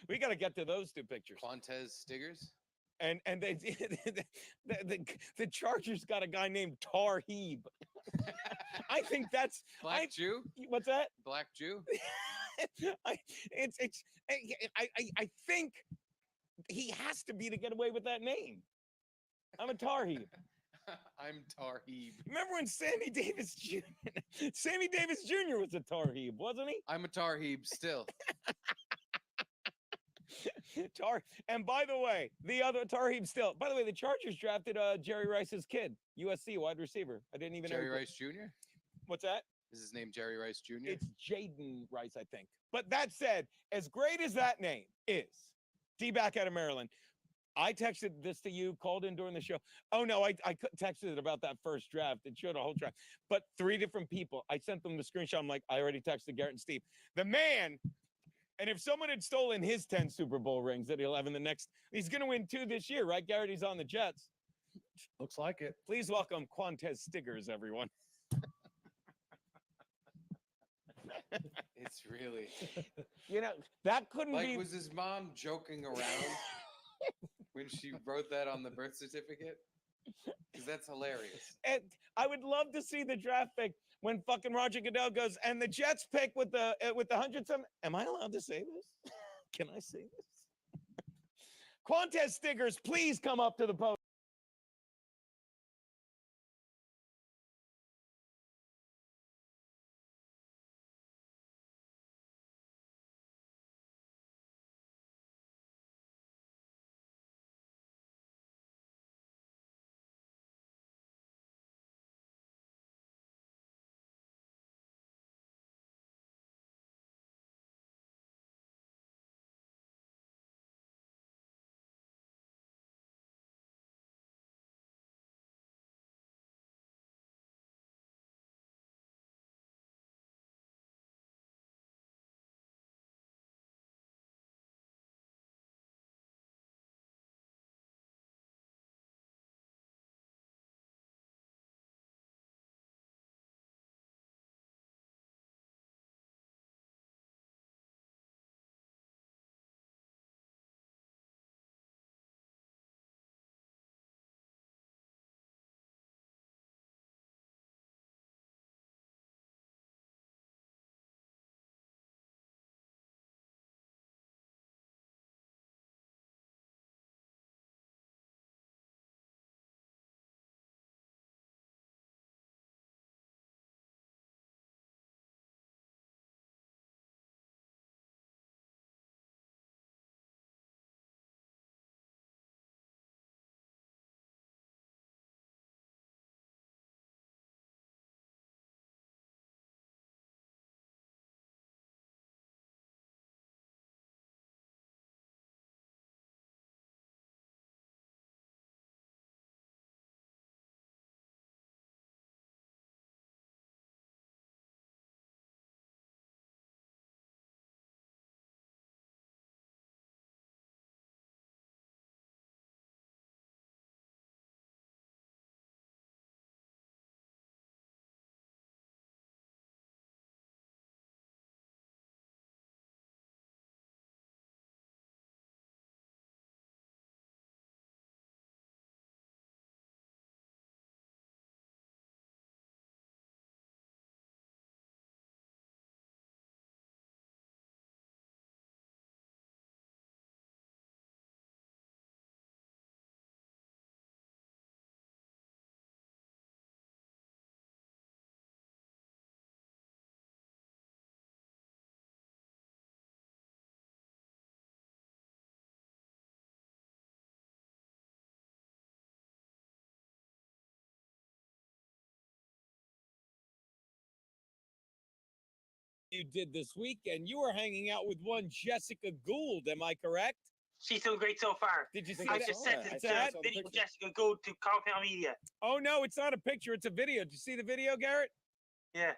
We got to get to those two pictures. Quantez Stiggers. And they the Chargers got a guy named Tarheeb. I think that's Black Jew. What's that? Black Jew. I think he has to be to get away with that name. I'm a Tarheeb. I'm Tarheeb. Remember when Sammy Davis Jr. was a Tarheeb, wasn't he? I'm a Tarheeb still. And by the way, the other Tarheeb still. By the way, the Chargers drafted Jerry Rice's kid, USC wide receiver. I didn't even know. Jerry Rice Jr. What's that? Is his name Jerry Rice Jr.? It's Jaden Rice, I think. But that said, as great as that name is, D-back out of Maryland, I texted this to you, called in during the show. Oh, no, I texted it about that first draft. It showed a whole draft. But 3 different people, I sent them the screenshot. I'm like, I already texted Garrett and Steve. The man, and if someone had stolen his 10 Super Bowl rings that he'll have in the next, he's going to win 2 this year, right, Garrett? He's on the Jets. Looks like it. Please welcome Quantez Stiggers, everyone. It's really. That couldn't be. Was his mom joking around when she wrote that on the birth certificate? Because that's hilarious. And I would love to see the draft pick when fucking Roger Goodell goes, and the Jets pick with the 100 something. Am I allowed to say this? Can I say this? Quantez Stiggers, please come up to the podium. You did this weekend. You were hanging out with one Jessica Gould, am I correct? She's doing great so far. Did you see I that? just sent the That? video of Jessica Gould to Compound Media. Oh, no, it's not a picture. It's a video. Did you see the video, Garrett? Yeah.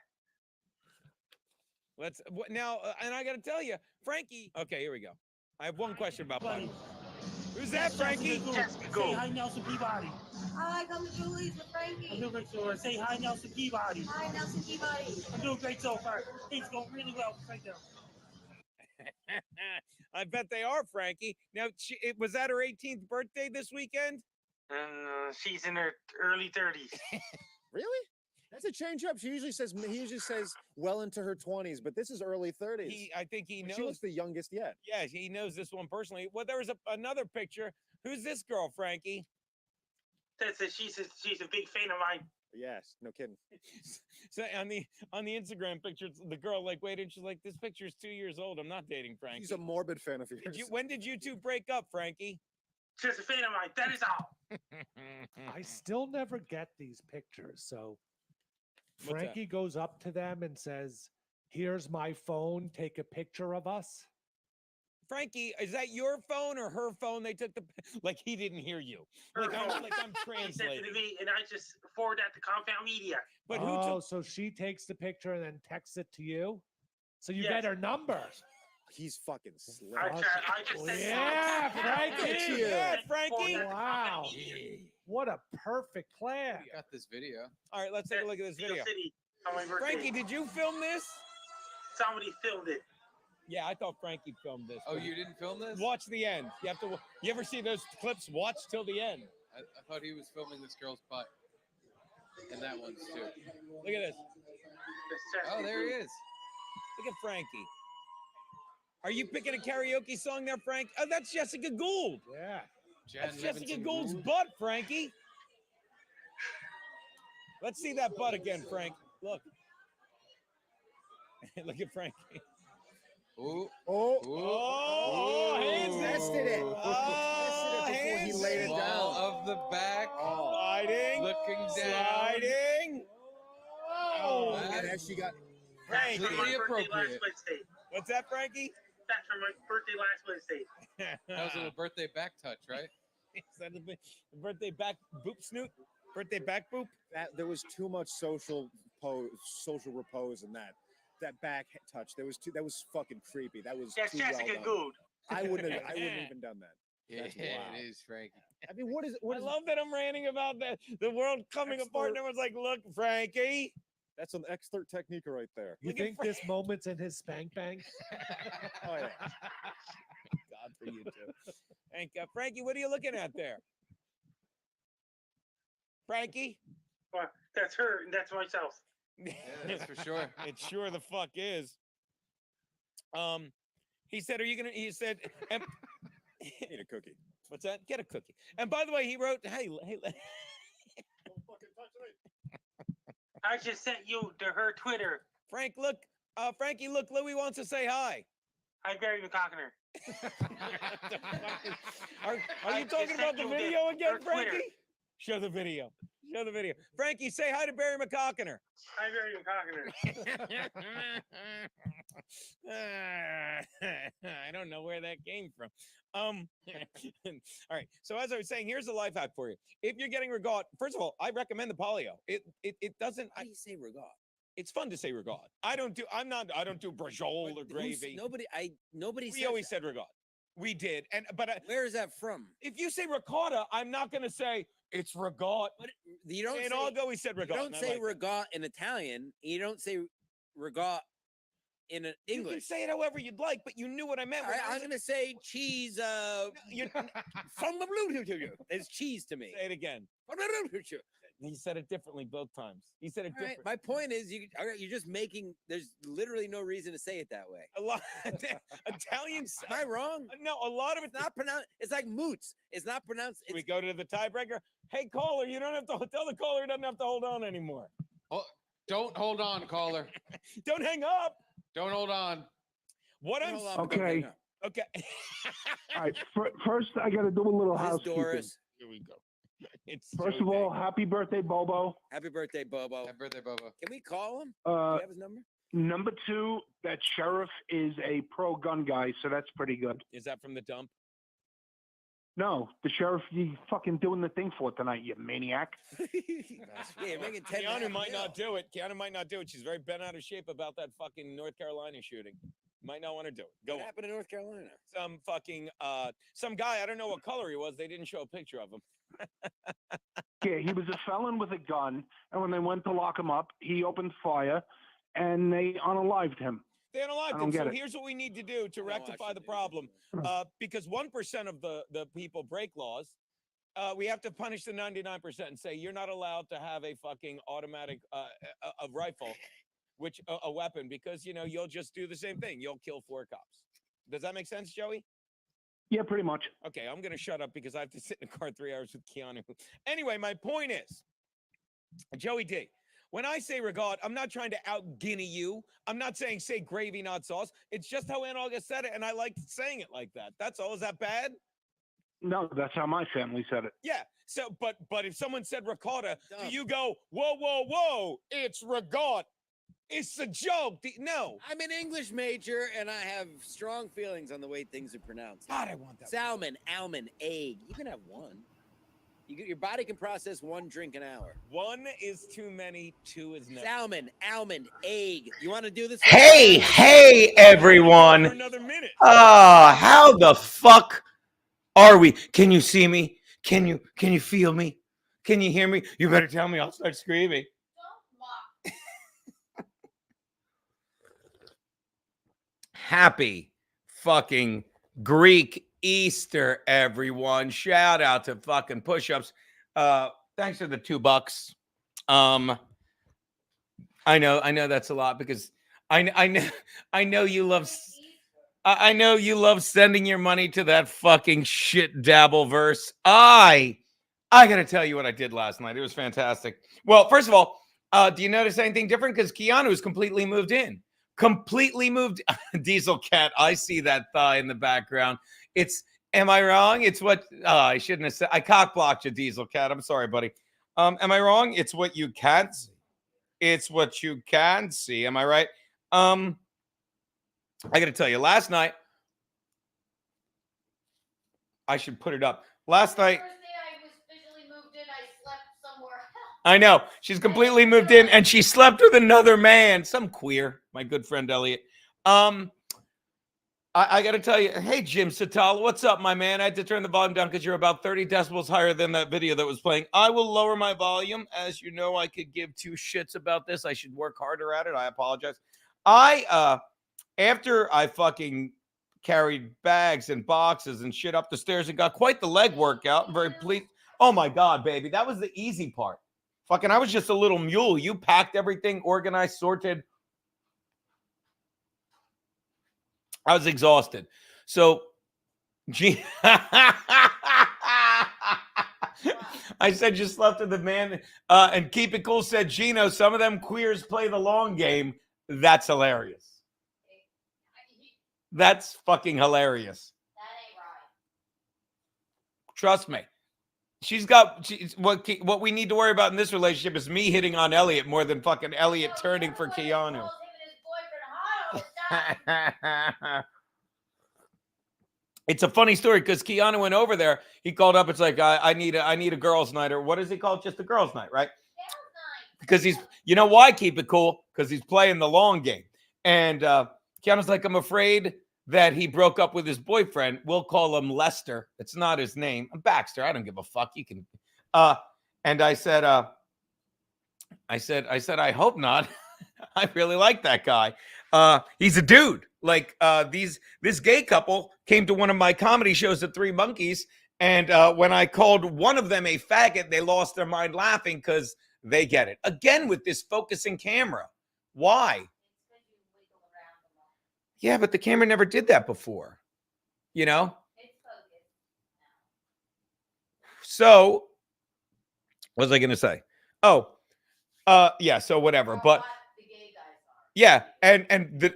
Now, and I got to tell you, Frankie. Okay, here we go. I have one question about Frankie. Who's that, Frankie? Jessica Gould. Say hi, Nelson Peabody. Hi, come to Julie's with Frankie. I'm doing great so far. Say hi, Nelson Peabody. Hi, Nelson Peabody. I'm doing great so far. Things going really well right now. I bet they are, Frankie. Now, was that her 18th birthday this weekend? And she's in her early 30s. Really? That's a change up. He usually says well into her 20s, but this is early 30s. I think he knows. She looks the youngest yet. Yeah, he knows this one personally. Well, there was another picture. Who's this girl, Frankie? She's a big fan of mine. Yes, no kidding. So on the Instagram picture, it's the girl like waited. She's like, "This picture is 2 years old. I'm not dating Frankie." She's a morbid fan of yours. When did you two break up, Frankie? Just a fan of mine. That is all. I still never get these pictures. So What's that? Frankie goes up to them and says, "Here's my phone. Take a picture of us." Frankie, is that your phone or her phone? They took like he didn't hear you. Her Like I'm phone. translating. He sent it to me, and I just forward that to Compound Media. But who Oh, took? so she takes the picture and then texts it to you? So you Yes. get her number. He's fucking slick. I just sent Yeah, Frankie. Yeah, Frankie. Wow. What a perfect plan. I got this video. All right, let's take a look at this Steel video. City on my birthday. Frankie, did you film this? Somebody filmed it. Yeah, I thought Frankie filmed this. Oh, you didn't film this? Watch the end. You have to. You ever see those clips? Watch till the end. I thought he was filming this girl's butt. And that one's too. Look at this. Oh, there he is. Look at Frankie. Are you picking a karaoke song there, Frank? Oh, that's Jessica Gould. Yeah. That's Jan Jessica Levinson Gould's Gould. butt, Frankie. Let's see that butt again, Frank. Look. Look at Frankie. Ooh. Oh, Oh, hands nested it. Oh, Nested it before he hands laid it Ball down. of the back. Sliding. Looking down. Sliding. Oh, Wow. And as she got Frankie. That's from my Completely birthday last appropriate. Wednesday. What's that, Frankie? That's from my birthday last Wednesday. That was a little birthday back touch, right? Is that the birthday back boop snoot? Birthday back boop? there was too much social repose in that back touch. That was fucking creepy. That was That's too well Jessica done. Gould. I wouldn't have even done that. Yeah, That's wild. it is, Frankie. I mean, what I is love that I'm ranting about the world coming That's apart. the- And everyone's like, look, Frankie. that's an expert technique right there. You Look at think this moment's in his spank bank? Oh yeah. God for you too. Frankie, what are you looking at there? Frankie? Well, that's her, and that's myself. Yeah, that's for sure. It sure the fuck is. He said, "Are you gonna?" He said, Eat a cookie. "What's that? Get a cookie." And by the way, he wrote, "Hey, I just sent you to her Twitter. Frank, look, Frankie, look, Louie wants to say hi." Hi, Barry McCockner. Are I you just talking sent about the you video again, her Twitter. Frankie? Show the video. Show the video. Frankie, say hi to Barry McCockner. Hi, Barry McCockner. I don't know where that came from. All right. So as I was saying, here's a life hack for you. If you're getting regard, first of all, I recommend the polio. It doesn't. How do you say regard? It's fun to say regard. I don't do brajol or gravy. Nobody We says always that. said regard. We did, but Where is that from? if you say ricotta, I'm not going to say it's regard. But you don't In say, Argo, we said you regard. don't and I say like that. regard in Italian. You don't say regard in You can English. say it however you'd like, but you knew what I meant. All when right, I I'm said- gonna say cheese. you From the blue to you. It's cheese to me. say it again. From the blue to you. He said it differently both times. He said it All right, different. my point is, all right, you're just making. There's literally no reason to say it that way. A lot Italians. Am I wrong? No, a lot of It's not pronounced. It's like moots. It's not pronounced. We It's, go to the tiebreaker. Hey, caller, you don't have to tell the caller he doesn't have to hold on anymore. Don't hold on, caller. Don't hang up. Don't hold on. What I'm hold on, Okay. hang up. okay. All right. First, I got to do a little This is housekeeping. Doris. Here we go. It's First of all, okay. happy birthday, Bobo. Happy birthday, Bobo. Happy birthday, Bubba. Can we call him? Do Uh, you have his number? number two, that sheriff is a pro-gun guy, so that's pretty good. Is that from the dump? No, the sheriff, you fucking doing the thing for tonight, you maniac. Yeah, make it 10. Keanu might not do it. Keanu might not do it. She's very bent out of shape about that fucking North Carolina shooting. Might not want to do it. Go What on. happened in North Carolina? Some fucking some guy, I don't know what color he was. They didn't show a picture of him. Yeah, he was a felon with a gun, and when they went to lock him up, he opened fire, and they unalived him. They unalived don't him. get So it. here's what we need to do to No, rectify actually, the dude. problem. Because 1% of the people break laws. We have to punish the 99% and say you're not allowed to have a fucking automatic a rifle, which a weapon, because you'll just do the same thing. You'll kill 4 cops. Does that make sense, Joey? Yeah, pretty much. Okay, I'm gonna shut up because I have to sit in a car 3 hours with Keanu. Anyway, my point is, Joey D. When I say regard, I'm not trying to out-guinea you. I'm not saying say gravy, not sauce. It's just how Aunt Olga said it, and I liked saying it like that. That's all. Is that bad? No, that's how my family said it. Yeah. So, but if someone said ricotta, do Dumb. you go, whoa, whoa, whoa? It's ricotta. It's a joke. No. I'm an English major, and I have strong feelings on the way things are pronounced. God, I want that. Salmon, almond, egg. You can have one. Your body can process 1 drink an hour. 1 is too many. 2 is never. Salmon, almond, egg. You want to do this? Hey, everyone. For another minute. How the fuck are we? Can you see me? Can you feel me? Can you hear me? You better tell me. I'll start screaming. Happy fucking Greek Easter, everyone. Shout out to fucking push-ups. Thanks for the $2. I know that's a lot because I know you love I know you love sending your money to that fucking shit dabble verse. I gotta tell you what I did last night. It was fantastic. Well, first of all, do you notice anything different? Because Keanu is completely moved in. Completely moved. Diesel Cat, I see that thigh in the background. Am I wrong? It's what I shouldn't have said. I cock blocked you, Diesel Cat. I'm sorry, buddy. Am I wrong? It's what you can't see. It's what you can see. Am I right? I got to tell you, last night, I should put it up. Last night, First day I was visually moved in, I slept somewhere else. I know she's completely moved in and she slept with another man, some queer, my good friend Elliot. I got to tell you, hey, Jim Satala, what's up, my man? I had to turn the volume down because you're about 30 decibels higher than that video that was playing. I will lower my volume. As you know, I could give 2 shits about this. I should work harder at it. I apologize. After I fucking carried bags and boxes and shit up the stairs and got quite the leg workout, I'm very pleased. Oh, my God, baby. That was the easy part. Fucking, I was just a little mule. You packed everything, organized, sorted. I was exhausted. So, I said you slept with the man. And Keep It Cool said, Geno, some of them queers play the long game. That's hilarious. That's fucking hilarious. That ain't right. Trust me. What we need to worry about in this relationship is me hitting on Elliot more than fucking Elliot turning for Keanu. It's a funny story because Keanu went over there. He called up. It's like I need a girls' night, or what is he called? Just a girls' night, right? Because you know why? Keep it cool, because he's playing the long game. And Keanu's like, I'm afraid that he broke up with his boyfriend. We'll call him Lester. It's not his name. I'm Baxter. I don't give a fuck. You can. And I said, I hope not. I really like that guy. He's a dude. Like this gay couple came to one of my comedy shows at 3 Monkeys, and when I called one of them a faggot, they lost their mind laughing because they get it. Again with this focusing camera. Why? Yeah, but the camera never did that before. You know? So, what was I going to say? Oh, yeah, so whatever. But yeah, and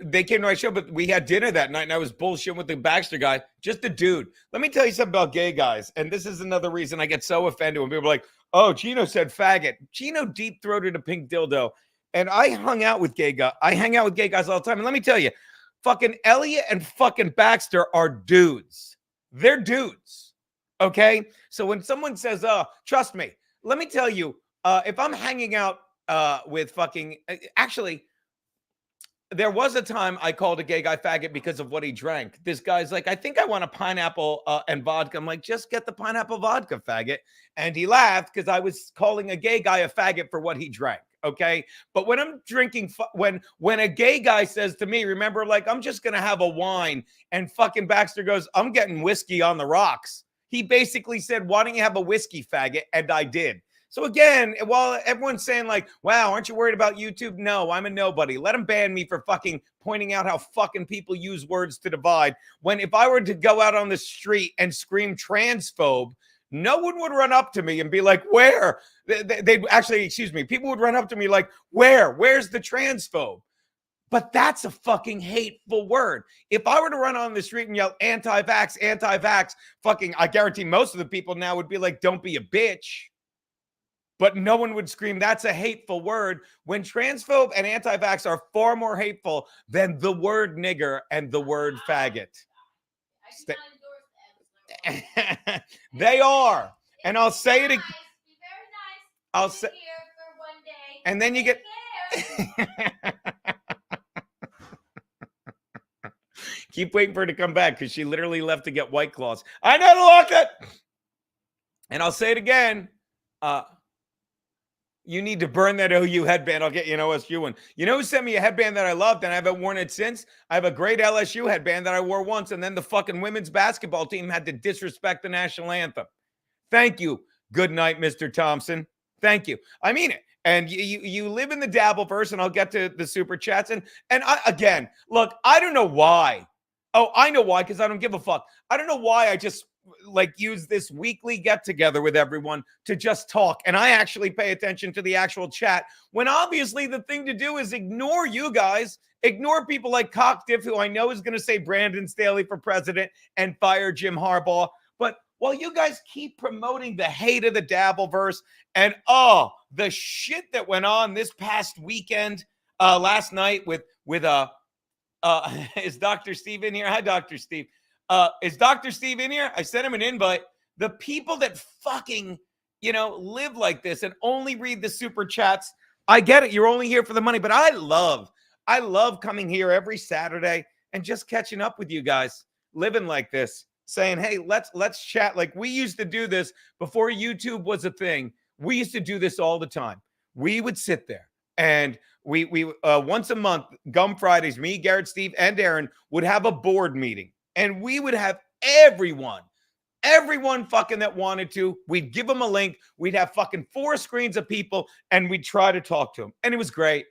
they came to my show, but we had dinner that night, and I was bullshitting with the Baxter guy, just a dude. Let me tell you something about gay guys, and this is another reason I get so offended when people are like, oh, Geno said faggot. Geno deep-throated a pink dildo, and I hung out with gay guys. I hang out with gay guys all the time, and let me tell you, fucking Elliot and fucking Baxter are dudes. They're dudes, okay? So when someone says, trust me, let me tell you, if I'm hanging out with fucking, actually, there was a time I called a gay guy faggot because of what he drank. This guy's like, I think I want a pineapple and vodka. I'm like, just get the pineapple vodka, faggot. And he laughed because I was calling a gay guy a faggot for what he drank. okay? But when I'm drinking, when a gay guy says to me, remember, like, I'm just gonna have a wine, and fucking Baxter goes, I'm getting whiskey on the rocks. He basically said, why don't you have a whiskey, faggot? And I did. So again, while everyone's saying like, wow, aren't you worried about YouTube? No, I'm a nobody. Let them ban me for fucking pointing out how fucking people use words to divide. When if I were to go out on the street and scream transphobe, no one would run up to me and be like, where? They'd actually, excuse me, people would run up to me like, where? Where's the transphobe? But that's a fucking hateful word. If I were to run on the street and yell anti-vax, fucking, I guarantee most of the people now would be like, don't be a bitch. But no one would scream, that's a hateful word, when transphobe and anti-vax are far more hateful than the word nigger and the word faggot. They are. And I'll say it again. I'll say, and then you get... Keep waiting for her to come back because she literally left to get White Claws. I know to lock it. And I'll say it again. You need to burn that OU headband. I'll get you an OSU one. You know who sent me a headband that I loved and I haven't worn it since? I have a great LSU headband that I wore once, and then the fucking women's basketball team had to disrespect the national anthem. Thank you. Good night, Mr. Thompson. Thank you. I mean it. And you live in the Dabbleverse, and I'll get to the super chats. And I, again, look, I don't know why. Oh, I know why, because I don't give a fuck. I don't know why I just like use this weekly get together with everyone to just talk. And I actually pay attention to the actual chat when obviously the thing to do is ignore you guys, ignore people like Cockdiff, who I know is going to say Brandon Staley for president and fire Jim Harbaugh. But while you guys keep promoting the hate of the Dabbleverse and the shit that went on this past weekend, last night with is Dr. Steve in here? Hi, Dr. Steve. Is Dr. Steve in here? I sent him an invite. The people that fucking, live like this and only read the super chats. I get it. You're only here for the money, but I love coming here every Saturday and just catching up with you guys, living like this, saying, hey, let's chat. Like we used to do this before YouTube was a thing. We used to do this all the time. We would sit there and we once a month, Gum Fridays, me, Garrett, Steve, and Aaron would have a board meeting. And we would have everyone fucking that wanted to. We'd give them a link. We'd have fucking 4 screens of people, and we'd try to talk to them. And it was great.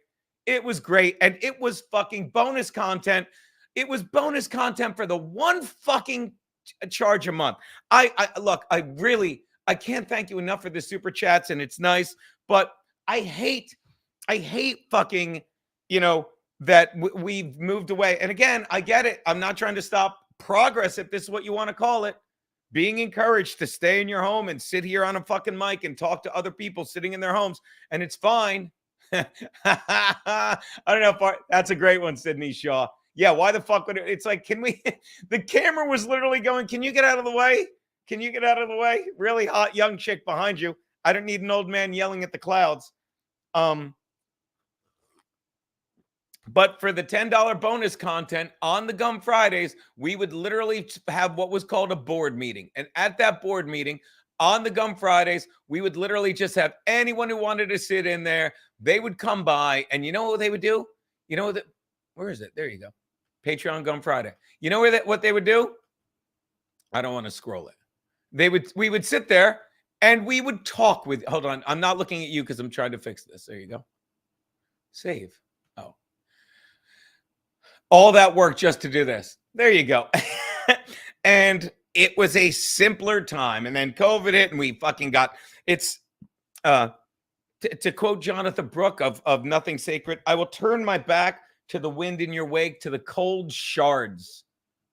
It was great. And it was fucking bonus content. It was bonus content for the one fucking charge a month. I can't thank you enough for the super chats, and it's nice. But I hate fucking, that we've moved away. And again, I get it. I'm not trying to stop progress, if this is what you want to call it, being encouraged to stay in your home and sit here on a fucking mic and talk to other people sitting in their homes, and it's fine. I don't know if that's a great one, Sydney Shaw. Yeah, why the fuck would it's like, can we the camera was literally going, can you get out of the way? Can you get out of the way? Really hot young chick behind you. I don't need an old man yelling at the clouds. But for the $10 bonus content on the Gum Fridays, we would literally have what was called a board meeting. And at that board meeting on the Gum Fridays, we would literally just have anyone who wanted to sit in there. They would come by, and you know what they would do? Where is it? There you go. Patreon Gum Friday. You know what they would do? I don't want to scroll it. We would sit there and we would talk with, hold on. I'm not looking at you because I'm trying to fix this. There you go. Save. Oh. All that work just to do this. There you go. And it was a simpler time. And then COVID hit and we fucking got, it's, to quote Jonathan Brooke of Nothing Sacred, I will turn my back to the wind in your wake, to the cold shards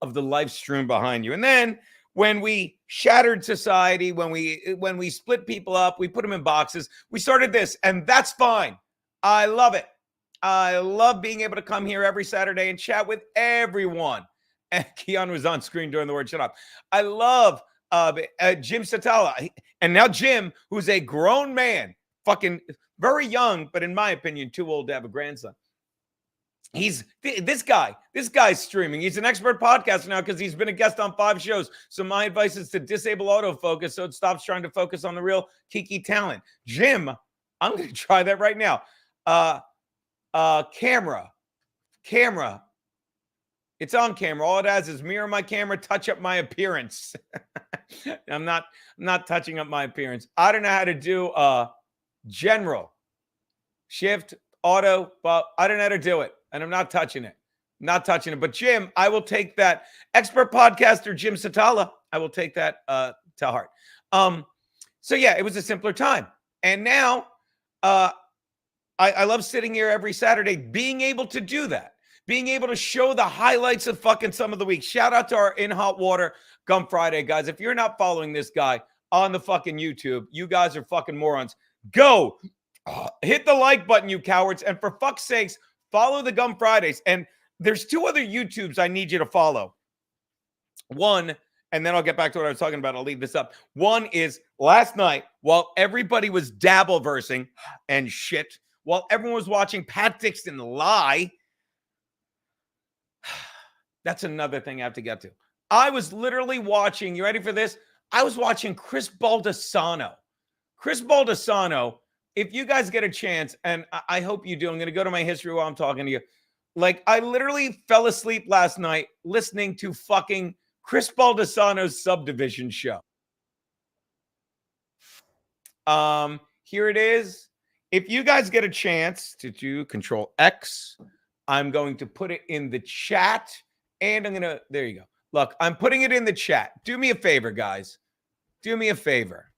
of the life strewn behind you. And then when we shattered society, when we split people up, we put them in boxes, we started this, and that's fine. I love it. I love being able to come here every Saturday and chat with everyone. And Keanu was on screen during the word shut up. I love Jim Satala. And now Jim, who's a grown man, fucking very young, but in my opinion, too old to have a grandson. This guy's streaming. He's an expert podcaster now because he's been a guest on 5 shows. So my advice is to disable autofocus so it stops trying to focus on the real Kiki talent. Jim, I'm going to try that right now. Camera. It's on camera. All it has is mirror my camera, touch up my appearance. I'm not touching up my appearance. I don't know how to do general, shift, auto, but I don't know how to do it, and I'm not touching it. But Jim, I will take that. Expert podcaster Jim Satala, I will take that to heart. So yeah, it was a simpler time, and now I love sitting here every Saturday, being able to do that, being able to show the highlights of fucking some of the week. Shout out to our In Hot Water Gum Friday guys. If you're not following this guy on the fucking YouTube, you guys are fucking morons. Go hit the like button, you cowards, and for fuck's sakes, follow the Gum Fridays. And there's 2 other YouTubes I need you to follow. One, and then I'll get back to what I was talking about. I'll leave this up. One is last night, while everybody was Dabbleversing and shit, while everyone was watching Pat Dixon lie, that's another thing I have to get to. I was literally watching, you ready for this? I was watching Chris Baldassano. Chris Baldassano, if you guys get a chance, and I hope you do, I'm going to go to my history while I'm talking to you. Like, I literally fell asleep last night listening to fucking Chris Baldassano's Subdivision show. Here it is. If you guys get a chance to do Control X, I'm going to put it in the chat, and I'm going to, there you go. Look, I'm putting it in the chat. Do me a favor, guys. Do me a favor.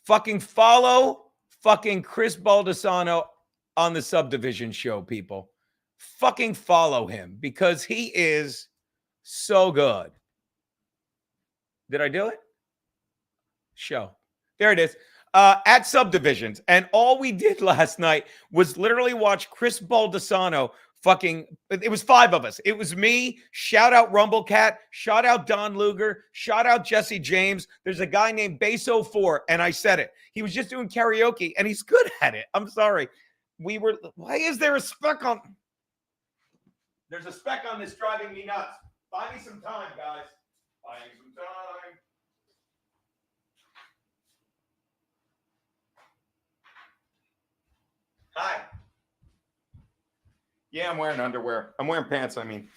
Fucking follow fucking Chris Baldassano on the Subdivision show, people. Fucking follow him because he is so good. Did I do it? Show. There it is. At Subdivisions. And all we did last night was literally watch Chris Baldassano fucking, it was 5 of us. It was me, shout out Rumblecat, shout out Don Luger, shout out Jesse James. There's a guy named Bass04, and I said it. He was just doing karaoke, and he's good at it. I'm sorry. Why is there a speck on? There's a speck on this driving me nuts. Buy me some time, guys. Buy me some time. Hi. Yeah, I'm wearing underwear. I'm wearing pants, I mean.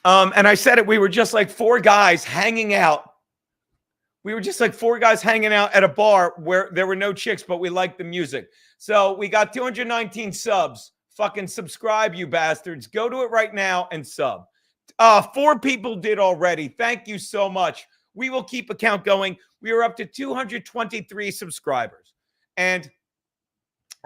And I said it, we were just like 4 guys hanging out. We were just like 4 guys hanging out at a bar where there were no chicks, but we liked the music. So we got 219 subs. Fucking subscribe, you bastards. Go to it right now and sub. 4 people did already. Thank you so much. We will keep a count going. We are up to 223 subscribers. And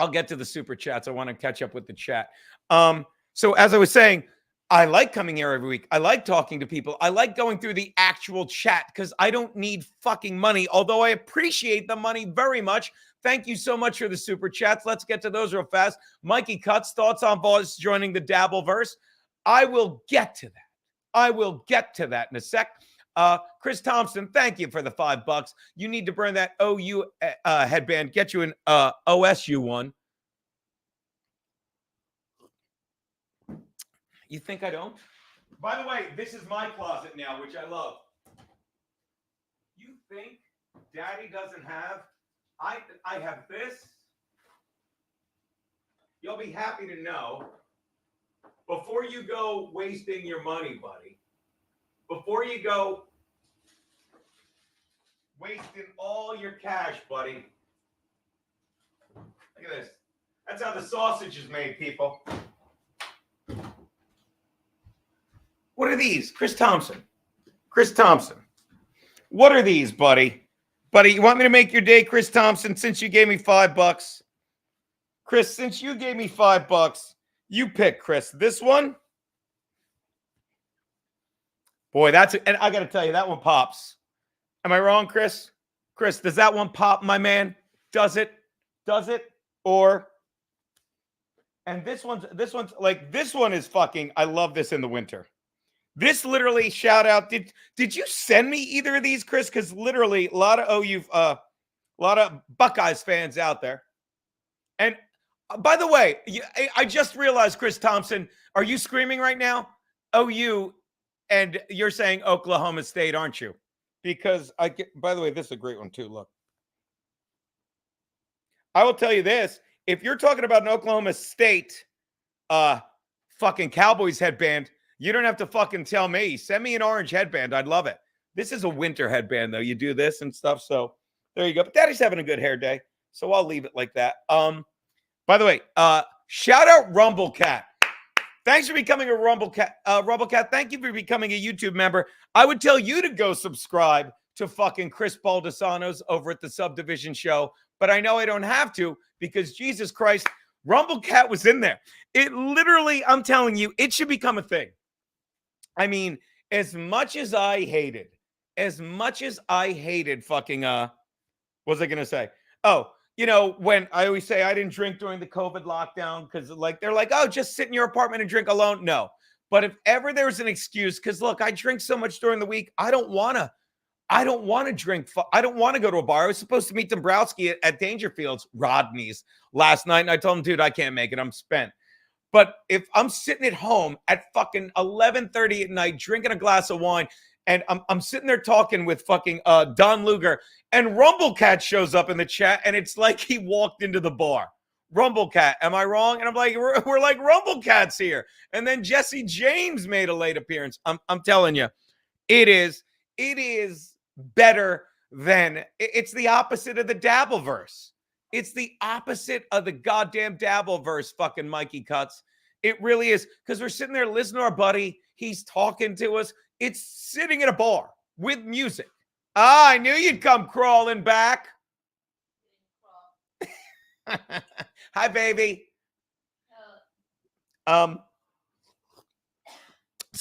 I'll get to the super chats. I want to catch up with the chat. So as I was saying, I like coming here every week. I like talking to people. I like going through the actual chat because I don't need fucking money, although I appreciate the money very much. Thank you so much for the super chats. Let's get to those real fast. Mikey Cuts, thoughts on Boss joining the Dabbleverse? I will get to that. I will get to that in a sec. Chris Thompson, thank you for the $5. You need to burn that OU headband. Get you an OSU one. You think I don't? By the way, this is my closet now, which I love. You think Daddy doesn't have? I have this. You'll be happy to know. Before you go wasting your money, buddy. Before you go wasting all your cash, buddy. Look at this. That's how the sausage is made, people. What are these? Chris Thompson. Chris Thompson. What are these, buddy? Buddy, you want me to make your day, Chris Thompson, since you gave me $5? Chris, since you gave me $5, you pick, Chris. This one? Boy, and I got to tell you, that one pops. Am I wrong, Chris? Chris, does that one pop, my man? Does it? Does it? Or, and this one is fucking, I love this in the winter. This literally, shout out. Did you send me either of these, Chris? Because literally a lot of Buckeyes fans out there. And by the way, I just realized, Chris Thompson, are you screaming right now? OU, and you're saying Oklahoma State, aren't you? Because by the way, this is a great one too. Look. I will tell you this. If you're talking about an Oklahoma State fucking Cowboys headband, you don't have to fucking tell me. Send me an orange headband. I'd love it. This is a winter headband, though. You do this and stuff. So there you go. But Daddy's having a good hair day. So I'll leave it like that. By the way, shout out Rumble Cat. Thanks for becoming a Rumble Cat. Thank you for becoming a YouTube member. I would tell you to go subscribe to fucking Chris Baldassano's over at the Subdivision Show, but I know I don't have to because Jesus Christ, Rumble Cat was in there. It literally, I'm telling you, it should become a thing. I mean, as much as I hated fucking, what was I going to say? Oh, you know, when I always say I didn't drink during the COVID lockdown because like they're like, oh, just sit in your apartment and drink alone. No. But if ever there's an excuse, because look, I drink so much during the week, I don't want to drink. I don't want to go to a bar. I was supposed to meet Dombrowski at Dangerfield's, Rodney's, last night. And I told him, dude, I can't make it. I'm spent. But if I'm sitting at home at fucking 11:30 at night, drinking a glass of wine, and I'm sitting there talking with fucking Don Luger, and Rumblecat shows up in the chat, and it's like he walked into the bar. Rumblecat, am I wrong? And I'm like, we're like, Rumblecat's here. And then Jesse James made a late appearance. I'm telling you, it is better than, it's the opposite of the Dabbleverse. It's the opposite of the goddamn Dabbleverse, fucking Mikey Cuts. It really is, because we're sitting there listening to our buddy. He's talking to us. It's sitting at a bar with music. Ah, I knew you'd come crawling back. Hi, baby. So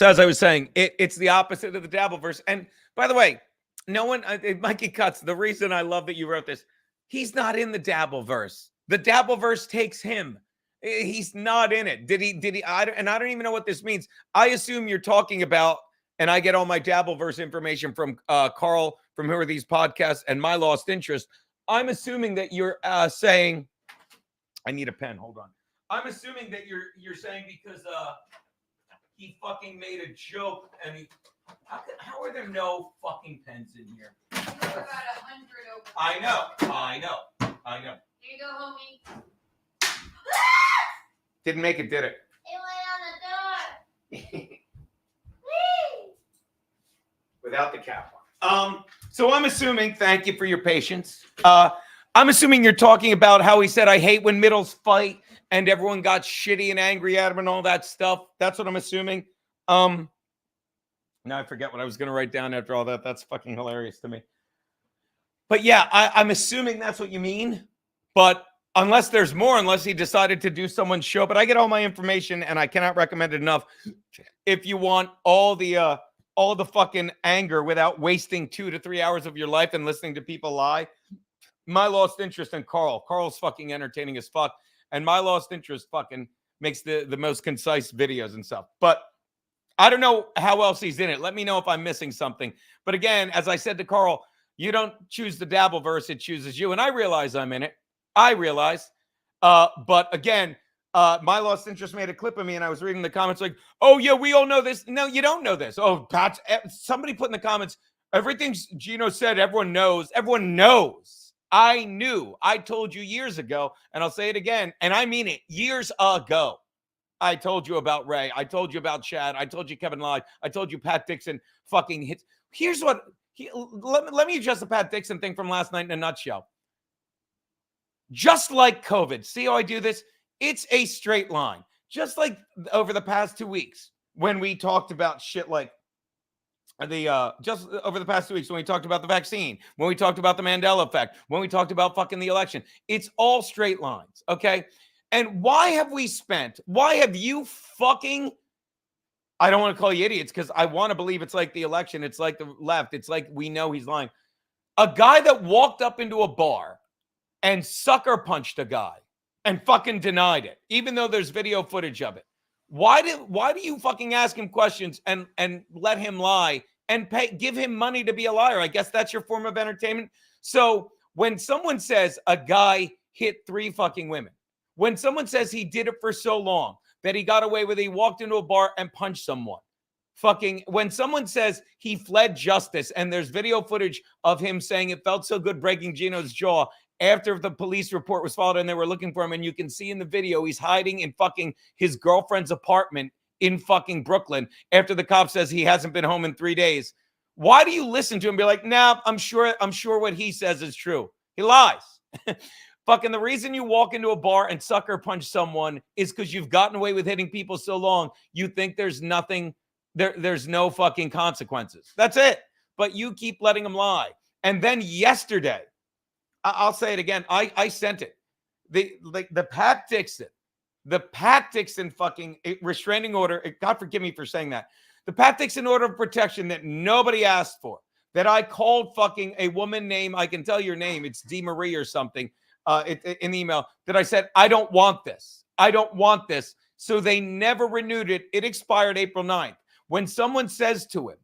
as I was saying, it's the opposite of the Dabbleverse. And by the way, no one, Mikey Cuts, the reason I love that you wrote this, he's not in the Dabbleverse. The Dabbleverse takes him. He's not in it. Did he? I don't even know what this means. I assume you're talking about, and I get all my Dabbleverse information from Carl from Who Are These Podcasts and My Lost Interest. I'm assuming that you're saying, I need a pen. Hold on. I'm assuming that you're saying because he fucking made a joke and he. How are there no fucking pens in here? You got 100 over. I know. Here you go, homie. Didn't make it, did it? It went on the door. Without the cap on. So I'm assuming, thank you for your patience. I'm assuming you're talking about how he said, I hate when middles fight and everyone got shitty and angry at him and all that stuff. That's what I'm assuming. Now I forget what I was going to write down after all that. That's fucking hilarious to me. But yeah, I'm assuming that's what you mean. But unless there's more, unless he decided to do someone's show. But I get all my information and I cannot recommend it enough. If you want all the fucking anger without wasting 2 to 3 hours of your life and listening to people lie, My Lost Interest and Carl. Carl's fucking entertaining as fuck. And My Lost Interest fucking makes the most concise videos and stuff. But I don't know how else he's in it. Let me know if I'm missing something. But again, as I said to Carl, you don't choose the Dabbleverse, it chooses you. And I realize I'm in it. I realize. But again, My Lost Interest made a clip of me and I was reading the comments like, oh, yeah, we all know this. No, you don't know this. Oh, Pat, somebody put in the comments, everything Geno said, everyone knows. Everyone knows. I knew. I told you years ago, and I'll say it again, and I mean it, years ago. I told you about Ray. I told you about Chad. I told you Kevin lied. I told you Pat Dixon fucking hits. Here's what, let me address the Pat Dixon thing from last night in a nutshell. Just like COVID, see how I do this? It's a straight line. Just like over the past 2 weeks when we talked about shit like just over the past 2 weeks when we talked about the vaccine, when we talked about the Mandela effect, when we talked about fucking the election, it's all straight lines, okay? And why have you fucking, I don't want to call you idiots because I want to believe it's like the election, it's like the left, it's like we know he's lying. A guy that walked up into a bar and sucker punched a guy and fucking denied it, even though there's video footage of it. Why do you fucking ask him questions and let him lie and give him money to be a liar? I guess that's your form of entertainment. So when someone says a guy hit 3 fucking women, when someone says he did it for so long that he got away with it, he walked into a bar and punched someone, fucking, when someone says he fled justice and there's video footage of him saying it felt so good breaking Geno's jaw after the police report was filed and they were looking for him, and you can see in the video he's hiding in fucking his girlfriend's apartment in fucking Brooklyn after the cop says he hasn't been home in 3 days. Why do you listen to him and be like, nah, I'm sure what he says is true? He lies. Fucking the reason you walk into a bar and sucker punch someone is because you've gotten away with hitting people so long, you think there's nothing, there's no fucking consequences. That's it. But you keep letting them lie. And then yesterday, I'll say it again. I sent it. The Pat Dixon fucking restraining order. God forgive me for saying that. The Pat Dixon order of protection that nobody asked for, that I called fucking a woman named, I can tell your name, it's Dee Marie or something, in the email, that I said, I don't want this. I don't want this. So they never renewed it. It expired April 9th. When someone says to him,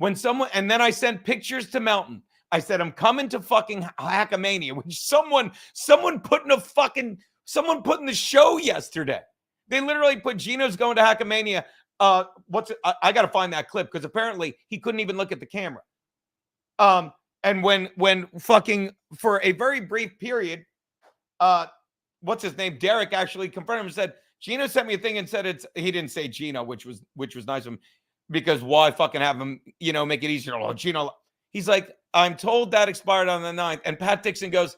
and then I sent pictures to Melton. I said, I'm coming to fucking Hackamania, which someone put in the show yesterday. They literally put Geno's going to Hackamania. I got to find that clip because apparently he couldn't even look at the camera. And when fucking for a very brief period, what's his name? Derek actually confirmed him and said, Geno sent me a thing and said he didn't say Geno, which was nice of him, because why fucking have him, make it easier? Oh, Geno. He's like, I'm told that expired on the 9th. And Pat Dixon goes,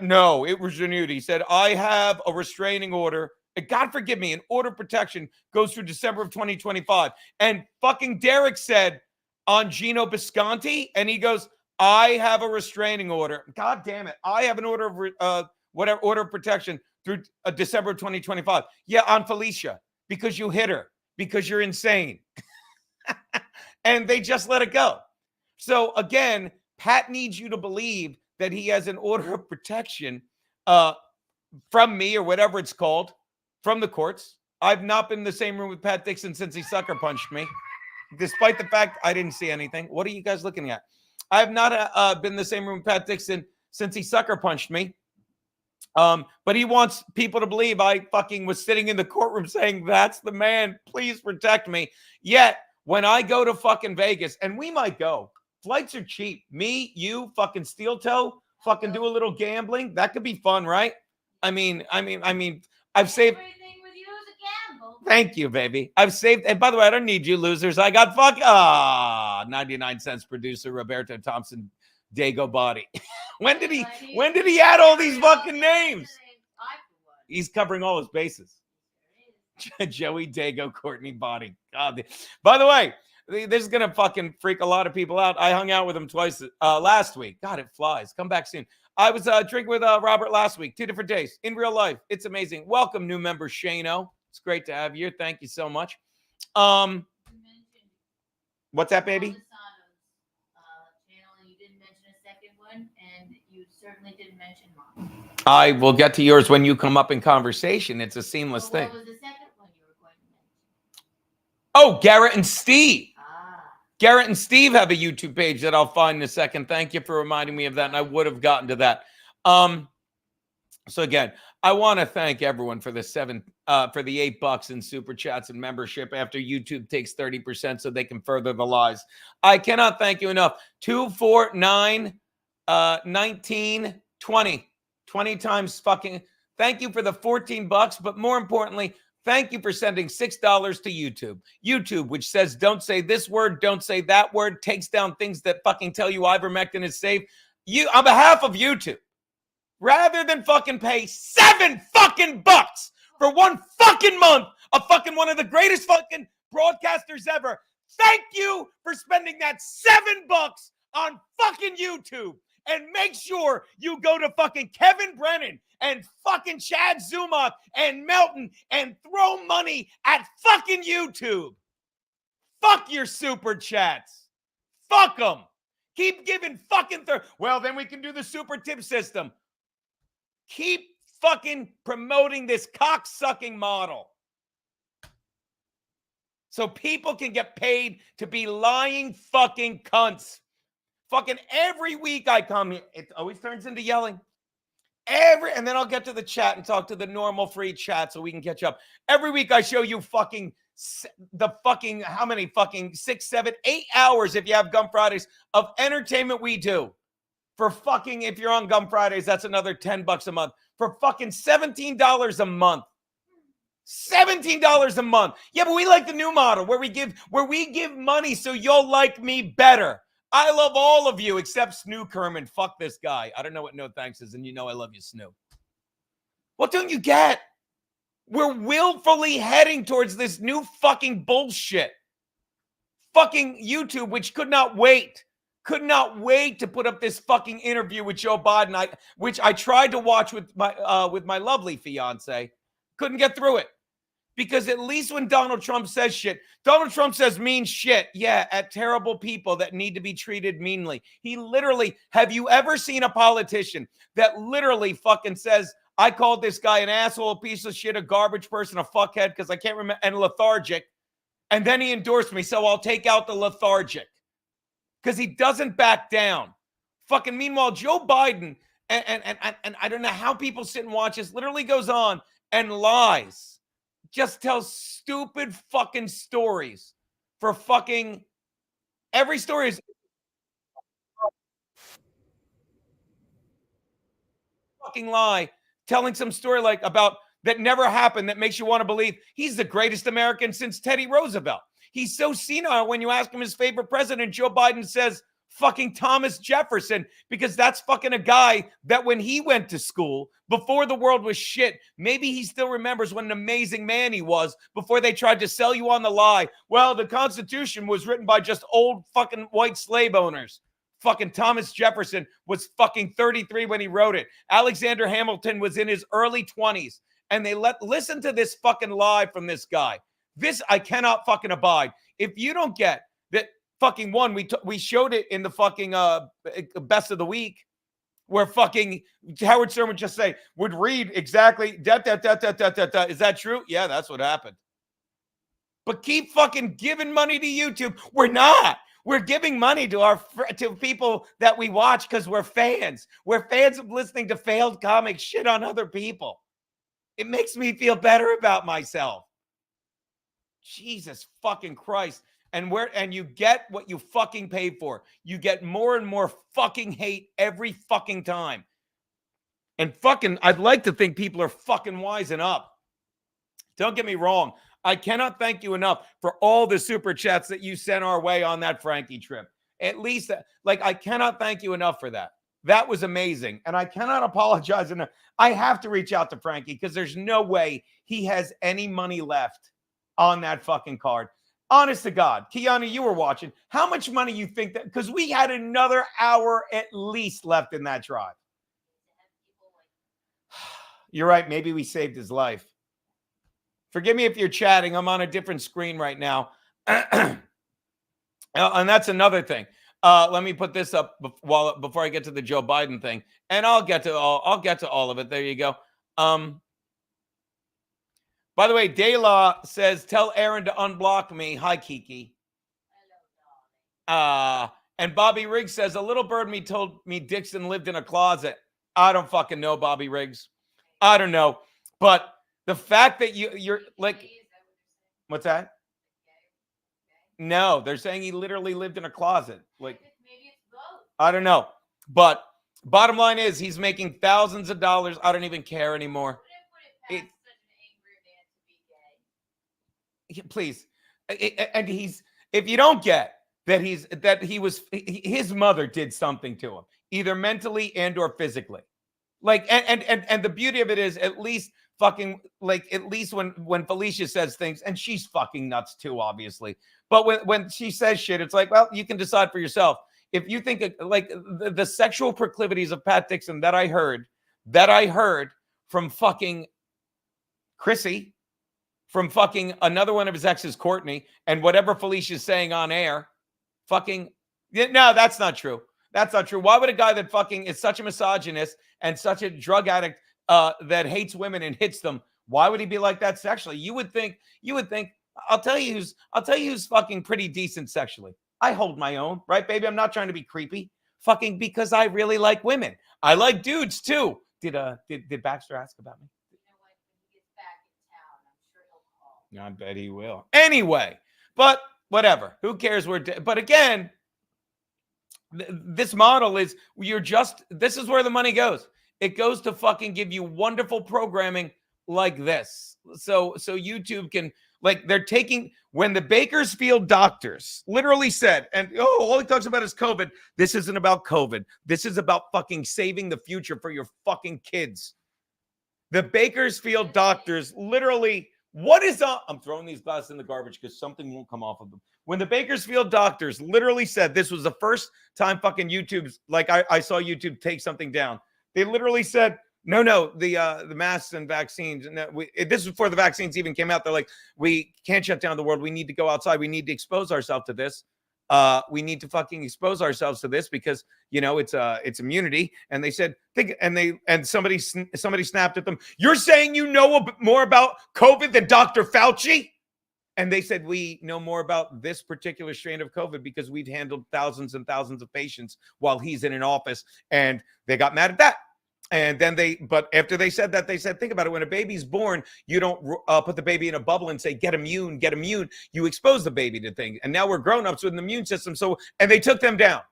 no, it was renewed. He said, I have a restraining order. God forgive me, an order of protection goes through December of 2025. And fucking Derek said on Geno Bisconti, and he goes, I have a restraining order. God damn it. I have an order of order of protection through December of 2025. Yeah, on Felicia, because you hit her, because you're insane. And they just let it go. So again, Pat needs you to believe that he has an order of protection from me or whatever it's called, from the courts. I've not been in the same room with Pat Dixon since he sucker punched me, despite the fact I didn't see anything. What are you guys looking at? I have not been in the same room with Pat Dixon since he sucker punched me. But he wants people to believe I fucking was sitting in the courtroom saying, that's the man, please protect me. Yet, when I go to fucking Vegas, and we might go, flights are cheap. Me, you, fucking steel toe, fucking do a little gambling. That could be fun, right? I mean, I've saved. Everything with you is a gamble. Thank you, baby. I've saved. And by the way, I don't need you losers. I got 99 cents producer Roberto Thompson, Dago Body. When did he add all these fucking names? He's covering all his bases. Joey Dago, Courtney Body. God. By the way, this is going to fucking freak a lot of people out. I hung out with him twice last week. God, it flies. Come back soon. I was drinking with Robert last week. 2 different days in real life. It's amazing. Welcome, new member Shano. It's great to have you. Thank you so much. What's that, baby? You didn't mention a second one, and you certainly didn't mention mine. I will get to yours when you come up in conversation. It's a seamless thing. What was the second one you were going to mention? Oh, Garrett and Steve. Garrett and Steve have a YouTube page that I'll find in a second. Thank you for reminding me of that, and I would have gotten to that. So again, I want to thank everyone for the $8 in super chats and membership after YouTube takes 30% so they can further the lies. I cannot thank you enough. 2, 4, 9, 19, 20. 20 times fucking. Thank you for the $14, but more importantly, thank you for sending $6 to YouTube. YouTube, which says don't say this word, don't say that word, takes down things that fucking tell you ivermectin is safe. On behalf of YouTube, rather than fucking pay $7 for 1 fucking month of fucking one of the greatest fucking broadcasters ever, thank you for spending that $7 on fucking YouTube. And make sure you go to fucking Kevin Brennan and fucking Chad Zumach and Melton and throw money at fucking YouTube. Fuck your super chats. Fuck them. Keep giving fucking well, then we can do the super tip system. Keep fucking promoting this cock-sucking model so people can get paid to be lying fucking cunts. Fucking every week I come here, it always turns into yelling. And then I'll get to the chat and talk to the normal free chat so we can catch up. Every week I show you fucking the fucking, how many fucking 6, 7, 8 hours if you have Gum Fridays of entertainment we do for fucking, if you're on Gum Fridays, that's another $10 a month for fucking $17 a month. $17 a month. Yeah, but we like the new model where we give money so you'll like me better. I love all of you except Snoo Kerman. Fuck this guy. I don't know what no thanks is, and you know I love you, Snoo. What don't you get? We're willfully heading towards this new fucking bullshit. Fucking YouTube, which could not wait to put up this fucking interview with Joe Biden, which I tried to watch with my lovely fiance. Couldn't get through it. Because at least when Donald Trump says shit, Donald Trump says mean shit. Yeah, at terrible people that need to be treated meanly. He literally, have you ever seen a politician that literally fucking says, I called this guy an asshole, a piece of shit, a garbage person, a fuckhead, because I can't remember, and lethargic. And then he endorsed me, so I'll take out the lethargic. Because he doesn't back down. Fucking meanwhile, Joe Biden, and I don't know how people sit and watch this, literally goes on and lies. Just tells stupid fucking stories for fucking every story is fucking lie, telling some story like about that never happened that makes you want to believe he's the greatest American since Teddy Roosevelt. He's so senile when you ask him his favorite president, Joe Biden says fucking Thomas Jefferson, because that's fucking a guy that when he went to school, before the world was shit, maybe he still remembers what an amazing man he was before they tried to sell you on the lie. Well, the Constitution was written by just old fucking white slave owners. Fucking Thomas Jefferson was fucking 33 when he wrote it. Alexander Hamilton was in his early 20s. And they listen to this fucking lie from this guy. This I cannot fucking abide. If you don't get that fucking one, we showed it in the fucking best of the week where fucking Howard Stern would just say, would read exactly, Is that true? Yeah, that's what happened. But keep fucking giving money to YouTube. We're not. We're giving money to to people that we watch because we're fans. We're fans of listening to failed comics shit on other people. It makes me feel better about myself. Jesus fucking Christ. And you get what you fucking paid for. You get more and more fucking hate every fucking time. And fucking, I'd like to think people are fucking wising up. Don't get me wrong. I cannot thank you enough for all the super chats that you sent our way on that Frankie trip. At least, I cannot thank you enough for that. That was amazing. And I cannot apologize enough. I have to reach out to Frankie because there's no way he has any money left on that fucking card. Honest to God, Kiana, you were watching. How much money you think that? Because we had another hour at least left in that drive. You're right. Maybe we saved his life. Forgive me if you're chatting. I'm on a different screen right now. And that's another thing. Let me put this up before I get to the Joe Biden thing, and I'll get to all of it. There you go. By the way, Dayla says, "Tell Aaron to unblock me." Hi, Kiki. And Bobby Riggs says, "A little bird told me Dixon lived in a closet." I don't fucking know, Bobby Riggs. I don't know, but the fact that you're like, what's that? No, they're saying he literally lived in a closet. Like, Maybe it's both. I don't know. But bottom line is he's making thousands of dollars. I don't even care anymore. Put it past such an angry man to be gay. Please. And if you don't get that his mother did something to him, either mentally and or physically. Like, and the beauty of it is at least fucking, like, at least when Felicia says things, and she's fucking nuts too, obviously. But when she says shit, it's like, well, you can decide for yourself. If you think like the sexual proclivities of Pat Dixon that I heard from fucking Chrissy, from fucking another one of his exes, Courtney, and whatever Felicia's saying on air, fucking, no, that's not true. That's not true. Why would a guy that fucking is such a misogynist and such a drug addict that hates women and hits them, why would he be like that sexually? You would think, I'll tell you who's fucking pretty decent sexually. I hold my own, right, baby? I'm not trying to be creepy. Fucking because I really like women. I like dudes too. Did Baxter ask about me? You know what? When he gets back in town, I'm sure he'll call. I bet he will. Anyway, but whatever. Who cares? But again, this model is this is where the money goes. It goes to fucking give you wonderful programming like this. So YouTube can, like, they're taking, when the Bakersfield doctors literally said, and all he talks about is COVID. This isn't about COVID. This is about fucking saving the future for your fucking kids. The Bakersfield doctors literally, what is up? I'm throwing these glasses in the garbage because something won't come off of them. When the Bakersfield doctors literally said this was the first time fucking YouTube's, like I saw YouTube take something down. They literally said, no, the masks and vaccines. And this was before the vaccines even came out. They're like, we can't shut down the world. We need to go outside. We need to expose ourselves to this. We need to fucking expose ourselves to this because, you know, it's immunity. And they said, somebody snapped at them. You're saying you know more about COVID than Dr. Fauci? And they said, we know more about this particular strain of COVID because we've handled thousands and thousands of patients while he's in an office. And they got mad at that. And then but after they said that, they said, think about it. When a baby's born, you don't put the baby in a bubble and say, get immune, get immune. You expose the baby to things. And now we're grown-ups with an immune system. And they took them down.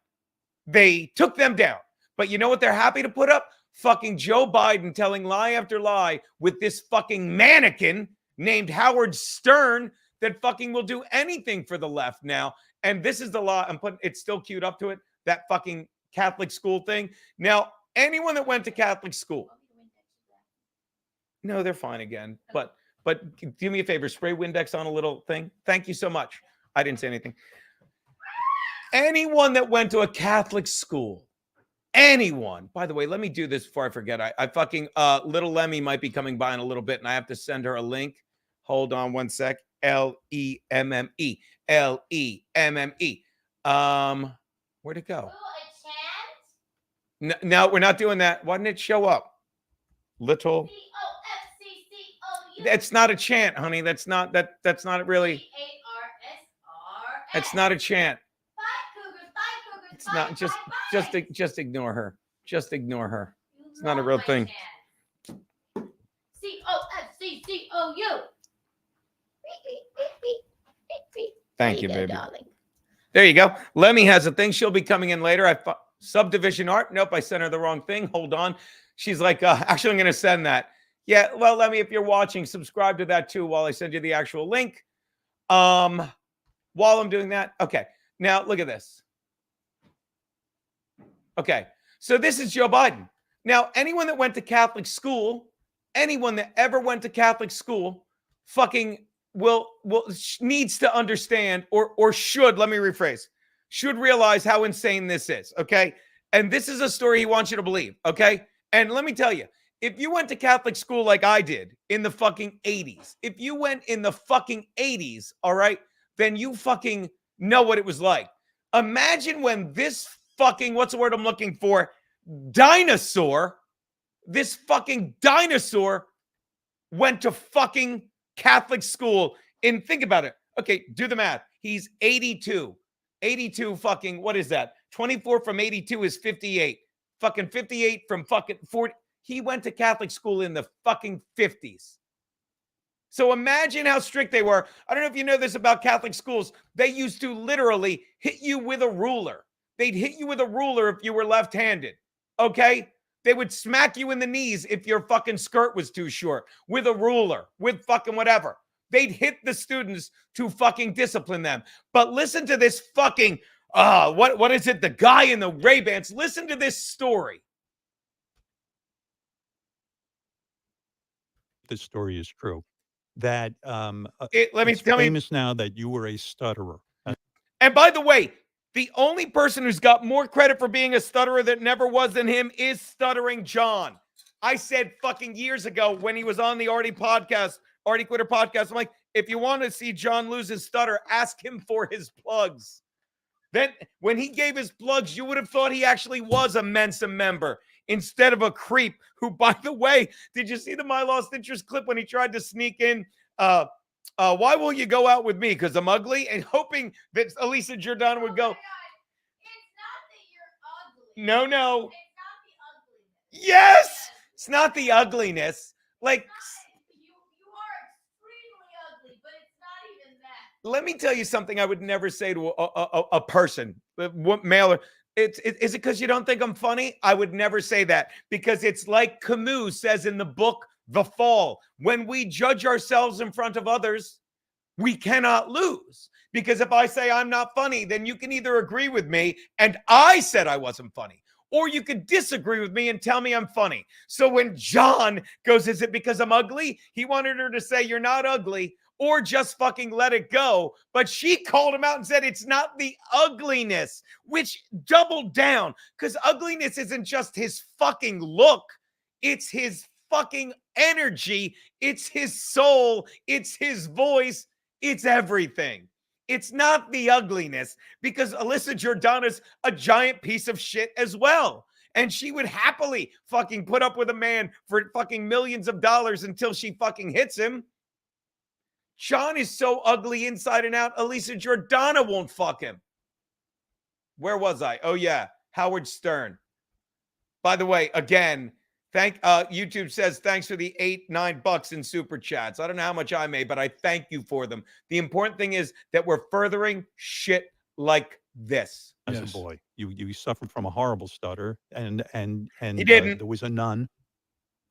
But you know what they're happy to put up? Fucking Joe Biden telling lie after lie with this fucking mannequin named Howard Stern that fucking will do anything for the left now. And this is the law. I'm putting, it's still queued up to it, that fucking Catholic school thing. Now, anyone that went to Catholic school, no, they're fine again. But do me a favor, spray Windex on a little thing. Thank you so much. I didn't say anything. Anyone that went to a Catholic school, anyone, by the way, let me do this before I forget. I fucking, little Lemmi might be coming by in a little bit and I have to send her a link. Hold on one sec. Lemme. Lemme. Where'd it go? No, we're not doing that. Why didn't it show up? Little. It's not a chant, honey. That's not really. It's not a chant. It's not. Just ignore her. Just ignore her. It's not a real thing. COFCCOU. Thank you, baby. Darling. There you go. Lemmi has a thing. She'll be coming in later. Subdivision art. Nope, I sent her the wrong thing. Hold on. She's like, actually, I'm going to send that. Yeah, well, Lemmi, if you're watching, subscribe to that too while I send you the actual link. While I'm doing that. Okay. Now, look at this. Okay. So this is Joe Biden. Now, anyone that went to Catholic school, anyone that ever went to Catholic school, fucking needs to understand or should, let me rephrase, should realize how insane this is, okay? And this is a story he wants you to believe, okay? And let me tell you, if you went to Catholic school like I did in the fucking 80s, if you went in the fucking 80s, all right, then you fucking know what it was like. Imagine when this fucking, what's the word I'm looking for? Dinosaur, this fucking dinosaur went to fucking Catholic school. And think about it. Okay, do the math. He's 82. 82 fucking, what is that? 24 from 82 is 58. Fucking 58 from fucking 40. He went to Catholic school in the fucking 50s. So imagine how strict they were. I don't know if you know this about Catholic schools. They used to literally hit you with a ruler. They'd hit you with a ruler if you were left-handed. Okay? They would smack you in the knees if your fucking skirt was too short with a ruler, with fucking whatever. They'd hit the students to fucking discipline them. But listen to this fucking, what is it? The guy in the Ray-Bans. Listen to this story. This story is true. That let me it's tell famous now that you were a stutterer. And by the way, the only person who's got more credit for being a stutterer that never was than him is Stuttering John. I said fucking years ago when he was on the Artie podcast, Artie Quitter podcast, I'm like, if you want to see John lose his stutter, ask him for his plugs. Then when he gave his plugs, you would have thought he actually was a Mensa member instead of a creep who, by the way, did you see the My Lost Interest clip when he tried to sneak in, why will you go out with me? Because I'm ugly? And hoping that Elisa Giordano would go, no. It's not the ugliness. Yes, it's not the ugliness. Like, You are extremely ugly, but let me tell you something I would never say to a person, male or is it because you don't think I'm funny? I would never say that because it's like Camus says in the book The Fall. When we judge ourselves in front of others, we cannot lose. Because if I say I'm not funny, then you can either agree with me and I said I wasn't funny, or you could disagree with me and tell me I'm funny. So when John goes, is it because I'm ugly? He wanted her to say you're not ugly or just fucking let it go. But she called him out and said it's not the ugliness, which doubled down because ugliness isn't just his fucking look. It's his fucking energy. It's his soul. It's his voice. It's everything. It's not the ugliness because Alyssa Jordana's a giant piece of shit as well. And she would happily fucking put up with a man for fucking millions of dollars until she fucking hits him. John is so ugly inside and out, Alyssa Jordana won't fuck him. Where was I? Oh, yeah. Howard Stern. By the way, again, YouTube says thanks for the $8-9 in super chats. I don't know how much I made, but I thank you for them. The important thing is that we're furthering shit like this. As a boy, you suffered from a horrible stutter, and He didn't. there was a nun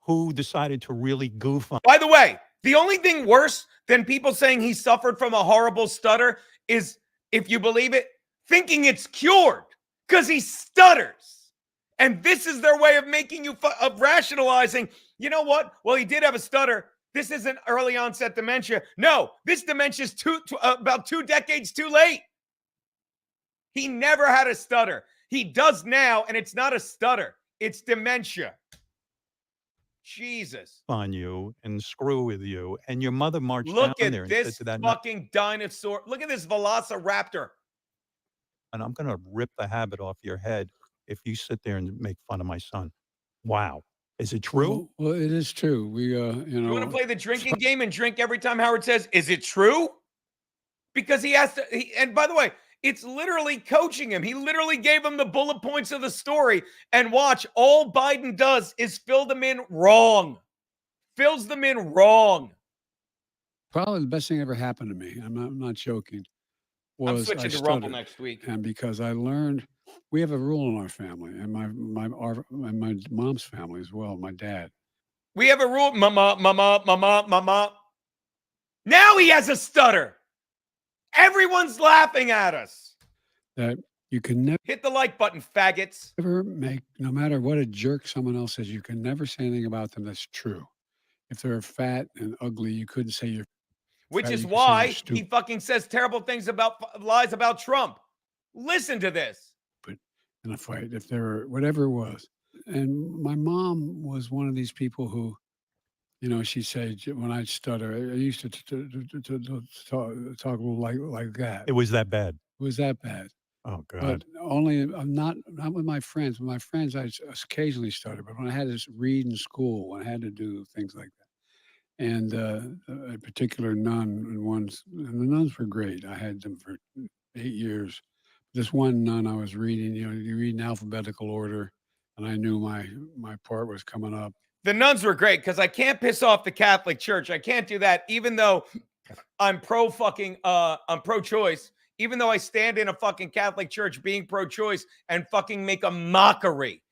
who decided to really goof on. By the way, the only thing worse than people saying he suffered from a horrible stutter is, if you believe it, thinking it's cured because he stutters. And this is their way of making you of rationalizing, you know what? Well, he did have a stutter. This isn't early onset dementia. No, this dementia is about 2 decades too late. He never had a stutter. He does now, and it's not a stutter. It's dementia. Jesus. On you and screw with you. And your mother marched Look down at there and said this to that fucking dinosaur. Look at this velociraptor. and I'm going to rip the habit off your head if you sit there and make fun of my son. Wow. Is it true? Well, it is true. We, You want to play the drinking game and drink every time Howard says, is it true? Because he has to, and by the way, it's literally coaching him. He literally gave him the bullet points of the story. And watch, all Biden does is fill them in wrong. Fills them in wrong. Probably the best thing ever happened to me. I'm not joking. I'm Was switching I to Rumble stuttered. next week. And because I learned, we have a rule in our family, and my mom's family as well. My dad. We have a rule, mama. Now he has a stutter. Everyone's laughing at us. That you can Hit the like button, faggots. never make, no matter what a jerk someone else says, you can never say anything about them that's true. If they're fat and ugly, you couldn't say you're. Which fat, is you could say why you're he stupid. fucking says terrible things about lies about Trump. Listen to this. In a fight, if there were whatever it was. And my mom was one of these people who, you know, she said when I stutter, I used to talk a little like that. It was that bad. It was that bad. Oh, But God. only I'm not with my friends. With my friends, I occasionally stutter. But when I had to read in school, when I had to do things like that, and a particular nun, and the nuns were great. I had them for 8 years. This one nun I was reading, you know, you read in alphabetical order, and I knew my part was coming up. The nuns were great because I can't piss off the Catholic Church. I can't do that, even though I'm I'm pro-choice. Even though I stand in a fucking Catholic church being pro-choice and fucking make a mockery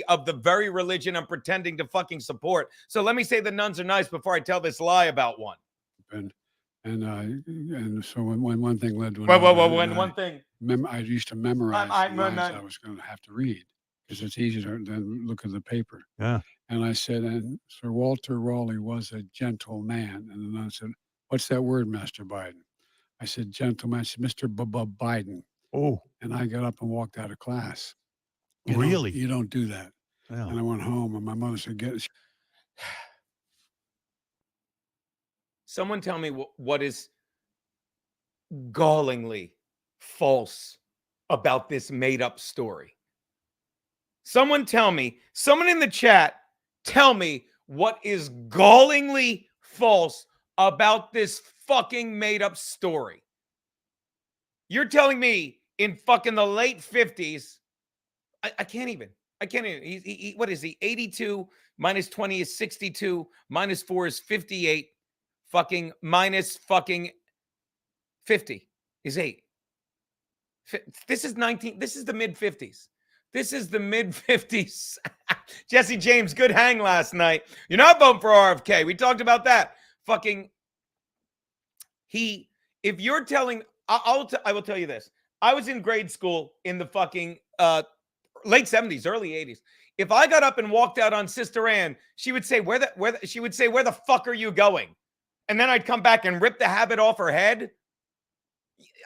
of the very religion I'm pretending to fucking support. So let me say the nuns are nice before I tell this lie about one. And so when one thing led to One thing. I used to memorize I'm lines not- I was going to have to read because it's easier than look at the paper. Yeah. And I said, and Sir Walter Raleigh was a gentle man. And the nun said, what's that word, Master Biden? I said, gentleman. I said, Mr. Biden. Oh. And I got up and walked out of class. You Really? You don't do that. Yeah. And I went home, and my mother said, Someone tell me what is gallingly false about this made-up story. Someone in the chat, tell me what is gallingly false about this fucking made-up story. You're telling me in fucking the late 50s, I can't even. What is he? 82 minus 20 is 62, minus 4 is 58, fucking minus fucking 50 is 8. This is 19. This is the mid 50s. This is the mid 50s. Jesse James, good hang last night. You're not voting for RFK. We talked about that. Fucking if you're telling, I will tell you this. I was in grade school in the fucking late 70s, early 80s. If I got up and walked out on Sister Ann, she would say, where the fuck are you going? And then I'd come back and rip the habit off her head.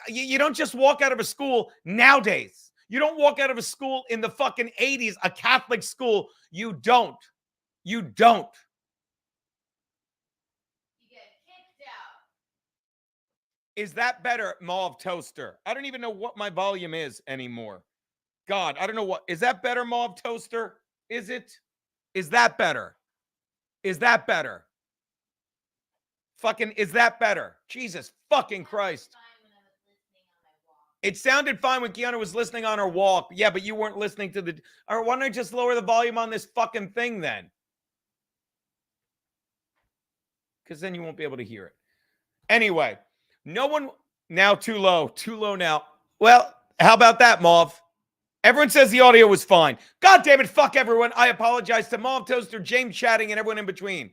You don't just walk out of a school nowadays. You don't walk out of a school in the fucking 80s, a Catholic school. You don't. You don't. You get kicked out. Is that better, Mauve Toaster? I don't even know what my volume is anymore. God, I don't know what. Is that better, Mauve Toaster? Is it? Is that better? Is that better? Fucking, is that better? Jesus fucking Christ. It sounded fine when Keanu was listening on her walk. Yeah, but you weren't listening to the... Or why don't I just lower the volume on this fucking thing then? Because then you won't be able to hear it. Anyway, no one... Now too low. Too low now. Well, how about that, Mauve? Everyone says the audio was fine. God damn it, fuck everyone. I apologize to Mauve Toaster, James Chatting, and everyone in between.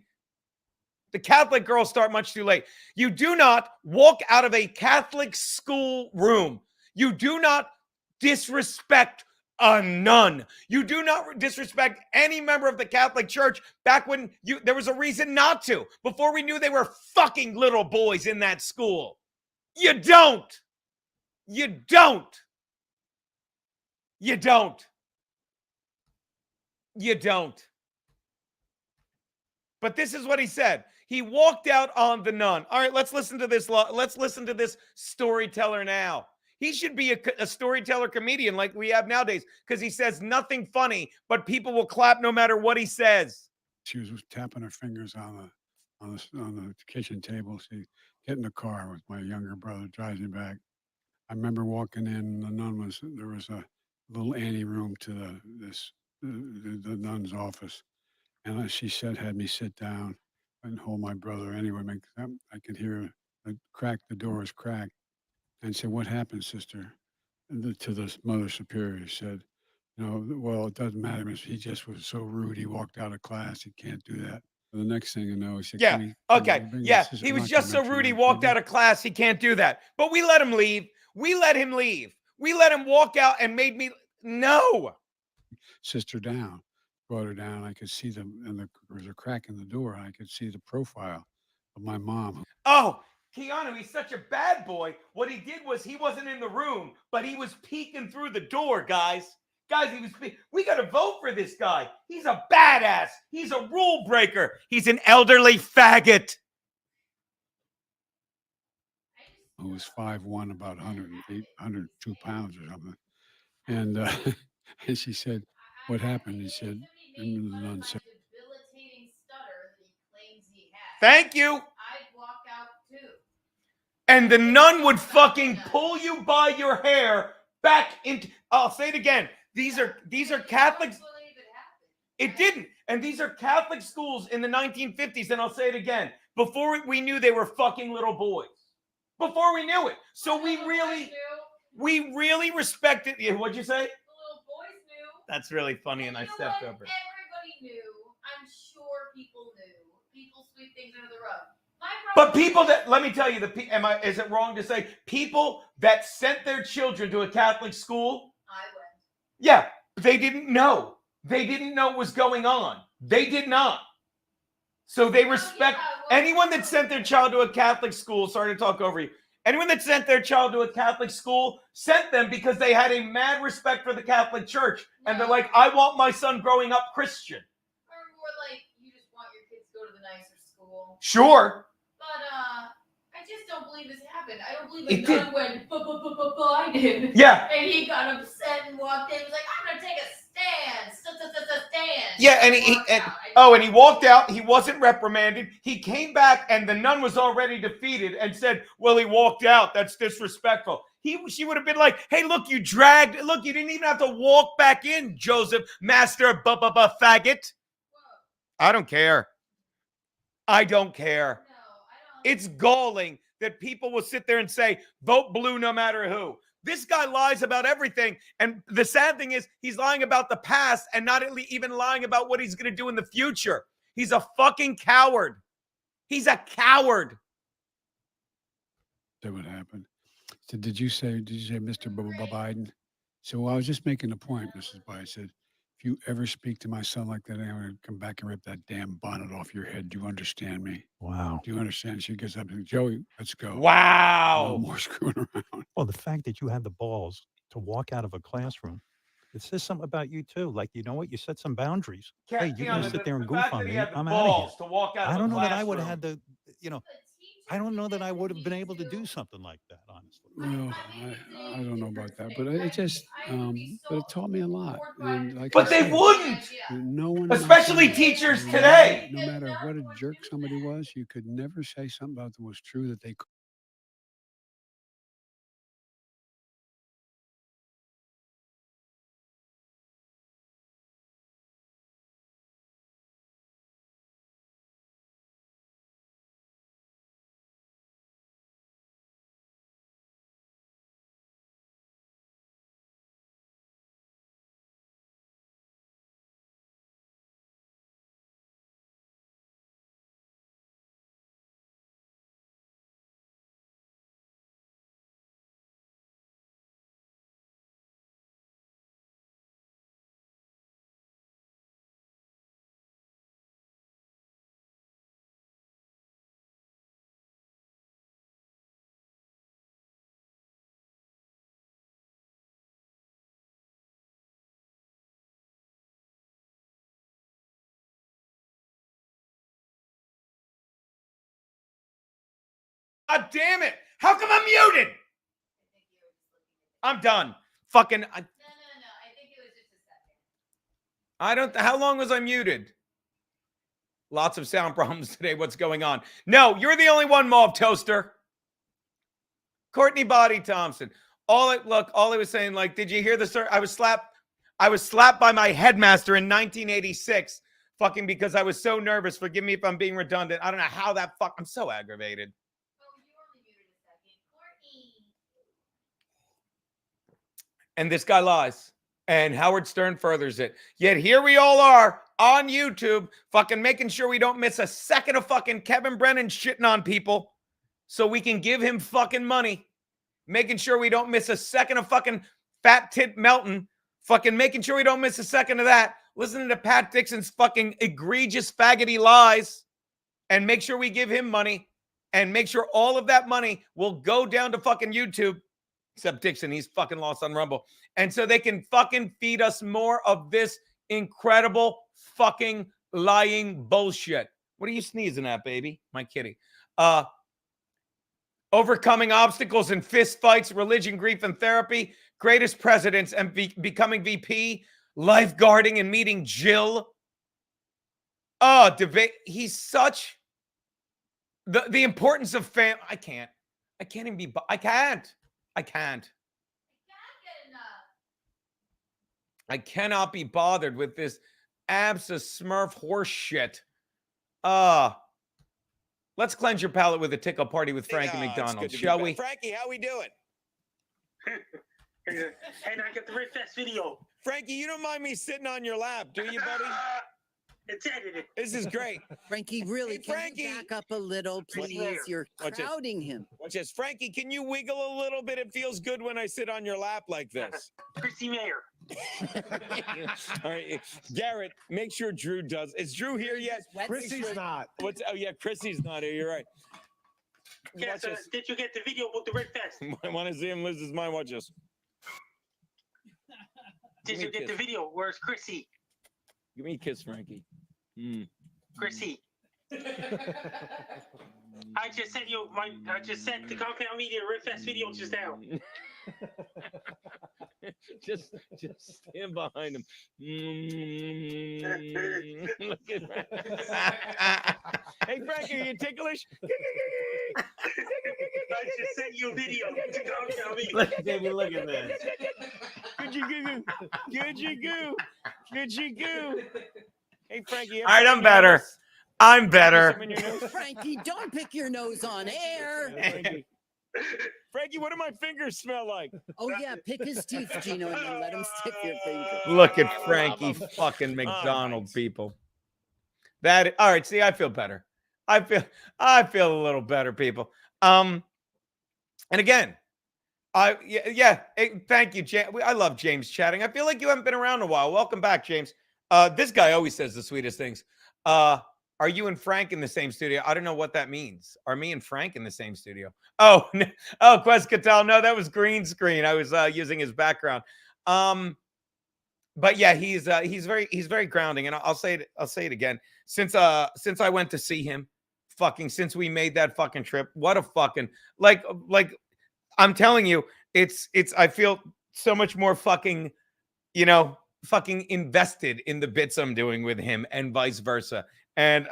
The Catholic girls start much too late. You do not walk out of a Catholic school room. You do not disrespect a nun. You do not disrespect any member of the Catholic Church back when there was a reason not to. Before we knew they were fucking little boys in that school. You don't. You don't. You don't. You don't. But this is what he said. He walked out on the nun. All right, let's listen to this. Let's listen to this storyteller now. He should be a storyteller comedian like we have nowadays because he says nothing funny, but people will clap no matter what he says. She was tapping her fingers on the kitchen table. She get in the car with my younger brother, drives me back. I remember walking in. There was a little anteroom to the nun's office, and she had me sit down and hold my brother. Anyway, I could hear the door was cracked. And said, "What happened, sister?" And to the mother superior said, well, it doesn't matter. He just was so rude. He walked out of class. He can't do that. The next thing you know, he said, yeah, okay, yeah. He was just so rude. He walked out of class. He can't do that. But we let him leave. We let him leave. We let him walk out and made me, no. Sister down, brought her down. I could see them, and there was a crack in the door. I could see the profile of my mom. Oh, Keanu, he's such a bad boy. What he did was he wasn't in the room, but he was peeking through the door, guys. Guys, we got to vote for this guy. He's a badass. He's a rule breaker. He's an elderly faggot. Who was 5'1", about 108, 102 pounds or something. And and she said, "What happened?" He said, and the nun said, "Thank you." And the nun would fucking pull you by your hair back into, I'll say it again. These are Catholics. It didn't. And these are Catholic schools in the 1950s. And I'll say it again. Before we knew they were fucking little boys. Before we knew it. So we really respected. Yeah, what'd you say? The little boys knew. That's really funny. And I stepped over. Everybody knew. I'm sure people knew. People sweep things under the rug. But people that, let me tell you, is it wrong to say people that sent their children to a Catholic school? I went. Yeah, they didn't know. They didn't know what was going on. They did not. So they respect anyone that sent their child to a Catholic school. Sorry to talk over you. Anyone that sent their child to a Catholic school sent them because they had a mad respect for the Catholic Church. And they're like, I want my son growing up Christian. Or more like, you just want your kids to go to the nicer school. Sure. But I just don't believe this happened. I don't believe a nun went blinded. Yeah. And he got upset and walked in. He was like, I'm gonna take a stand. Stand. Yeah, and he walked out. He wasn't reprimanded. He came back, and the nun was already defeated and said, "Well, he walked out. That's disrespectful." She would have been like, "Hey, look, you dragged. Look, you didn't even have to walk back in, Joseph, master faggot." I don't care. I don't care. It's galling that people will sit there and say, vote blue no matter who. This guy lies about everything. And the sad thing is he's lying about the past and not even lying about what he's going to do in the future. He's a fucking coward. He's a coward. That would happen. So did you say Mr. Biden? So well, I was just making a point, Mrs. Biden. I said, if you ever speak to my son like that, I'm going to come back and rip that damn bonnet off your head. Do you understand me? Wow. Do you understand? She gets up and Joey, let's go. Wow. No more screwing around. Well, the fact that you had the balls to walk out of a classroom, it says something about you too. Like, you know what? You set some boundaries. Hey, you're going to sit there and goof on me. I'm out of here. To walk out I don't of know a that I would have classroom. had the, you know, I don't know that I would have been able to do something like that, honestly. Well, I don't know about that, but it just, but it taught me a lot. And like But I they said, wouldn't. no one, in my Especially family, teachers no today. No matter what a jerk somebody was, you could never say something about that was true that they could. God damn it. How come I'm muted? I'm done. Fucking. No. I think it was just a second. I don't. How long was I muted? Lots of sound problems today. What's going on? No, you're the only one, Mauve Toaster. Courtney Body Thompson. All I was saying, like, did you hear the story? I was slapped by my headmaster in 1986, fucking because I was so nervous. Forgive me if I'm being redundant. I don't know how that I'm so aggravated. And this guy lies. And Howard Stern furthers it. Yet here we all are on YouTube, fucking making sure we don't miss a second of fucking Kevin Brennan shitting on people so we can give him fucking money. Making sure we don't miss a second of fucking Fat Tit Melton. Fucking making sure we don't miss a second of that. Listening to Pat Dixon's fucking egregious faggoty lies. And make sure we give him money. And make sure all of that money will go down to fucking YouTube. Except Dixon, he's fucking lost on Rumble. And so they can fucking feed us more of this incredible fucking lying bullshit. What are you sneezing at, baby? My kitty. Overcoming obstacles in fist fights, religion, grief, and therapy. Greatest presidents and becoming VP. Lifeguarding and meeting Jill. Oh, debate. He's such... The importance of I can't even be... I can't. I cannot be bothered with this abs smurf horse shit. Let's cleanse your palate with a tickle party with Frankie McDonald, shall we? Frankie, how we doing? And I got the Red Fest video. Frankie, you don't mind me sitting on your lap, do you, buddy? It's edited. This is great. Frankie, really, Hey, Frankie. can you back up a little, please? You're Watch this. crowding him. Watch this. Frankie, can you wiggle a little bit? It feels good when I sit on your lap like this. Chrissy Mayer. All right, Garrett, make sure Drew does. Is Drew here yet? Chrissy's not. Oh yeah, Chrissy's not here. You're right. Yeah, Watch so this. did you get the video about the Red Fest? I want to see him lose his mind. Watch this. Did you get the video? Where's Chrissy? Give me a kiss, Frankie. Chrissy. I just sent the Compound Media Red Fest video just now. just stand behind him. Look at Hey, Frankie, are you ticklish? I just sent you a video to Compound Media. Look, David, look at this. Good you goo. Good you goo. Good you goo. Hey, Frankie. All right, I'm better. I'm better. Something in your nose? Frankie, don't pick your nose on air. Frankie, what do my fingers smell like? Oh yeah, pick his teeth, Geno, and then let him stick your finger. Look at I love Frankie 'em. fucking McDonald nice. people. That all right? See, I feel better. I feel a little better, people. And again, thank you, James. I love James chatting. I feel like you haven't been around in a while. Welcome back, James. This guy always says the sweetest things. Are you and Frank in the same studio? I don't know what that means. Are me and Frank in the same studio? Oh, oh, Quest Catal. No, that was green screen. I was using his background. But yeah, he's very grounding, and I'll say it again. Since I went to see him, since we made that fucking trip, what a fucking like I'm telling you, I feel so much more fucking, fucking invested in the bits I'm doing with him and vice versa. And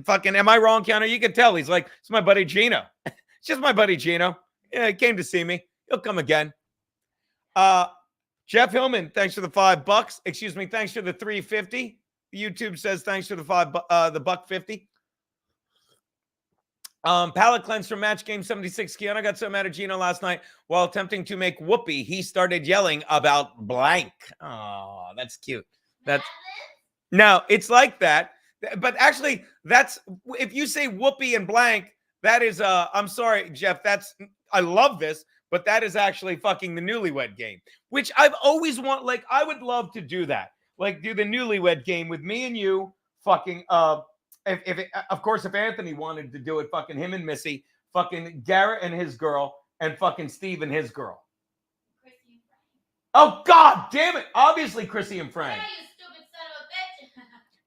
fucking, am I wrong, Keanu? You can tell he's like, it's my buddy Geno. It's just my buddy Geno. Yeah, he came to see me. He'll come again. Jeff Hillman, thanks for the $5. Excuse me, thanks for the $3.50. YouTube says thanks for the $1.50. Palate cleanse from Match Game 76. Keanu got so mad at Geno last night while attempting to make whoopee. He started yelling about blank. Oh, that's cute. No, it's like that. But actually, that's if you say whoopee and blank, that is I'm sorry, Jeff. I love this, but that is actually fucking the Newlywed Game, which I've always like I would love to do that. Like do the Newlywed Game with me and you, fucking of course if Anthony wanted to do it, fucking him and Missy, fucking Garrett and his girl, and fucking Steve and his girl. Oh god damn it. Obviously Chrissy and Frank. Yeah, you stupid son of a bitch.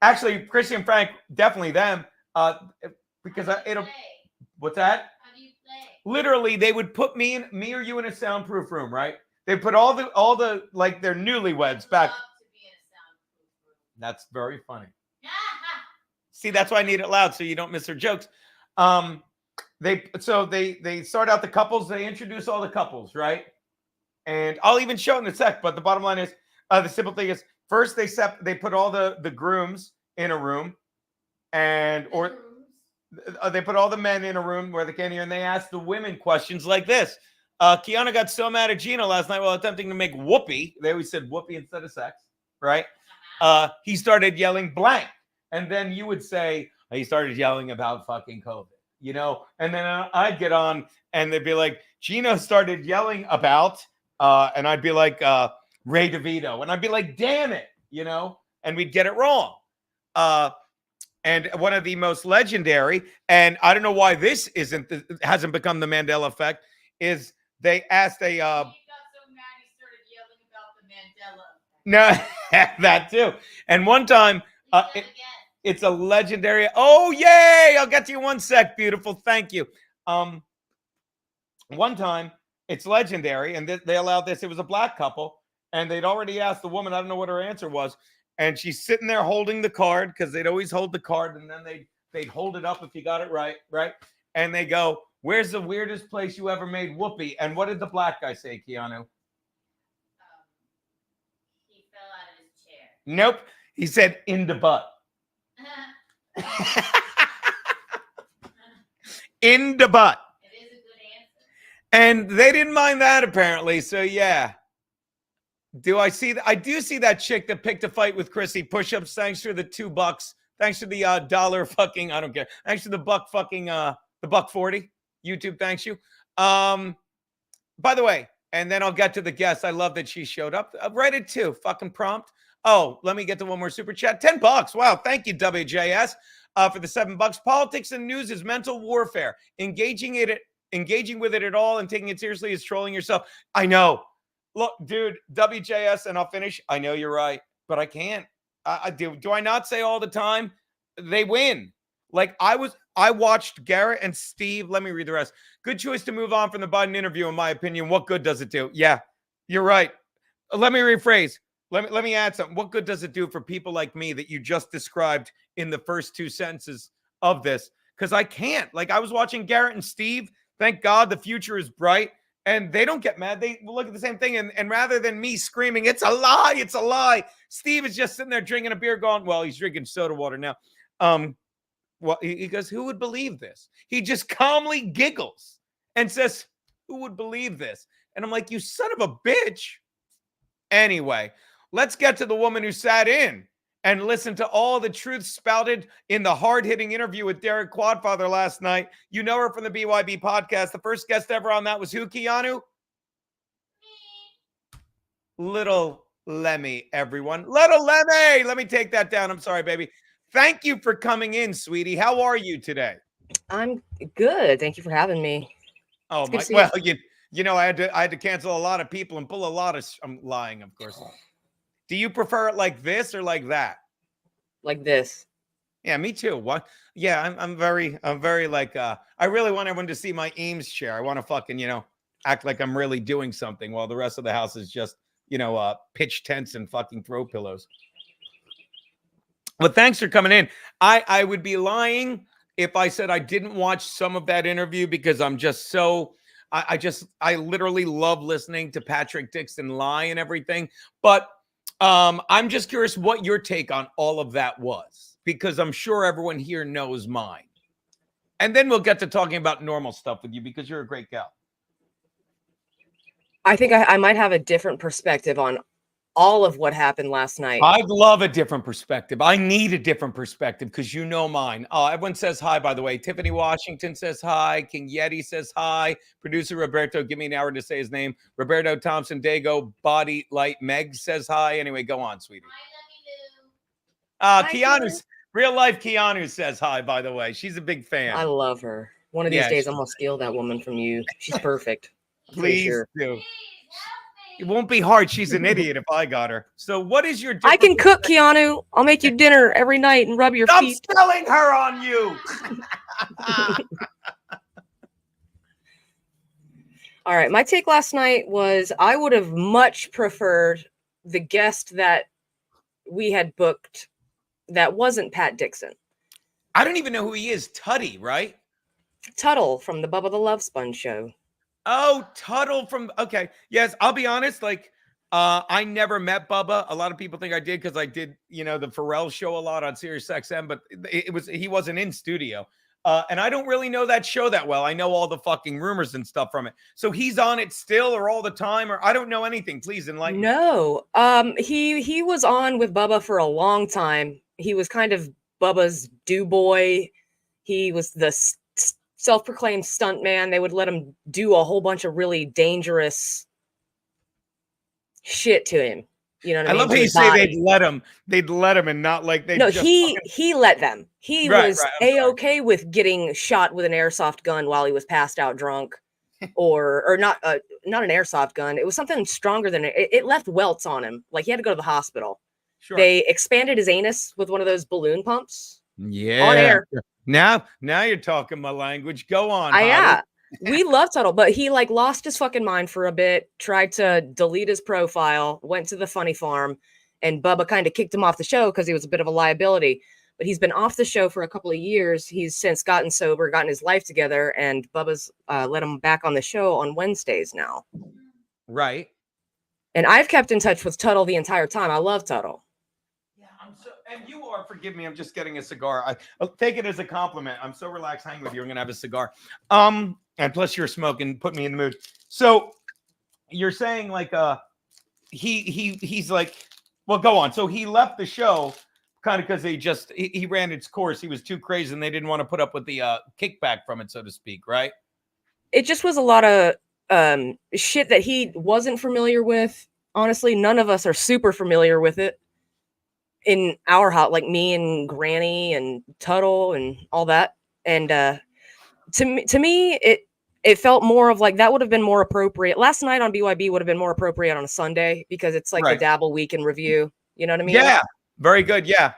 Actually, Chrissy and Frank, definitely them. Because it'll. What's that? How do you play? Literally, they would put me or you in a soundproof room, right? They put all the like their newlyweds back. Love to be in a soundproof room. That's very funny. See, that's why I need it loud so you don't miss their jokes. They start out the couples. They introduce all the couples, right? And I'll even show it in a sec. But the bottom line is, the simple thing is, first they put all the grooms in a room, or they put all the men in a room where they can't hear, and they ask the women questions like this. Kiana got so mad at Geno last night while attempting to make whoopee. They always said whoopee instead of sex, right? He started yelling blank. And then you would say, he started yelling about fucking COVID, And then I'd get on and they'd be like, Geno started yelling about, and I'd be like, Ray DeVito. And I'd be like, damn it, and we'd get it wrong. And one of the most legendary, and I don't know why this hasn't become the Mandela effect, is they asked He got so mad he started yelling about the Mandela effect. No, that too. And one time, it's a legendary. Oh, yay! I'll get to you in one sec, beautiful. Thank you. One time, it's legendary, and they allowed this. It was a black couple, and they'd already asked the woman. I don't know what her answer was, and she's sitting there holding the card because they'd always hold the card, and then they'd hold it up if you got it right? And they go, "Where's the weirdest place you ever made whoopee?" And what did the black guy say, Keanu? He fell out of his chair. Nope. He said, "In the butt." In the butt. It is a good answer. And they didn't mind that apparently. So yeah. I do see that chick that picked a fight with Chrissy. Push-ups. Thanks for the $2. Thanks for the dollar fucking. I don't care. Thanks for the buck fucking the $1.40. YouTube. Thanks you. By the way, and then I'll get to the guest. I love that she showed up. Right at 2. Fucking prompt. Oh, let me get to one more super chat. $10. Wow. Thank you, WJS, for the $7. Politics and news is mental warfare. Engaging with it at all and taking it seriously is trolling yourself. I know. Look, dude, WJS, and I'll finish. I know you're right, but I can't. Do I not say all the time? They win. Like I watched Garrett and Steve. Let me read the rest. Good choice to move on from the Biden interview, in my opinion. What good does it do? Yeah, you're right. Let me rephrase. Let me add something. What good does it do for people like me that you just described in the first 2 sentences of this? Because I can't. Like, I was watching Garrett and Steve. Thank God the future is bright. And they don't get mad. They look at the same thing. And rather than me screaming, it's a lie, it's a lie, Steve is just sitting there drinking a beer going, well, he's drinking soda water now. well, he goes, who would believe this? He just calmly giggles and says, who would believe this? And I'm like, you son of a bitch. Anyway, let's get to the woman who sat in and listened to all the truth spouted in the hard-hitting interview with Derek Quadfather last night. You know her from the BYB podcast. The first guest ever on that was who, Keanu? Little Lemmi, everyone. Little Lemmi! Let me take that down. I'm sorry, baby. Thank you for coming in, sweetie. How are you today? I'm good. Thank you for having me. Oh, It's good my. to see Well, you know, I had to cancel a lot of people and pull a lot of. I'm lying, of course. Do you prefer it like this or like that? Like this. Yeah, me too. What? Yeah, I'm very like. I really want everyone to see my Eames chair. I want to fucking, you know, act like I'm really doing something while the rest of the house is just, you know, pitch tents and fucking throw pillows. But thanks for coming in. I would be lying if I said I didn't watch some of that interview because I'm just so. I literally love listening to Patrick Dixon lie and everything. But I'm just curious what your take on all of that was, because I'm sure everyone here knows mine. And then we'll get to talking about normal stuff with you because you're a great gal. I think I might have a different perspective on all of what happened last night. I'd love a different perspective. I need a different perspective because you know mine. Everyone says hi, by the way. Tiffany Washington says hi. King Yeti says hi. Producer Roberto, give me an hour to say his name. Roberto Thompson Dago, Body Light Meg says hi. Anyway, go on, sweetie. Keanu's real life. Keanu says hi, by the way. She's a big fan. I love her. One of these days, I'm going to steal that woman from you. She's perfect. Please do. It won't be hard. She's an idiot if I got her. So what is your I can cook, Keanu. I'll make you dinner every night and rub your feet. I'm selling her on you. All right. My take last night was I would have much preferred the guest that we had booked that wasn't Pat Dixon. I don't even know who he is. Tutty, right? Tuttle from the Bubba the Love Sponge show. Oh, Tuttle from, okay. Yes, I'll be honest. Like, I never met Bubba. A lot of people think I did because I did, you know, the Pharrell show a lot on Sirius XM, but he wasn't in studio. And I don't really know that show that well. I know all the fucking rumors and stuff from it. So he's on it still or all the time, or I don't know anything. Please enlighten me. No. He was on with Bubba for a long time. He was kind of Bubba's do boy. He was the self-proclaimed stunt man. They would let him do a whole bunch of really dangerous shit to him. You know what I mean? love how you say they'd let him and not like they. No, just he let them. He was I'm A-okay with getting shot with an airsoft gun while he was passed out drunk, or not an airsoft gun. It was something stronger than it. It left welts on him. Like he had to go to the hospital. Sure. They expanded his anus with one of those balloon pumps. Yeah. On air. Now you're talking my language. Go on. Yeah. We love Tuttle, but he like lost his fucking mind for a bit, tried to delete his profile, went to the funny farm, and Bubba kind of kicked him off the show because he was a bit of a liability. But he's been off the show for a couple of years. He's since gotten sober, gotten his life together, and Bubba's let him back on the show on Wednesdays now. Right. And I've kept in touch with Tuttle the entire time. I love Tuttle. And you are, forgive me, I'm just getting a cigar. I'll take it as a compliment. I'm so relaxed hanging with you. I'm gonna have a cigar. And plus you're smoking, put me in the mood. So you're saying like he's like, well, go on. So he left the show kind of because he ran its course. He was too crazy and they didn't want to put up with the kickback from it, so to speak, right? It just was a lot of shit that he wasn't familiar with. Honestly, none of us are super familiar with it. In our house, like me and Granny and Tuttle and all that. And to me, it felt more of like that would have been more appropriate. Last night on BYB would have been more appropriate on a Sunday because it's like the Dabble Week in Review. You know what I mean? Yeah. Very good. Yeah.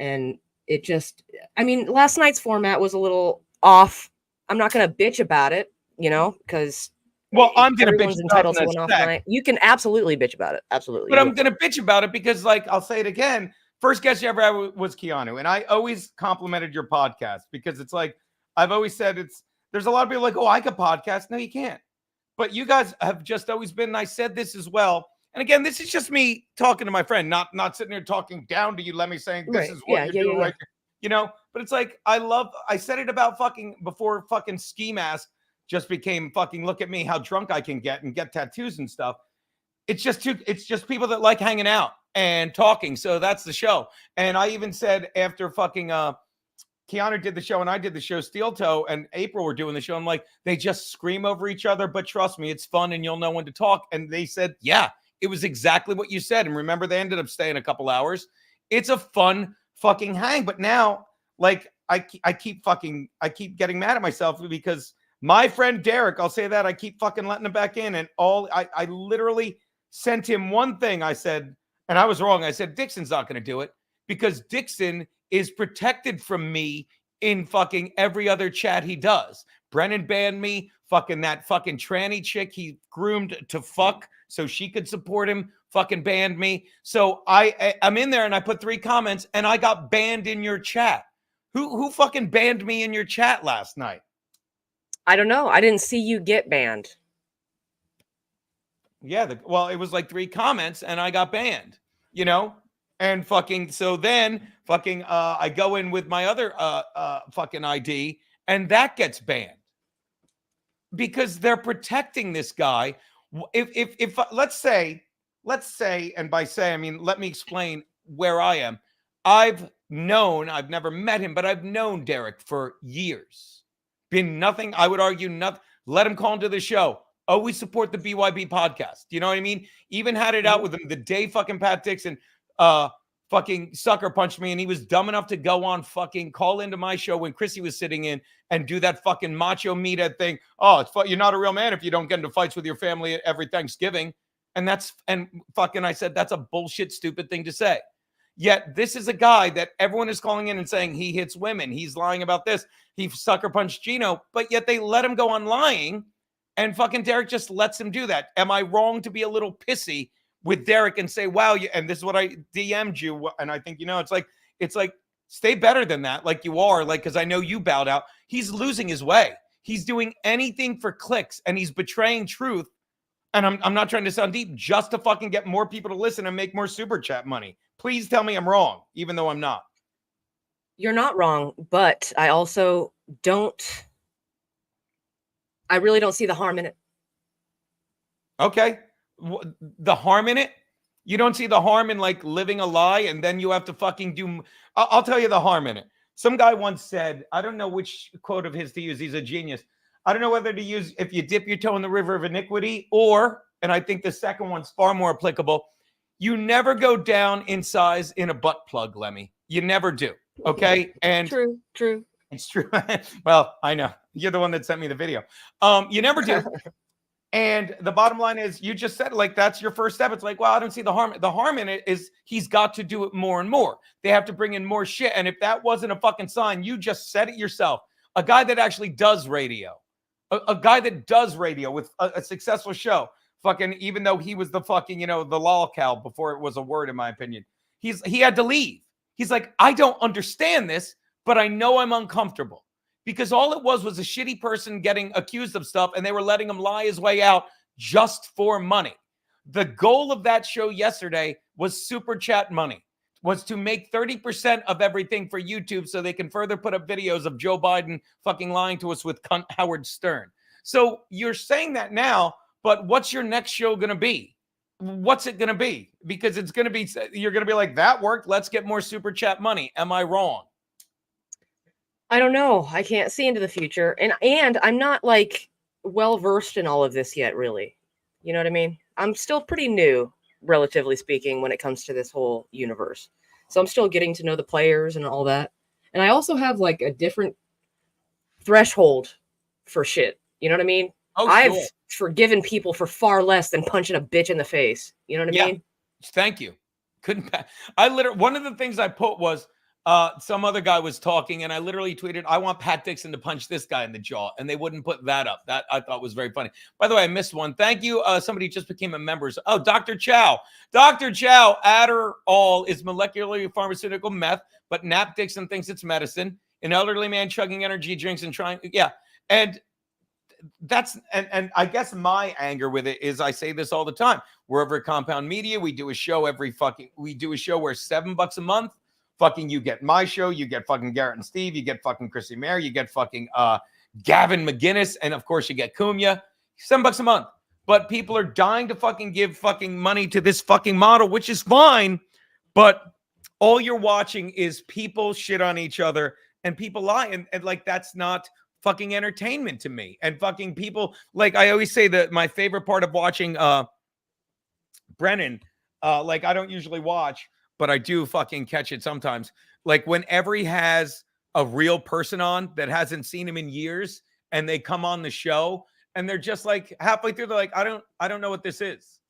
And it just, I mean, last night's format was a little off. I'm not going to bitch about it, you know, because well, I'm going to bitch entitled to an off night. You can absolutely bitch about it. Absolutely. But I'm going to bitch about it because, like, I'll say it again. First guest you ever had was Keanu. And I always complimented your podcast because it's like, I've always said there's a lot of people like, oh, I could podcast. No, you can't. But you guys have just always been, and I said this as well. And again, this is just me talking to my friend, not sitting here talking down to you, Lemmi, saying this is what you're doing right here. you know, but it's like, I said it about fucking before fucking Ski Mask just became fucking look at me, how drunk I can get and get tattoos and stuff. It's just people that like hanging out and talking. So that's the show. And I even said after fucking Keanu did the show and I did the show, Steel Toe and April were doing the show. I'm like, they just scream over each other, but trust me, it's fun and you'll know when to talk. And they said, yeah, it was exactly what you said. And remember, they ended up staying a couple hours. It's a fun fucking hang. But now, like, I keep getting mad at myself because my friend Derek, I'll say that, I keep fucking letting him back in. And I literally sent him one thing. I said, and I was wrong. I said, Dixon's not going to do it because Dixon is protected from me in fucking every other chat he does. Brennan banned me. Fucking that fucking tranny chick he groomed to fuck so she could support him fucking banned me. So I'm in there and I put 3 comments and I got banned in your chat. Who fucking banned me in your chat last night? I don't know. I didn't see you get banned. Yeah, well, it was like 3 comments and I got banned, you know? And fucking, so then fucking, I go in with my other fucking ID and that gets banned because they're protecting this guy. If let's say, and by say, I mean, let me explain where I am. I've never met him, but I've known Derek for years. Been nothing, I would argue, nothing. Let him call into the show. Always support the BYB podcast. You know what I mean? Even had it out with him the day fucking Pat Dixon fucking sucker punched me, and he was dumb enough to go on fucking call into my show when Chrissy was sitting in and do that fucking macho meathead thing. Oh, you're not a real man if you don't get into fights with your family every Thanksgiving. And fucking I said that's a bullshit, stupid thing to say. Yet this is a guy that everyone is calling in and saying he hits women. He's lying about this. He sucker punched Geno, but yet they let him go on lying, and fucking Derek just lets him do that. Am I wrong to be a little pissy with Derek and say, wow, and this is what I DM'd you, and I think, you know, it's like, stay better than that, like you are, like, because I know you bowed out. He's losing his way. He's doing anything for clicks, and he's betraying truth. And I'm not trying to sound deep, just to fucking get more people to listen and make more super chat money. Please tell me I'm wrong, even though I'm not. You're not wrong, but I also I really don't see the harm in it. Okay. The harm in it? You don't see the harm in like living a lie and then you have to fucking do. I'll tell you the harm in it. Some guy once said, I don't know which quote of his to use. He's a genius. I don't know whether to use if you dip your toe in the river of iniquity or, and I think the second one's far more applicable, you never go down in size in a butt plug, Lemmi. You never do. Okay. And true. It's true. Well, I know. You're the one that sent me the video. You never do. And the bottom line is you just said, like, that's your first step. It's like, well, I don't see the harm. The harm in it is he's got to do it more and more. They have to bring in more shit. And if that wasn't a fucking sign, you just said it yourself. A guy that actually does radio, a guy that does radio with a successful show, fucking, even though he was the fucking, you know, the lolcow before it was a word, in my opinion, he had to leave. He's like, I don't understand this, but I know I'm uncomfortable. Because all it was a shitty person getting accused of stuff, and they were letting him lie his way out just for money. The goal of that show yesterday was super chat money, was to make 30% of everything for YouTube so they can further put up videos of Joe Biden fucking lying to us with cunt Howard Stern. So you're saying that now, but what's your next show going to be? What's it going to be? Because it's going to be, you're going to be like, that worked. Let's get more super chat money. Am I wrong? I don't know. I can't see into the future. And I'm not like well versed in all of this yet, really. You know what I mean? I'm still pretty new, relatively speaking, when it comes to this whole universe. So I'm still getting to know the players and all that. And I also have like a different threshold for shit. You know what I mean? Oh, I've forgiven people for far less than punching a bitch in the face. You know what I mean? Thank you. One of the things I put was, some other guy was talking and I literally tweeted, I want Pat Dixon to punch this guy in the jaw. And they wouldn't put that up. That I thought was very funny. By the way, I missed one. Thank you. Somebody just became a member. Oh, Dr. Chow. Dr. Chow, Adderall is molecularly pharmaceutical meth, but Nap Dixon thinks it's medicine. An elderly man chugging energy drinks and trying. Yeah. And that's, and I guess my anger with it is I say this all the time. We're over at Compound Media. We do a show where $7 a month Fucking, you get my show, you get fucking Garrett and Steve, you get fucking Chrissy Mayer, you get fucking Gavin McGinnis, and of course you get Cumia. $7 a month. But people are dying to fucking give fucking money to this fucking model, which is fine. But all you're watching is people shit on each other and people lie. And like, that's not fucking entertainment to me. And fucking people, like I always say that my favorite part of watching Brennan, like I don't usually watch, but I do fucking catch it sometimes. Like whenever he has a real person on that hasn't seen him in years and they come on the show and they're just like halfway through, they're like, I don't know what this is.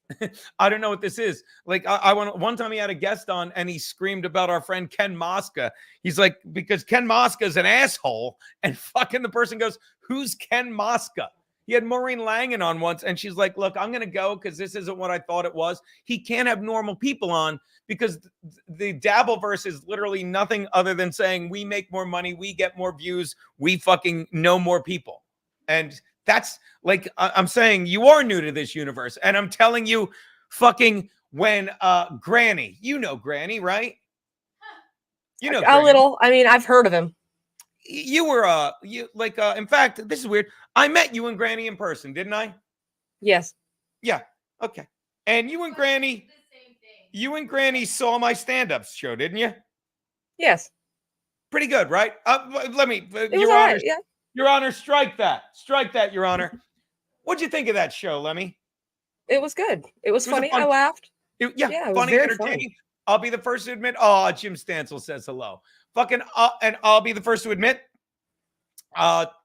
I don't know what this is. Like I one time he had a guest on and he screamed about our friend Ken Mosca. He's like, because Ken Mosca is an asshole, and fucking the person goes, who's Ken Mosca? He had Maureen Langan on once and she's like, look, I'm going to go because this isn't what I thought it was. He can't have normal people on because the Dabbleverse is literally nothing other than saying we make more money, we get more views, we fucking know more people. And that's like, I'm saying you are new to this universe. And I'm telling you, fucking when Granny, you know Granny, right? You know a little. I mean, I've heard of him. You were in fact, this is weird. I met you and Granny in person, didn't I? Yes. Yeah. Okay. And you and Granny saw my stand-up show, didn't you? Yes. Pretty good, right? Let me, Your Honor, yeah. Your Honor, strike that. Strike that, Your Honor. What'd you think of that show, Lemmy? It was good. It was funny. I laughed. Yeah, it was funny, very entertaining. funny. I'll be the first to admit. Oh, Jim Stansel says hello. Fucking, and I'll be the first to admit.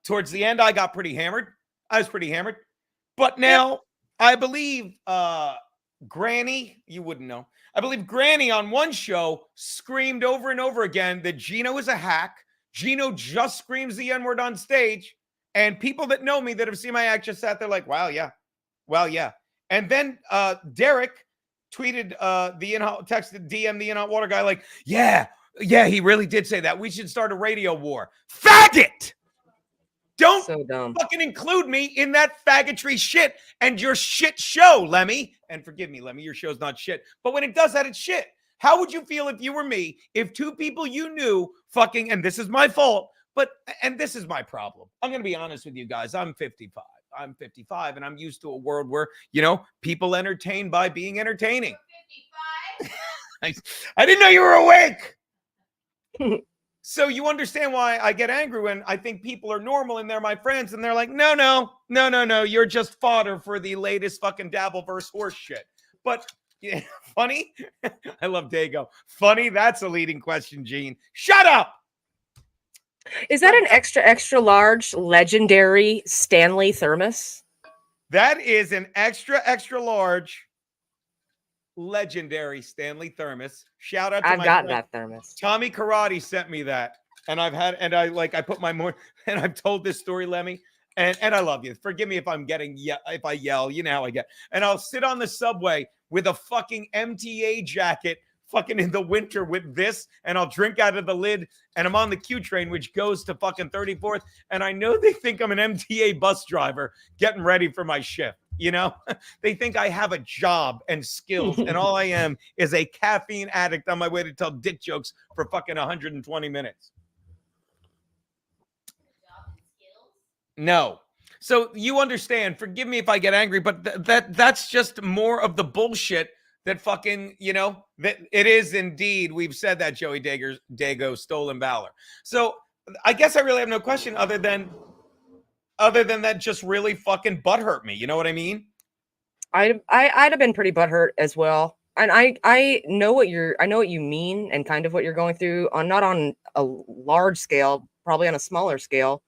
Towards the end, I got pretty hammered. I was pretty hammered. But now, I believe Granny, you wouldn't know. I believe Granny on one show screamed over and over again that Geno is a hack. Geno just screams the N-word on stage. And people that know me that have seen my act just sat there like, wow, yeah. Well, yeah. And then Derek tweeted texted DM the In-Hot Water guy like, yeah, he really did say that. We should start a radio war. Faggot! Don't fucking include me in that faggotry shit and your shit show, Lemmy. And forgive me, Lemmy, your show's not shit. But when it does that, it's shit. How would you feel if you were me, if two people you knew fucking, and this is my fault, and this is my problem. I'm going to be honest with you guys. I'm 55. I'm 55, and I'm used to a world where, people entertain by being entertaining. 55? I didn't know you were awake. So you understand why I get angry when I think people are normal and they're my friends, and they're like, no, you're just fodder for the latest fucking Dabbleverse horse shit. But yeah, funny? I love Dago. Funny? That's a leading question, Gene. Shut up! Is that an extra large legendary Stanley thermos? That is an extra large legendary Stanley thermos. Shout out to I've got that thermos. Tommy Karate sent me that. And I put my more, and I've told this story, Lemmy. And I love you. Forgive me if I'm if I yell, you know how I get. And I'll sit on the subway with a fucking MTA jacket fucking in the winter with this, and I'll drink out of the lid, and I'm on the Q train, which goes to fucking 34th, and I know they think I'm an MTA bus driver getting ready for my shift, They think I have a job and skills, and all I am is a caffeine addict on my way to tell dick jokes for fucking 120 minutes. No. So you understand, forgive me if I get angry, but that's just more of the bullshit that fucking, that it is indeed. We've said that, Joey Dago, stolen valor. So I guess I really have no question other than that just really fucking butthurt me. You know what I mean? I'd have been pretty butthurt as well. And I know what you mean and kind of what you're going through not on a large scale, probably on a smaller scale.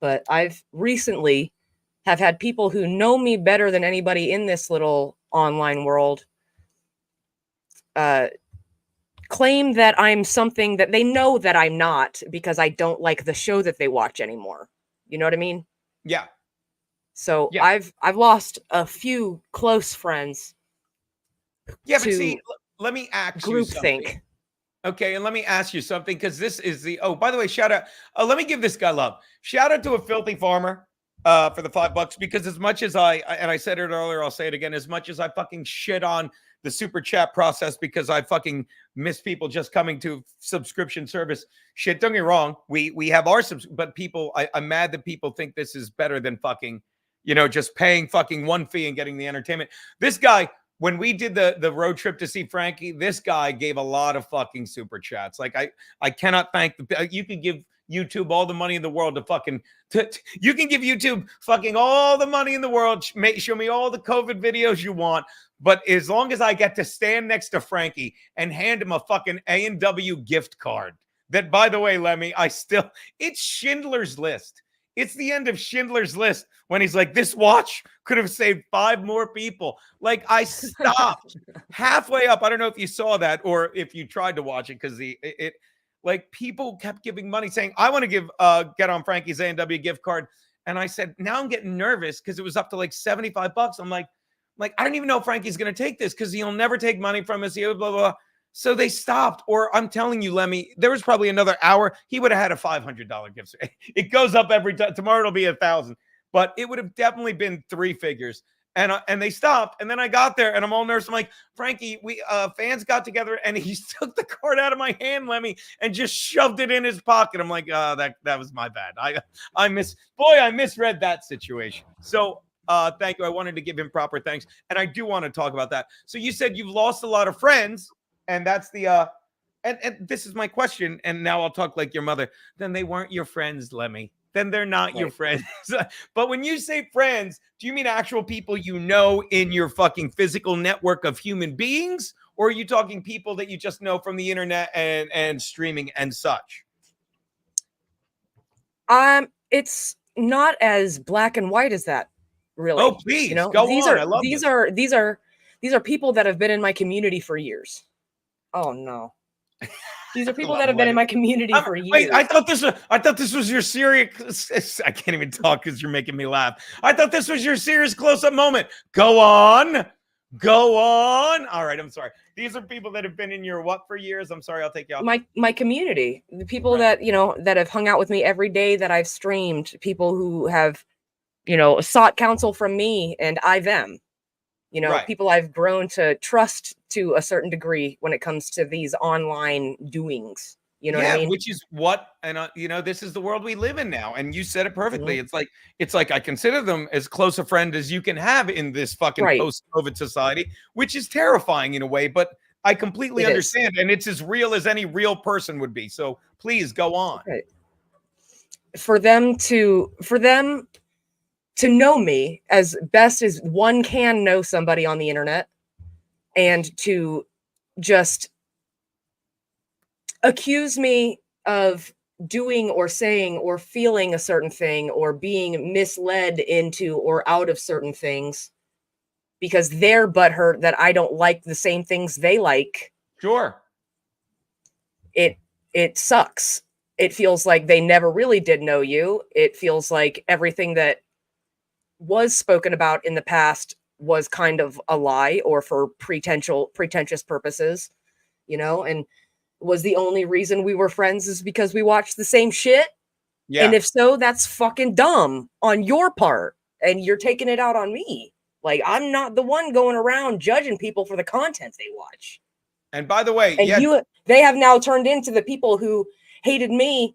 But I've recently have had people who know me better than anybody in this little online world claim that I'm something that they know that I'm not because I don't like the show that they watch anymore. You know what I mean? Yeah. So yeah. I've lost a few close friends. Yeah, but see, let me ask you something. Groupthink. Okay, and let me ask you something because this is by the way, shout out. Let me give this guy love. Shout out to a filthy farmer. for the $5, because as much as and I said it earlier, I'll say it again, as much as I fucking shit on the super chat process because I fucking miss people just coming to subscription service shit. Don't get me wrong. We have our but people, I'm mad that people think this is better than fucking, just paying fucking one fee and getting the entertainment. This guy, when we did the road trip to see Frankie, this guy gave a lot of fucking super chats. Like I cannot thank you can give YouTube all the money in the world to fucking you can give YouTube fucking all the money in the world, show me all the COVID videos you want, but as long as I get to stand next to Frankie and hand him a fucking A&W gift card, that, by the way, Lemmy, it's Schindler's List. It's the end of Schindler's List when he's like, this watch could have saved 5 more people. Like, I stopped halfway up. I don't know if you saw that or if you tried to watch it, because like, people kept giving money saying, I want to get on Frankie's A&W gift card. And I said, now I'm getting nervous because it was up to like $75. I'm like, I don't even know if Frankie's going to take this because he'll never take money from us. Blah, blah, blah. So they stopped. Or I'm telling you, Lemmy, there was probably another hour. He would have had a $500 gift. It goes up every time. Tomorrow it'll be 1,000. But it would have definitely been 3 figures. And they stopped. And then I got there and I'm all nervous. I'm like, Frankie, we fans got together and he took the card out of my hand, Lemmy, and just shoved it in his pocket. I'm like, that was my bad. I misread that situation. So thank you. I wanted to give him proper thanks. And I do want to talk about that. So you said you've lost a lot of friends, and that's the and this is my question. And now I'll talk like your mother. Then they weren't your friends, Lemmy. Then they're not your friends. But when you say friends, do you mean actual people you know in your fucking physical network of human beings? Or are you talking people that you just know from the internet and streaming and such? It's not as black and white as that, really. Oh, please, go on. I love these are people that have been in my community for years. Oh no. These are people that have been in my community for years. Wait, I thought this was your serious. I can't even talk because you're making me laugh. I thought this was your serious close-up moment. Go on. All right, I'm sorry. These are people that have been in your what for years? I'm sorry, I'll take you off. My community, the people that that have hung out with me every day that I've streamed, people who have sought counsel from me and I them. People I've grown to trust to a certain degree when it comes to these online doings. You know what I mean? Which is what, and this is the world we live in now. And you said it perfectly. It's like I consider them as close a friend as you can have in this fucking post-COVID society, which is terrifying in a way. But I completely understand, and it's as real as any real person would be. So please go on. Right. For them to know me as best as one can know somebody on the internet, and to just accuse me of doing or saying or feeling a certain thing or being misled into or out of certain things because they're butthurt that I don't like the same things they like. Sure. It sucks. It feels like they never really did know you. It feels like everything that was spoken about in the past was kind of a lie or for pretentious purposes, and was the only reason we were friends is because we watched the same shit. Yeah. And if so, that's fucking dumb on your part. And you're taking it out on me. Like, I'm not the one going around judging people for the content they watch. And by the way, they have now turned into the people who hated me.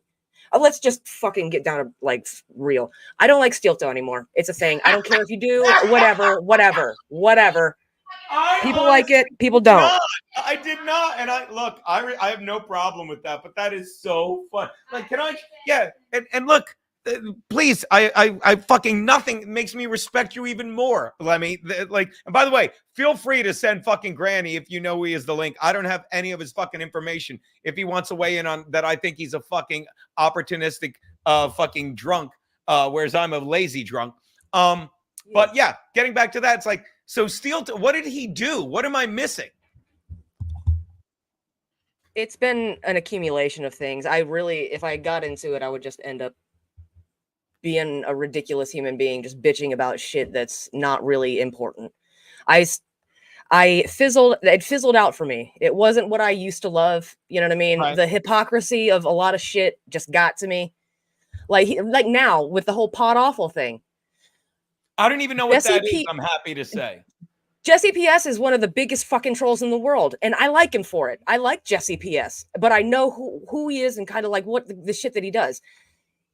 Let's just fucking get down to like real. I don't like steel toe anymore. It's a thing. I don't care if you do. Whatever. People like it. People don't. I did not. And I have no problem with that. But that is so fun. Like, can I? Yeah. And look, please. I fucking nothing makes me respect you even more, Lemmy. Like, and by the way, feel free to send fucking Granny if you know he is the link. I don't have any of his fucking information. If he wants to weigh in on that, I think he's a fucking opportunistic fucking drunk, whereas I'm a lazy drunk. But yeah, getting back to that, it's like, so what did he do? What am I missing? It's been an accumulation of things. If I got into it, I would just end up being a ridiculous human being, just bitching about shit that's not really important. It fizzled out for me. It wasn't what I used to love. You know what I mean? Right. The hypocrisy of a lot of shit just got to me. Like now with the whole Pod Awful thing. I don't even know what Jesse that is. P- I'm happy to say. Jesse PS is one of the biggest fucking trolls in the world, and I like him for it. I like Jesse PS, but I know who he is and kind of like what the shit that he does.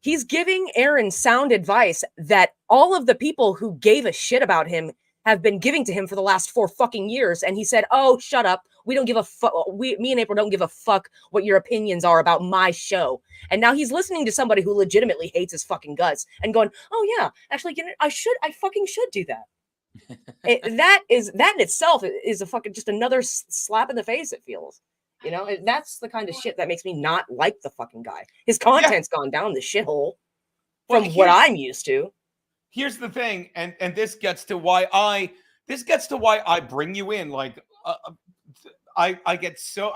He's giving Aaron sound advice that all of the people who gave a shit about him have been giving to him for the last 4 fucking years. And he said, "Oh, shut up. We don't give a fuck. Me and April don't give a fuck what your opinions are about my show." And now he's listening to somebody who legitimately hates his fucking guts and going, "Oh yeah, actually, I fucking should do that." That in itself is a fucking just another slap in the face. It feels, that's the kind of shit that makes me not like the fucking guy. His content's gone down the shithole from what I'm used to. Here's the thing, and this gets to why I bring you in. Like, I got so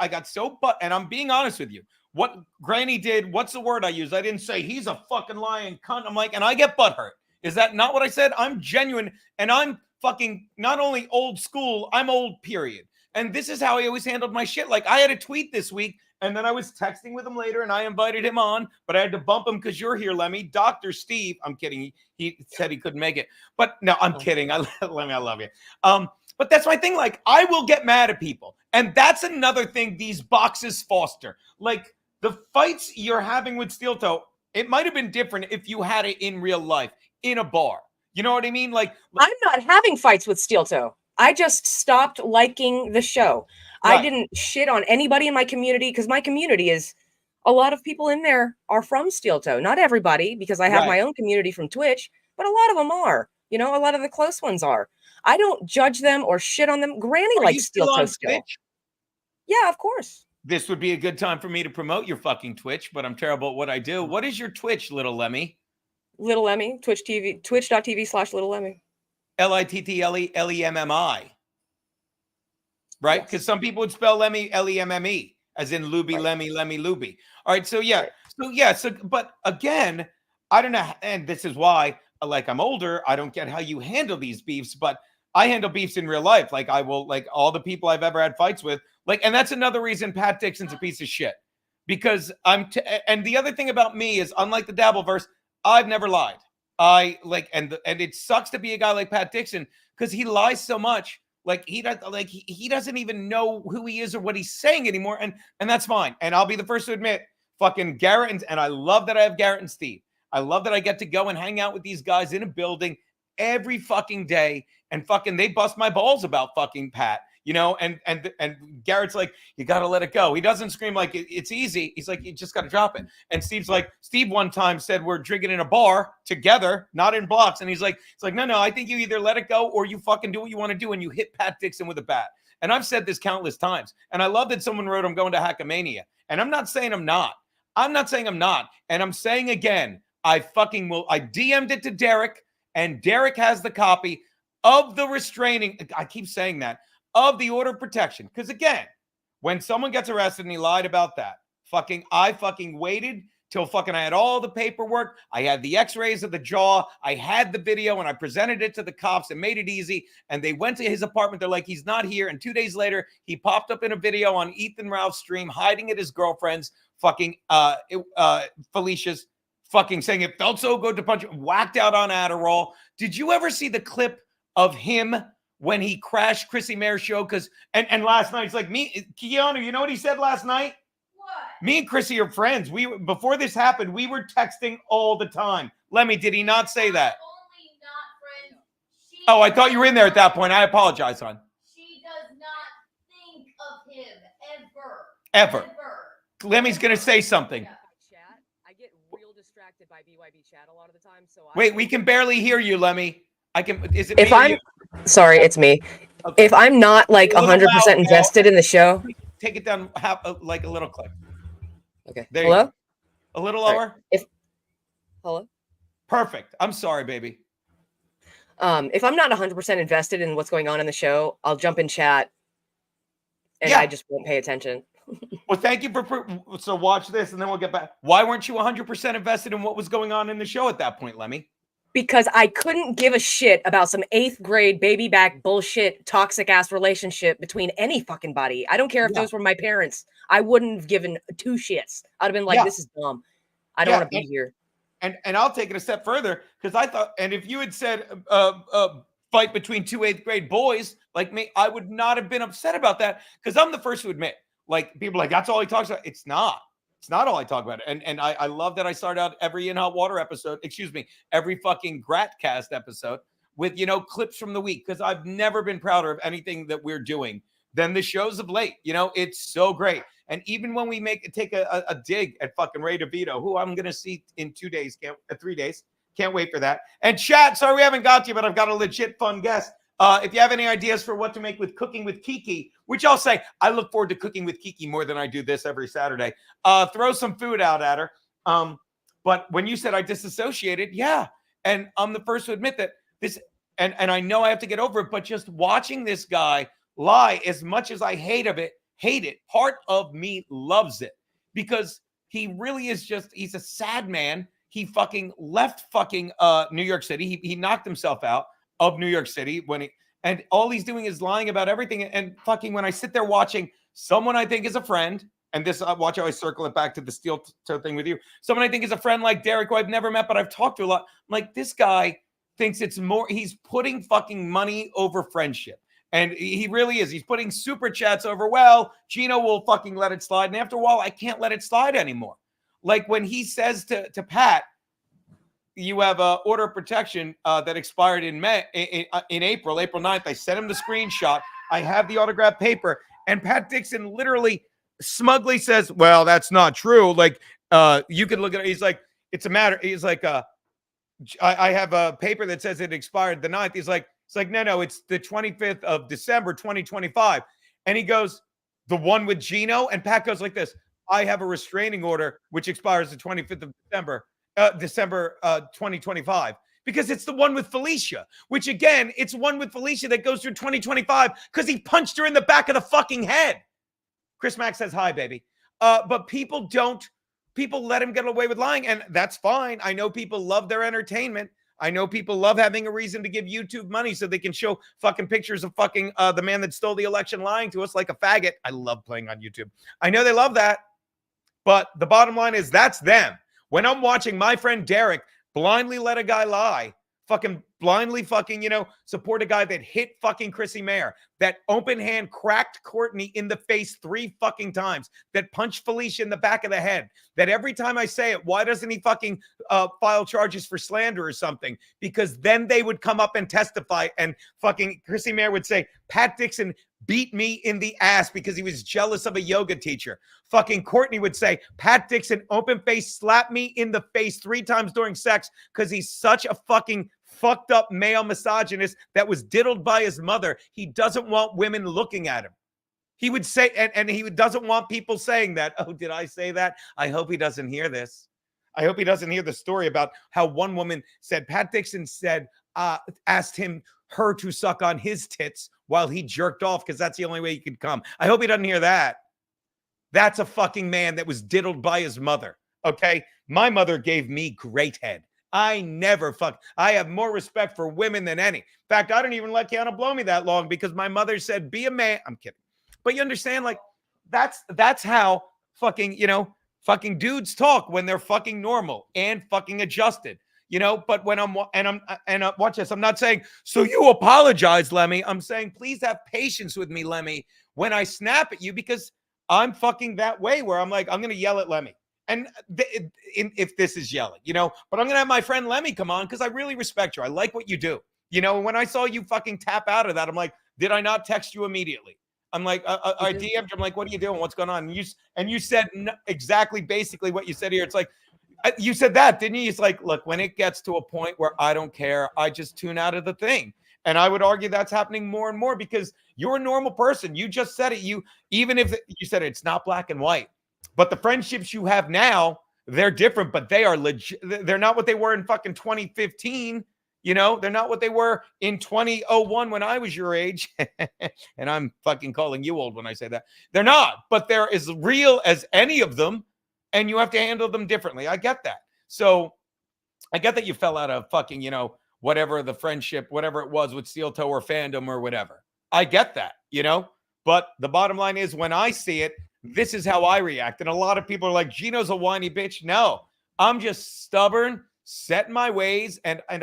and I'm being honest with you. What Granny did, what's the word I used? I didn't say he's a fucking lying cunt. I'm like, and I get butthurt. Is that not what I said? I'm genuine, and I'm fucking not only old school, I'm old, period. And this is how I always handled my shit. Like, I had a tweet this week, and then I was texting with him later, and I invited him on, but I had to bump him because you're here, Lemmy. Dr. Steve, I'm kidding. He said he couldn't make it. But no, I'm kidding. Lemmy, I love you. But that's my thing. Like, I will get mad at people. And that's another thing these boxes foster. Like, the fights you're having with Steel Toe, it might have been different if you had it in real life, in a bar. You know what I mean? Like, I'm not having fights with Steel Toe. I just stopped liking the show. Right. I didn't shit on anybody in my community because my community is a lot of people in there are from Steel Toe. Not everybody, because I have my own community from Twitch, but a lot of them are. A lot of the close ones are. I don't judge them or shit on them. Granny likes Steel Toe still. Yeah, of course. This would be a good time for me to promote your fucking Twitch, but I'm terrible at what I do. What is your Twitch, Little Lemmy? Little Lemmy, Twitch TV, twitch.tv/Little Lemmy. LITTLEMMI. Right? Because some people would spell Lemmy LEMME, as in Luby, Lemmy, Lemmy, Luby. All right. So, yeah. But again, I don't know. And this is why, like, I'm older. I don't get how you handle these beefs, but I handle beefs in real life. Like, I will, like, all the people I've ever had fights with. Like, and that's another reason Pat Dixon's a piece of shit. Because and the other thing about me is, unlike the Dabbleverse, I've never lied. And it sucks to be a guy like Pat Dixon because he lies so much. Like, he doesn't even know who he is or what he's saying anymore. And that's fine. And I'll be the first to admit, fucking Garrett and I love that I have Garrett and Steve. I love that I get to go and hang out with these guys in a building every fucking day, and fucking they bust my balls about fucking Pat. And Garrett's like, you got to let it go. He doesn't scream like it's easy. He's like, you just got to drop it. And Steve's like, Steve one time said we're drinking in a bar together, not in blocks. And he's like, no, I think you either let it go or you fucking do what you want to do and you hit Pat Dixon with a bat. And I've said this countless times. And I love that someone wrote I'm going to Hackamania. And I'm not saying I'm not. I'm not saying I'm not. And I'm saying again, I fucking will. I DM'd it to Derek, and Derek has the copy of the restraining. I keep saying that. Of the order of protection. Because again, when someone gets arrested and he lied about that, I waited till I had all the paperwork. I had the x-rays of the jaw. I had the video and I presented it to the cops and made it easy. And they went to his apartment. They're like, he's not here. And 2 days later, he popped up in a video on Ethan Ralph's stream, hiding at his girlfriend's Felicia's, saying it felt so good to punch him, whacked out on Adderall. Did you ever see the clip of him when he crashed Chrissy Mayer's show? And last night, it's like Keanu, you know what he said last night? What? Me and Chrissy are friends. Before this happened, we were texting all the time. Lemmy, did he not say that? Only not friends. Oh, I thought you were in there at that point. I apologize, hon. She does not think of him Ever. Lemmy's going to say something. Chat. I get real distracted by BYB chat a lot of the time. So Wait, we can barely hear you, Lemmy. Is it if me or I'm you? sorry, it's me. Okay. If I'm not like 100% invested in the show, take it down like a little click. Okay. There Hello? You go. A little lower. Hello? Perfect. I'm sorry, baby. If I'm not 100% invested in what's going on in the show, I'll jump in chat and I just won't pay attention. Well, thank you so watch this and then we'll get back. Why weren't you 100% invested in what was going on in the show at that point, Lemmy? Because I couldn't give a shit about some 8th grade baby back bullshit, toxic ass relationship between any fucking body. I don't care if those were my parents. I wouldn't have given 2 shits. I'd have been like, this is dumb. I don't want to be here. And I'll take it a step further because I thought, and if you had said fight between two 8th grade boys like me, I would not have been upset about that because I'm the first to admit, like people are like, that's all he talks about. It's not. It's not all I talk about. And I love that I start out every In Hot Water episode, every fucking Gratcast episode with, clips from the week because I've never been prouder of anything that we're doing than the shows of late. It's so great. And even when we take a dig at fucking Ray DeVito, who I'm going to see in 3 days, can't wait for that. And chat, sorry we haven't got to you, but I've got a legit fun guest. If you have any ideas for what to make with Cooking with Kiki, which I'll say, I look forward to Cooking with Kiki more than I do this every Saturday. Throw some food out at her. But when you said I disassociated, yeah. And I'm the first to admit that this, and I know I have to get over it, but just watching this guy lie, as much as I hate it, part of me loves it because he really is he's a sad man. He fucking left fucking New York City. He knocked himself out of New York City and all he's doing is lying about everything. And fucking when I sit there watching someone I think is a friend, and this, watch how I circle it back to the steel toe thing with you. Someone I think is a friend like Derek, who I've never met, but I've talked to a lot. I'm like, this guy thinks it's more, he's putting fucking money over friendship. And he really is. He's putting super chats over, well, Geno will fucking let it slide. And after a while, I can't let it slide anymore. Like when he says to Pat, you have an order of protection that expired in April 9th. I sent him the screenshot. I have the autographed paper. And Pat Dixon literally smugly says, well, that's not true. Like, you can look at it. He's like, it's a matter. He's like, I have a paper that says it expired the 9th. It's like, no, it's the 25th of December, 2025. And he goes, the one with Geno? And Pat goes like this, I have a restraining order, which expires the 25th of December 2025, because it's the one with Felicia, which again, it's one with Felicia that goes through 2025 because he punched her in the back of the fucking head. Chris Mack says, hi, baby. But people let him get away with lying, and that's fine. I know people love their entertainment. I know people love having a reason to give YouTube money so they can show fucking pictures of fucking the man that stole the election lying to us like a faggot. I love playing on YouTube. I know they love that. But the bottom line is that's them. When I'm watching my friend Derek blindly let a guy lie, fucking blindly fucking, support a guy that hit fucking Chrissy Mayer, that open hand cracked Courtney in the face 3 fucking times, that punched Felicia in the back of the head, that every time I say it, why doesn't he fucking file charges for slander or something? Because then they would come up and testify and fucking Chrissy Mayer would say, Pat Dixon beat me in the ass because he was jealous of a yoga teacher. Fucking Courtney would say, Pat Dixon open face slapped me in the face 3 times during sex because he's such a fucking fucked up male misogynist that was diddled by his mother. He doesn't want women looking at him. He would say, and he doesn't want people saying that. Oh, did I say that? I hope he doesn't hear this. I hope he doesn't hear the story about how one woman said, Pat Dixon said, asked her to suck on his tits while he jerked off because that's the only way he could come. I hope he doesn't hear that. That's a fucking man that was diddled by his mother. Okay. My mother gave me great head. I have more respect for women than any. In fact, I didn't even let Kiana blow me that long because my mother said, be a man. I'm kidding. But you understand, like, that's how fucking, fucking dudes talk when they're fucking normal and fucking adjusted, but when watch this. I'm not saying, so you apologize, Lemmi. I'm saying, please have patience with me, Lemmi, when I snap at you, because I'm fucking that way where I'm like, I'm going to yell at Lemmi. And if this is yelling, but I'm going to have my friend Lemmi come on because I really respect you. I like what you do. When I saw you fucking tap out of that, I'm like, did I not text you immediately? I'm like, I DM'd you. I'm like, what are you doing? What's going on? And you said exactly basically what you said here. It's like, you said that, didn't you? It's like, look, when it gets to a point where I don't care, I just tune out of the thing. And I would argue that's happening more and more because you're a normal person. You just said it. Even if you said it's not black and white, but the friendships you have now, they're different, but they are legit. They're not what they were in fucking 2015. They're not what they were in 2001 when I was your age. And I'm fucking calling you old when I say that. They're not, but they're as real as any of them. And you have to handle them differently. I get that. So I get that you fell out of fucking, whatever the friendship, whatever it was with Steel Toe or fandom or whatever. I get that, but the bottom line is when I see it, this is how I react. And a lot of people are like, Geno's a whiny bitch. No, I'm just stubborn, set in my ways, and I'm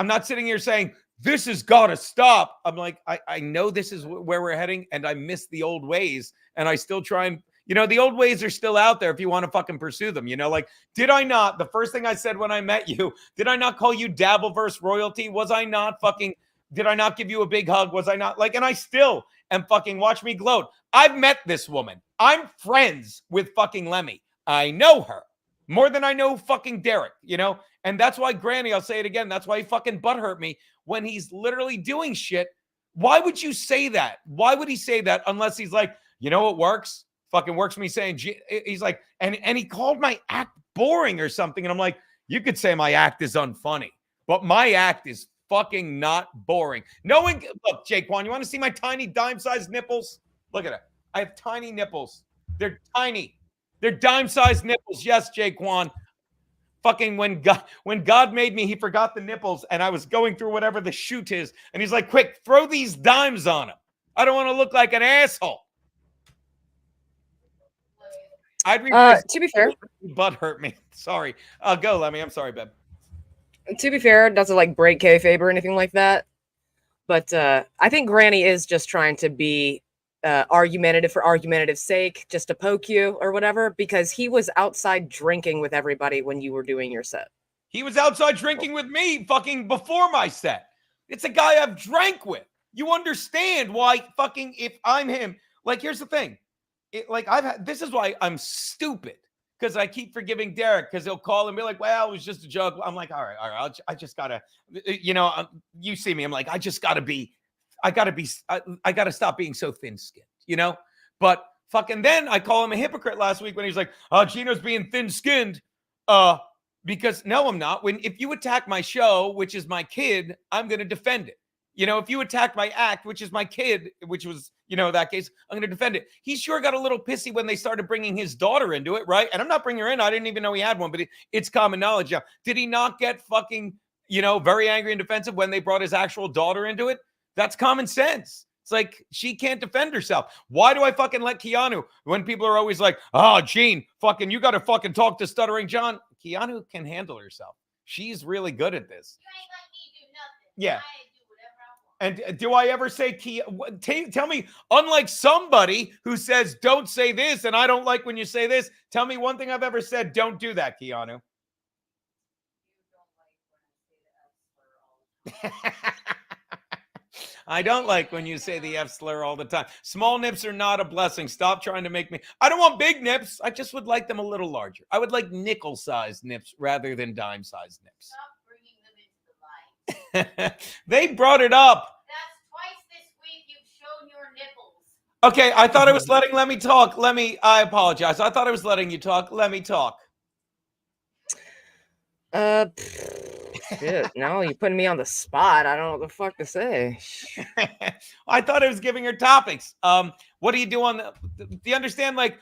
not sitting here saying this has got to stop. I'm like, I know this is where we're heading, and I miss the old ways, and I still try and, the old ways are still out there if you want to fucking pursue them. Like, did I not, the first thing I said when I met you, did I not call you Dabbleverse royalty? Was I not fucking, did I not give you a big hug? Was I not like, and I still am fucking, watch me gloat. I've met this woman. I'm friends with fucking Lemmi. I know her more than I know fucking Derek, and that's why Granny, I'll say it again, that's why he fucking butthurt me when he's literally doing shit. Why would you say that? Why would he say that unless he's like, what works? Fucking works me saying, he's like, and he called my act boring or something. And I'm like, you could say my act is unfunny, but my act is fucking not boring. Look, Jaquan, you want to see my tiny dime-sized nipples? Look at it. I have tiny nipples. They're tiny. They're dime-sized nipples. Yes, Jaquan. Fucking when God made me, he forgot the nipples, and I was going through whatever the shoot is, and he's like, quick, throw these dimes on him. I don't want to look like an asshole. To be fair, butt hurt me. Sorry. Go, Lemmi. I'm sorry, babe. To be fair, it doesn't like break kayfabe or anything like that. But I think Granny is just trying to be argumentative for argumentative's sake, just to poke you or whatever, because he was outside drinking with everybody when you were doing your set. He was outside drinking with me fucking before my set. It's a guy I've drank with. You understand why fucking if I'm him, like, here's the thing. This is why I'm stupid, because I keep forgiving Derek, because he'll call and be like, well, it was just a joke. I'm like, all right. I just gotta, you see me. I'm like, I gotta stop being so thin-skinned, but fucking then I call him a hypocrite last week when he's like, Geno's being thin-skinned. Because no, I'm not. If you attack my show, which is my kid, I'm going to defend it. If you attack my act, which is my kid, which was, that case, I'm going to defend it. He sure got a little pissy when they started bringing his daughter into it, right? And I'm not bringing her in. I didn't even know he had one, but it's common knowledge now. Did he not get fucking, very angry and defensive when they brought his actual daughter into it? That's common sense. It's like, she can't defend herself. Why do I fucking let Keanu, when people are always like, Gene, fucking, you got to fucking talk to Stuttering John. Keanu can handle herself. She's really good at this. You ain't let me do nothing. Yeah. I do whatever I want. And do I ever say, tell me, unlike somebody who says, don't say this, and I don't like when you say this, tell me one thing I've ever said, don't do that, Keanu. I don't like when you say the F slur all the time. Small nips are not a blessing. Stop trying to make me. I don't want big nips. I just would like them a little larger. I would like nickel-sized nips rather than dime-sized nips. Stop bringing them into the light. They brought it up. That's twice this week you've shown your nipples. Okay, I thought I was letting Lemmi talk. Lemmi, I apologize. I thought I was letting you talk. Lemmi, talk. Shit, no, you're putting me on the spot. I don't know what the fuck to say. I thought I was giving her topics. What do you do on the? Do you understand? Like,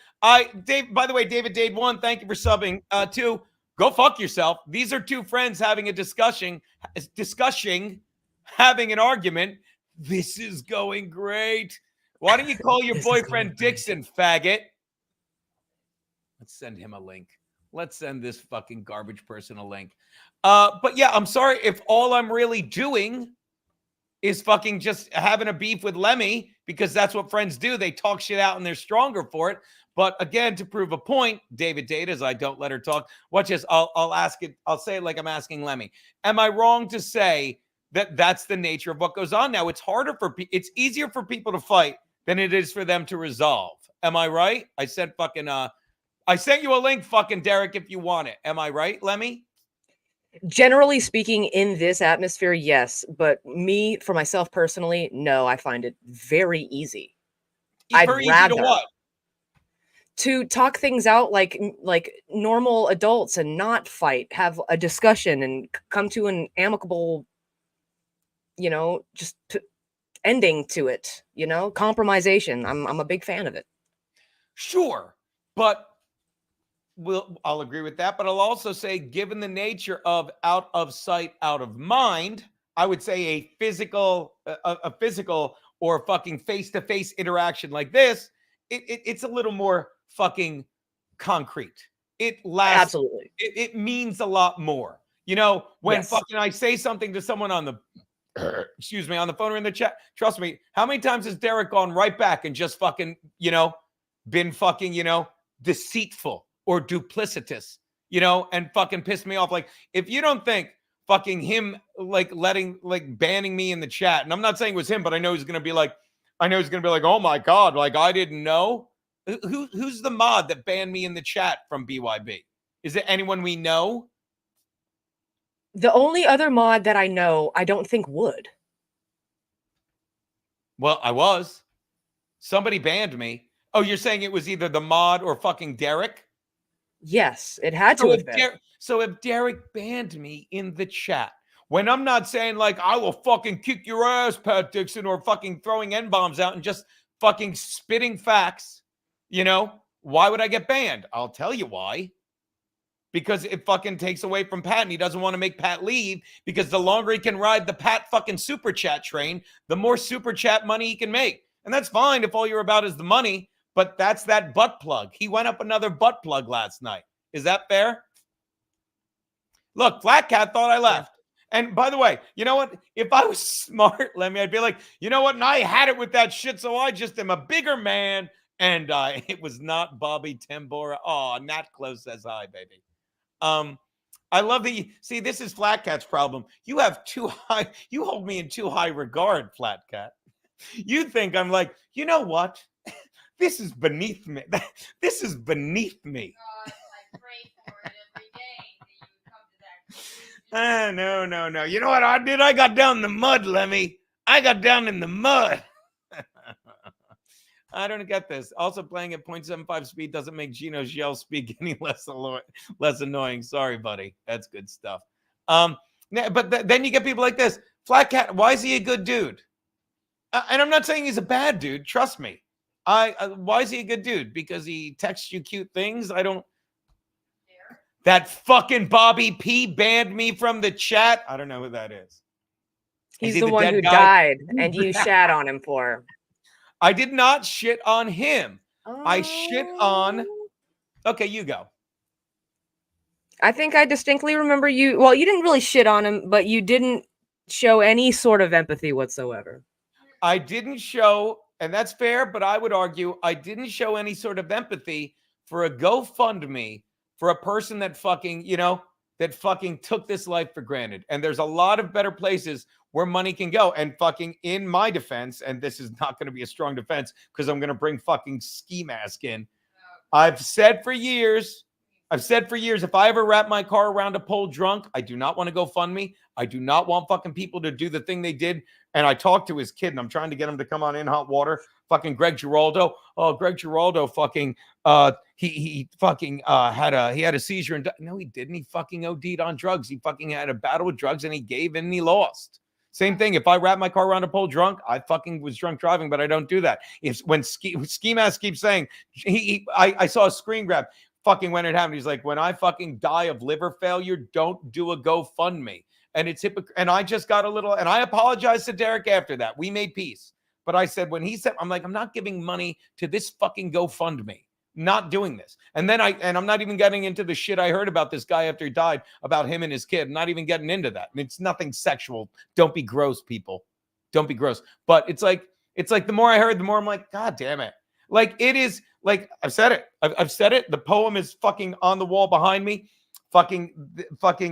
Dave. By the way, David Dade 1, thank you for subbing. 2, go fuck yourself. These are two friends having a discussion, having an argument. This is going great. Why don't you call your boyfriend Dixon, faggot? Let's send him a link. Let's send this fucking garbage person a link. But yeah, I'm sorry if all I'm really doing is fucking just having a beef with Lemmi, because that's what friends do. They talk shit out and they're stronger for it. But again, to prove a point, David Dade, as I don't let her talk, watch this. I'll ask it. I'll say it like I'm asking Lemmi. Am I wrong to say that that's the nature of what goes on now? It's harder for it's easier for people to fight than it is for them to resolve. Am I right? I sent you a link, fucking Derek, if you want it. Am I right, Lemmi? Generally speaking, in this atmosphere, yes. But me, for myself personally, no, I find it very easy. I'd rather to what? To talk things out like normal adults and not fight, have a discussion and come to an amicable, just ending to it, compromisation. I'm a big fan of it. Sure, but I'll agree with that, but I'll also say, given the nature of out of sight, out of mind, I would say a physical or fucking face-to-face interaction like this, it's a little more fucking concrete. it lasts. Absolutely. It means a lot more. You know, when Yes. fucking I say something to someone on the excuse me, on the phone or in the chat, trust me, how many times has Derek gone right back and just fucking, you know, been fucking, you know, deceitful or duplicitous, you know, and fucking pissed me off? Like, if you don't think fucking him like banning me in the chat, and I'm not saying it was him, but I know he's gonna be like, oh my God, like I didn't know. Who's the mod that banned me in the chat from BYB? Is it anyone we know? The only other mod that I know, I don't think would. Well, I was. Somebody banned me. Oh, you're saying it was either the mod or fucking Derek? Yes, it had to have been. So if Derek banned me in the chat, when I'm not saying like, I will fucking kick your ass, Pat Dixon, or fucking throwing N-bombs out and just fucking spitting facts, you know, why would I get banned? I'll tell you why. Because it fucking takes away from Pat, and he doesn't want to make Pat leave, because the longer he can ride the Pat fucking super chat train, the more super chat money he can make. And that's fine if all you're about is the money, but that's that butt plug. He went up another butt plug last night. Is that fair? Look, Flat Cat thought I left. And by the way, you know what? If I was smart, Lemmy, I'd be like, you know what? And I had it with that shit, so I just am a bigger man. And it was not Bobby Tambora. Oh, not close says hi, baby. I love that see, this is Flat Cat's problem. You have too high, you hold me in too high regard, Flat Cat. You think I'm like, you know what? This is beneath me. This is beneath me. No. You know what I did? I got down in the mud, Lemmy. I got down in the mud. I don't get this. Also, playing at 0.75 speed doesn't make Geno's yell speak any less annoying. Sorry, buddy. That's good stuff. But then you get people like this. Flat Cat, why is he a good dude? And I'm not saying he's a bad dude. Trust me. Why is he a good dude? Because he texts you cute things? I don't. That fucking Bobby P banned me from the chat. I don't know who that is. He's the one who died, and you shat on him for. I did not shit on him. I shit on. Okay, you go. I think I distinctly remember you. Well, you didn't really shit on him, but you didn't show any sort of empathy whatsoever. I didn't show, and that's fair, but I would argue I didn't show any sort of empathy for a GoFundMe for a person that fucking, you know, that fucking took this life for granted. And there's a lot of better places where money can go. And fucking in my defense, and this is not going to be a strong defense because I'm going to bring fucking Ski Mask in. I've said for years, if I ever wrap my car around a pole drunk, I do not want to go fund me. I do not want fucking people to do the thing they did. And I talked to his kid, and I'm trying to get him to come on In Hot Water. Fucking Greg Giraldo. Oh, Greg Giraldo fucking he fucking had a seizure and no, he didn't. He fucking OD'd on drugs. He fucking had a battle with drugs, and he gave in and he lost. Same thing. If I wrap my car around a pole drunk, I fucking was drunk driving, but I don't do that. If when Ski Mask keeps saying I saw a screen grab. Fucking when it happened, he's like, when I fucking die of liver failure, don't do a GoFundMe. And it's hypocrite. And I just got a little, and I apologized to Derek after that. We made peace. But I said, when he said, I'm like, I'm not giving money to this fucking GoFundMe. Not doing this. And then I'm not even getting into the shit I heard about this guy after he died, about him and his kid. I'm not even getting into that. And it's nothing sexual. Don't be gross, people. Don't be gross. But it's like the more I heard, the more I'm like, God damn it. Like it is, like I've said it. I've said it. The poem is fucking on the wall behind me. Fucking,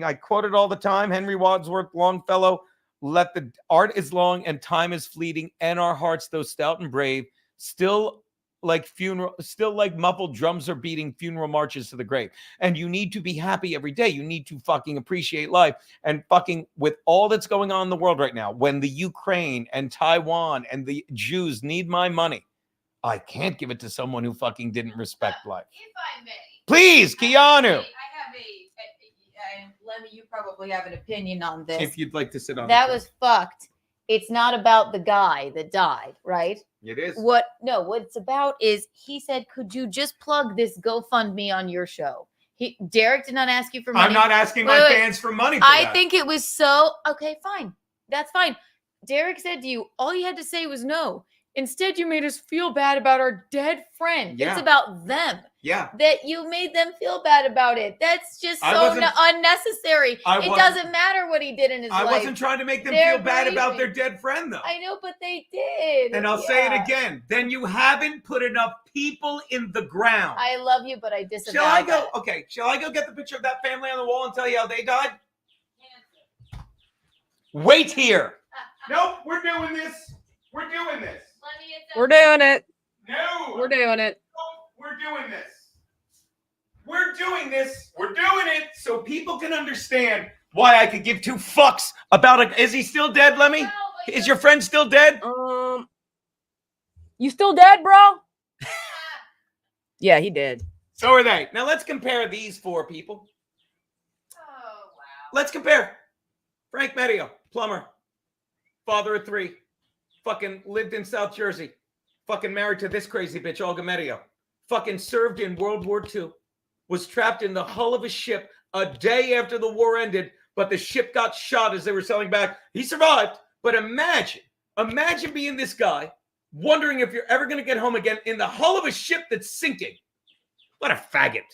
I quote it all the time. Henry Wadsworth Longfellow, let the art is long and time is fleeting, and our hearts, though stout and brave, still like muffled drums are beating funeral marches to the grave. And you need to be happy every day. You need to fucking appreciate life. And fucking with all that's going on in the world right now, when the Ukraine and Taiwan and the Jews need my money, I can't give it to someone who fucking didn't respect life. If I may. Please, Keanu. And Lemmy, you probably have an opinion on this. If you'd like to sit on that was fucked. It's not about the guy that died, right? It is. What it's about is he said, could you just plug this GoFundMe on your show? Derek did not ask you for money. I'm not asking my fans for money for I that. think it was so, okay, fine. That's fine. Derek said to you, all you had to say was no. Instead, you made us feel bad about our dead friend. Yeah. It's about them. Yeah. that you made them feel bad about it. That's just I so wasn't- unnecessary. I It wasn't- doesn't matter what he did in his I life. wasn't trying to make them They're feel bad about their grieving. dead friend, though. I know, but they did. And I'll say it Yeah. again. Then you haven't put enough people in the ground. I love you, but I disavow Shall I go? that. Okay. Shall I go get the picture of that family on the wall and tell you how they died? Wait here. Nope. We're doing this. We're doing this. We're doing it. No. We're doing it. We're doing this. We're doing this. We're doing it so people can understand why I could give two fucks about it. Is he still dead, Lemmy? Is your friend still dead? You still dead, bro? Yeah, he did. So are they. Now let's compare these four people. Oh, wow. Let's compare. Frank Medio, plumber, father of three, fucking lived in South Jersey, fucking married to this crazy bitch, Olga Medio, fucking served in World War II, was trapped in the hull of a ship a day after the war ended, but the ship got shot as they were sailing back. He survived, but imagine being this guy, wondering if you're ever going to get home again in the hull of a ship that's sinking. What a faggot.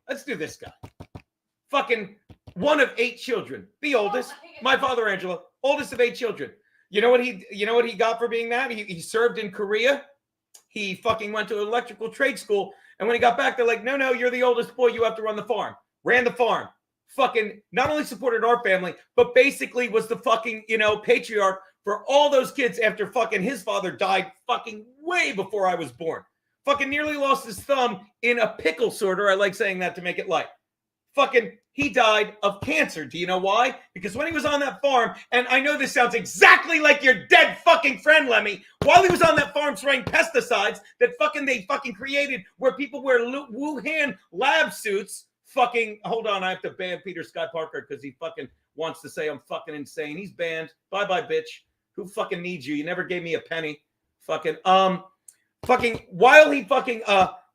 Let's do this guy. Fucking one of 8 children, the oldest. My father, Angela, oldest of 8 children. You know what he got for being that? He served in Korea. He fucking went to electrical trade school. And when he got back, they're like, no, you're the oldest boy. You have to run the farm. Ran the farm. Fucking not only supported our family, but basically was the fucking, patriarch for all those kids after fucking his father died fucking way before I was born. Fucking nearly lost his thumb in a pickle sorter. I like saying that to make it light. Fucking, he died of cancer. Do you know why? Because when he was on that farm, and I know this sounds exactly like your dead fucking friend, Lemmy, while he was on that farm spraying pesticides that they created where people wear Wuhan lab suits. Fucking, hold on, I have to ban Peter Scott Parker because he fucking wants to say I'm fucking insane. He's banned. Bye-bye, bitch. Who fucking needs you? You never gave me a penny. Fucking, while he fucking,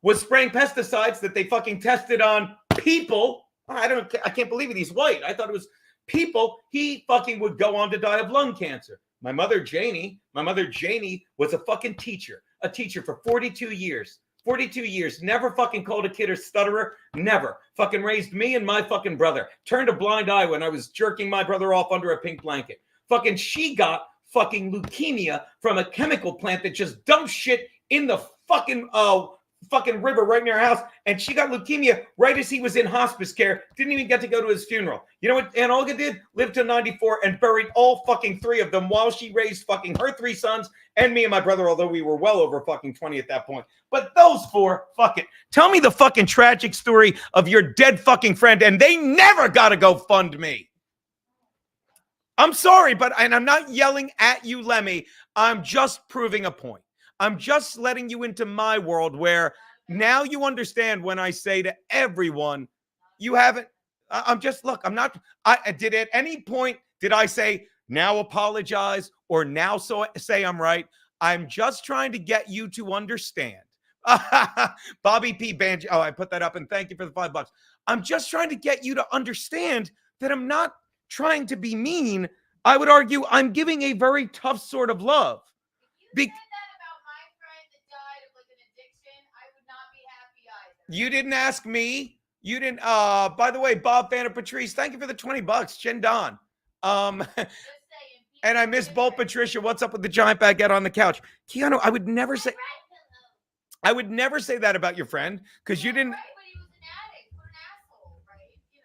was spraying pesticides that they fucking tested on people. I can't believe it. He's white. I thought it was people. He fucking would go on to die of lung cancer. My mother, Janie, was a fucking teacher. A teacher for 42 years. 42 years. Never fucking called a kid a stutterer. Never. Fucking raised me and my fucking brother. Turned a blind eye when I was jerking my brother off under a pink blanket. Fucking she got fucking leukemia from a chemical plant that just dumped shit in the fucking river right near our house, and she got leukemia right as he was in hospice care. Didn't even get to go to his funeral. You know what Aunt Olga did? Lived to 94 and buried all fucking 3 of them while she raised fucking her 3 sons and me and my brother, although we were well over fucking 20 at that point. But those 4, fuck it. Tell me the fucking tragic story of your dead fucking friend, and they never got to go fund me. I'm sorry, and I'm not yelling at you, Lemmy. I'm just proving a point. I'm just letting you into my world where now you understand when I say to everyone, you haven't, did at any point, did I say, now apologize or now say I'm right? I'm just trying to get you to understand. Bobby P. Banjo. Oh, I put that up and thank you for the $5. I'm just trying to get you to understand that I'm not trying to be mean. I would argue I'm giving a very tough sort of love. You didn't ask me. You didn't. By the way, Bob Fan of Patrice, thank you for the $20. Jen Don. And I miss both Patricia. What's up with the giant baguette on the couch? Keanu, I would never say that about your friend because you didn't.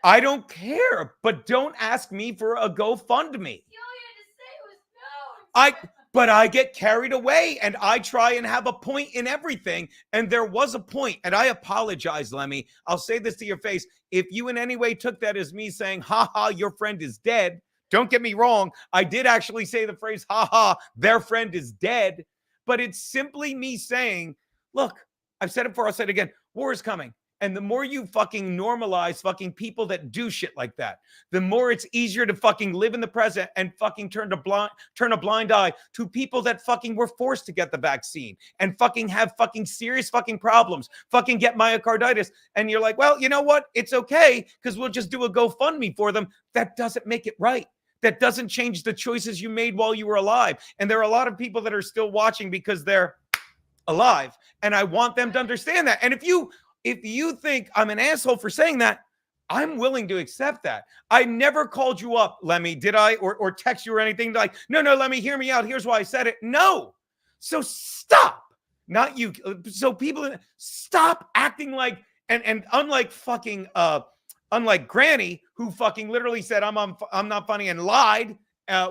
I don't care, but don't ask me for a GoFundMe. But I get carried away and I try and have a point in everything. And there was a point, and I apologize, Lemmy. I'll say this to your face. If you in any way took that as me saying, ha, your friend is dead, don't get me wrong. I did actually say the phrase, ha, their friend is dead. But it's simply me saying, look, I've said it before, I'll say it again. War is coming. And the more you fucking normalize fucking people that do shit like that, the more it's easier to fucking live in the present and fucking turn a blind eye to people that fucking were forced to get the vaccine and fucking have fucking serious fucking problems, fucking get myocarditis. And you're like, well, you know what? It's okay because we'll just do a GoFundMe for them. That doesn't make it right. That doesn't change the choices you made while you were alive. And there are a lot of people that are still watching because they're alive. And I want them to understand that. And if you if you think I'm an asshole for saying that, I'm willing to accept that. I never called you up, Lemmy, did I? Or text you or anything like, no, Lemmy, hear me out. Here's why I said it. No. So stop. Not you. So people stop acting like, and unlike fucking unlike Granny, who fucking literally said I'm not funny and lied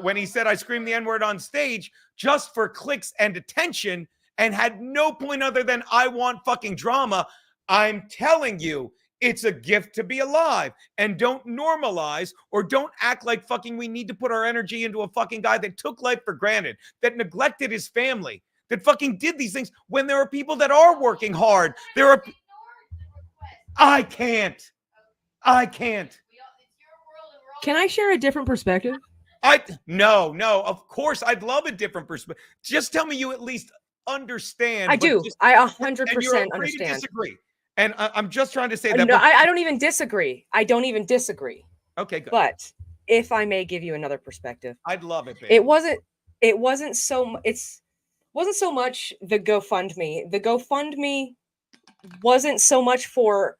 when he said I screamed the N-word on stage just for clicks and attention and had no point other than I want fucking drama. I'm telling you, it's a gift to be alive. And don't normalize or don't act like fucking we need to put our energy into a fucking guy that took life for granted, that neglected his family, that fucking did these things when there are people that are working hard. There are. I can't. Can I share a different perspective? No. Of course, I'd love a different perspective. Just tell me you at least understand. I do. I 100% to understand. disagree. And I'm just trying to say that. No, I don't even disagree. Okay, good. But if I may give you another perspective, I'd love it, baby. It wasn't so much the GoFundMe. The GoFundMe wasn't so much for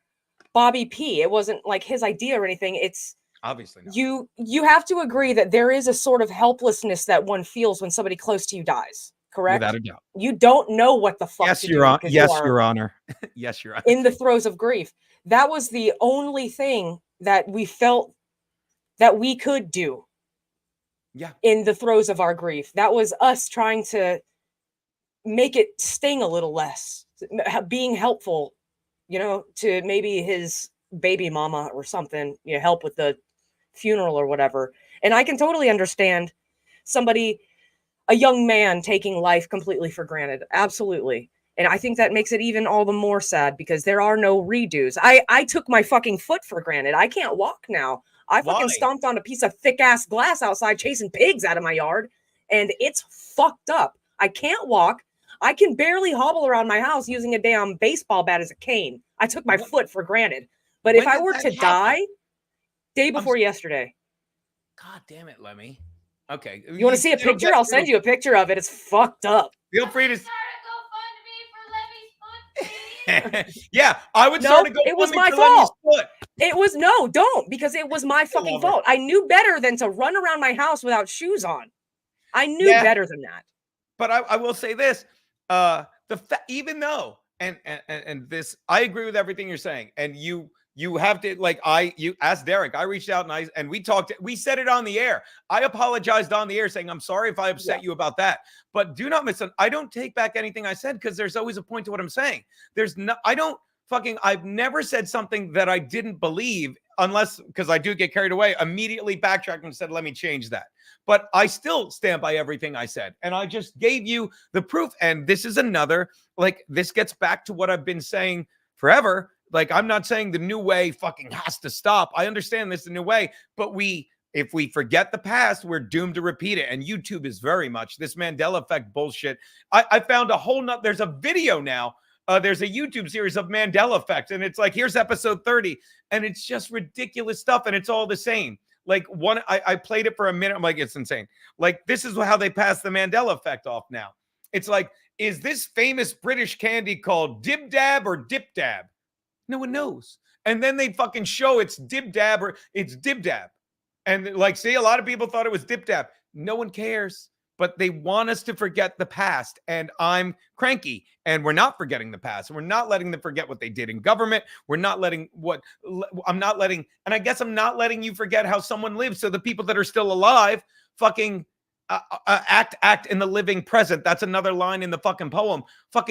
Bobby P. It wasn't like his idea or anything. It's obviously not. You have to agree that there is a sort of helplessness that one feels when somebody close to you dies. Correct? Without a doubt. You don't know what the fuck Yes, to Your do Honor. because Yes, you are Your Honor. Yes, Your Honor. in the throes of grief. That was the only thing that we felt that we could do. Yeah. In the throes of our grief. That was us trying to make it sting a little less, being helpful, to maybe his baby mama or something, help with the funeral or whatever. And I can totally understand a young man taking life completely for granted. Absolutely. And I think that makes it even all the more sad because there are no redos. I took my fucking foot for granted. I can't walk now. I fucking stomped on a piece of thick ass glass outside chasing pigs out of my yard. And it's fucked up. I can't walk. I can barely hobble around my house using a damn baseball bat as a cane. I took my foot for granted. But if I were to die, day before yesterday. God damn it, Lemmy. Okay. You want to see a picture? I'll send you a picture of it. It's fucked up. Feel free to. Yeah, I would start to go. It was my fault. It was don't because it was my fucking fault. I knew better than to run around my house without shoes on. I knew better than that. But I will say this: even though and this, I agree with everything you're saying, and you have to you asked Derek. I reached out and we talked. We said it on the air. I apologized on the air, saying I'm sorry if I upset you about that. But do not miss. I don't take back anything I said because there's always a point to what I'm saying. I've never said something that I didn't believe unless because I do get carried away. Immediately backtracked and said, "Let me change that." But I still stand by everything I said, and I just gave you the proof. And this is another this gets back to what I've been saying forever. I'm not saying the new way fucking has to stop. I understand this is the new way, but if we forget the past, we're doomed to repeat it. And YouTube is very much this Mandela effect bullshit. I found there's a video now. There's a YouTube series of Mandela effect. And it's here's episode 30. And it's just ridiculous stuff. And it's all the same. I played it for a minute. I'm like, it's insane. This is how they pass the Mandela effect off now. It's is this famous British candy called Dib Dab or Dip Dab? No one knows. And then they fucking show it's Dib Dab or it's Dib Dab. And see, a lot of people thought it was Dip Dab. No one cares, but they want us to forget the past. And I'm cranky and we're not forgetting the past. We're not letting them forget what they did in government. We're not letting and I guess I'm not letting you forget how someone lived. So the people that are still alive fucking act in the living present. That's another line in the fucking poem.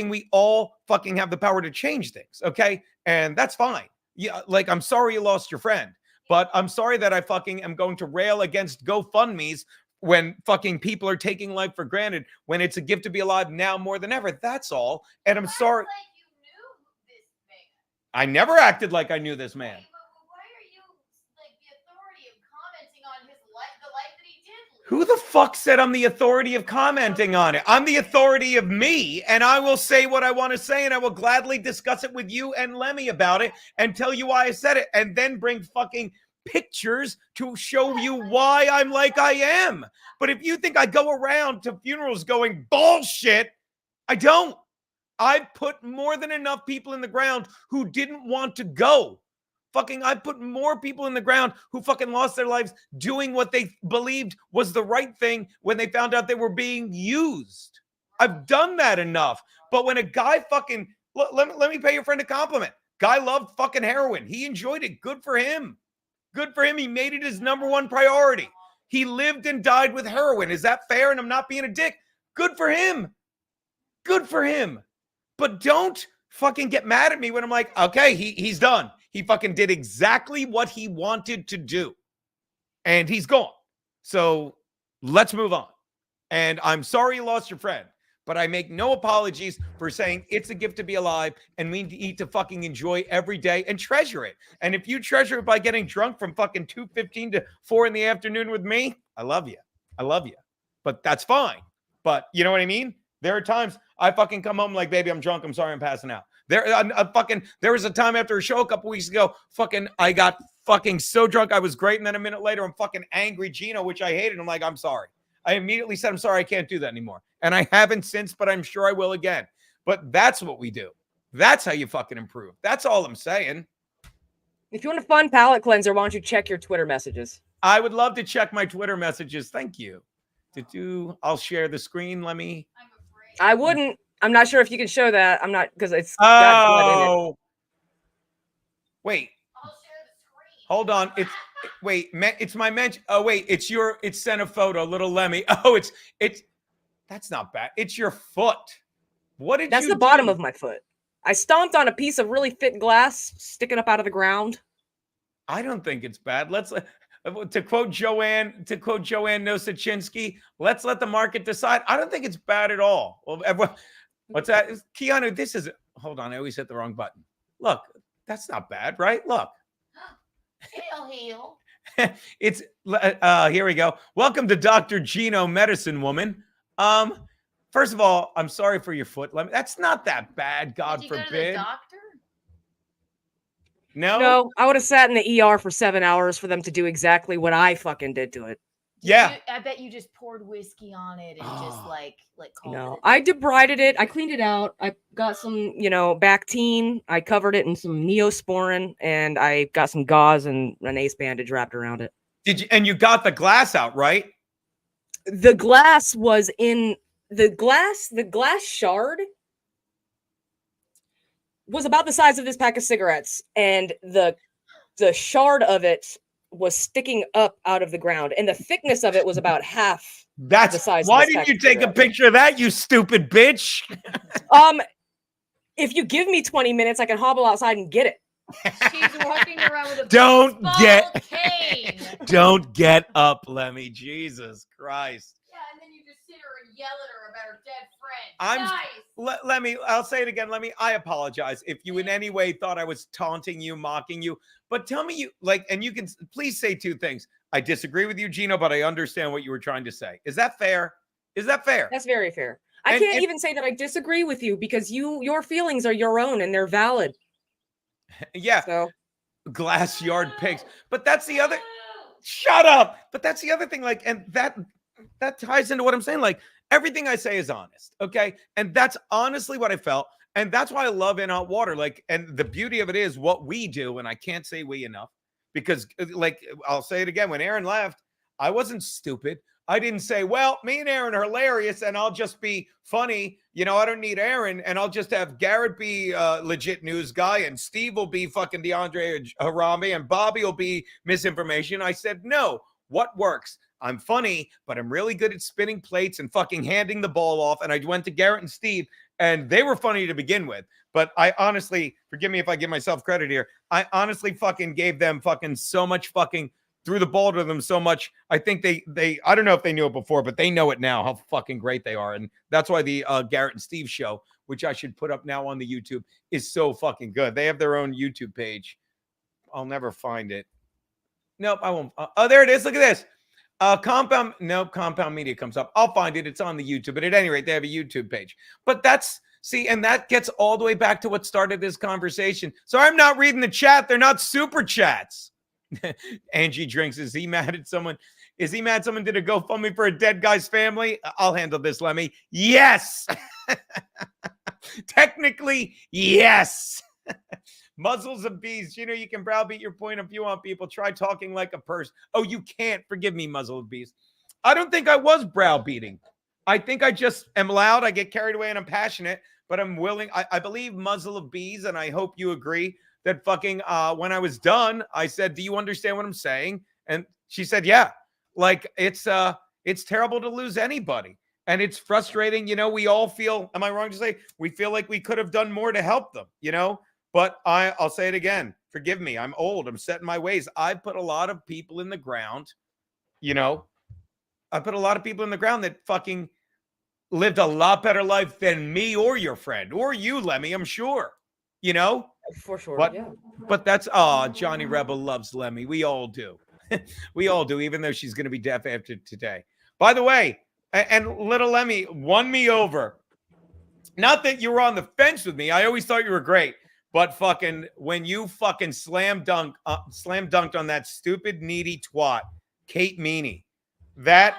We all fucking have the power to change things. Okay. And that's fine. Yeah. I'm sorry you lost your friend, but I'm sorry that I fucking am going to rail against GoFundMe's when fucking people are taking life for granted, when it's a gift to be alive now more than ever. That's all. And I'm sorry. I never acted like I knew this man. Who the fuck said I'm the authority of commenting on it? I'm the authority of me, and I will say what I want to say, and I will gladly discuss it with you and Lemmy about it and tell you why I said it, and then bring fucking pictures to show you why I'm like I am. But if you think I go around to funerals going bullshit, I don't. I put more than enough people in the ground who didn't want to go. I put more people in the ground who fucking lost their lives doing what they believed was the right thing when they found out they were being used. I've done that enough. But when a guy fucking, let me pay your friend a compliment. Guy loved fucking heroin. He enjoyed it. Good for him. Good for him. He made it his number one priority. He lived and died with heroin. Is that fair? And I'm not being a dick. Good for him. Good for him. But don't fucking get mad at me when I'm like, okay, he's done. He fucking did exactly what he wanted to do. And he's gone. So let's move on. And I'm sorry you lost your friend. But I make no apologies for saying it's a gift to be alive and we need to fucking enjoy every day and treasure it. And if you treasure it by getting drunk from fucking 2:15 to 4 in the afternoon with me, I love you. I love you. But that's fine. But you know what I mean? There are times I fucking come home like, baby, I'm drunk. I'm sorry, I'm passing out. There was a time after a show a couple weeks ago, I got fucking so drunk I was great. And then a minute later, I'm fucking angry Geno, which I hated. I'm like, I'm sorry. I immediately said, I'm sorry, I can't do that anymore. And I haven't since, but I'm sure I will again. But that's what we do. That's how you fucking improve. That's all I'm saying. If you want a fun palate cleanser, why don't you check your Twitter messages? I would love to check my Twitter messages. Thank you. I'll share the screen. Let me. I wouldn't. I'm not sure if you can show that. I'm not, because it's got blood in it. Wait. Hold on. It's my mention. Oh, wait, it's sent a photo, little Lemmi. Oh, that's not bad. It's your foot. What did That's you the bottom do? of my foot. I stomped on a piece of really thick glass sticking up out of the ground. I don't think it's bad. To quote Joanne Nosachinsky, let's let the market decide. I don't think it's bad at all. Well, what's that? Keanu, hold on. I always hit the wrong button. Look, that's not bad, right? Look. Heel. It's here we go. Welcome to Dr. Geno, medicine woman. First of all, I'm sorry for your foot. That's not that bad, God Did you forbid. go to the doctor? No, I would have sat in the ER for 7 hours for them to do exactly what I fucking did to it. I bet you just poured whiskey on it and just like called No, it. I debrided it. I cleaned it out. I got some, Bactine. I covered it in some Neosporin, and I got some gauze and an ace bandage wrapped around it. Did you? And you got the glass out, right? The glass was in the glass shard was about the size of this pack of cigarettes, and the shard of it was sticking up out of the ground, and the thickness of it was about half the size. Why didn't you take a picture of that, you stupid bitch? If you give me 20 minutes, I can hobble outside and get it. She's walking around with a Don't baseball cane. Don't get up, Lemmi. Jesus Christ. Yeah, and then you just sit her and yell at her about her dead friend. Lemmi, I'll say it again, Lemmi. I apologize if you in any way thought I was taunting you, mocking you. But tell me and you can please say two things. I disagree with you, Geno, but I understand what you were trying to say. Is that fair? Is that fair? That's very fair. I can't even say that I disagree with you because your feelings are your own and they're valid. Yeah. So glass yard pigs. But that's the other shut up. But that's the other thing. And that ties into what I'm saying. Everything I say is honest. Okay. And that's honestly what I felt. And that's why I love In Hot Water. And the beauty of it is what we do. And I can't say we enough because I'll say it again. When Aaron left, I wasn't stupid. I didn't say, well, me and Aaron are hilarious and I'll just be funny. I don't need Aaron and I'll just have Garrett be a legit news guy and Steve will be fucking DeAndre Harambe and Bobby will be misinformation. I said, no, what works? I'm funny, but I'm really good at spinning plates and fucking handing the ball off. And I went to Garrett and Steve and they were funny to begin with. But I honestly, forgive me if I give myself credit here. I honestly fucking gave them fucking so much fucking threw the ball to them so much. I think they I don't know if they knew it before, but they know it now how fucking great they are. And that's why the Garrett and Steve show, which I should put up now on the YouTube, is so fucking good. They have their own YouTube page. I'll never find it. Nope, I won't. Oh, there it is. Look at this. Compound Media comes up. I'll find it. It's on the YouTube. But at any rate, they have a YouTube page. But and that gets all the way back to what started this conversation. So I'm not reading the chat. They're not super chats. Angie drinks. Is he mad at someone? Is he mad someone did a GoFundMe for a dead guy's family? I'll handle this, Lemmy. Yes. Technically, yes. Muzzles of bees. You know, you can browbeat your point of view on people. Try talking like a person. Oh, you can't. Forgive me, muzzle of bees. I don't think I was browbeating. I think I just am loud. I get carried away and I'm passionate, but I'm willing. I believe muzzle of bees, and I hope you agree that fucking when I was done, I said, do you understand what I'm saying? And she said, yeah. Like it's terrible to lose anybody. And it's frustrating. You know, we all feel, am I wrong to say, we feel like we could have done more to help them, you know? But I'll say it again. Forgive me. I'm old. I'm set in my ways. I put a lot of people in the ground, you know? I put a lot of people in the ground that fucking lived a lot better life than me or your friend or you, Lemmy, I'm sure, you know? For sure, But, yeah. But that's, Johnny Rebel loves Lemmy. We all do. We all do, even though she's going to be deaf after today. By the way, and little Lemmy won me over. Not that you were on the fence with me. I always thought you were great. But fucking when you fucking slam dunked on that stupid needy twat, Kate Meany, that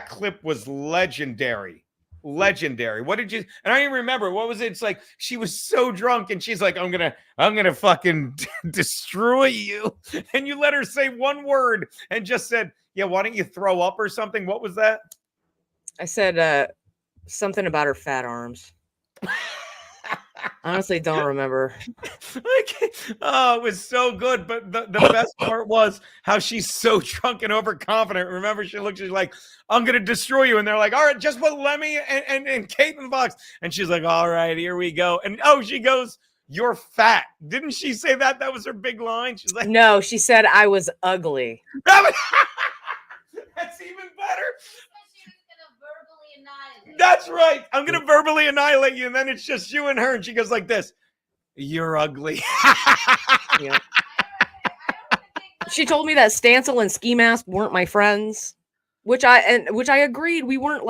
clip was legendary. Legendary. What did you? And I don't even remember. What was it? It's like she was so drunk, and she's like, "I'm gonna fucking destroy you." And you let her say one word, and just said, "Yeah, why don't you throw up or something?" What was that? I said something about her fat arms. Honestly, don't remember. Oh, it was so good. But the best part was how she's so drunk and overconfident. Remember, she's like, I'm going to destroy you. And they're like, all right, just put Lemmy and Kate in the box. And she's like, all right, here we go. And she goes, you're fat. Didn't she say that? That was her big line. She's like, no, she said I was ugly. That's even better. That's right. I'm going to verbally annihilate you. And then it's just you and her. And she goes like this. You're ugly. Yeah. She told me that Stancil and Ski Mask weren't my friends, which I agreed. We're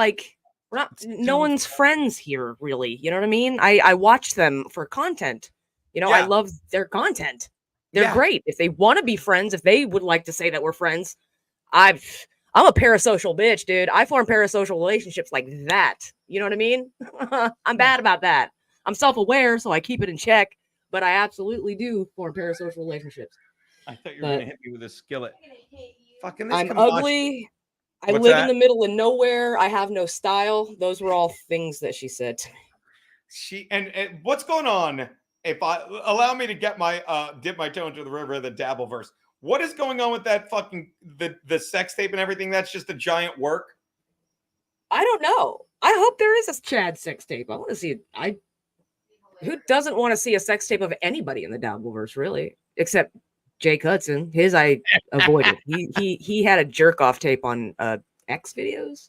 not, no one's friends here, really. You know what I mean? I watch them for content. You know, I love their content. They're great. If they want to be friends, if they would like to say that we're friends, I'm a parasocial bitch, dude. I form parasocial relationships like that. You know what I mean? I'm bad about that. I'm self-aware, so I keep it in check, but I absolutely do form parasocial relationships. I thought you were going to hit me with a skillet. Fucking this I'm ugly. I live in the middle of nowhere. I have no style. Those were all things that she said to me. And what's going on? If I allow me to get my dip my toe into the river of the Dabbleverse. What is going on with that fucking the sex tape and everything? That's just a giant work. I don't know. I hope there is a Chad sex tape. I want to see it. Who doesn't want to see a sex tape of anybody in the Dabbleverse, really? Except Jake Hudson. His I avoided. He had a jerk off tape on X videos.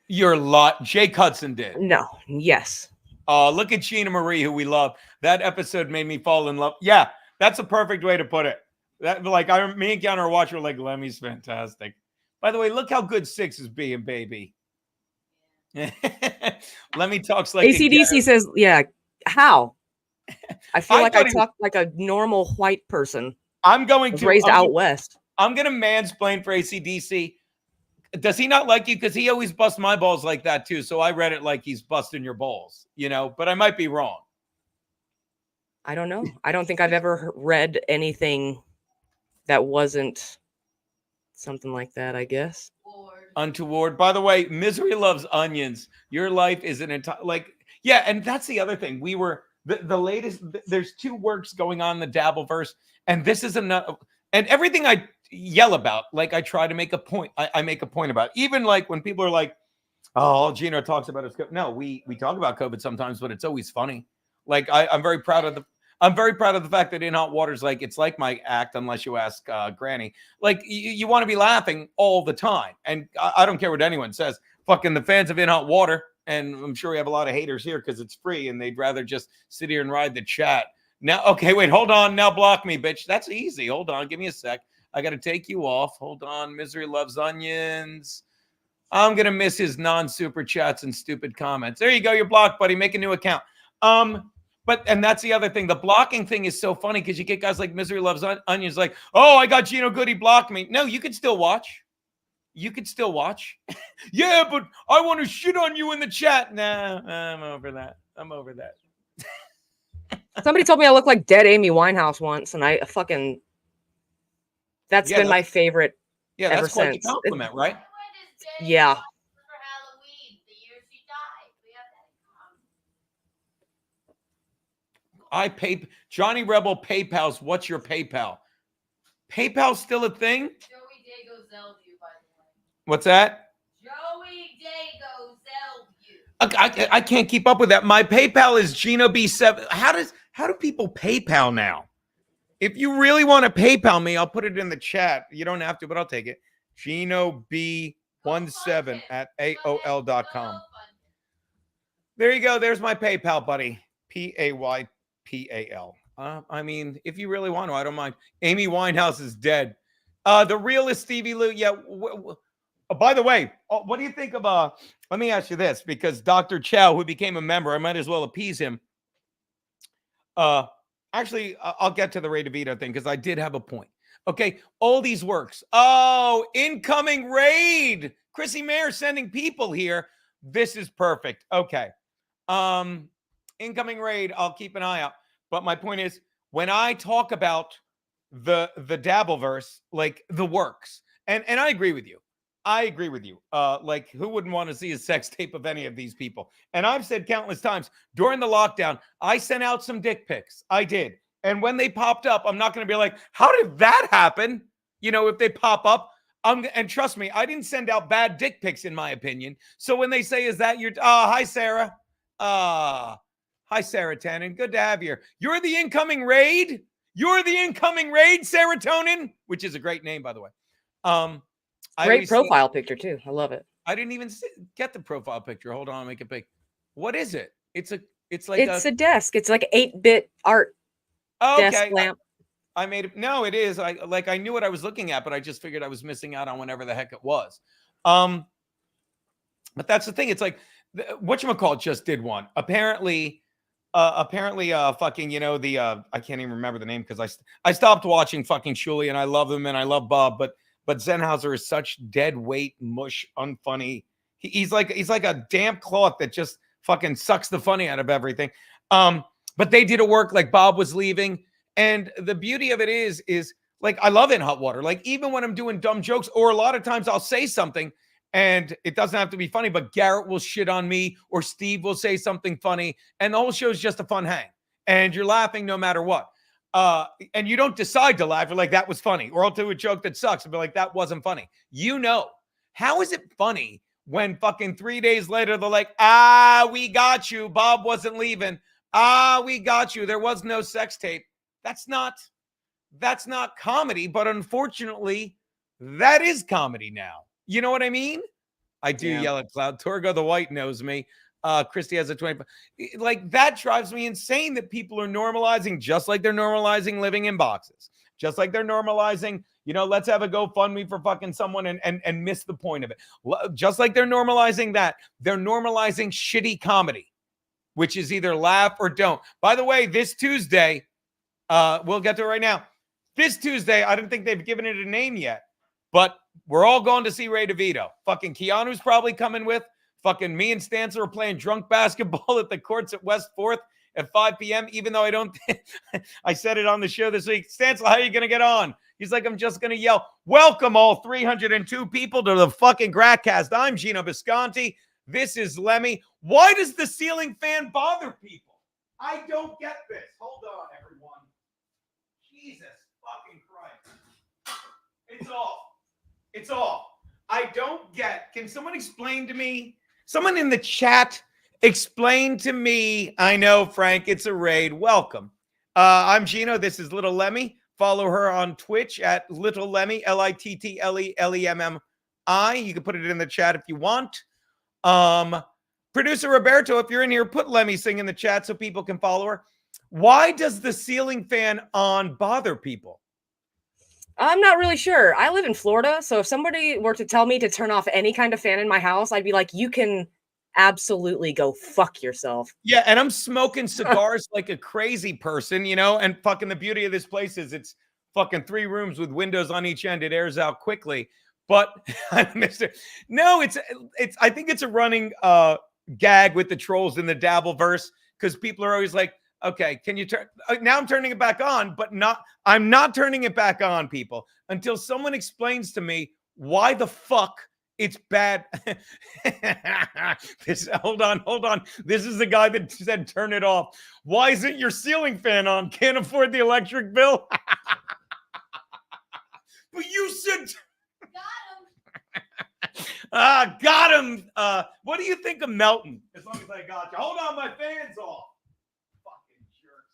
Your lot. Jake Hudson did. No. Yes. Look at Gina Marie, who we love. That episode made me fall in love. Yeah, that's a perfect way to put it. That me and Counter Watcher were like, Lemmy's fantastic. By the way, look how good 6 is being, baby. Lemmy talks like ACDC says, yeah. How? I feel like I talk like a normal white person. I'm going to raised out west. I'm going to mansplain for ACDC. Does he not like you? Because he always busts my balls like that too. So I read it like he's busting your balls, you know, but I might be wrong. I don't know. I don't think I've ever read anything that wasn't something like that, I guess. Untoward. By the way, Misery Loves Onions. Your life is an entire, yeah, and that's the other thing. We were the latest. There's 2 works going on in the Dabbleverse, and this is another. And everything I yell about, I try to make a point. I make a point about. Even when people are like, "Oh, all Geno talks about is COVID." No, we talk about COVID sometimes, but it's always funny. I'm very proud of the fact that In Hot Water's it's like my act, unless you ask Granny. You want to be laughing all the time, and I don't care what anyone says. Fucking the fans of In Hot Water. And I'm sure we have a lot of haters here because it's free and they'd rather just sit here and ride the chat. Now, okay, wait, hold on. Now block me, bitch. That's easy. Hold on. Give me a sec. I got to take you off. Hold on. Misery Loves Onions. I'm going to miss his non-super chats and stupid comments. There you go. You're blocked, buddy. Make a new account. and that's the other thing. The blocking thing is so funny because you get guys like Misery Loves Onions like, oh, I got Geno Goody blocked me. No, you can still watch. You could still watch. Yeah, but I want to shit on you in the chat. Nah, I'm over that. I'm over that. Somebody told me I look like dead Amy Winehouse once, and I fucking. That's been my favorite. Yeah, ever that's quite since. a compliment, right? Yeah. I pay Johnny Rebel PayPal's. What's your PayPal? PayPal's still a thing? Joey Dago Zelled you, by the way. What's that? Joey Dago Zelled you. I can't keep up with that. My PayPal is Geno B7. How do people PayPal now? If you really want to PayPal me, I'll put it in the chat. You don't have to, but I'll take it. Geno B17 at AOL.com. There you go. There's my PayPal, buddy. PayPal. I mean, if you really want to, I don't mind. Amy Winehouse is dead. The realist Stevie Lou. Yeah. By the way, what do you think of? Let me ask you this, because Dr. Chow, who became a member, I might as well appease him. Actually, I'll get to the Ray DeVito thing because I did have a point. Okay, Oldies Works. Oh, incoming raid. Chrissy Mayer sending people here. This is perfect. Okay. Incoming raid. I'll keep an eye out. But my point is, when I talk about the Dabbleverse, like the works, and I agree with you. I agree with you. Like, who wouldn't want to see a sex tape of any of these people? And I've said countless times during the lockdown, I sent out some dick pics. I did. And when they popped up, I'm not going to be like, how did that happen? You know, if they pop up, and trust me, I didn't send out bad dick pics, in my opinion. So when they say, is that your, hi, Sarah. Hi, Sarah Tannen. Good to have you. You're the incoming raid. You're the incoming raid, Serotonin, which is a great name, by the way. Great profile picture too. I love it. I didn't even get the profile picture. Hold on, I'll make it big. What is it? It's like it's a desk. It's like 8-bit art. Okay. Desk lamp. I made it. No, it is. I knew what I was looking at, but I just figured I was missing out on whatever the heck it was. But that's the thing. It's like whatchamacallit just did one. Apparently, fucking, you know, I can't even remember the name because I stopped watching fucking Shuli, and I love him and I love Bob, but Zenhauser is such dead weight mush, unfunny. He's like a damp cloth that just fucking sucks the funny out of everything. But they did a work like Bob was leaving, and the beauty of it is like I love In Hot Water. Like even when I'm doing dumb jokes, or a lot of times I'll say something and it doesn't have to be funny, but Garrett will shit on me or Steve will say something funny, and the whole show is just a fun hang, and you're laughing no matter what. And you don't decide to laugh. You're like, that was funny. Or I'll do a joke that sucks and be like, that wasn't funny. You know, how is it funny when fucking 3 days later, they're like, we got you. Bob wasn't leaving. We got you. There was no sex tape. That's not comedy, but unfortunately, that is comedy now. You know what I mean? I do yell at Cloud. Torgo the White knows me. Christy has a 25. Like, that drives me insane that people are normalizing, just like they're normalizing living in boxes, just like they're normalizing, you know, let's have a GoFundMe for fucking someone and miss the point of it. Just like they're normalizing that, they're normalizing shitty comedy, which is either laugh or don't. By the way, this Tuesday, we'll get to it right now. This Tuesday, I don't think they've given it a name yet, but we're all going to see Ray DeVito. Fucking Keanu's probably coming with. Fucking me and Stanza are playing drunk basketball at the courts at West 4th at 5 p.m., even though I don't I said it on the show this week. Stanza, how are you going to get on? He's like, I'm just going to yell, welcome all 302 people to the fucking Gratcast. I'm Geno Bisconti. This is Lemmi. Why does the ceiling fan bother people? I don't get this. Hold on, everyone. Jesus fucking Christ. It's off. It's off. I don't get. Can someone explain to me? Someone in the chat explain to me. I know, Frank, it's a raid. Welcome. I'm Geno. This is Little Lemmi. Follow her on Twitch at Little Lemmi, LITTLELEMMI. You can put it in the chat if you want. Producer Roberto, if you're in here, put Lemmi Sing in the chat so people can follow her. Why does the ceiling fan on bother people? I'm not really sure. I live in Florida, so if somebody were to tell me to turn off any kind of fan in my house, I'd be like, you can absolutely go fuck yourself. Yeah, and I'm smoking cigars like a crazy person, you know, and fucking the beauty of this place is it's fucking 3 rooms with windows on each end. It airs out quickly. But Mr. No, it's I think it's a running gag with the trolls in the Dabbleverse because people are always like, okay, can you turn now I'm turning it back on, but I'm not turning it back on, people, until someone explains to me why the fuck it's bad. Hold on. This is the guy that said turn it off. Why isn't your ceiling fan on? Can't afford the electric bill. But you said got him. What do you think of Melton? As long as I got you. Hold on, my fan's off. Fucking jerks.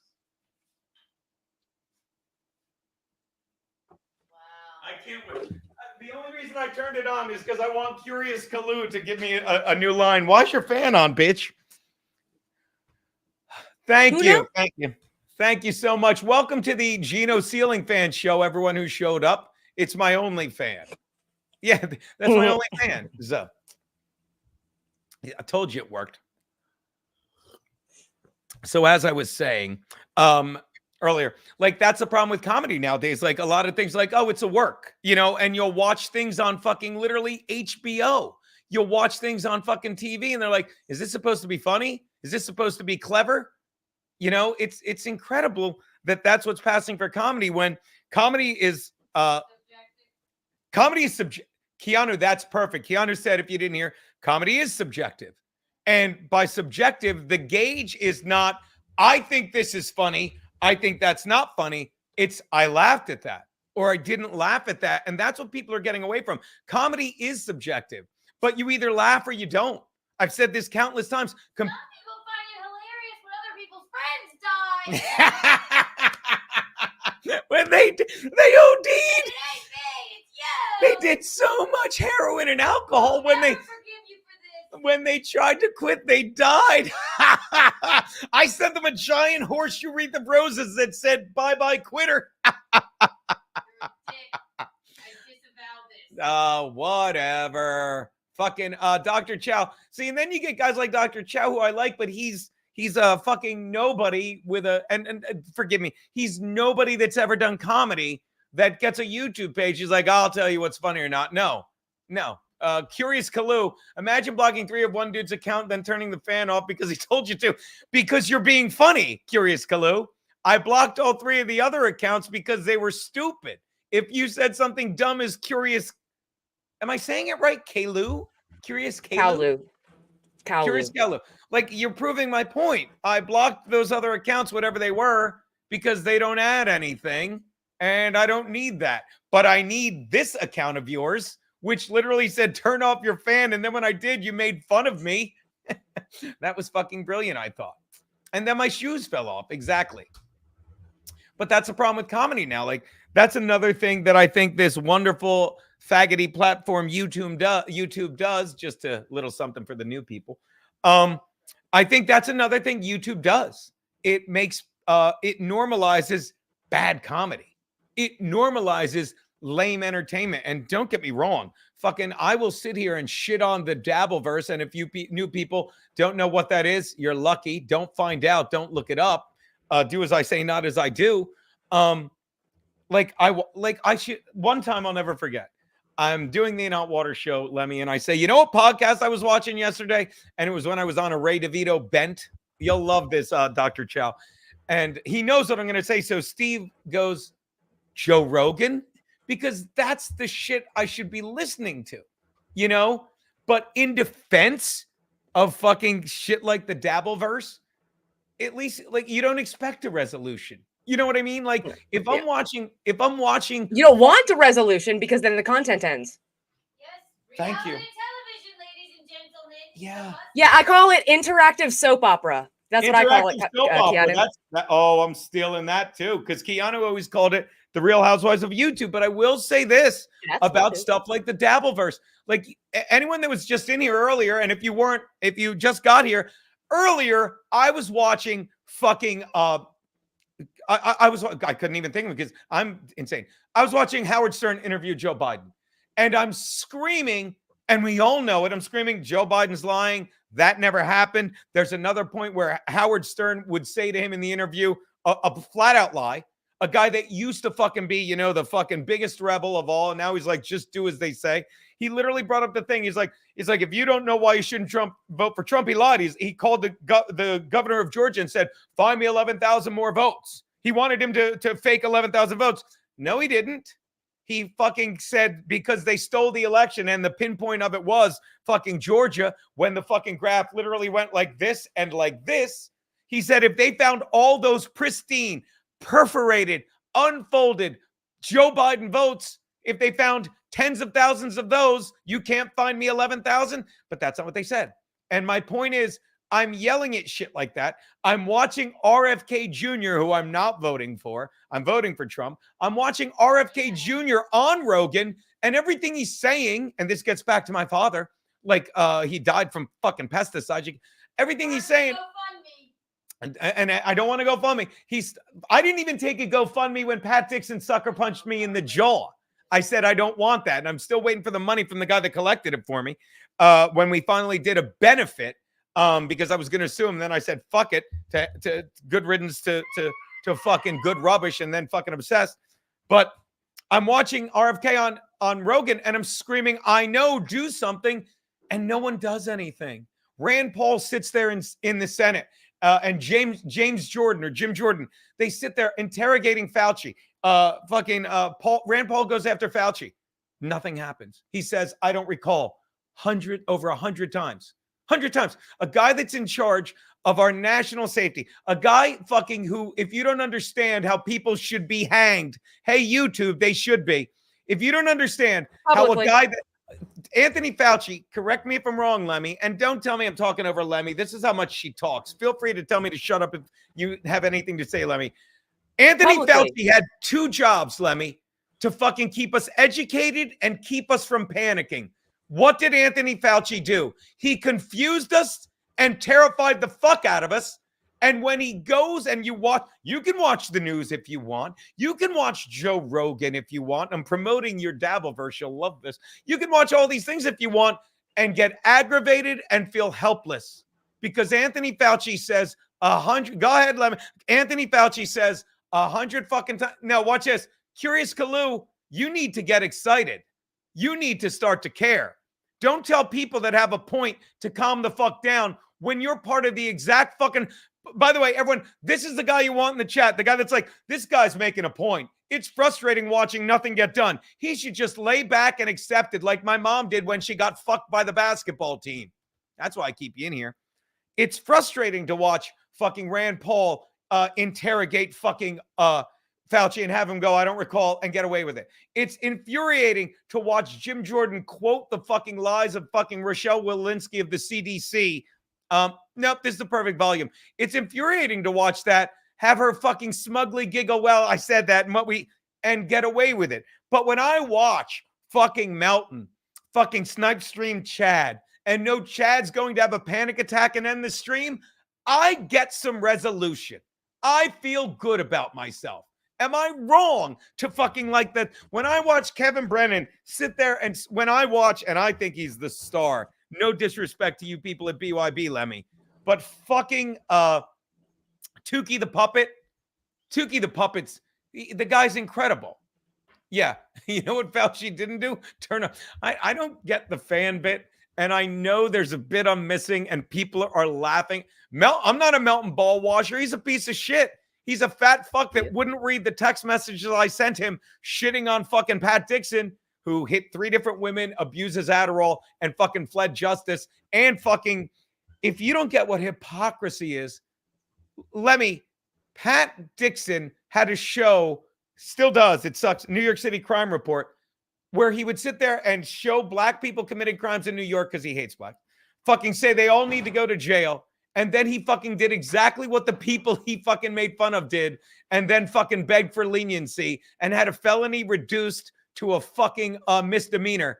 Wow. I can't wait. The only reason I turned it on is because I want Curious Kalu to give me a new line. Why's your fan on, bitch? Thank you. Thank you so much. Welcome to the Geno Ceiling Fan Show, everyone who showed up. It's my only fan. Yeah, that's my only fan. So, yeah, I told you it worked. So as I was saying earlier, like that's the problem with comedy nowadays. Like a lot of things like, oh, it's a work, you know, and you'll watch things on fucking literally HBO. You'll watch things on fucking TV and they're like, is this supposed to be funny? Is this supposed to be clever? You know, it's incredible that that's what's passing for comedy when comedy is subjective. Keanu, that's perfect. Keanu said, if you didn't hear, comedy is subjective. And by subjective, the gauge is not, I think this is funny. I think that's not funny. It's, I laughed at that or I didn't laugh at that. And that's what people are getting away from. Comedy is subjective, but you either laugh or you don't. I've said this countless times. Some people find it hilarious when other people's friends die. When they OD'd. They did so much heroin and alcohol when they tried to quit, they died. I sent them a giant horseshoe wreath of roses that said, bye-bye, quitter. Whatever. Fucking Dr. Chow. See, and then you get guys like Dr. Chow, who I like, but he's a fucking nobody with and forgive me, he's nobody that's ever done comedy that gets a YouTube page. He's like, I'll tell you what's funny or not. No. Curious Kalu, imagine blocking 3 of one dude's account, then turning the fan off because he told you to, because you're being funny, Curious Kalu. I blocked all 3 of the other accounts because they were stupid. If you said something dumb as Curious, am I saying it right? Kalu? Curious Kalu? Curious Kalu. Like, you're proving my point. I blocked those other accounts, whatever they were, because they don't add anything. And I don't need that. But I need this account of yours, which literally said, turn off your fan. And then when I did, you made fun of me. That was fucking brilliant, I thought. And then my shoes fell off. Exactly. But that's the problem with comedy now. Like, that's another thing that I think this wonderful faggoty platform YouTube does, just a little something for the new people. I think that's another thing YouTube does. It makes, it normalizes bad comedy. It normalizes lame entertainment. And don't get me wrong, fucking, I will sit here and shit on the Dabbleverse. And if you new people don't know what that is, you're lucky. Don't find out. Don't look it up. Do as I say, not as I do. I should, one time I'll never forget. I'm doing the In Hot Water show, Lemmy, and I say, you know what podcast I was watching yesterday? And it was when I was on a Ray DeVito bent. You'll love this, Dr. Chow. And he knows what I'm going to say. So Steve goes, Joe Rogan? Because that's the shit I should be listening to, you know? But in defense of fucking shit like the Dabbleverse, at least, like, you don't expect a resolution. You know what I mean? Like, if I'm watching, you don't want a resolution because then the content ends. Thank you. Yeah, I call it interactive soap opera. That's what I call it. Soap opera. I'm stealing that too, because Keanu always called it the Real Housewives of YouTube. But I will say this about stuff like the Dabbleverse. Like, anyone that was just in here earlier, and if you just got here earlier, I was watching fucking I couldn't even think of it because I'm insane. I was watching Howard Stern interview Joe Biden, and I'm screaming, and we all know it. I'm screaming, Joe Biden's lying. That never happened. There's another point where Howard Stern would say to him in the interview, a flat out lie. A guy that used to fucking be, you know, the fucking biggest rebel of all. And now he's like, just do as they say. He literally brought up the thing. He's like, if you don't know why you shouldn't vote for Trump, he lied. He called the governor of Georgia and said, find me 11,000 more votes. He wanted him to fake 11,000 votes. No, he didn't. He fucking said because they stole the election, and the pinpoint of it was fucking Georgia, when the fucking graph literally went like this and like this. He said if they found all those pristine, perforated, unfolded Joe Biden votes, if they found tens of thousands of those, you can't find me 11,000. But that's not what they said. And my point is, I'm yelling at shit like that. I'm watching RFK Jr., who I'm not voting for. I'm voting for Trump. I'm watching RFK Jr. on Rogan, and everything he's saying, and this gets back to my father, like he died from fucking pesticides. Everything he's saying. And I don't want to GoFundMe. I didn't even take a GoFundMe when Pat Dixon sucker punched me in the jaw. I said I don't want that, and I'm still waiting for the money from the guy that collected it for me. When we finally did a benefit, because I was going to sue him, then I said fuck it, to good riddance to fucking good rubbish, and then fucking obsessed. But I'm watching RFK on Rogan, and I'm screaming, I know, do something, and no one does anything. Rand Paul sits there in the Senate. And James Jordan or Jim Jordan, they sit there interrogating Fauci. Rand Paul goes after Fauci. Nothing happens. He says, I don't recall. Over 100 times. 100 times. A guy that's in charge of our national safety. A guy fucking who, if you don't understand how people should be hanged, hey, YouTube, they should be. If you don't understand Publicly. how a guy that Anthony Fauci, correct me if I'm wrong, Lemmy, and don't tell me I'm talking over Lemmy. This is how much she talks. Feel free to tell me to shut up if you have anything to say, Lemmy. Anthony Fauci had 2 jobs, Lemmy, to fucking keep us educated and keep us from panicking. What did Anthony Fauci do? He confused us and terrified the fuck out of us. And when he goes and you can watch the news if you want. You can watch Joe Rogan if you want. I'm promoting your Dabbleverse. You'll love this. You can watch all these things if you want and get aggravated and feel helpless. Because Anthony Fauci says 100. Go ahead, Lemon. Anthony Fauci says 100 fucking times. Now, watch this. Curious Kalu, you need to get excited. You need to start to care. Don't tell people that have a point to calm the fuck down when you're part of the exact fucking... By the way, everyone, this is the guy you want in the chat. The guy that's like, this guy's making a point. It's frustrating watching nothing get done. He should just lay back and accept it like my mom did when she got fucked by the basketball team. That's why I keep you in here. It's frustrating to watch fucking Rand Paul interrogate fucking Fauci and have him go, I don't recall, and get away with it. It's infuriating to watch Jim Jordan quote the fucking lies of fucking Rochelle Walensky of the CDC. Nope, this is the perfect volume. It's infuriating to watch that, have her fucking smugly giggle, well, I said that, and get away with it. But when I watch fucking Melton, fucking Snipe Stream Chad, and know Chad's going to have a panic attack and end the stream, I get some resolution. I feel good about myself. Am I wrong to fucking like that? When I watch Kevin Brennan sit there and when I watch, and I think he's the star, no disrespect to you people at BYB, Lemmy, but fucking Tukey the Puppet's, the guy's incredible. Yeah. You know what Fauci didn't do? Turn up. I don't get the fan bit, and I know there's a bit I'm missing, and people are laughing. I'm not a Melton ball washer. He's a piece of shit. He's a fat fuck that wouldn't read the text messages I sent him shitting on fucking Pat Dixon, who hit 3 different women, abuses Adderall, and fucking fled justice. And fucking, if you don't get what hypocrisy is, Lemmy, Pat Dixon had a show, still does, it sucks, New York City Crime Report, where he would sit there and show black people committing crimes in New York because he hates black. Fucking say they all need to go to jail. And then he fucking did exactly what the people he fucking made fun of did, and then fucking begged for leniency and had a felony reduced to a fucking misdemeanor,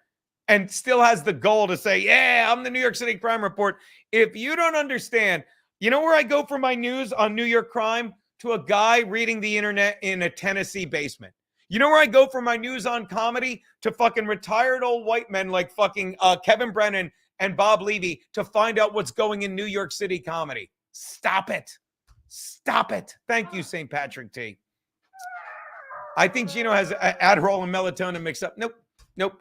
and still has the goal to say, yeah, I'm the New York City Crime Report. If you don't understand, you know where I go for my news on New York crime? To a guy reading the internet in a Tennessee basement. You know where I go for my news on comedy? To fucking retired old white men like fucking Kevin Brennan and Bob Levy to find out what's going in New York City comedy. Stop it. Stop it. Thank you, St. Patrick T. I think Geno has Adderall and melatonin mixed up. Nope. Nope.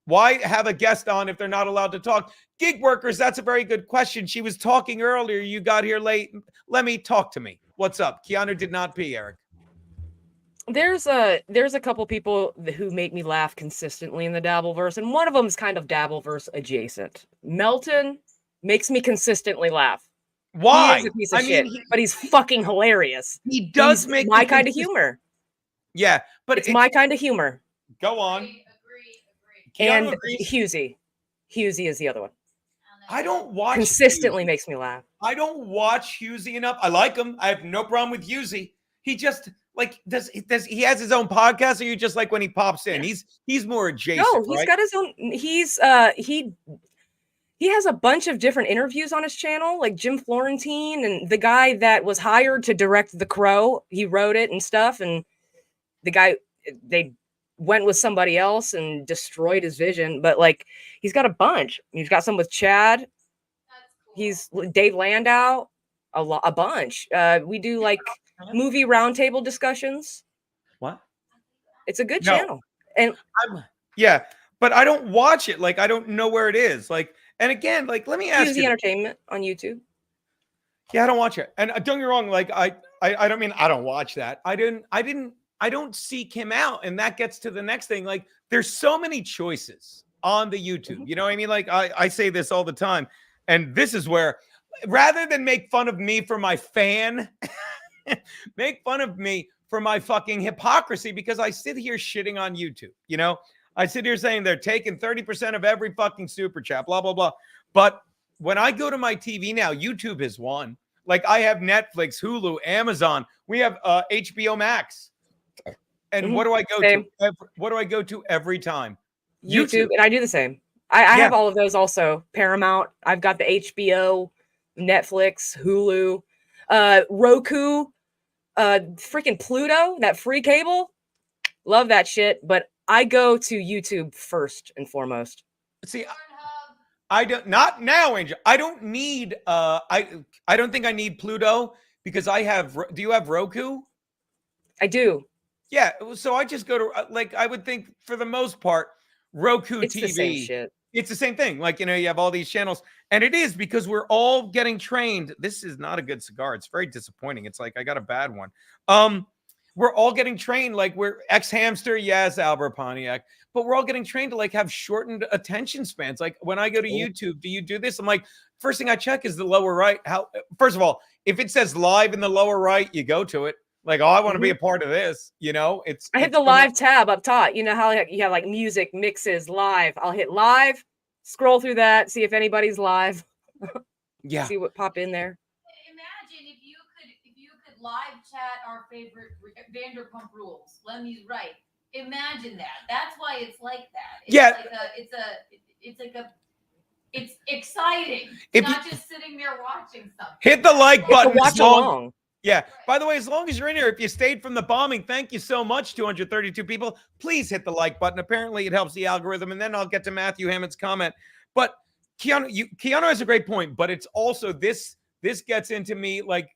Why have a guest on if they're not allowed to talk? Gig workers, that's a very good question. She was talking earlier. You got here late. Let me talk to me. What's up? Keanu did not pee, Eric. There's a couple people who make me laugh consistently in the Dabbleverse, and one of them is kind of Dabbleverse adjacent. Melton makes me consistently laugh. Why? He is a piece of shit, but he's fucking hilarious. He does He's make my me kind of consist- humor. Yeah, but It's my kind of humor. Go on. And Keanu agrees. Husey is the other one. I don't watch Consistently Husey. makes me laugh. I don't watch Husey enough. I like him. I have no problem with Husey. He just like does he has his own podcast, or you just like when he pops in? He's more adjacent. No, he's right? got his own. He has a bunch of different interviews on his channel, like Jim Florentine and the guy that was hired to direct The Crow. He wrote it and stuff, and the guy they went with somebody else and destroyed his vision. But like, he's got a bunch. He's got some with Chad. He's Dave Landau, a bunch. We do like movie roundtable discussions. What? It's a good No. channel, and Yeah, but I don't watch it. Like I don't know where it is. Like, and again, like let me ask Husey you. Entertainment on YouTube. Yeah, I don't watch it. And don't get me wrong, like I don't mean I don't watch that. I don't seek him out. And that gets to the next thing. Like there's so many choices on the YouTube. You know what I mean? Like I say this all the time. And this is where rather than make fun of me for my fan, make fun of me for my fucking hypocrisy, because I sit here shitting on YouTube. You know, I sit here saying they're taking 30% of every fucking super chat, blah, blah, blah. But when I go to my TV now, YouTube is one. Like I have Netflix, Hulu, Amazon. We have HBO Max. And what do I go Same. to? What do I go to every time? YouTube, and I do the same. I have all of those also. Paramount. I've got the HBO, Netflix, Hulu, Roku, freaking Pluto, that free cable. Love that shit. But I go to YouTube first and foremost. See, I don't not now, Angel. I don't need I don't think I need Pluto because I have. Do you have Roku? I do. Yeah, so I just go to like I would think for the most part, Roku It's TV. the same shit. It's the same thing. Like, you know, you have all these channels, and it is because we're all getting trained. This is not a good cigar. It's very disappointing. It's like I got a bad one. We're all getting trained like we're ex-hamster, yes, Albert Pontiac, but we're all getting trained to like have shortened attention spans. Like when I go to YouTube, do you do this? I'm like, first thing I check is the lower right. How first of all, if it says live in the lower right, you go to it. Like, oh, I want to be a part of this. You know, I hit the live tab up top. You know how you have like music mixes live. I'll hit live, scroll through that, see if anybody's live. Yeah. See what pop in there. Imagine if you could live chat our favorite Vanderpump Rules. Lemmy's right. Imagine that. That's why it's like that. It's Yeah. It's exciting. If Not just sitting there watching something. Hit the like button. watch as long- along. Yeah. By the way, as long as you're in here, if you stayed from the bombing, thank you so much, 232 people. Please hit the like button. Apparently, it helps the algorithm. And then I'll get to Matthew Hammond's comment. But Keanu has a great point. But it's also this gets into me like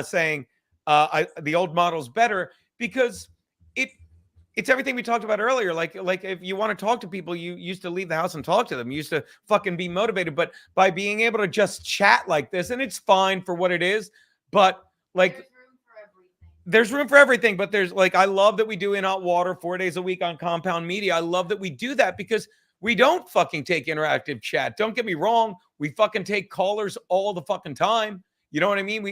saying the old model's better because it's everything we talked about earlier. Like if you want to talk to people, you used to leave the house and talk to them. You used to fucking be motivated. But by being able to just chat like this, and it's fine for what it is, but like there's room for everything, but there's like, I love that we do In Hot Water 4 days a week on Compound Media. I love that we do that because we don't fucking take interactive chat. Don't get me wrong. We fucking take callers all the fucking time. You know what I mean?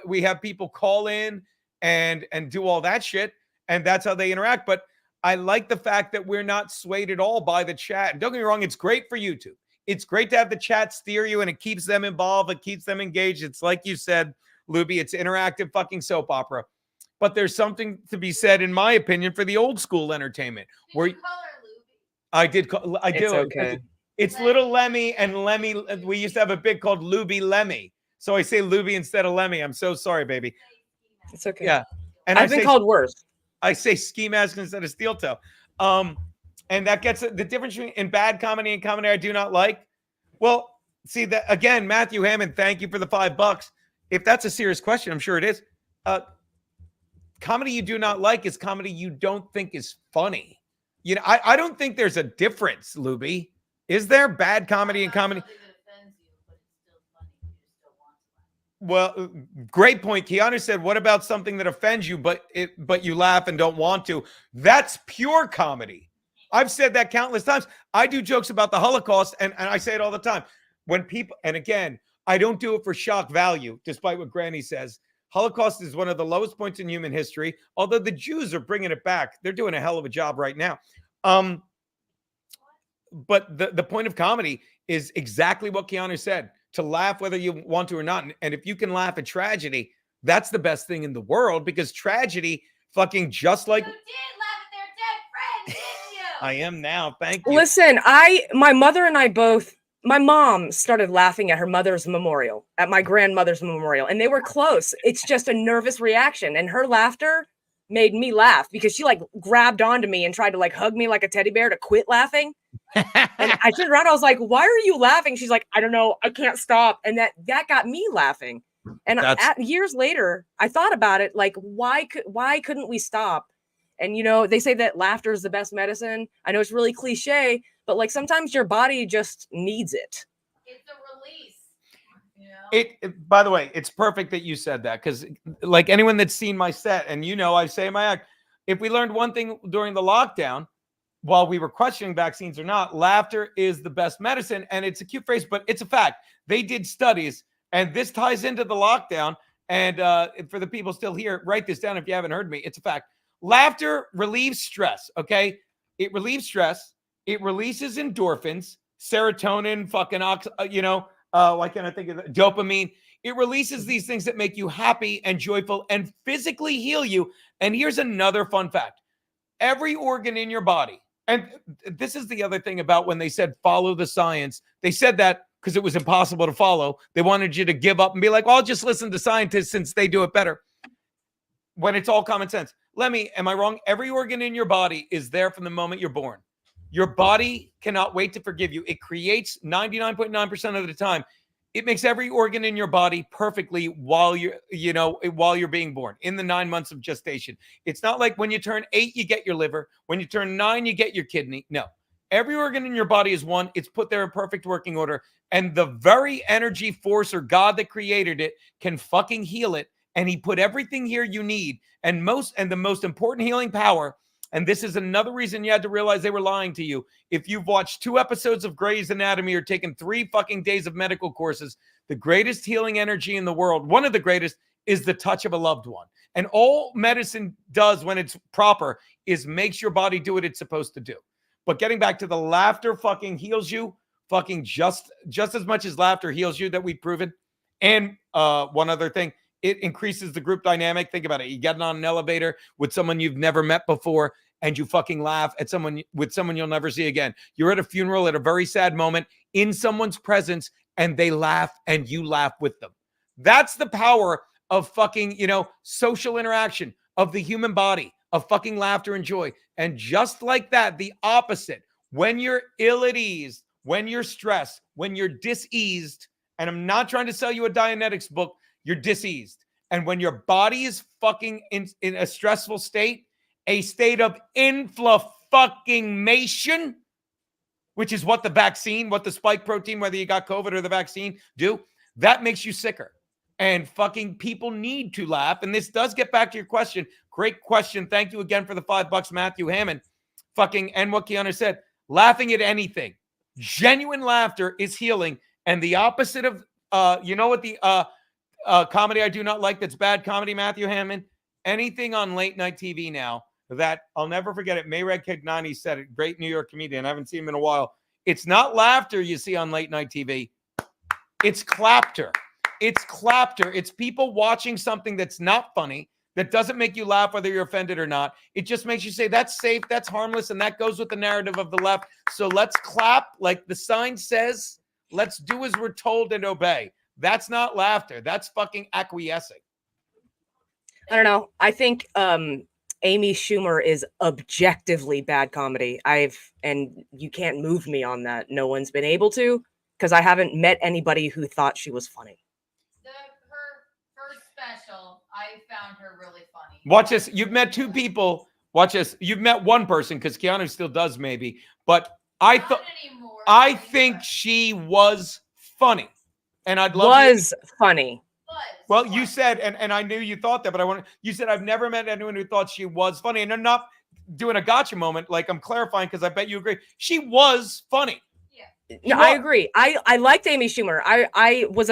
We have people call in and do all that shit. And that's how they interact. But I like the fact that we're not swayed at all by the chat. And don't get me wrong. It's great for YouTube. It's great to have the chat steer you and it keeps them involved. It keeps them engaged. It's like you said, Luby, it's interactive fucking soap opera. But there's something to be said, in my opinion, for the old school entertainment. Where I did. I do. It's okay. It's little Lemmy and Lemmy. We used to have a bit called Luby Lemmy. So I say Luby instead of Lemmy. I'm so sorry, baby. It's okay. Yeah. And I've been called worse. I say ski mask instead of steel toe. And that gets the difference in bad comedy and comedy I do not like. Well, See that again, Matthew Hammond. Thank you for the $5. If that's a serious question, I'm sure it is. Comedy you do not like is comedy you don't think is funny. You know, I don't think there's a difference, Luby. Is there bad comedy and comedy? Well, great point. Keanu said, "What about something that offends you, but you laugh and don't want to?" That's pure comedy. I've said that countless times. I do jokes about the Holocaust, and I say it all the time. When people, and again, I don't do it for shock value, despite what Granny says. Holocaust is one of the lowest points in human history, although the Jews are bringing it back. They're doing a hell of a job right now. But the point of comedy is exactly what Keanu said, to laugh whether you want to or not. And if you can laugh at tragedy, that's the best thing in the world, because tragedy fucking just like... You did laugh at their dead friends, didn't you? I am now. Thank you. Listen, my mother and I both, my mom started laughing at her mother's memorial, at my grandmother's memorial, and they were close. It's just a nervous reaction. And her laughter made me laugh because she like grabbed onto me and tried to like hug me like a teddy bear to quit laughing. And I turned around, I was like, "Why are you laughing?" She's like, "I don't know, I can't stop." And that got me laughing. And years later, I thought about it, like, why couldn't we stop? And, you know, they say that laughter is the best medicine. I know it's really cliche, but like sometimes your body just needs it. It's a release. You know? By the way, it's perfect that you said that, because like anyone that's seen my set, and you know, I say in my act, if we learned one thing during the lockdown, while we were questioning vaccines or not, laughter is the best medicine. And it's a cute phrase, but it's a fact. They did studies, and this ties into the lockdown. And for the people still here, write this down if you haven't heard me. It's a fact. Laughter relieves stress, okay? It relieves stress. It releases endorphins, serotonin, fucking, why can't I think of that? Dopamine. It releases these things that make you happy and joyful and physically heal you. And here's another fun fact. Every organ in your body, and this is the other thing about when they said follow the science, they said that because it was impossible to follow. They wanted you to give up and be like, well, I'll just listen to scientists since they do it better. When it's all common sense. Lemmi, am I wrong? Every organ in your body is there from the moment you're born. Your body cannot wait to forgive you. It creates 99.9% of the time. It makes every organ in your body perfectly while you're being born in the 9 months of gestation. It's not like when you turn 8, you get your liver. When you turn 9, you get your kidney. No, every organ in your body is one. It's put there in perfect working order. And the very energy force or God that created it can fucking heal it. And he put everything here you need. And the most important healing power, and this is another reason you had to realize they were lying to you. If you've watched 2 episodes of Grey's Anatomy or taken 3 fucking days of medical courses, the greatest healing energy in the world, one of the greatest, is the touch of a loved one. And all medicine does when it's proper is makes your body do what it's supposed to do. But getting back to the laughter fucking heals you fucking just as much as laughter heals you, that we've proven. And one other thing, it increases the group dynamic. Think about it. You get on an elevator with someone you've never met before, and you fucking laugh at someone you'll never see again. You're at a funeral at a very sad moment in someone's presence, and they laugh and you laugh with them. That's the power of fucking, social interaction, of the human body, of fucking laughter and joy. And just like that, the opposite, when you're ill at ease, when you're stressed, when you're diseased, and I'm not trying to sell you a Dianetics book, you're diseased. And when your body is fucking in a stressful state, a state of inflammation, which is what the spike protein, whether you got COVID or the vaccine, do, that makes you sicker. And fucking people need to laugh. And this does get back to your question. Great question. Thank you again for the $5, Matthew Hammond. And what Keanu said, laughing at anything. Genuine laughter is healing. And the opposite of, comedy I do not like that's bad comedy, Matthew Hammond? Anything on late night TV now that I'll never forget it. Mayrad Kegnani said it, great New York comedian. I haven't seen him in a while. It's not laughter you see on late night TV. It's clapter. It's clapter. It's people watching something that's not funny, that doesn't make you laugh whether you're offended or not. It just makes you say, that's safe, that's harmless, and that goes with the narrative of the left. So let's clap like the sign says. Let's do as we're told and obey. That's not laughter. That's fucking acquiescing. I don't know. I think Amy Schumer is objectively bad comedy. And you can't move me on that. No one's been able to. because I haven't met anybody who thought she was funny. Her first special, I found her really funny. Watch this. You've met two people. Watch this. You've met one person because Keanu still does maybe, but I think she was funny, and I'd love funny. Well, you said, and I knew you thought that, but you said I've never met anyone who thought she was funny, and I'm not doing a gotcha moment. Like, I'm clarifying because I bet you agree. She was funny. No, I agree. I liked Amy Schumer. I was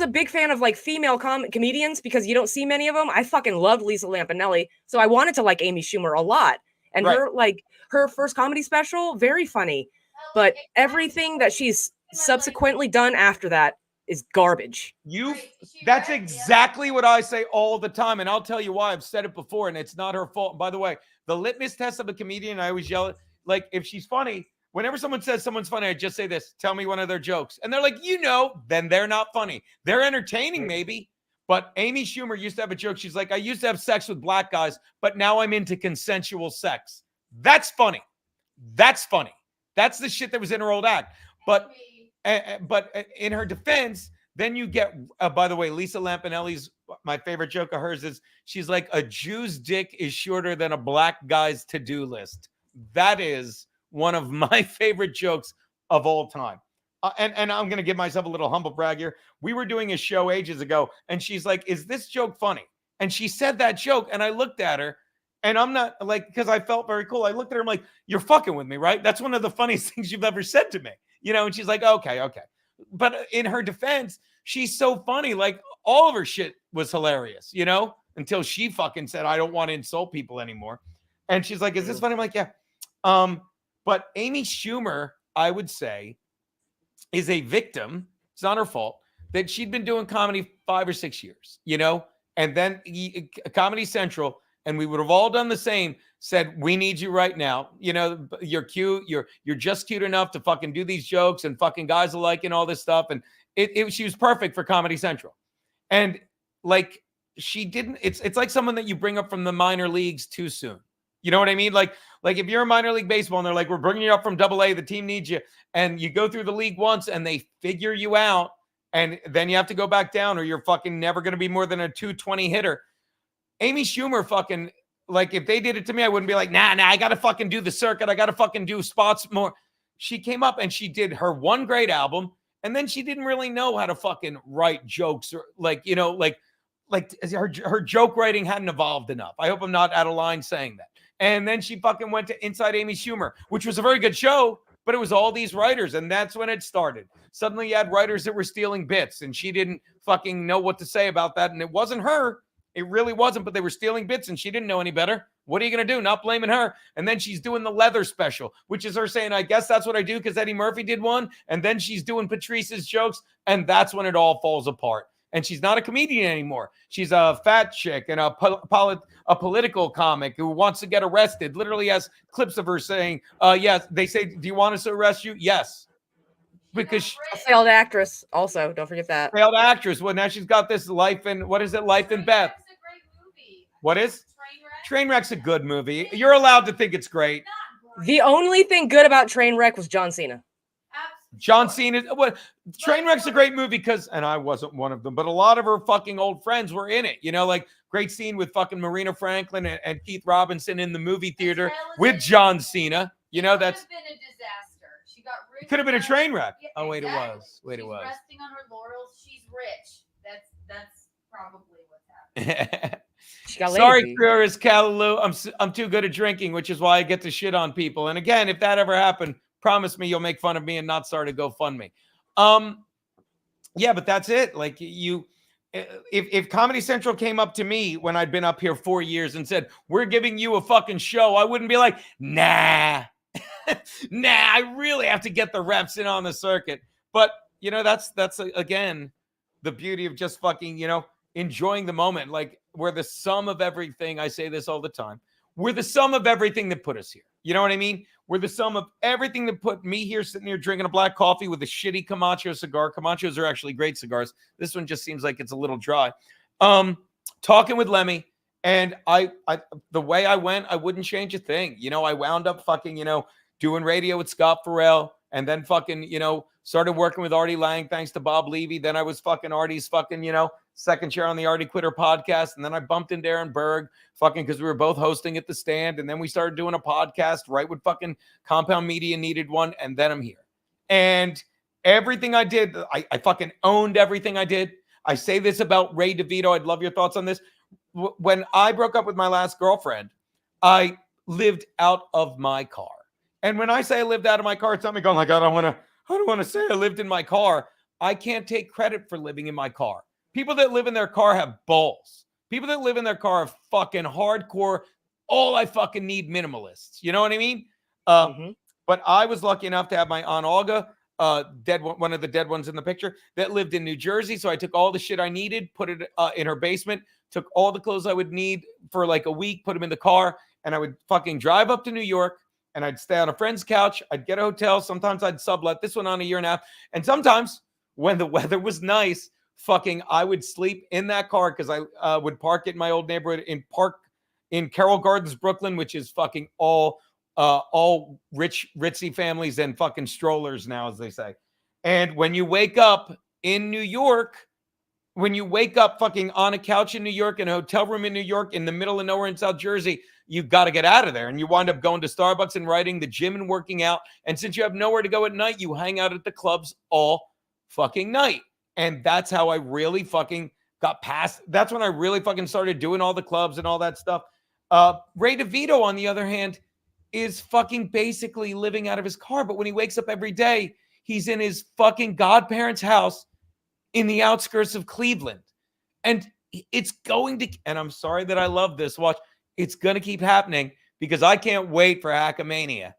a big fan of like female comedians because you don't see many of them. I fucking loved Lisa Lampanelli, so I wanted to like Amy Schumer a lot. And her first comedy special, very funny, but everything that she's subsequently done after that is garbage. That's exactly what I say all the time, and I'll tell you why. I've said it before, and it's not her fault. By the way, the litmus test of a comedian, I always yell it, like, if she's funny. Whenever someone says someone's funny, I just say this: tell me one of their jokes. And they're like, then they're not funny. They're entertaining, maybe. But Amy Schumer used to have a joke. She's like, I used to have sex with black guys, but now I'm into consensual sex. That's funny. That's funny. That's the shit that was in her old act. But in her defense, then you get, by the way, Lisa Lampanelli's, my favorite joke of hers is, she's like, a Jew's dick is shorter than a black guy's to-do list. That is one of my favorite jokes of all time. And I'm going to give myself a little humble brag here. We were doing a show ages ago, and she's like, is this joke funny? And she said that joke, and I looked at her, and I'm not like, because I felt very cool. I looked at her, I'm like, you're fucking with me, right? That's one of the funniest things you've ever said to me. And she's like, okay. But in her defense, she's so funny. Like, all of her shit was hilarious, until she fucking said, I don't want to insult people anymore. And she's like, is this funny? I'm like, yeah. But Amy Schumer, I would say, is a victim. It's not her fault that she'd been doing comedy 5 or 6 years, and then Comedy Central, and we would have all done the same, said, we need you right now. You're cute. You're just cute enough to fucking do these jokes, and fucking guys alike and all this stuff. And she was perfect for Comedy Central. And like, she didn't, it's like someone that you bring up from the minor leagues too soon. You know what I mean? Like if you're in minor league baseball and they're like, we're bringing you up from AA, the team needs you, and you go through the league once and they figure you out, and then you have to go back down, or you're fucking never going to be more than a 220 hitter. Amy Schumer fucking, like, if they did it to me, I wouldn't be like, nah, I got to fucking do the circuit. I got to fucking do spots more. She came up and she did her one great album, and then she didn't really know how to fucking write jokes, or like her joke writing hadn't evolved enough. I hope I'm not out of line saying that. And then she fucking went to Inside Amy Schumer, which was a very good show, but it was all these writers, and that's when it started. Suddenly you had writers that were stealing bits, and she didn't fucking know what to say about that, and it wasn't her. It really wasn't, but they were stealing bits, and she didn't know any better. What are you going to do? Not blaming her. And then she's doing the leather special, which is her saying, I guess that's what I do because Eddie Murphy did one. And then she's doing Patrice's jokes, and that's when it all falls apart. And she's not a comedian anymore. She's a fat chick and a political comic who wants to get arrested. Literally has clips of her saying, yes. They say, do you want us to arrest you? Yes. Because a failed actress also. Don't forget that. Failed actress. Well, now she's got this Life in, what is it? Life in Beth. What is? Trainwreck's a good movie. You're allowed to think it's great. The only thing good about Trainwreck was John Cena. John Cena. What? Trainwreck's a great movie because, and I wasn't one of them, but a lot of her fucking old friends were in it. Like great scene with fucking Marina Franklin and Keith Robinson in the movie theater with John Cena. That's been a disaster. She got rich. It could have been a train wreck. Yeah, oh wait, exactly. It was. Wait, She's it was. Resting on her laurels. She's rich. That's probably what's happening. Sorry, Curious Callaloo. I'm too good at drinking, which is why I get to shit on people. And again, if that ever happened, promise me you'll make fun of me and not start a GoFundMe. Yeah, but that's it. Like if Comedy Central came up to me when I'd been up here 4 years and said, we're giving you a fucking show, I wouldn't be like, nah, I really have to get the reps in on the circuit. But, that's again, the beauty of just fucking, enjoying the moment. Like, we're the sum of everything. I say this all the time. We're the sum of everything that put us here. You know what I mean? We're the sum of everything that put me here, sitting here drinking a black coffee with a shitty Camacho cigar. Camachos are actually great cigars. This one just seems like it's a little dry. Talking with Lemmi, and I the way I went, I wouldn't change a thing. I wound up fucking, doing radio with Scott Farrell, and then fucking, started working with Artie Lang, thanks to Bob Levy. Then I was fucking Artie's fucking, second chair on the Artie Quitter podcast. And then I bumped into Aaron Berg fucking because we were both hosting at the Stand. And then we started doing a podcast right when fucking Compound Media needed one. And then I'm here. And everything I did, I fucking owned everything I did. I say this about Ray DeVito. I'd love your thoughts on this. When I broke up with my last girlfriend, I lived out of my car. And when I say I lived out of my car, it's not me going like, I don't want to say I lived in my car. I can't take credit for living in my car. People that live in their car have balls. People that live in their car are fucking hardcore. All I fucking need minimalists. You know what I mean? But I was lucky enough to have my Aunt Olga, one of the dead ones in the picture, that lived in New Jersey. So I took all the shit I needed, put it in her basement, took all the clothes I would need for like a week, put them in the car, and I would fucking drive up to New York, and I'd stay on a friend's couch. I'd get a hotel. Sometimes I'd sublet. This went on a year and a half. And sometimes when the weather was nice, fucking I would sleep in that car because I would park it in my old neighborhood in Carroll Gardens, Brooklyn, which is fucking all ritzy families and fucking strollers now, as they say. And when you wake up in New York, when you wake up fucking on a couch in New York, in a hotel room in New York, in the middle of nowhere in South Jersey, you've got to get out of there. And you wind up going to Starbucks and riding the gym and working out. And since you have nowhere to go at night, you hang out at the clubs all fucking night. And that's how I really fucking got past. That's when I really fucking started doing all the clubs and all that stuff. Ray DeVito, on the other hand, is fucking basically living out of his car. But when he wakes up every day, he's in his fucking godparents' house in the outskirts of Cleveland. And it's going to, and I'm sorry that I love this, watch, it's going to keep happening because I can't wait for Hackamania.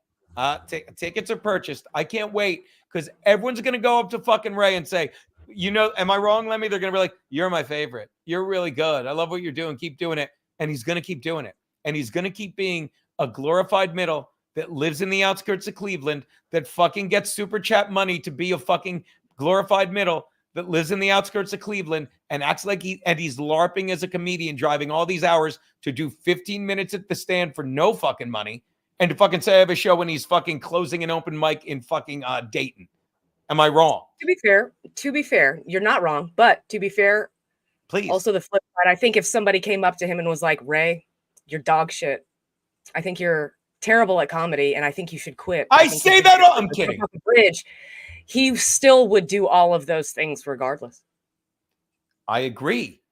Tickets are purchased. I can't wait because everyone's going to go up to fucking Ray and say, am I wrong, Lemmy? They're going to be like, you're my favorite. You're really good. I love what you're doing. Keep doing it. And he's going to keep doing it. And he's going to keep being a glorified middle that lives in the outskirts of Cleveland, that fucking gets super chat money to be a fucking glorified middle that lives in the outskirts of Cleveland and acts like he's LARPing as a comedian, driving all these hours to do 15 minutes at the Stand for no fucking money and to fucking say I have a show when he's fucking closing an open mic in fucking Dayton. Am I wrong? To be fair, you're not wrong. But to be fair, please. Also, the flip side, I think if somebody came up to him and was like, Ray, you're dog shit. I think you're terrible at comedy, and I think you should quit. I say that all. I'm kidding. Bridge. He still would do all of those things regardless. I agree,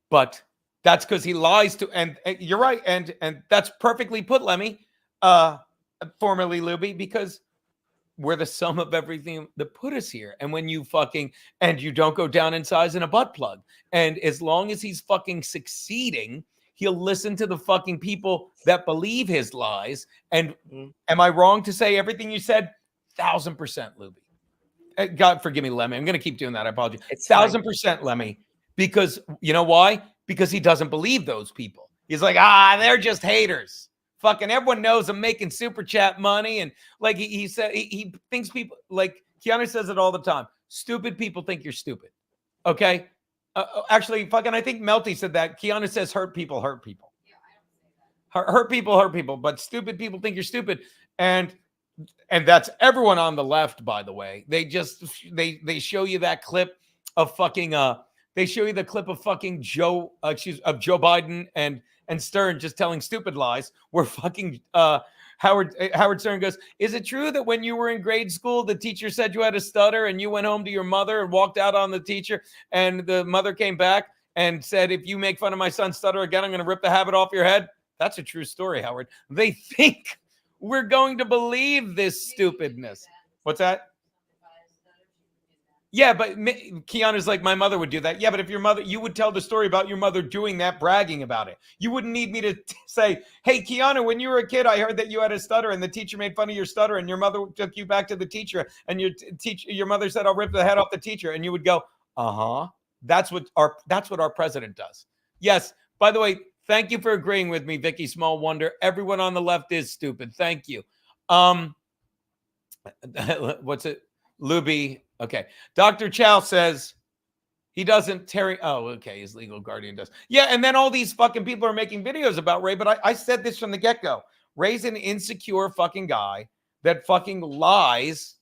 but that's because he lies to. And you're right, and that's perfectly put, Lemmy, formerly Luby, because we're the sum of everything that put us here. And when you and you don't go down in size in a butt plug, and as long as he's fucking succeeding, he'll listen to the fucking people that believe his lies. And am I wrong to say everything you said? 1000%, Luby. God forgive me, Lemmy. I'm going to keep doing that. I apologize. 1000%, Lemmy. Because you know why? Because he doesn't believe those people. He's like, they're just haters. Fucking everyone knows I'm making super chat money. And like he said, he thinks people, like Keanu says it all the time. Stupid people think you're stupid. Okay? Actually, fucking, I think Melty said that. Keanu says hurt people hurt people. Yeah, I don't say that. Hurt people hurt people. But stupid people think you're stupid. And that's everyone on the left, by the way. They just they show you that clip of fucking they show you the clip of fucking Joe Biden and Stern just telling stupid lies where fucking Howard Stern goes, is it true that when you were in grade school the teacher said you had a stutter and you went home to your mother and walked out on the teacher and the mother came back and said, if you make fun of my son's stutter again, I'm going to rip the habit off your head? That's a true story, Howard. They think we're going to believe this stupidness. What's that? Yeah, but Keanu's like, my mother would do that. Yeah, but if your mother, you would tell the story about your mother doing that, bragging about it. You wouldn't need me to say, hey, Keanu, when you were a kid, I heard that you had a stutter and the teacher made fun of your stutter and your mother took you back to the teacher and your mother said, I'll rip the head off the teacher. And you would go, that's what our president does. Yes. By the way, thank you for agreeing with me, Vicky Small Wonder. Everyone on the left is stupid. Thank you. What's it? Luby. Okay. Dr. Chow says he doesn't Terry. Oh, okay. His legal guardian does. Yeah. And then all these fucking people are making videos about Ray. But I said this from the get-go. Ray's an insecure fucking guy that fucking lies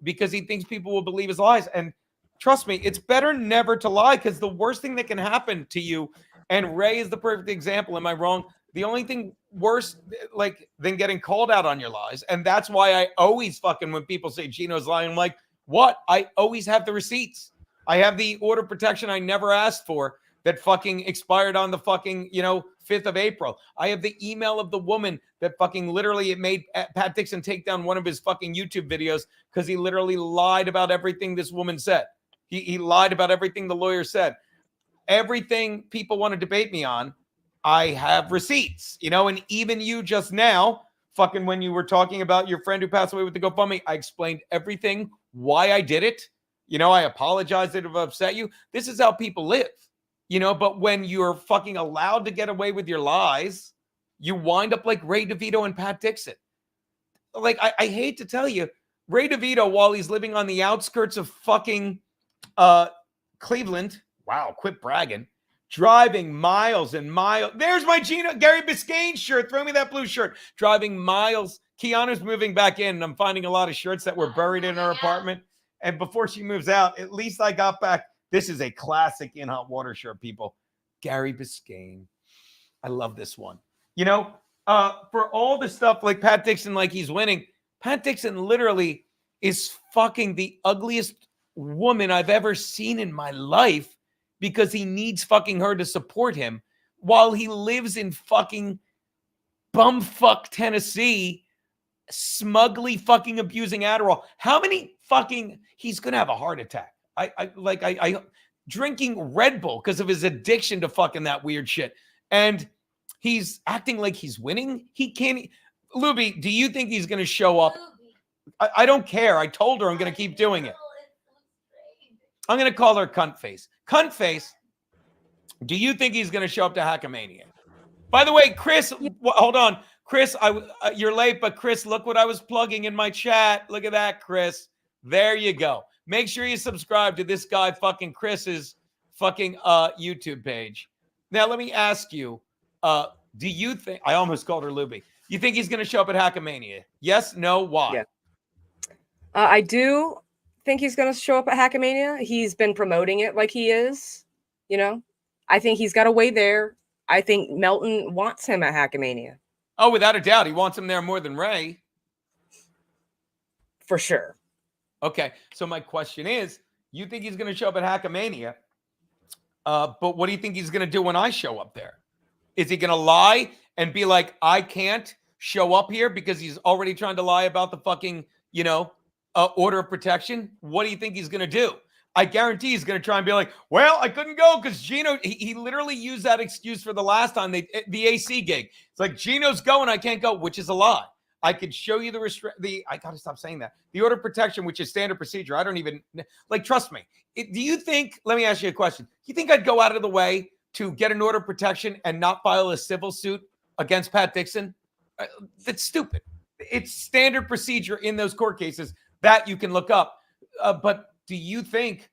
because he thinks people will believe his lies. And trust me, it's better never to lie, because the worst thing that can happen to you, and Ray is the perfect example. Am I wrong? The only thing worse than getting called out on your lies. And that's why I always when people say Geno's lying, I'm like, what? I always have the receipts. I have the order of protection I never asked for that expired on the 5th of April. I have the email of the woman that literally it made Pat Dixon take down one of his YouTube videos because he literally lied about everything this woman said. He lied about everything the lawyer said. Everything people want to debate me on, I have receipts, and even you just now, when you were talking about your friend who passed away with the GoFundMe, I explained everything, why I did it. I apologize if I've upset you. This is how people live, but when you're allowed to get away with your lies, you wind up like Ray DeVito and Pat Dixon. I hate to tell you, Ray DeVito, while he's living on the outskirts of Cleveland, wow, quit bragging, driving miles and miles. There's my Gary Biscayne shirt. Throw me that blue shirt. Driving miles. Keanu's moving back in, and I'm finding a lot of shirts that were buried in her apartment. And before she moves out, at least I got back. This is a classic In Hot Water shirt, people. Gary Biscayne. I love this one. For all the stuff like Pat Dixon, he's winning, Pat Dixon literally is the ugliest woman I've ever seen in my life, because he needs her to support him while he lives in bumfuck Tennessee, smugly abusing Adderall. How many he's gonna have a heart attack. I drinking Red Bull because of his addiction to that weird shit. And he's acting like he's winning. He can't. Luby, do you think he's gonna show up? I don't care. I told her I'm gonna keep doing it. I'm going to call her cunt face. Cunt face, do you think he's going to show up to Hackamania? By the way, Chris, hold on. Chris, you're late, but Chris, look what I was plugging in my chat. Look at that, Chris. There you go. Make sure you subscribe to this guy Chris's YouTube page. Now, let me ask you, do you think, I almost called her Luby. You think he's going to show up at Hackamania? Yes, no, why? Yeah. I do think he's going to show up at Hackamania. He's been promoting it like he is, I think he's got a way there. I think Melton wants him at Hackamania. Oh, without a doubt. He wants him there more than Ray. For sure. Okay. So my question is, you think he's going to show up at Hackamania? But what do you think he's going to do when I show up there? Is he going to lie and be like, I can't show up here because he's already trying to lie about the order of protection? What do you think he's going to do? I guarantee he's going to try and be like, well, I couldn't go because Geno, he literally used that excuse for the last time, the AC gig. It's like, Geno's going, I can't go, which is a lie. I could show you I got to stop saying that. The order of protection, which is standard procedure. I don't even, trust me. Do you think, let me ask you a question. You think I'd go out of the way to get an order of protection and not file a civil suit against Pat Dixon? That's stupid. It's standard procedure in those court cases that you can look up. But do you think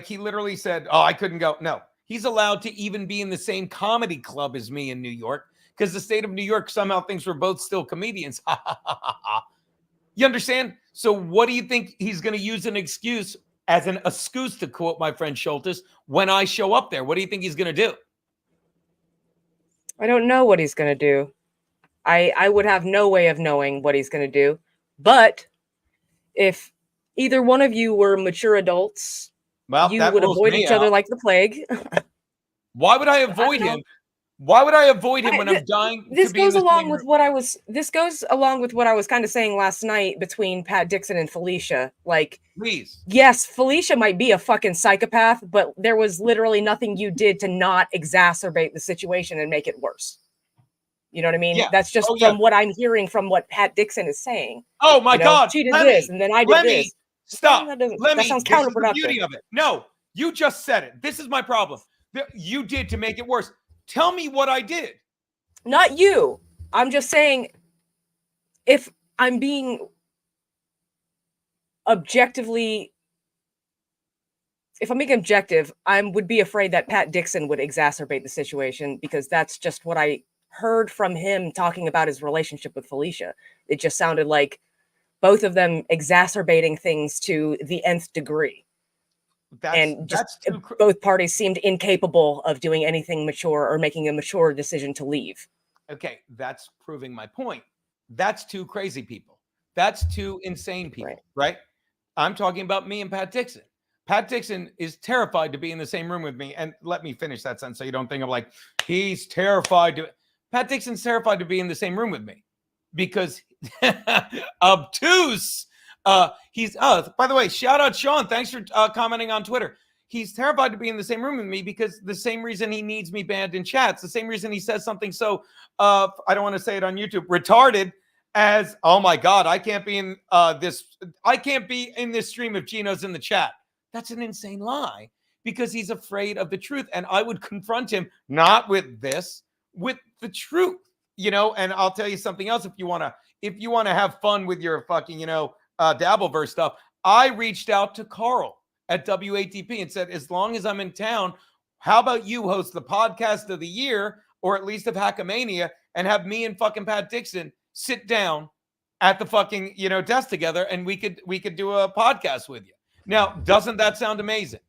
he literally said, oh, I couldn't go? No, he's allowed to even be in the same comedy club as me in New York because the state of New York somehow thinks we're both still comedians. You understand? So what do you think he's going to use an excuse as an excuse, to quote my friend Schultes, when I show up there? What do you think he's going to do? I don't know what he's going to do. I would have no way of knowing what he's going to do. But if either one of you were mature adults, you would avoid each other like the plague. Why would I avoid him? Why would I avoid him when I'm dying? This goes along with what I was kind of saying last night between Pat Dixon and Felicia. Please. Yes, Felicia might be a fucking psychopath, but there was literally nothing you did to not exacerbate the situation and make it worse. You know what I mean? Yeah. That's just from what I'm hearing from what Pat Dixon is saying. Oh my God. She did this and then I did this. Stop. That sounds counterproductive. The beauty of it. No, you just said it. This is my problem. You did to make it worse. Tell me what I did. Not you. I'm just saying, if I'm being objective, I would be afraid that Pat Dixon would exacerbate the situation because that's just what I heard from him talking about his relationship with Felicia. It just sounded like both of them exacerbating things to the nth degree. And just both parties seemed incapable of doing anything mature or making a mature decision to leave. Okay, that's proving my point. That's two crazy people. That's two insane people, right? I'm talking about me and Pat Dixon. Pat Dixon is terrified to be in the same room with me. And let me finish that sentence so you don't think of like, he's terrified to. Pat Dixon's terrified to be in the same room with me because obtuse. He's, by the way, shout out Sean. Thanks for commenting on Twitter. He's terrified to be in the same room with me because the same reason he needs me banned in chats, the same reason he says something so, I don't want to say it on YouTube, retarded as, oh my God, I can't be in this stream if Geno's in the chat. That's an insane lie because he's afraid of the truth. And I would confront him, not with this, with the truth, and I'll tell you something else. If you want to have fun with your fucking, Dabbleverse stuff, I reached out to Carl at WATP and said, as long as I'm in town, how about you host the podcast of the year, or at least of Hackamania, and have me and fucking Pat Dixon sit down at the fucking, desk together, and we could do a podcast with you. Now, doesn't that sound amazing?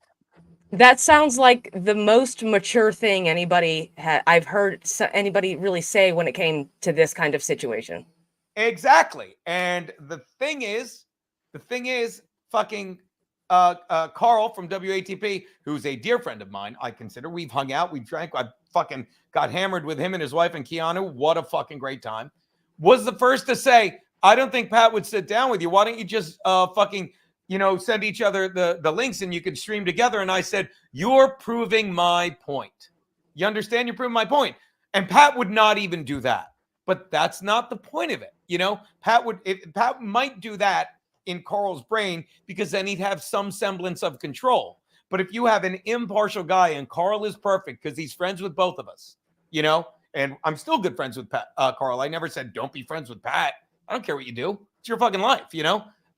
That sounds like the most mature thing I've heard anybody really say when it came to this kind of situation. Exactly. And the thing is, fucking Carl from WATP, who's a dear friend of mine, I consider. We've hung out, we've drank, I fucking got hammered with him and his wife and Keanu. What a fucking great time. Was the first to say, I don't think Pat would sit down with you. Why don't you just fucking, send each other the links and you can stream together? And I said, you're proving my point. You understand? You're proving my point. And Pat would not even do that. But that's not the point of it. Pat might do that in Carl's brain because then he'd have some semblance of control. But if you have an impartial guy, and Carl is perfect because he's friends with both of us, and I'm still good friends with Pat, Carl. I never said, don't be friends with Pat. I don't care what you do. It's your fucking life,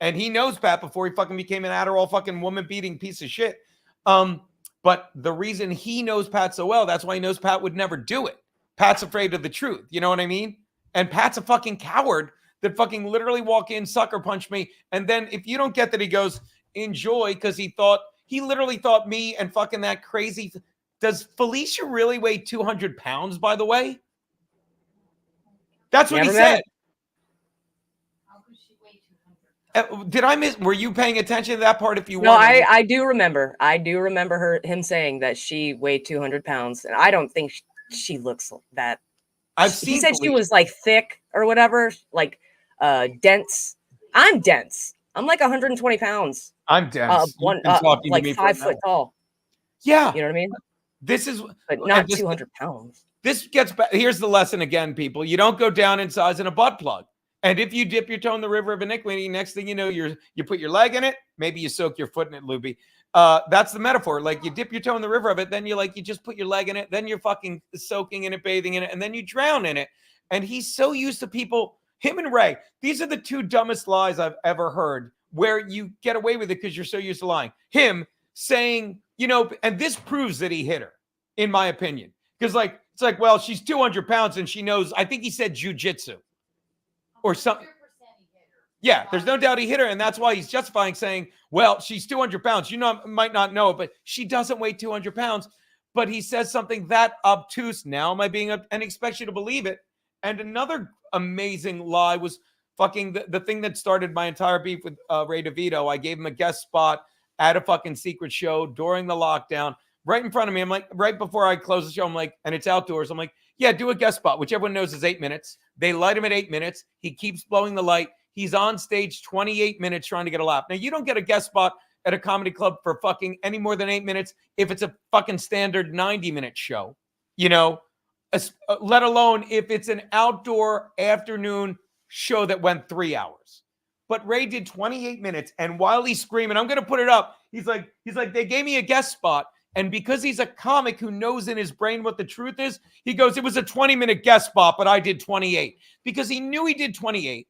And he knows Pat before he fucking became an Adderall fucking woman-beating piece of shit. But the reason he knows Pat so well, that's why he knows Pat would never do it. Pat's afraid of the truth. You know what I mean? And Pat's a fucking coward that fucking literally walk in, sucker punch me. And then if you don't get that, he goes, enjoy, because he literally thought me and fucking that crazy. Does Felicia really weigh 200 pounds, by the way? That's what he said. Did I miss? Were you paying attention to that part? If you no, I do remember. I do remember him saying that she weighed 200 pounds, and I don't think she looks that. He said she was like thick or whatever, like dense. I'm dense. I'm like 120 pounds. I'm dense. Like 5 foot tall. Yeah, you know what I mean. This is, but not 200 pounds. This gets back. Here's the lesson again, people. You don't go down in size in a butt plug. And if you dip your toe in the river of iniquity, next thing you know, you put your leg in it. Maybe you soak your foot in it, Luby. That's the metaphor. Like you dip your toe in the river of it, then you just put your leg in it. Then you're fucking soaking in it, bathing in it, and then you drown in it. And he's so used to people. Him and Ray. These are the two dumbest lies I've ever heard. Where you get away with it because you're so used to lying. Him saying, and this proves that he hit her, in my opinion. Because it's like, well, she's 200 pounds and she knows. I think he said jujitsu. Or something. Yeah, there's no doubt he hit her. And that's why he's justifying saying, well, she's 200 pounds. Might not know it, but she doesn't weigh 200 pounds. But he says something that obtuse. Now am I being and expects you to believe it. And another amazing lie was fucking the thing that started my entire beef with Ray DeVito. I gave him a guest spot at a fucking secret show during the lockdown. Right in front of me. I'm like, right before I close the show, I'm like, and it's outdoors. I'm like, yeah, do a guest spot, which everyone knows is 8 minutes. They light him at 8 minutes. He keeps blowing the light. He's on stage 28 minutes trying to get a laugh. Now, you don't get a guest spot at a comedy club for fucking any more than 8 minutes if it's a fucking standard 90-minute show, let alone if it's an outdoor afternoon show that went 3 hours. But Ray did 28 minutes, and while he's screaming, I'm going to put it up. He's like, they gave me a guest spot. And because he's a comic who knows in his brain what the truth is, he goes, it was a 20-minute guest spot, but I did 28. Because he knew he did 28.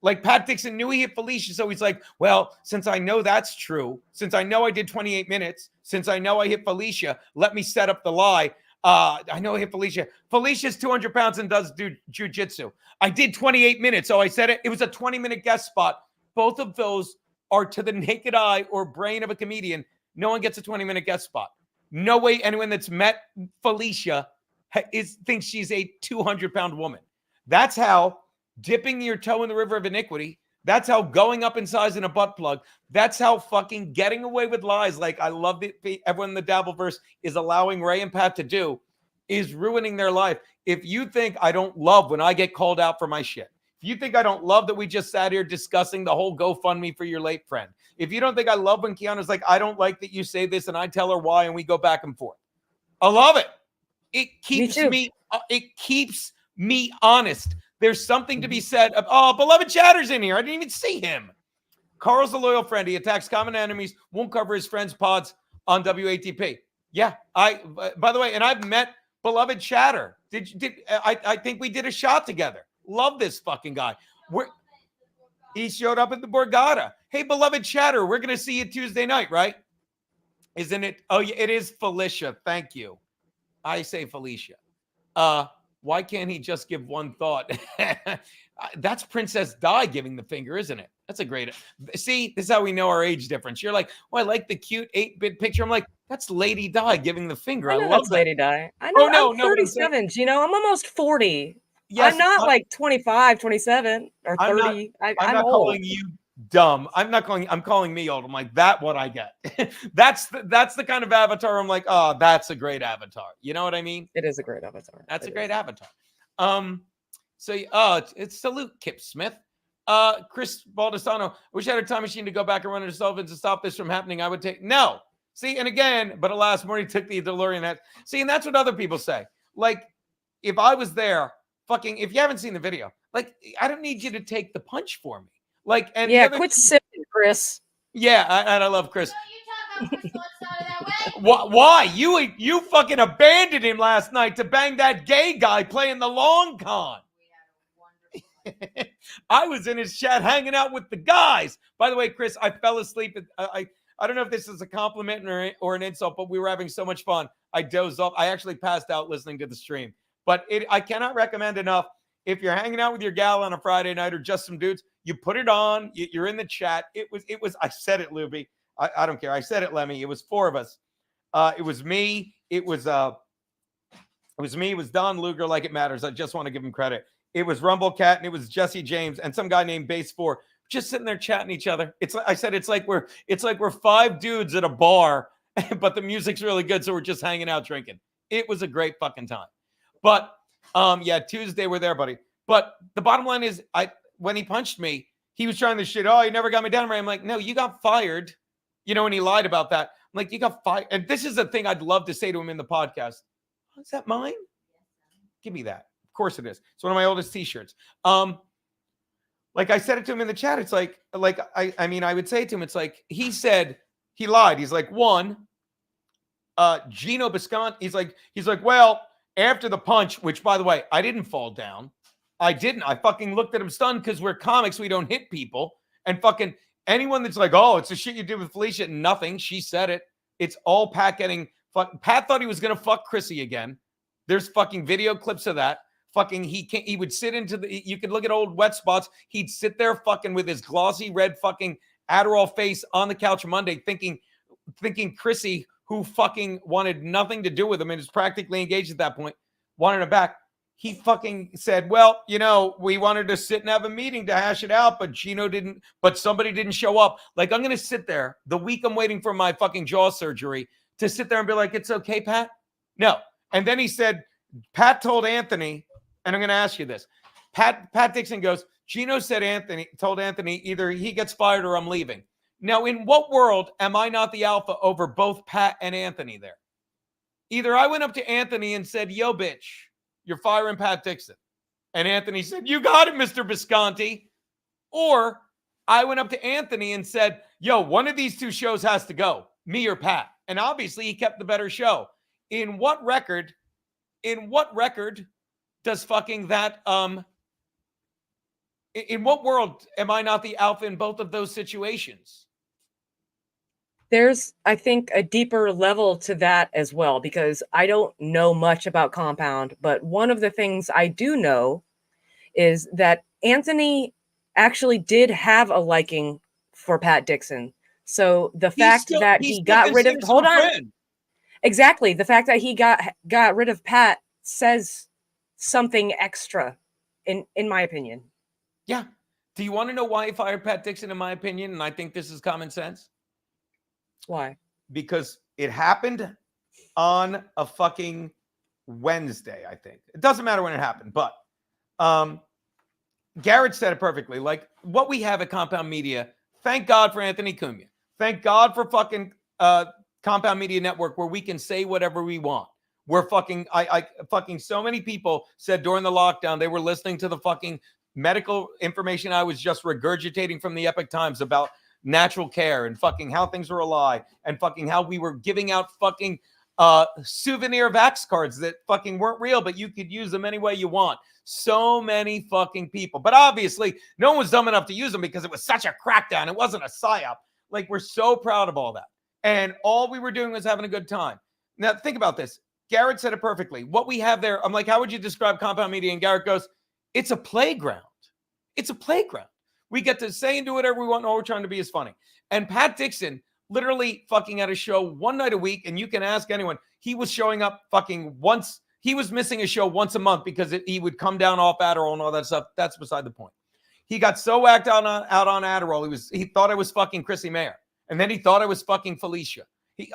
Like Pat Dixon knew he hit Felicia. So he's like, well, since I know that's true, since I know I did 28 minutes, since I know I hit Felicia, let me set up the lie. I know I hit Felicia. Felicia's 200 pounds and does do jujitsu. I did 28 minutes. So I said it. It was a 20-minute guest spot. both of those are to the naked eye or brain of a comedian. No one gets a 20-minute guest spot. No way anyone that's met Felicia thinks she's a 200-pound woman. That's how dipping your toe in the river of iniquity. That's how going up in size in a butt plug. That's how fucking getting away with lies, like I love that everyone in the Dabbleverse is allowing Ray and Pat to do, is ruining their life. If you think I don't love when I get called out for my shit, if you think I don't love that we just sat here discussing the whole GoFundMe for your late friend, if you don't think I love when Keanu's like, I don't like that you say this and I tell her why and we go back and forth, I love it. It keeps me honest. There's something to be said of, oh, beloved Chatter's in here. I didn't even see him. Carl's a loyal friend. He attacks common enemies, won't cover his friends' pods on WATP. Yeah, by the way, and I've met beloved Chatter. I think we did a shot together. Love this fucking guy. He showed up at the Borgata. Hey, beloved Chatter, we're going to see you Tuesday night, right? Isn't it? Oh, yeah, it is Felicia. Thank you. I say Felicia. Why can't he just give one thought? That's Princess Di giving the finger, isn't it? That's a great. See, this is how we know our age difference. You're like, oh, I like the cute 8-bit picture. I'm like, that's Lady Di giving the finger. I love that's that. Lady Di. I know. Oh, I'm 37. Gino, I'm almost 40. Yes, I'm not like 25, 27, or 30. I'm I'm not old. calling you dumb. I'm calling me old. I'm like, that what I get. that's the kind of avatar I'm like, oh, that's a great avatar. You know what I mean? It is a great avatar. That's a great avatar. So it's salute Kip Smith. Chris Baldassano, wish I had a time machine to go back and run into Sullivan to stop this from happening. I would take no. See, and again, but alas, Morty took the DeLorean. See, and that's what other people say. Like, if I was there, fucking, if you haven't seen the video, like, I don't need you to take the punch for me. Like, and yeah, quit sipping, Chris. Yeah, and I love Chris. Why? You fucking abandoned him last night to bang that gay guy playing the long con. I was in his chat hanging out with the guys. By the way, Chris, I fell asleep. I don't know if this is a compliment or an insult, but we were having so much fun. I dozed off. I actually passed out listening to the stream. But I cannot recommend enough. If you're hanging out with your gal on a Friday night or just some dudes, you put it on. You're in the chat. It was. I said it, Luby. I don't care. I said it, Lemmy. It was 4 of us. It was me. It was me. It was Don Luger. Like it matters. I just want to give him credit. It was Rumble Cat and it was Jesse James and some guy named Base 4 just sitting there chatting each other. It's like I said. It's like we're 5 dudes at a bar, but the music's really good, so we're just hanging out drinking. It was a great fucking time. But yeah, Tuesday we're there, buddy. But the bottom line is, when he punched me, he was trying to shit. Oh, he never got me down. I'm like, no, you got fired. You know, and he lied about that. I'm like, you got fired. And this is the thing I'd love to say to him in the podcast. Is that mine? Give me that. Of course it is. It's one of my oldest T-shirts. Like I said it to him in the chat. It's like I mean, I would say to him, it's like he said he lied. He's like, one, Geno Bisconti. He's like, well, after the punch, which by the way, I didn't fall down. I didn't. I fucking looked at him stunned because we're comics. We don't hit people. And fucking anyone that's like, oh, it's the shit you did with Felicia. Nothing. She said it. It's all Pat getting fuck. Pat thought he was going to fuck Chrissy again. There's fucking video clips of that. Fucking he would sit into you could look at old wet spots. He'd sit there fucking with his glossy red fucking Adderall face on the couch Monday thinking Chrissy, who fucking wanted nothing to do with him and is practically engaged at that point, wanted him back. He fucking said, well, you know, we wanted to sit and have a meeting to hash it out, but Geno didn't, but somebody didn't show up. Like, I'm going to sit there the week I'm waiting for my fucking jaw surgery to sit there and be like, it's okay, Pat? No. And then he said, Pat told Anthony, and I'm going to ask you this. Pat Dixon goes, Geno told Anthony, either he gets fired or I'm leaving. Now, in what world am I not the alpha over both Pat and Anthony there? Either I went up to Anthony and said, yo, bitch, you're firing Pat Dixon. And Anthony said, you got it, Mr. Bisconti. Or I went up to Anthony and said, yo, one of these two shows has to go, me or Pat. And obviously he kept the better show. In what record does fucking that, in what world am I not the alpha in both of those situations? There's, I think, a deeper level to that as well, because I don't know much about Compound, but one of the things I do know is that Anthony actually did have a liking for Pat Dixon. So the fact that he got rid of exactly, the fact that he got rid of Pat says something extra in my opinion. Yeah. Do you want to know why he fired Pat Dixon, in my opinion? And I think this is common sense. Why? Because it happened on a fucking Wednesday, I think. It doesn't matter when it happened, but Garrett said it perfectly. Like, what we have at Compound Media, thank God for Anthony Cumia. Thank God for fucking Compound Media Network, where we can say whatever we want. We're fucking, I fucking, so many people said during the lockdown they were listening to the fucking medical information I was just regurgitating from the Epic Times about natural care and fucking how things were a lie and fucking how we were giving out fucking souvenir vax cards that fucking weren't real, but you could use them any way you want. So many fucking people. But obviously, no one was dumb enough to use them because it was such a crackdown. It wasn't a psyop. Like, we're so proud of all that. And all we were doing was having a good time. Now, think about this. Garrett said it perfectly. What we have there, I'm like, how would you describe Compound Media? And Garrett goes, it's a playground. It's a playground. We get to say and do whatever we want, and all we're trying to be is funny. And Pat Dixon literally fucking had a show one night a week, and you can ask anyone. He was showing up fucking once. He was missing a show once a month because he would come down off Adderall and all that stuff. That's beside the point. He got so whacked out on Adderall. He thought I was fucking Chrissy Mayer. And then he thought I was fucking Felicia.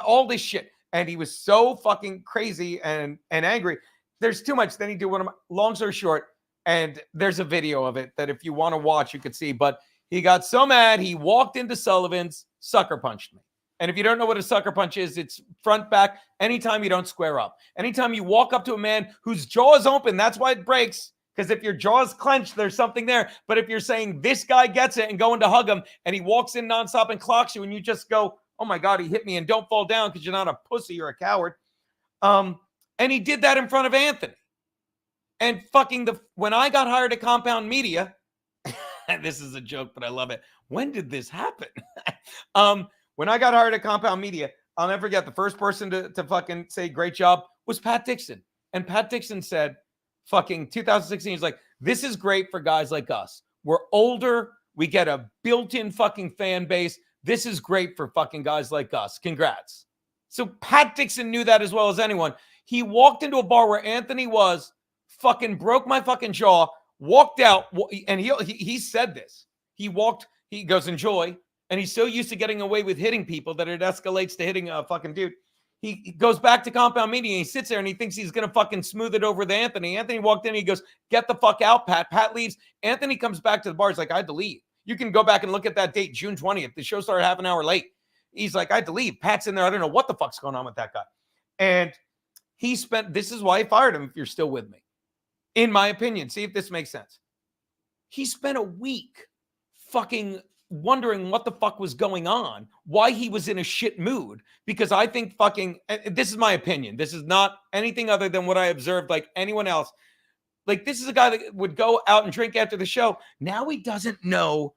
All this shit. And he was so fucking crazy and angry. There's too much. Then he did one of my, long story short, and there's a video of it that if you want to watch, you could see. But he got so mad, he walked into Sullivan's, sucker punched me. And if you don't know what a sucker punch is, it's front, back, anytime you don't square up. Anytime you walk up to a man whose jaw is open, that's why it breaks. Because if your jaw is clenched, there's something there. But if you're saying this guy gets it and going to hug him, and he walks in nonstop and clocks you, and you just go, oh my God, he hit me, and don't fall down because you're not a pussy, you're a coward. And he did that in front of Anthony. And fucking when I got hired at Compound Media, and this is a joke, but I love it. When did this happen? When I got hired at Compound Media, I'll never forget, the first person to fucking say great job was Pat Dixon. And Pat Dixon said, fucking 2016, he's like, this is great for guys like us. We're older. We get a built-in fucking fan base. This is great for fucking guys like us. Congrats. So Pat Dixon knew that as well as anyone. He walked into a bar where Anthony was, fucking broke my fucking jaw, walked out, and he said this. He goes, enjoy. And he's so used to getting away with hitting people that it escalates to hitting a fucking dude. He goes back to Compound Media, and he sits there, and he thinks he's going to fucking smooth it over to Anthony. Anthony walked in, and he goes, get the fuck out, Pat. Pat leaves. Anthony comes back to the bar. He's like, I had to leave. You can go back and look at that date, June 20th. The show started half an hour late. He's like, I had to leave. Pat's in there. I don't know what the fuck's going on with that guy. And this is why I fired him, if you're still with me. In my opinion, see if this makes sense. He spent a week fucking wondering what the fuck was going on, why he was in a shit mood, because I think fucking, this is my opinion. This is not anything other than what I observed like anyone else. Like, this is a guy that would go out and drink after the show. Now he doesn't know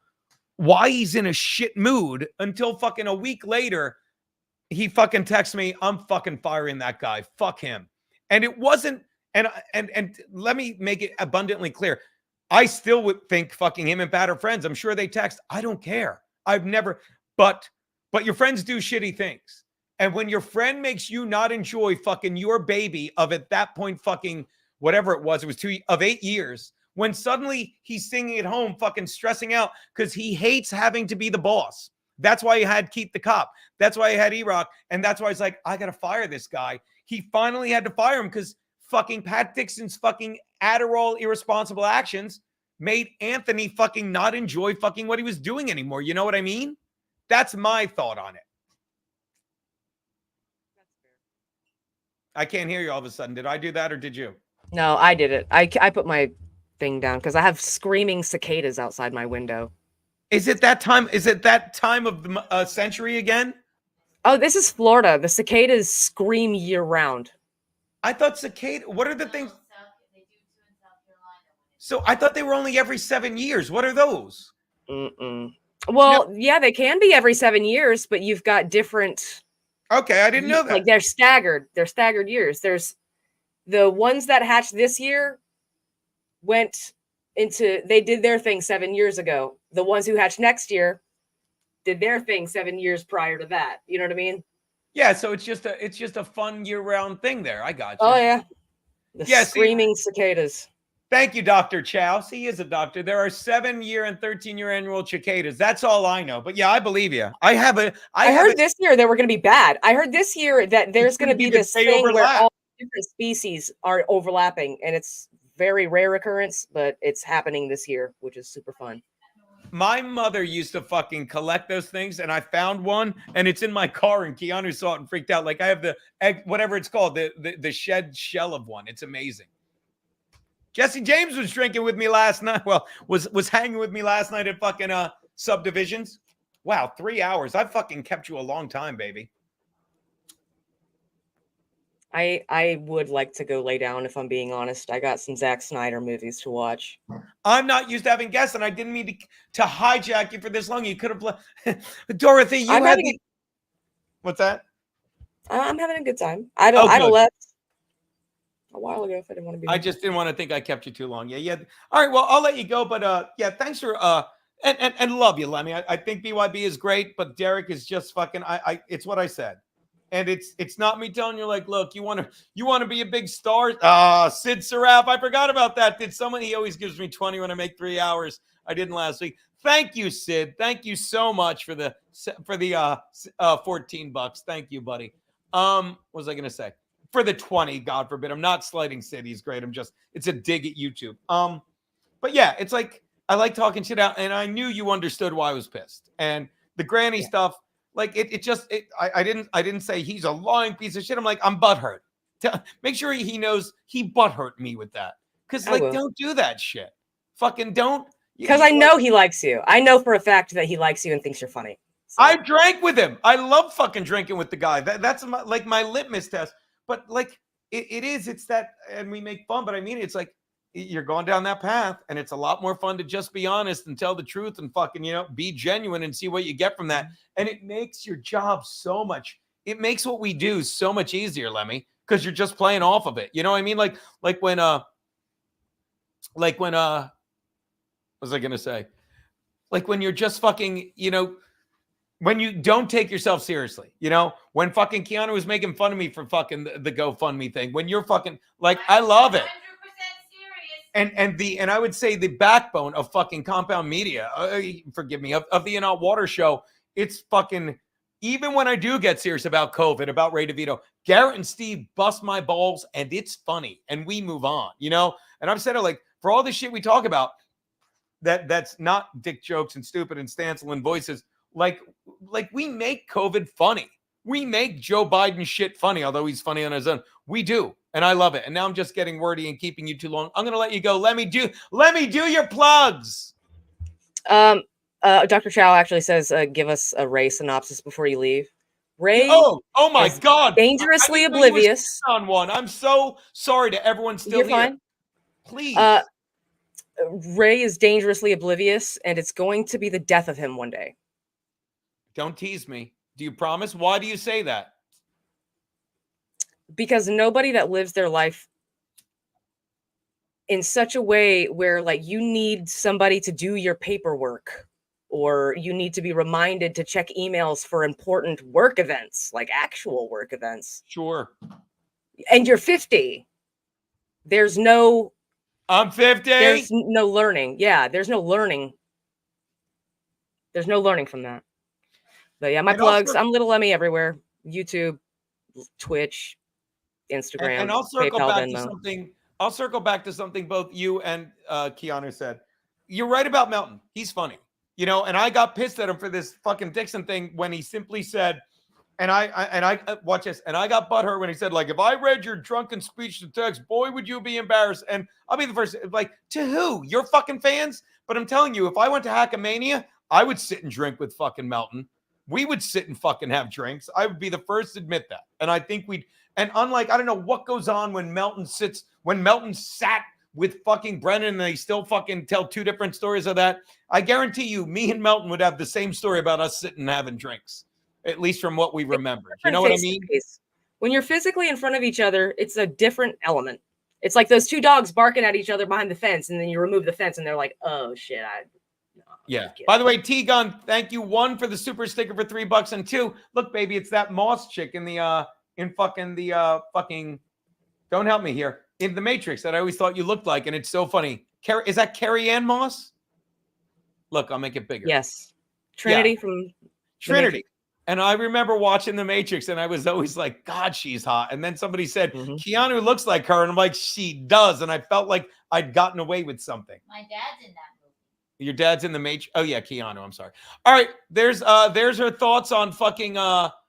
why he's in a shit mood until fucking a week later, he fucking texts me, I'm fucking firing that guy. Fuck him. And it wasn't, and let me make it abundantly clear. I still would think fucking him and Pat are friends. I'm sure they text. I don't care. I've never, but your friends do shitty things. And when your friend makes you not enjoy fucking your baby of at that point fucking whatever it was 8 years, when suddenly he's singing at home fucking stressing out because he hates having to be the boss. That's why he had Keep the Cop. That's why he had E-Rock. And that's why he's like, I got to fire this guy. He finally had to fire him because fucking Pat Dixon's fucking Adderall irresponsible actions made Anthony fucking not enjoy fucking what he was doing anymore. You know what I mean? That's my thought on it. I can't hear you all of a sudden. Did I do that or did you? No, I did it. I put my thing down because I have screaming cicadas outside my window. Is it that time? Is it that time of the century again? Oh, this is Florida. The cicadas scream year round. I thought cicada. What are the things? So I thought they were only every 7 years. What are those? Well, yeah, they can be every 7 years, but you've got different. Okay, I didn't know that. Like they're staggered. They're staggered years. There's the ones that hatched this year went they did their thing 7 years ago. The ones who hatch next year did their thing 7 years prior to that. You know what I mean? Yeah, so it's just a fun year-round thing there. I got you. Oh yeah. The Yeah, see- screaming cicadas. Thank you, Dr. Chow. See, he is a doctor. There are 7-year and 13-year annual cicadas. That's all I know. But yeah, I believe you. I heard this year they were going to be bad. I heard this year that there's going to be this they thing where overlap. all different species are overlapping, and it's very rare occurrence, but it's happening this year, which is super fun. My mother used to fucking collect those things, and I found one, and it's in my car, and Keanu saw it and freaked out. Like I have the egg, whatever it's called, the shed shell of one. It's amazing. Jesse James was drinking with me last night. Well, was hanging with me last night at fucking Subdivisions. Wow, 3 hours. I fucking kept you a long time, baby. I would like to go lay down if I'm being honest. I got some Zack Snyder movies to watch. I'm not used to having guests, and I didn't mean to hijack you for this long. You could have, Dorothy. You had the... What's that? I'm having a good time. I'd have left a while ago if I didn't want to be. I just didn't want to think I kept you too long. Yeah. All right. Well, I'll let you go. But yeah, thanks for and love you, Lemmy. I think BYB is great, but Derek is just fucking. It's what I said. And it's not me telling you, like, look, you want to be a big star. Sid Saraf, I forgot about that. He always gives me 20 when I make 3 hours. I didn't last week. Thank you, Sid. Thank you so much for the $14. Thank you, buddy. What was I gonna say? For the 20, God forbid. I'm not slighting Sid. He's great. It's a dig at YouTube. But yeah, it's like I like talking shit out, and I knew you understood why I was pissed. And the granny stuff. Like I didn't say he's a lying piece of shit. I'm like, I'm butthurt. Make sure he knows he butthurt me with that. Because don't do that shit. Fucking don't. Because I know he likes you. I know for a fact that he likes you and thinks you're funny. So. I drank with him. I love fucking drinking with the guy. That's my litmus test. But like it's that, and we make fun. But I mean, it's like you're going down that path, and it's a lot more fun to just be honest and tell the truth and fucking, be genuine and see what you get from that. And it makes your job it makes what we do so much easier, Lemmy, because you're just playing off of it. You know what I mean? Like when what was I gonna say? Like when you're just fucking, when you don't take yourself seriously, when fucking Keanu was making fun of me for fucking the GoFundMe thing, when you're fucking like, I love it. And I would say the backbone of fucking Compound Media, forgive me, of the In Out Water show, it's fucking, even when I do get serious about COVID, about Ray DeVito, Garrett and Steve bust my balls, and it's funny, and we move on, And I've said it, like, for all the shit we talk about, that's not dick jokes and stupid and Stancil and voices, like we make COVID funny. We make Joe Biden shit funny, although he's funny on his own. We do. And I love it. And now I'm just getting wordy and keeping you too long. I'm going to let you go. Let me do your plugs. Dr. Chow actually says, give us a Ray synopsis before you leave. Ray. Oh my God. Dangerously oblivious. On one. I'm so sorry to everyone still You're here. Fine. Please. Ray is dangerously oblivious, and it's going to be the death of him one day. Don't tease me. Do you promise? Why do you say that? Because nobody that lives their life in such a way where, like, you need somebody to do your paperwork, or you need to be reminded to check emails for important work events, like actual work events. Sure. And you're 50. There's no... I'm 50. There's no learning. Yeah, there's no learning. There's no learning from that. But yeah, my plugs. I'm Little Lemmy everywhere. YouTube, Twitch, Instagram. And I'll circle PayPal, back Venmo. to something. I'll circle back to something both you and Keanu said. You're right about Melton. He's funny, and I got pissed at him for this fucking Dixon thing when he simply said, and I watch this, and I got butthurt when he said, like, if I read your drunken speech to text, boy, would you be embarrassed. And I'll be the first, like, to who? Your fucking fans? But I'm telling you, if I went to Hackamania, I would sit and drink with fucking Melton. We would sit and fucking have drinks. I would be the first to admit that. And I think and unlike, I don't know what goes on when Melton sat with fucking Brennan and they still fucking tell two different stories of that. I guarantee you, me and Melton would have the same story about us sitting and having drinks, at least from what we remember. You know what I mean? When you're physically in front of each other, it's a different element. It's like those two dogs barking at each other behind the fence, and then you remove the fence, and they're like, "Oh shit!" Yeah. By the way, T-Gun, thank you. 1 for the super sticker for $3, and 2, look, baby, it's that Moss chick in the fucking. Don't help me here in the Matrix that I always thought you looked like, and it's so funny. Is that Carrie Ann Moss? Look, I'll make it bigger. Yes, Trinity from Trinity. And I remember watching The Matrix, and I was always like, God, she's hot. And then somebody said, Keanu looks like her. And I'm like, she does. And I felt like I'd gotten away with something. My dad's in that movie. Your dad's in The Matrix? Oh, yeah, Keanu. I'm sorry. All right. There's her thoughts on fucking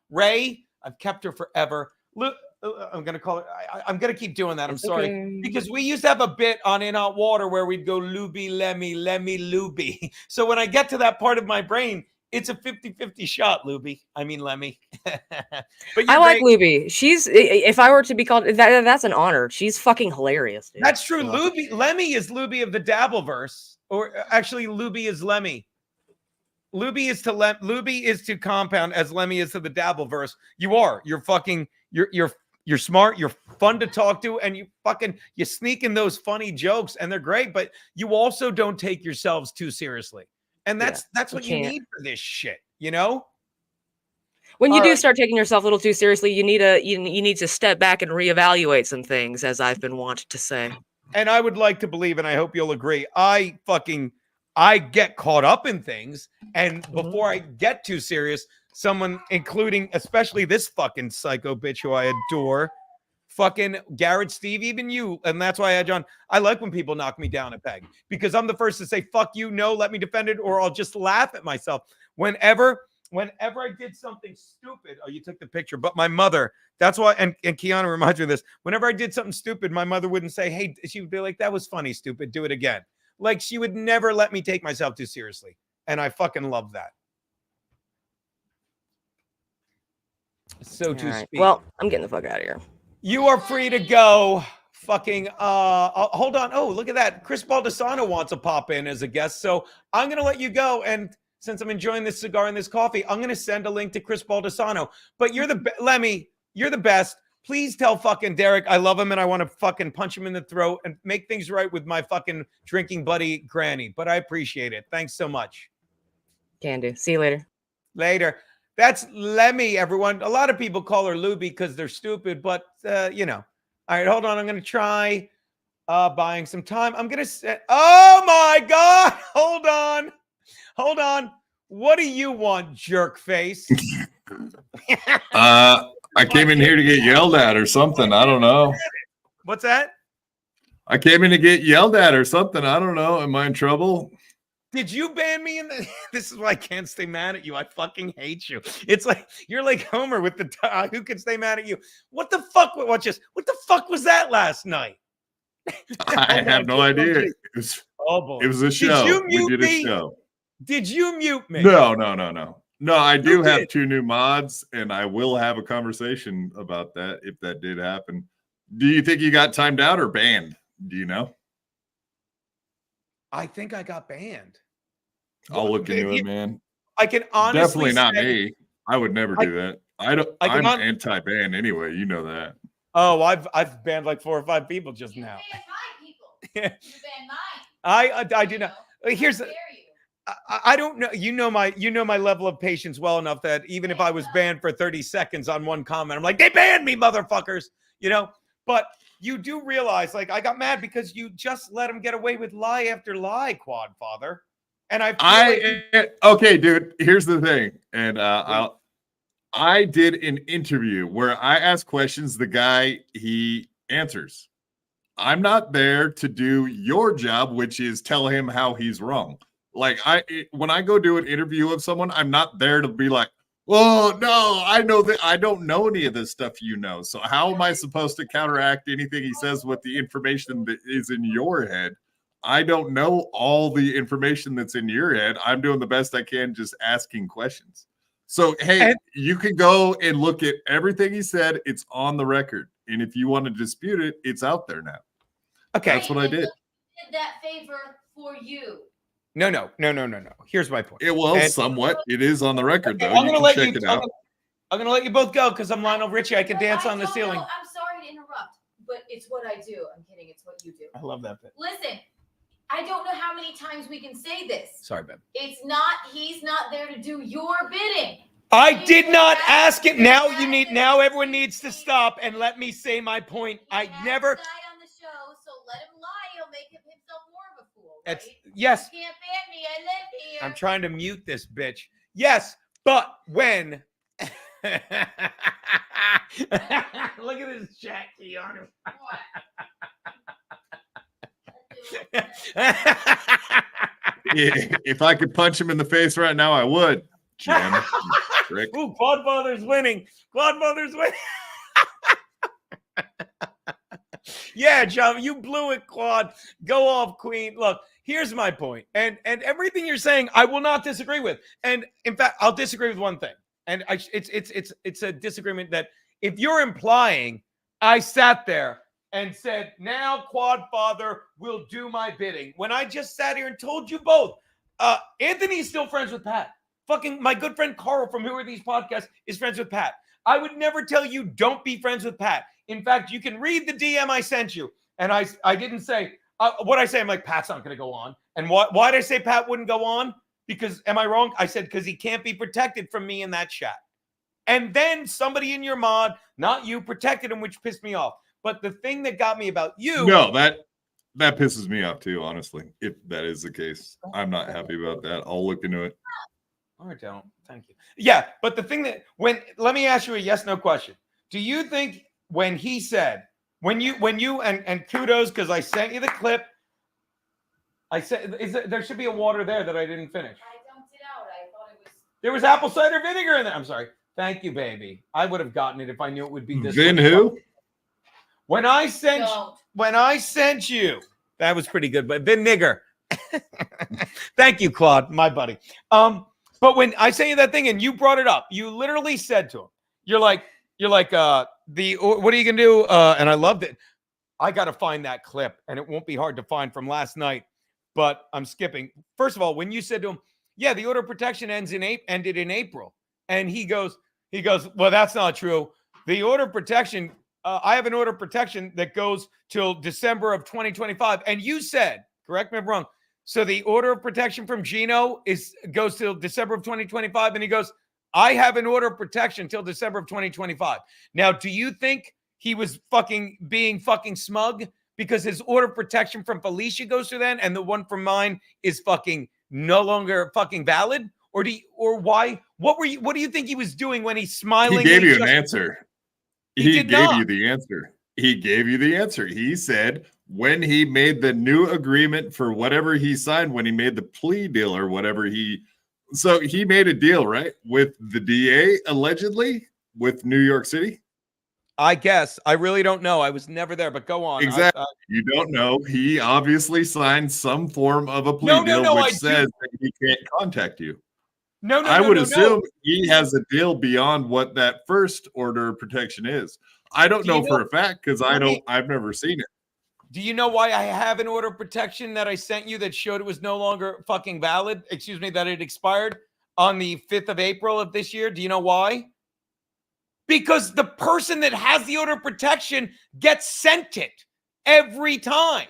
Ray. I've kept her forever. Look, I'm going to call it. I'm going to keep doing that. I'm sorry. Okay. Because we used to have a bit on In Hot Water where we'd go Luby, Lemmy, Luby. So when I get to that part of my brain, it's a 50-50 shot, Luby. I mean, Lemmy. But I like Luby. She's, if I were to be called, that's an honor. She's fucking hilarious, dude. That's true. Luby, Lemmy is Luby of the Dabbleverse. Or actually, Luby is Lemmy. Luby is to Compound as Lemmy is to the Dabbleverse. You're fucking, you're smart, you're fun to talk to, and you sneak in those funny jokes, and they're great, but you also don't take yourselves too seriously. And that's what you need for this shit, you know? When you do start taking yourself a little too seriously, you need to step back and reevaluate some things, as I've been wont to say. And I would like to believe, and I hope you'll agree, I get caught up in things, and before I get too serious, someone, including especially this fucking psycho bitch who I adore, fucking Garrett, Steve, even you, and that's why I had John. I like when people knock me down a peg because I'm the first to say, fuck you, no, let me defend it, or I'll just laugh at myself. Whenever I did something stupid, oh, you took the picture, but my mother, that's why, and Kiana reminds me of this, whenever I did something stupid, my mother wouldn't say, hey, she would be like, that was funny, stupid, do it again. Like, she would never let me take myself too seriously, and I fucking love that. So to speak. Well, I'm getting the fuck out of here. You are free to go. Fucking hold on. Oh, look at that. Chris Baldassano wants to pop in as a guest. So I'm gonna let you go. And since I'm enjoying this cigar and this coffee, I'm gonna send a link to Chris Baldassano. But you're Lemmy, you're the best. Please tell fucking Derek I love him and I want to fucking punch him in the throat and make things right with my fucking drinking buddy Granny. But I appreciate it. Thanks so much. Can do. See you later. Later. That's Lemmy, everyone. A lot of people call her Luby because they're stupid, but you know. All right, hold on. I'm gonna try buying some time. I'm gonna say, oh my God, hold on. What do you want, jerk face? I came in here to get yelled at or something. I don't know. What's that? I came in to get yelled at or something. I don't know. Am I in trouble? Did you ban me in the? This is why I can't stay mad at you. I fucking hate you. It's like you're like Homer with the who can stay mad at you. What the fuck? What the fuck was that last night? I have no idea. It was a show. We did a show. Did you mute me? No. No, I do have 2 new mods, and I will have a conversation about that if that did happen. Do you think you got timed out or banned? Do you know? I think I got banned. I'll look into it, man. I can honestly definitely not me. I would never do that. I'm anti-ban anyway. You know that. Oh, I've banned like 4 or 5 people just now. You banned mine. I do not. Here's I don't know. You know my level of patience well enough that even if I was banned for 30 seconds on one comment, I'm like, they banned me, motherfuckers. You know, but you do realize, like, I got mad because you just let him get away with lie after lie, Quadfather. And okay, dude, here's the thing. And I did an interview where I asked questions, the guy, he answers. I'm not there to do your job, which is tell him how he's wrong. Like, when I go do an interview of someone, I'm not there to be like, oh, no, I know that I don't know any of this stuff you know. So how am I supposed to counteract anything he says with the information that is in your head? I don't know all the information that's in your head. I'm doing the best I can just asking questions. So, hey, you can go and look at everything he said. It's on the record. And if you want to dispute it, it's out there now. Okay. That's what I did. Did that favor for you. No. Here's my point. Somewhat. It is on the record, though. I'm going to let you. I'm going to let you both go because I'm Lionel Richie. I can dance on the ceiling. I'm sorry to interrupt, but it's what I do. I'm kidding. what you do. I love that bit. Listen, I don't know how many times we can say this. Sorry, babe. He's not there to do your bidding. I did not ask it. Now everyone needs to stop and let me say my point. I never. Guy on the show, so let him lie. He'll make himself more of a fool. It's Right? yes. You can't ban me. I live here. I'm trying to mute this bitch. Yes, but when look at this chat, Keanu. If I could punch him in the face right now, I would. Jen, Rick. Ooh, Quadfather's winning. Quadfather's winning. Yeah, John, you blew it, Quad. Go off, Queen. Look, here's my point. And everything you're saying, I will not disagree with. And in fact, I'll disagree with one thing. And it's a disagreement that if you're implying I sat there and said, now Quadfather will do my bidding, when I just sat here and told you both, Anthony's still friends with Pat. Fucking my good friend Carl from Who Are These Podcasts is friends with Pat. I would never tell you don't be friends with Pat. In fact, you can read the DM I sent you. And I didn't say what I say. I'm like, Pat's not going to go on. And why did I say Pat wouldn't go on? Because am I wrong? I said, because he can't be protected from me in that chat. And then somebody in your mod, not you, protected him, which pissed me off. But the thing that got me about you. No, that pisses me off too, honestly. If that is the case, I'm not happy about that. I'll look into it. Or don't. Thank you. Yeah, but the thing that let me ask you a yes/no question. Do you think when he said when you and kudos because I sent you the clip. I said there should be a water there that I didn't finish. I dumped it out. I thought it was. There was apple cider vinegar in there. I'm sorry. Thank you, baby. I would have gotten it if I knew it would be this. Vin who? When I sent you, that was pretty good. But Vin Nigger. Thank you, Claude, my buddy. But when I sent you that thing and you brought it up, you literally said to him, you're like, what are you gonna do? And I loved it. I got to find that clip, and it won't be hard to find from last night. But I'm skipping. First of all, when you said to him, yeah, the order of protection ended in April. And he goes, well, that's not true. The order of protection, I have an order of protection that goes till December of 2025. And you said, correct me if I'm wrong, so the order of protection from Geno goes till December of 2025. And he goes, I have an order of protection till December of 2025. Now, do you think he was being fucking smug because his order of protection from Felicia goes to then and the one from mine is no longer valid? Or why? What do you think he was doing when he's smiling? He gave you an answer. He gave you the answer. He gave you the answer. He said when he made the new agreement for whatever he signed, when he made the plea deal or whatever so he made a deal, right? With the DA, allegedly, with New York City? I guess. I really don't know. I was never there, but go on. Exactly. You don't know. He obviously signed some form of a plea deal which says that he can't contact you. I would assume he has a deal beyond what that first order of protection is. I don't know for a fact because I've never seen it. Do you know why I have an order of protection that I sent you that showed it was no longer fucking valid? Excuse me, that it expired on the 5th of April of this year. Do you know why? Because the person that has the order of protection gets sent it every time.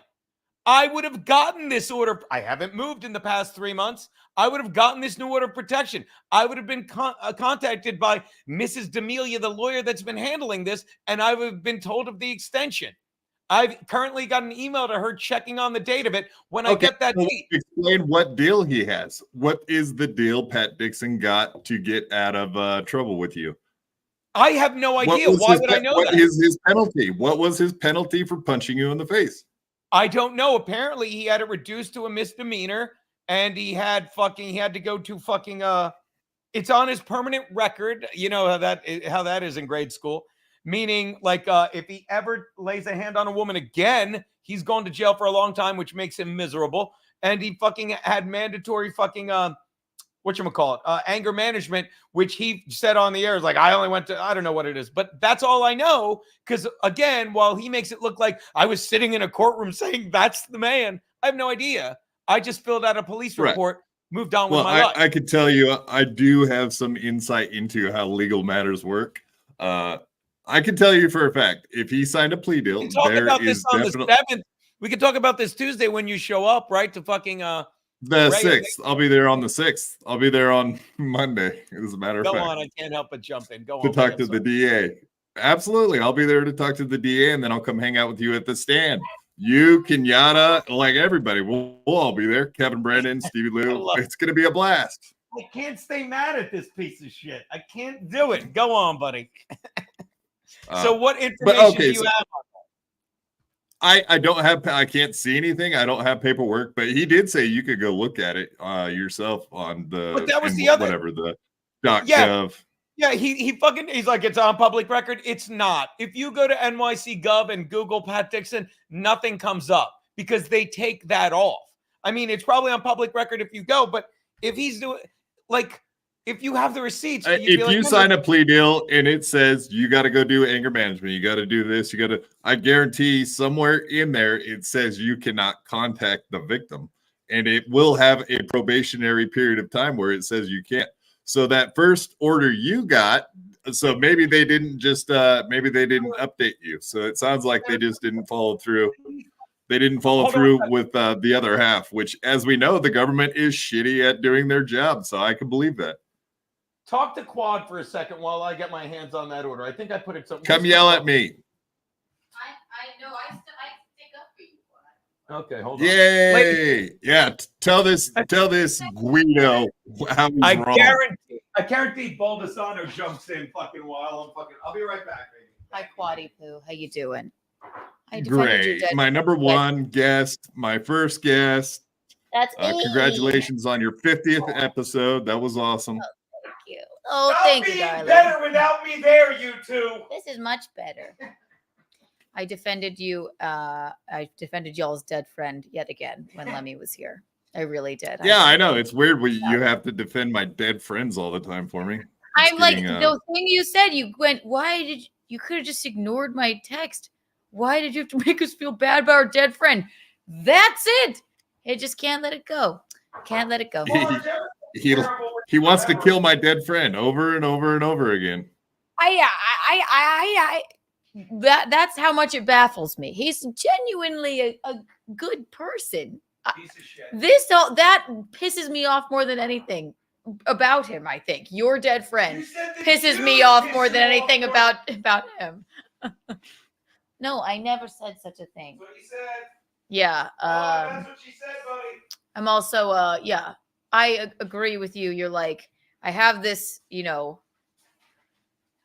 I would have gotten this order. I haven't moved in the past 3 months. I would have gotten this new order of protection. I would have been contacted by Mrs. D'Amelia, the lawyer that's been handling this, and I would have been told of the extension. I've currently got an email to her checking on the date of it. When I get that date. Explain what deal he has. What is the deal Pat Dixon got to get out of trouble with you? I have no idea. Why would I know that? What is his penalty? What was his penalty for punching you in the face? I don't know. Apparently, he had it reduced to a misdemeanor, and he had to go to it's on his permanent record. You know how that is in grade school. Meaning, if he ever lays a hand on a woman again, he's going to jail for a long time, which makes him miserable. And he had mandatory anger management, which he said on the air is I only went to, I don't know what it is, but that's all I know. Because again, while he makes it look like I was sitting in a courtroom saying that's the man, I have no idea. I just filled out a police report, moved on with my life. I could tell you, I do have some insight into how legal matters work. I can tell you for a fact, if he signed a plea deal, we talked about this on the 7th. We can talk about this Tuesday when you show up, right? To fucking The Ray, 6th. I'll be there on the 6th. I'll be there on Monday, as a matter of Go fact, on, I can't help but jump in. Go to on. talk to the DA. Absolutely. I'll be there to talk to the DA, and then I'll come hang out with you at the stand. You, Kenyatta, like everybody. We'll all be there. Kevin Brennan, Stevie Lou. It's going to be a blast. I can't stay mad at this piece of shit. I can't do it. Go on, buddy. So what information do you have on that? I don't have, I can't see anything. I don't have paperwork, but he did say you could go look at it yourself on the, But that was the other, whatever, the .gov. Yeah, he's like, it's on public record. It's not. If you go to NYC Gov and Google Pat Dixon, nothing comes up because they take that off. I mean, it's probably on public record if you go, but if he's doing, like, if you have the receipts, If you sign a plea deal and it says you got to go do anger management, you got to do this, you got to, I guarantee somewhere in there it says you cannot contact the victim, and it will have a probationary period of time where it says you can't. So that first order you got, so maybe they didn't just maybe they didn't update you. So it sounds like they just didn't follow through. They didn't follow through with the other half, which, as we know, the government is shitty at doing their job. So I can believe that. Talk to Quad for a second while I get my hands on that order. I think I put it something. Come yell at me. I know. I stick up for you. Okay, hold on. Yay! Yeah, tell this Guido how he's wrong. I guarantee Baldassano jumps in fucking while I'm fucking. I'll be right back, baby. Hi, Quaddy Poo. How you doing? I defended you Great. dead. My number one guest, my first guest. That's me. Congratulations on your 50th episode. That was awesome. Thank you. Oh, thank you, darling. Better without me there, you two. This is much better. I defended you. I defended y'all's dead friend yet again when Lemmi was here. I really did. Yeah, I know. It's weird when you have to defend my dead friends all the time for me. I'm like, the thing you said, you went, why did you could have just ignored my text? Why did you have to make us feel bad about our dead friend? That's it. I just can't let it go. Can't let it go. He wants to kill my dead friend over and over and over again. That's how much it baffles me. He's genuinely a good person. That pisses me off more than anything about him. I think your dead friend pisses me off more than anything about him. No, I never said such a thing. That's what he said. Yeah. That's what she said, buddy. I'm also yeah. I agree with you. You're like, I have this,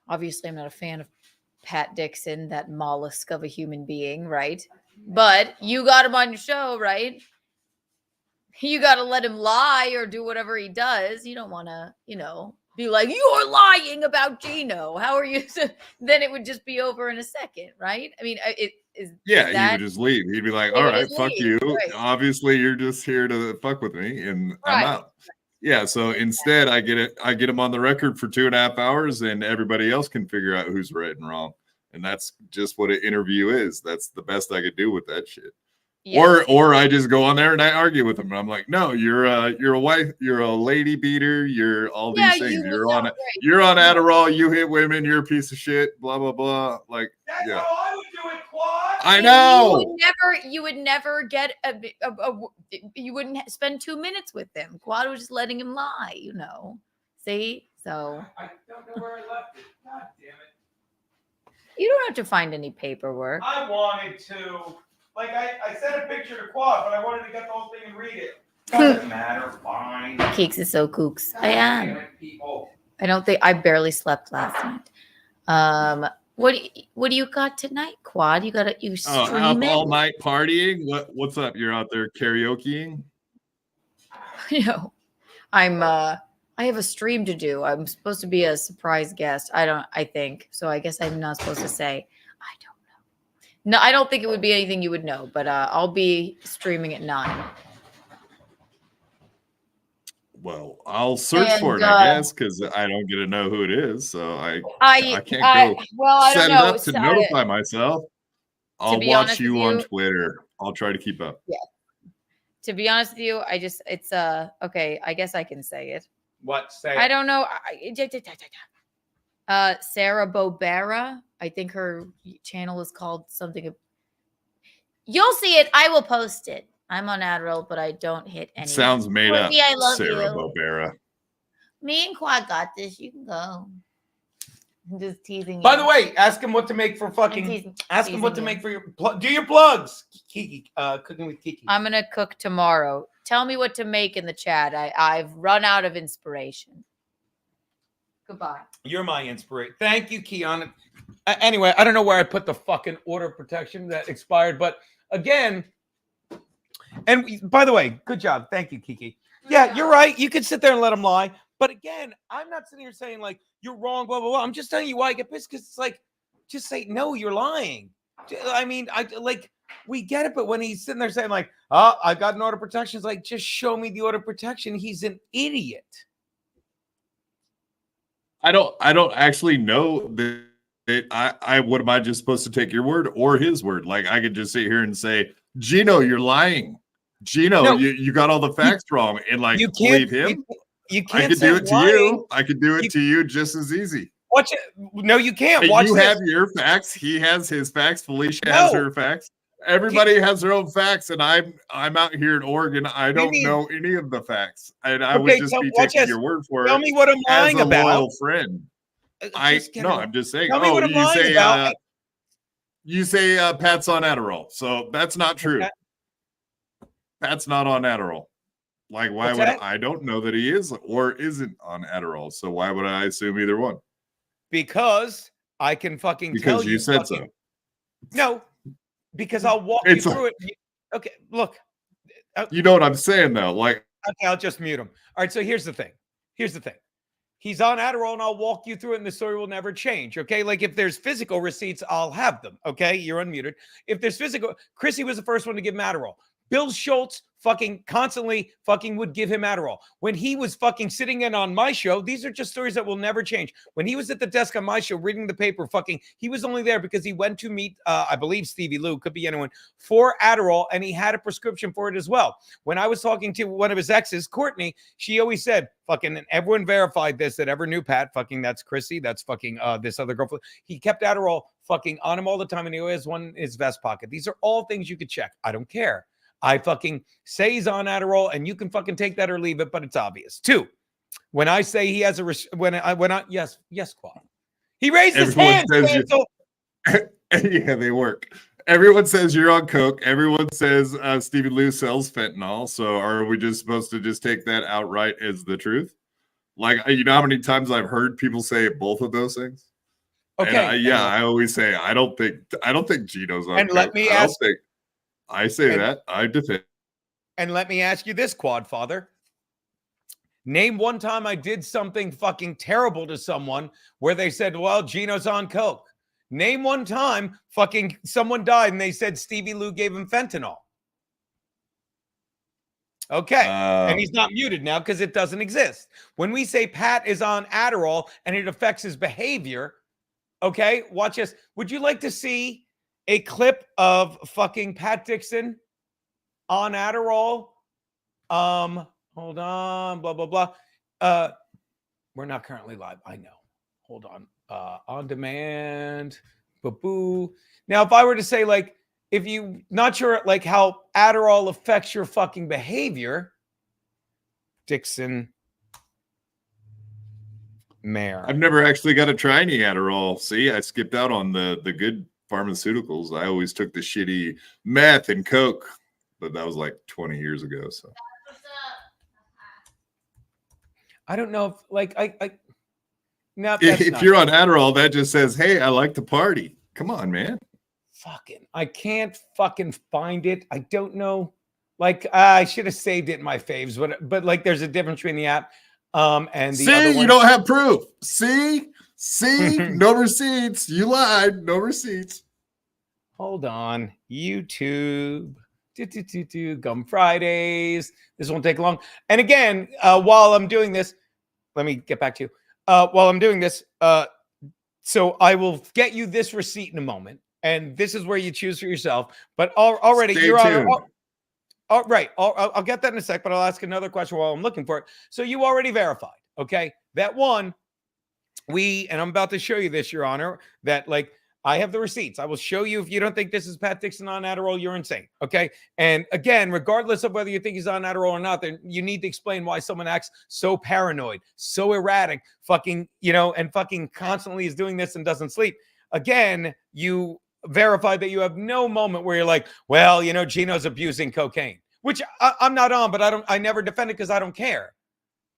obviously I'm not a fan of Pat Dixon, that mollusk of a human being, right? But you got him on your show, right? You got to let him lie or do whatever he does. You don't want to, be like, you're lying about Geno. How are you? Then it would just be over in a second, right? I mean, it is. Yeah, is that, he would just leave. He'd be like, all right, fuck you. Right. Obviously, you're just here to fuck with me, and I'm out. Yeah, so instead, I get him on the record for 2.5 hours, and everybody else can figure out who's right and wrong. And that's just what an interview is. That's the best I could do with that shit. Yeah. Or I just go on there and I argue with him, and I'm like, no, you're a wife, you're a lady beater, you're all these things. You're on Adderall, you hit women, you're a piece of shit, blah blah blah. Like, that's how I would do it, Quad. I know. You would never get you wouldn't spend 2 minutes with him. Quad was just letting him lie, See? So I don't know where I left it. God damn it. You don't have to find any paperwork. I wanted to. Like, I sent a picture to Quad, but I wanted to get the whole thing and read it. Doesn't matter. Fine. Keeks is so kooks. I am. I don't think I barely slept last night. What do you got tonight, Quad? You streaming? All night partying? What's up? You're out there karaokeing? I have a stream to do. I'm supposed to be a surprise guest. I think. So I guess I'm not supposed to say. I don't know. No, I don't think it would be anything you would know, but I'll be streaming at 9. Well, I'll search for it, I guess, because I don't get to know who it is. So I can't go set it up to notify myself. I'll watch you on Twitter. I'll try to keep up. Yeah. To be honest with you, it's okay. I guess I can say it. What? Say I don't know. Sarah Bobera. I think her channel is called something. You'll see it. I will post it. I'm on Adderall, but I don't hit any. Sounds made up. Courtney, I love Sarah you. Bobera. Me and Quad got this. You can go. I'm just teasing you. By the way, ask him what to make for fucking. Ask him what to make for your. Do your plugs. Kiki, cooking with Kiki. I'm gonna cook tomorrow. Tell me what to make in the chat. I've run out of inspiration. Goodbye. You're my inspiration. Thank you, Keon. Anyway, I don't know where I put the fucking order protection that expired, but again, and by the way, good job. Thank you, Kiki. Yeah, you're right. You could sit there and let him lie. But again, I'm not sitting here saying like you're wrong, blah, blah, blah. I'm just telling you why I get pissed because it's like, just say, no, you're lying. I mean, we get it. But when he's sitting there saying like, oh, I got an order protection, it's like, just show me the order protection. He's an idiot. I don't actually know that what am I just supposed to take your word or his word? Like I could just sit here and say, Geno, you're lying. Geno, No, you got all the facts wrong, and like you can't believe him. You can't I could say do it to lying. you. I could do it to you just as easy. Watch it. No, you can't. Hey, Watch you this. have your facts. He has his facts. Felicia has her facts. Everybody has their own facts, and I'm out here in Oregon. I don't know any of the facts, and I would just be taking your word for it. Tell me what I'm lying as a about. loyal friend. I'm just saying. Tell me what I'm lying about. You say Pat's on Adderall, so that's not true. Pat's not on Adderall. Like, why would I don't know that he is or isn't on Adderall. So why would I assume either one? Because I can fucking tell Because you. you said so. No, because I'll walk you through it. Okay, look. You know what I'm saying, though. Like, okay, I'll just mute him. All right, so here's the thing. He's on Adderall, and I'll walk you through it, and the story will never change. Okay, like if there's physical receipts, I'll have them. Okay, you're unmuted. If there's physical, Chrissy was the first one to give him Adderall. Bill Schultz fucking constantly fucking would give him Adderall. When he was fucking sitting in on my show, these are just stories that will never change. When he was at the desk on my show reading the paper, he was only there because he went to meet, I believe Stevie Lou, could be anyone, for Adderall, and he had a prescription for it as well. When I was talking to one of his exes, Courtney, she always said, fucking, and everyone verified this that ever knew Pat, fucking, that's Chrissy, that's fucking this other girl. He kept Adderall fucking on him all the time, and he always has one in his vest pocket. These are all things you could check. I don't care. I fucking say he's on Adderall, and you can fucking take that or leave it, but it's obvious. 2, when I say he has yes, Quad. He raised his hand. Yeah, they work. Everyone says you're on coke. Everyone says Stevie Lou sells fentanyl. So are we just supposed to just take that outright as the truth? Like, you know how many times I've heard people say both of those things? Okay. And I always say I don't think Geno's on. And coke. let me ask. I say that. I defend. And let me ask you this, Quadfather. Name one time I did something fucking terrible to someone where they said, well, Geno's on coke. Name one time fucking someone died and they said Stevie Lou gave him fentanyl. Okay. And he's not muted now because it doesn't exist. When we say Pat is on Adderall and it affects his behavior, okay, watch this. Would you like to see a clip of fucking Pat Dixon on Adderall? Hold on, blah, blah, blah. We're not currently live. I know. Hold on. On demand. Boo. Now, if I were to say, like, if you not sure like how Adderall affects your fucking behavior, Dixon Mayor. I've never actually got to try any Adderall. See, I skipped out on the good pharmaceuticals. I always took the shitty meth and coke, but that was like 20 years ago. So I don't know if like no, if you're on Adderall, that just says, hey, I like to party. Come on, man. Fucking, I can't fucking find it. I don't know. Like I should have saved it in my faves, but like there's a difference between the app and the other one. You don't have proof. See, no receipts. You lied. No receipts. Hold on. YouTube. Gum Fridays. This won't take long. And again, while I'm doing this, let me get back to you. While I'm doing this, so I will get you this receipt in a moment. And this is where you choose for yourself. But already Stay you're tuned. on. Right. I'll get that in a sec, but I'll ask another question while I'm looking for it. So you already verified, okay? That one, and I'm about to show you this, Your Honor, that like I have the receipts. I will show you. If you don't think this is Pat Dixon on Adderall, you're insane. Okay. And again, regardless of whether you think he's on Adderall or not, then you need to explain why someone acts so paranoid, so erratic, fucking, and fucking constantly is doing this and doesn't sleep. Again, you verify that you have no moment where you're like, well, Geno's abusing cocaine, which I'm not on, but I never defend it because I don't care.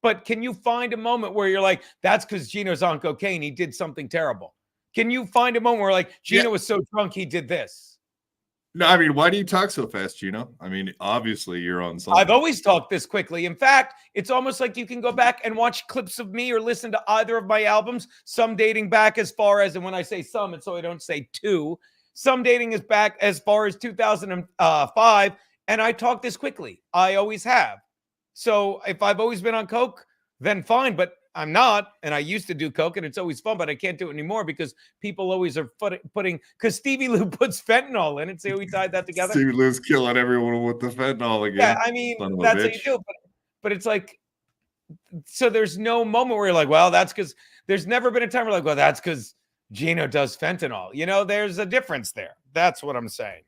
But can you find a moment where you're like, that's because Geno's on cocaine, he did something terrible? Can you find a moment where like Geno was so drunk he did this? No, I mean, why do you talk so fast, Geno? I mean, obviously you're on something. I've always talked this quickly. In fact, it's almost like you can go back and watch clips of me or listen to either of my albums, some dating back as far as, and when I say some, it's so I don't say two, some dating is back as far as 2005, and I talk this quickly. I always have. So if I've always been on coke, then fine, but I'm not, and I used to do coke, and it's always fun, but I can't do it anymore because people always are putting, because Stevie Lou puts fentanyl in it. See how we tied that together? Stevie Lou's killing everyone with the fentanyl again. Yeah, I mean, that's how you do it. But it's like, so there's no moment where you're like, well, that's because, there's never been a time where like, well, that's because Geno does fentanyl. There's a difference there. That's what I'm saying.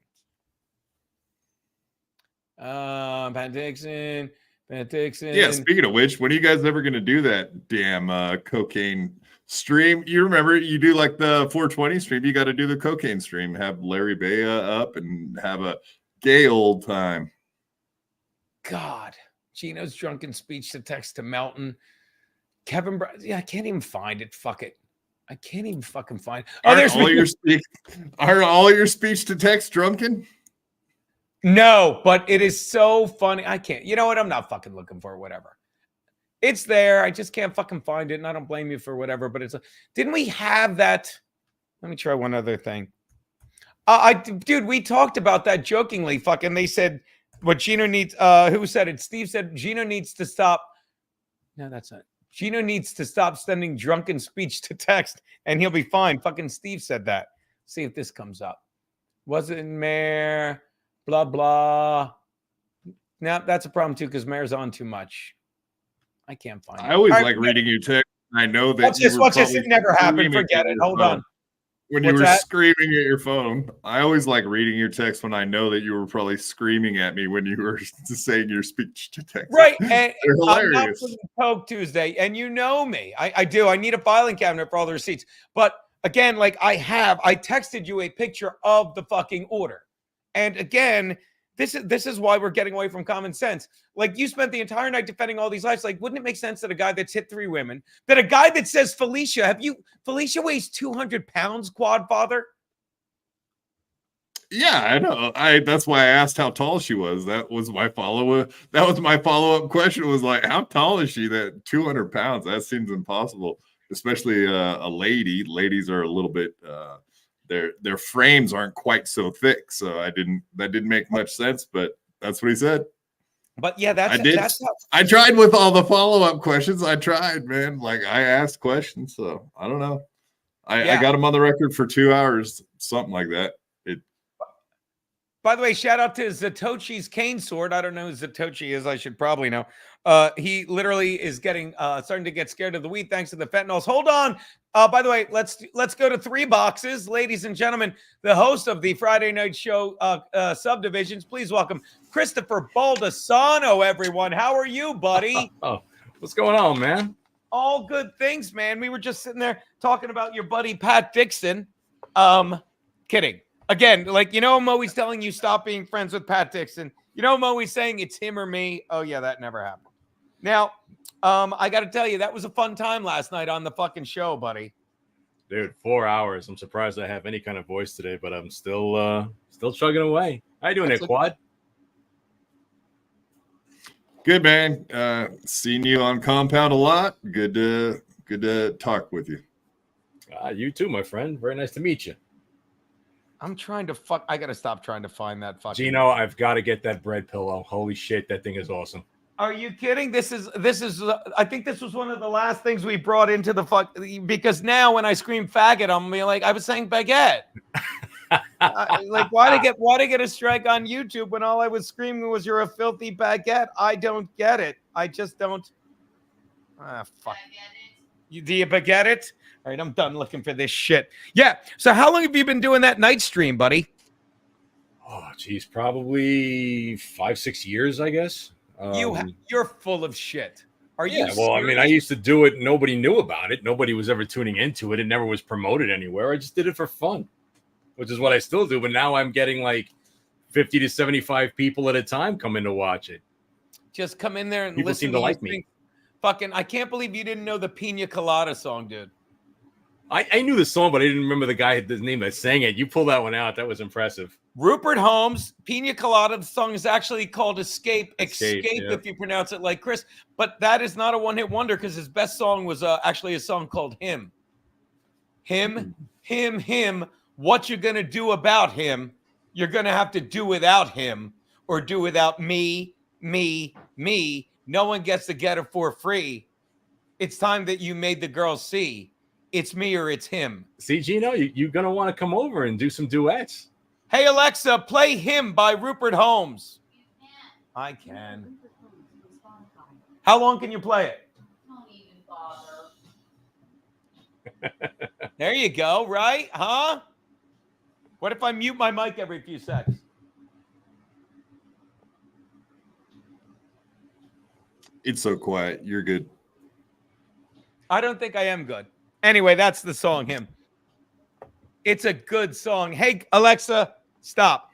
Pat Dixon. Yeah, speaking of which, when are you guys ever going to do that damn cocaine stream? You remember, you do like the 420 stream, you got to do the cocaine stream, have Larry Bea up and have a gay old time. God, Geno's drunken speech to text to Melton. Kevin Brown, I can't even find it. Fuck it. I can't even fucking find it. Oh, there's Are all your speech to text drunken? No, but it is so funny. I can't. You know what? I'm not fucking looking for it. Whatever. It's there. I just can't fucking find it, and I don't blame you for whatever. But it's. Didn't we have that? Let me try one other thing. Dude, we talked about that jokingly. Fucking, they said what Geno needs. Who said it? Steve said Geno needs to stop. No, that's not. Geno needs to stop sending drunken speech to text, and he'll be fine. Fucking Steve said that. See if this comes up. Wasn't Mayor? Blah, blah. Now, that's a problem, too, because Mayor's on too much. I can't find it. I always like reading your text. I know that Watch this. It never happened. Forget it. Hold on. When you were screaming at your phone, I always like reading your text when I know that you were probably screaming at me when you were saying your speech to text. Right. And they're I'm not hilarious. putting Coke Tuesday, and you know me. I do. I need a filing cabinet for all the receipts. But again, like I texted you a picture of the fucking order. And again, this is why we're getting away from common sense. Like, you spent the entire night defending all these lives. Like, wouldn't it make sense that a guy that's hit 3 women, that a guy that says Felicia weighs 200 pounds, Quadfather? Yeah, I know. That's why I asked how tall she was. That was my follow-up. That was my follow-up question, was like, how tall is she? That 200 pounds? That seems impossible, especially a lady. Ladies are a little bit their frames aren't quite so thick, so that didn't make much sense, but that's what he said. But yeah, I tried with all the follow-up questions. I tried, man. Like, I asked questions, so I don't know. I got him on the record for 2 hours, something like that. By the way, shout out to Zatochi's cane sword. I don't know who Zatochi is. I should probably know. He literally is getting starting to get scared of the weed thanks to the fentanyls. Hold on. By the way, let's go to 3 boxes, ladies and gentlemen. The host of the Friday night show Subdivisions. Please welcome Christopher Baldassano. Everyone, how are you, buddy? Oh, what's going on, man? All good things, man. We were just sitting there talking about your buddy Pat Dixon. Kidding. Again, like, I'm always telling you, stop being friends with Pat Dixon. I'm always saying it's him or me. Oh, yeah, that never happened. Now, I got to tell you, that was a fun time last night on the fucking show, buddy. Dude, 4 hours. I'm surprised I have any kind of voice today, but I'm still chugging away. How you doing there, Quad? Good, man. Seen you on Compound a lot. Good to talk with you. You too, my friend. Very nice to meet you. I'm trying to I got to stop trying to find that fucking. Geno, I've got to get that bread pillow. Holy shit, that thing is awesome. Are you kidding? This is. I think this was one of the last things we brought into the fuck, because now when I scream faggot, I'm like, I was saying baguette. Like, why to get a strike on YouTube when all I was screaming was "You're a filthy baguette"? I don't get it. I just don't. Fuck. Do you baguette it? All right, I'm done looking for this shit. Yeah. So how long have you been doing that night stream, buddy? Oh, geez, probably 5-6 years, I guess. You're full of shit. Are you? Yeah, well, I mean, I used to do it. Nobody knew about it. Nobody was ever tuning into it. It never was promoted anywhere. I just did it for fun, which is what I still do. But now I'm getting like 50 to 75 people at a time come in to watch it. Just come in there and People listen seem to you like sing. me. Fucking, I can't believe you didn't know the Pina Colada song, dude. I knew the song, but I didn't remember the guy, his name that sang it. You pulled that one out. That was impressive. Rupert Holmes, Pina Colada. The song is actually called Escape. Escape, yeah. if you pronounce it like Chris. But that is not a one-hit wonder because his best song was actually a song called Him. Him. What you gonna do about him? You're gonna have to do without him or do without me. No one gets to get it for free. It's time that you made the girls see it's me or it's him. See, Geno, you're going to want to come over and do some duets. Hey, Alexa, play Him by Rupert Holmes. I can. How long can you play it? Don't even bother. There you go, right? Huh? What if I mute my mic every few seconds? It's so quiet. You're good. I don't think I am good. Anyway, that's the song, Him. It's a good song. Hey, Alexa, stop.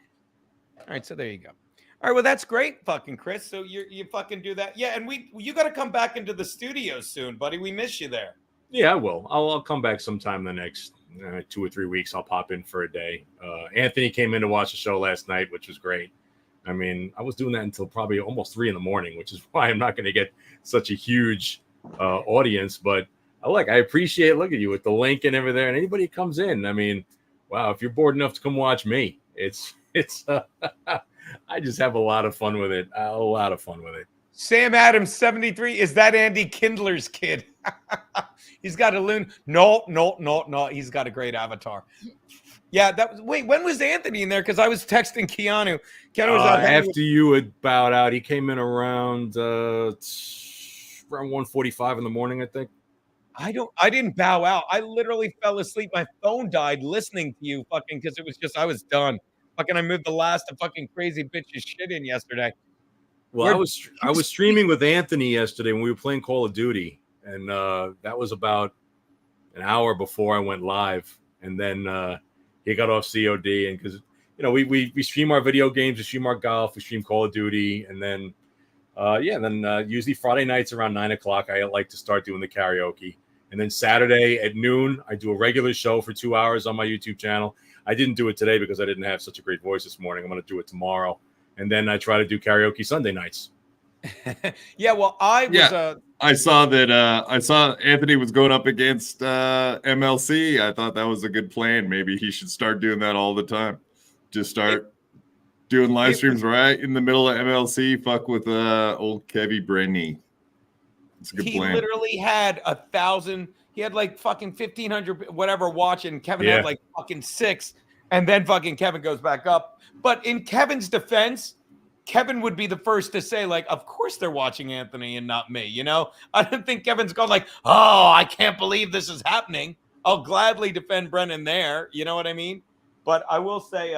All right, so there you go. All right, well, that's great, fucking Chris. So you fucking do that. Yeah, and you got to come back into the studio soon, buddy. We miss you there. Yeah, I will. I'll come back sometime the next 2 or 3 weeks. I'll pop in for a day. Anthony came in to watch the show last night, which was great. I mean, I was doing that until probably almost 3 a.m, which is why I'm not going to get such a huge audience. But I appreciate look at you with the link and everything. And anybody who comes in, I mean, wow, if you're bored enough to come watch me, it's I just have a lot of fun with it. A lot of fun with it. Sam Adams, 73. Is that Andy Kindler's kid? He's got a loon. No. He's got a great avatar. Yeah, that was. Wait, when was Anthony in there? Because I was texting Keanu. Keanu was out after you had bowed out. He came in around 1:45 in the morning, I think. I didn't bow out. I literally fell asleep. My phone died listening to you, fucking, because it was just I was done. Fucking, I moved the last of fucking crazy bitches shit in yesterday. Well, I was streaming with Anthony yesterday when we were playing Call of Duty, and that was about an hour before I went live, and then he got off COD, and because we stream our video games, we stream our golf, we stream Call of Duty, and then usually Friday nights around 9:00 I like to start doing the karaoke, and then Saturday at noon I do a regular show for 2 hours on my YouTube channel. I didn't do it today because I didn't have such a great voice this morning. I'm going to do it tomorrow. And then I try to do karaoke Sunday nights. Yeah, well, I saw that. I saw Anthony was going up against MLC. I thought that was a good plan. Maybe he should start doing that all the time. Just start doing live streams right in the middle of MLC. Fuck with old Kevy Brenny. It's a good plan. He literally had 1,000. He had like fucking 1,500 whatever watching. Kevin Yeah. had like fucking 6, and then fucking Kevin goes back up. But in Kevin's defense, Kevin would be the first to say, like, of course they're watching Anthony and not me. I don't think Kevin's gone like, oh, I can't believe this is happening. I'll gladly defend Brennan there. You know what I mean? But I will say,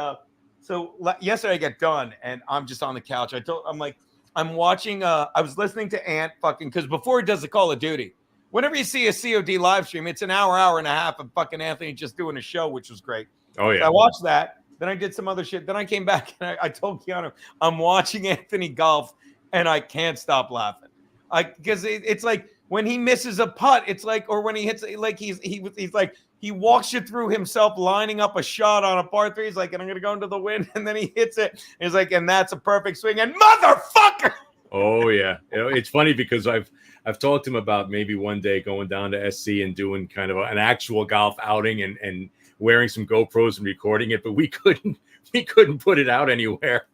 yesterday I got done and I'm just on the couch. I'm watching. I was listening to Ant fucking because before he does the Call of Duty, whenever you see a COD live stream, it's an hour and a half of fucking Anthony just doing a show, which was great. Oh yeah, so I watched that. Then I did some other shit. Then I came back and I told Keanu, I'm watching Anthony golf and I can't stop laughing. Because it's like when he misses a putt, it's like, or when he hits, like he's like, he walks you through himself lining up a shot on a par 3. He's like, and I'm going to go into the wind. And then he hits it. He's like, and that's a perfect swing. And motherfucker. Oh yeah. It's funny because I've talked to him about maybe one day going down to SC and doing kind of an actual golf outing and wearing some GoPros and recording it, but we couldn't put it out anywhere.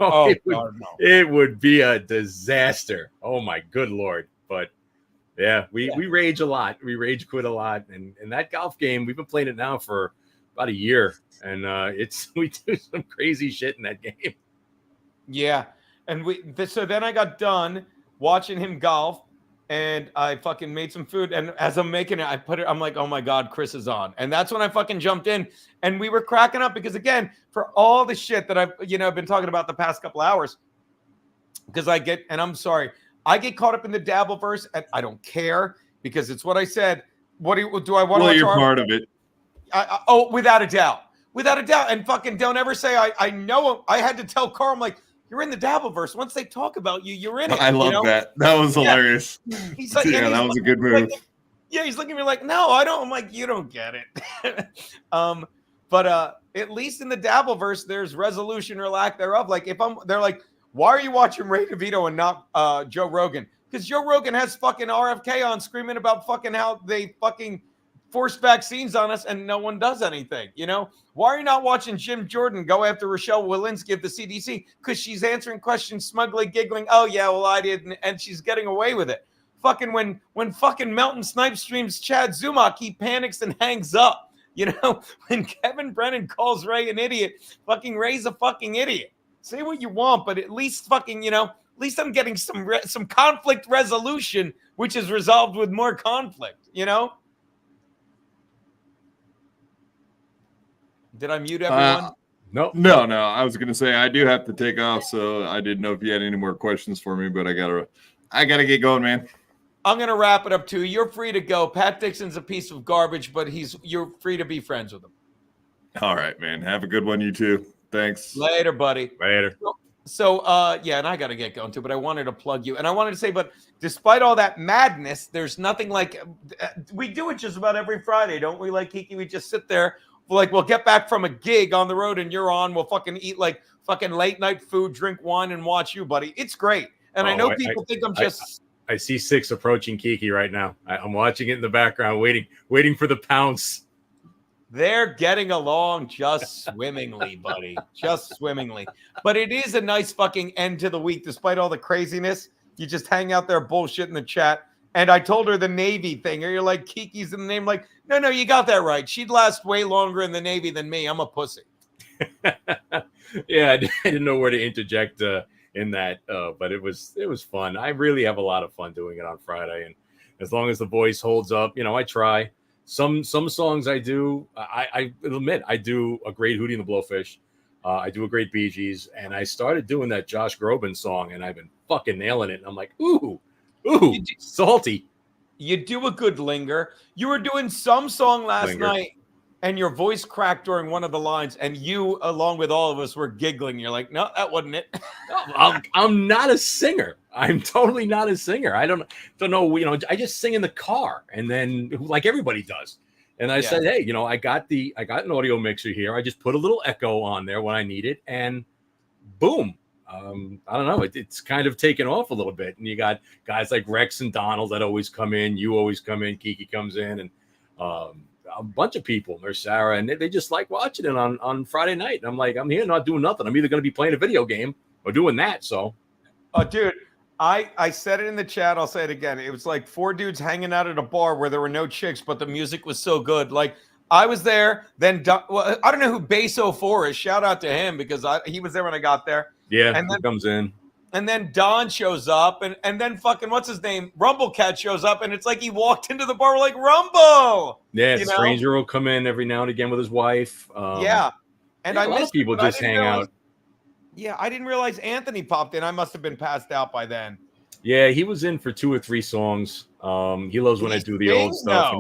It would be a disaster. Oh my good Lord. But yeah, we rage a lot. We rage quit a lot. And that golf game, we've been playing it now for about a year. And we do some crazy shit in that game. Yeah. And so then I got done watching him golf. and I fucking made some food. And as I'm making it, I put it, I'm like, oh my God, Chris is on. And that's when I fucking jumped in, and we were cracking up because, again, for all the shit that I've, been talking about the past couple hours, because and I'm sorry, I get caught up in the Dabbleverse, and I don't care because it's what I said. What do I want to watch? You're part of it. Oh, without a doubt. And fucking don't ever say I know. I had to tell Carl, I'm like, you're in the Dabbleverse. Once they talk about you, you're in it. I love that. That was hilarious. He's like, yeah, that was a good move. He's looking at me like, no, I don't. I'm like, you don't get it. But at least in the Dabbleverse, there's resolution or lack thereof. Like they're like, why are you watching Ray DeVito and not Joe Rogan? Because Joe Rogan has fucking RFK on screaming about fucking how they fucking force vaccines on us and no one does anything. Why are you not watching Jim Jordan go after Rochelle Walensky of the CDC? Because she's answering questions smugly giggling, oh yeah, well I didn't, and she's getting away with it. Fucking when fucking Melton Snipe streams Chad Zumach, he panics and hangs up. When Kevin Brennan calls Ray an idiot, fucking Ray's a fucking idiot. Say what you want, but at least fucking, at least I'm getting some conflict resolution, which is resolved with more conflict, Did I mute everyone? No. I was gonna say I do have to take off, so I didn't know if you had any more questions for me, but I gotta get going, man. I'm gonna wrap it up too. You're free to go. Pat Dixon's a piece of garbage, but you're free to be friends with him. All right, man. Have a good one, you too. Thanks. Later, buddy. Later. So and I gotta get going too, but I wanted to plug you, and I wanted to say, but despite all that madness, there's nothing like we do it just about every Friday, don't we? Like Kiki, we just sit there. We'll get back from a gig on the road and you're on. We'll fucking eat like fucking late night food, drink wine, and watch you, buddy. It's great. And I know people think I'm just. I see 6 approaching Kiki right now. I'm watching it in the background, waiting for the pounce. They're getting along just swimmingly, buddy. Just swimmingly. But it is a nice fucking end to the week, despite all the craziness. You just hang out there bullshit in the chat. And I told her the Navy thing. Or you're like, Kiki's in the name. Like, no, you got that right. She'd last way longer in the Navy than me. I'm a pussy. Yeah, I didn't know where to interject in that, but it was fun. I really have a lot of fun doing it on Friday, and as long as the voice holds up, I try. Some songs I do. I admit I do a great Hootie and the Blowfish. I do a great Bee Gees, and I started doing that Josh Groban song, and I've been fucking nailing it. And I'm like, ooh, salty. You do a good Linger. You were doing some song last night, and your voice cracked during one of the lines, and you, along with all of us, were giggling. You're like, no, that wasn't it. I'm not a singer. I'm totally not a singer. I don't know. I just sing in the car, and then like everybody does. And I said, hey, I got an audio mixer here. I just put a little echo on there when I need it, and boom. I don't know. It's kind of taken off a little bit, and you got guys like Rex and Donald that always come in. You always come in. Kiki comes in, and a bunch of people. There's Sarah, and they just like watching it on Friday night. And I'm like, I'm here not doing nothing. I'm either going to be playing a video game or doing that. So, dude, I said it in the chat. I'll say it again. It was like 4 dudes hanging out at a bar where there were no chicks, but the music was so good. Like I was there. Then I don't know who Base04 is. Shout out to him because he was there when I got there. Yeah, and then he comes in. And then Don shows up, and then fucking what's his name? Rumblecat shows up, and it's like he walked into the bar. We're like, Rumble. Yeah, a stranger will come in every now and again with his wife. And a lot of people just hang out. Yeah, I didn't realize Anthony popped in. I must have been passed out by then. Yeah, he was in for 2 or 3 songs. He loves when I do the old stuff.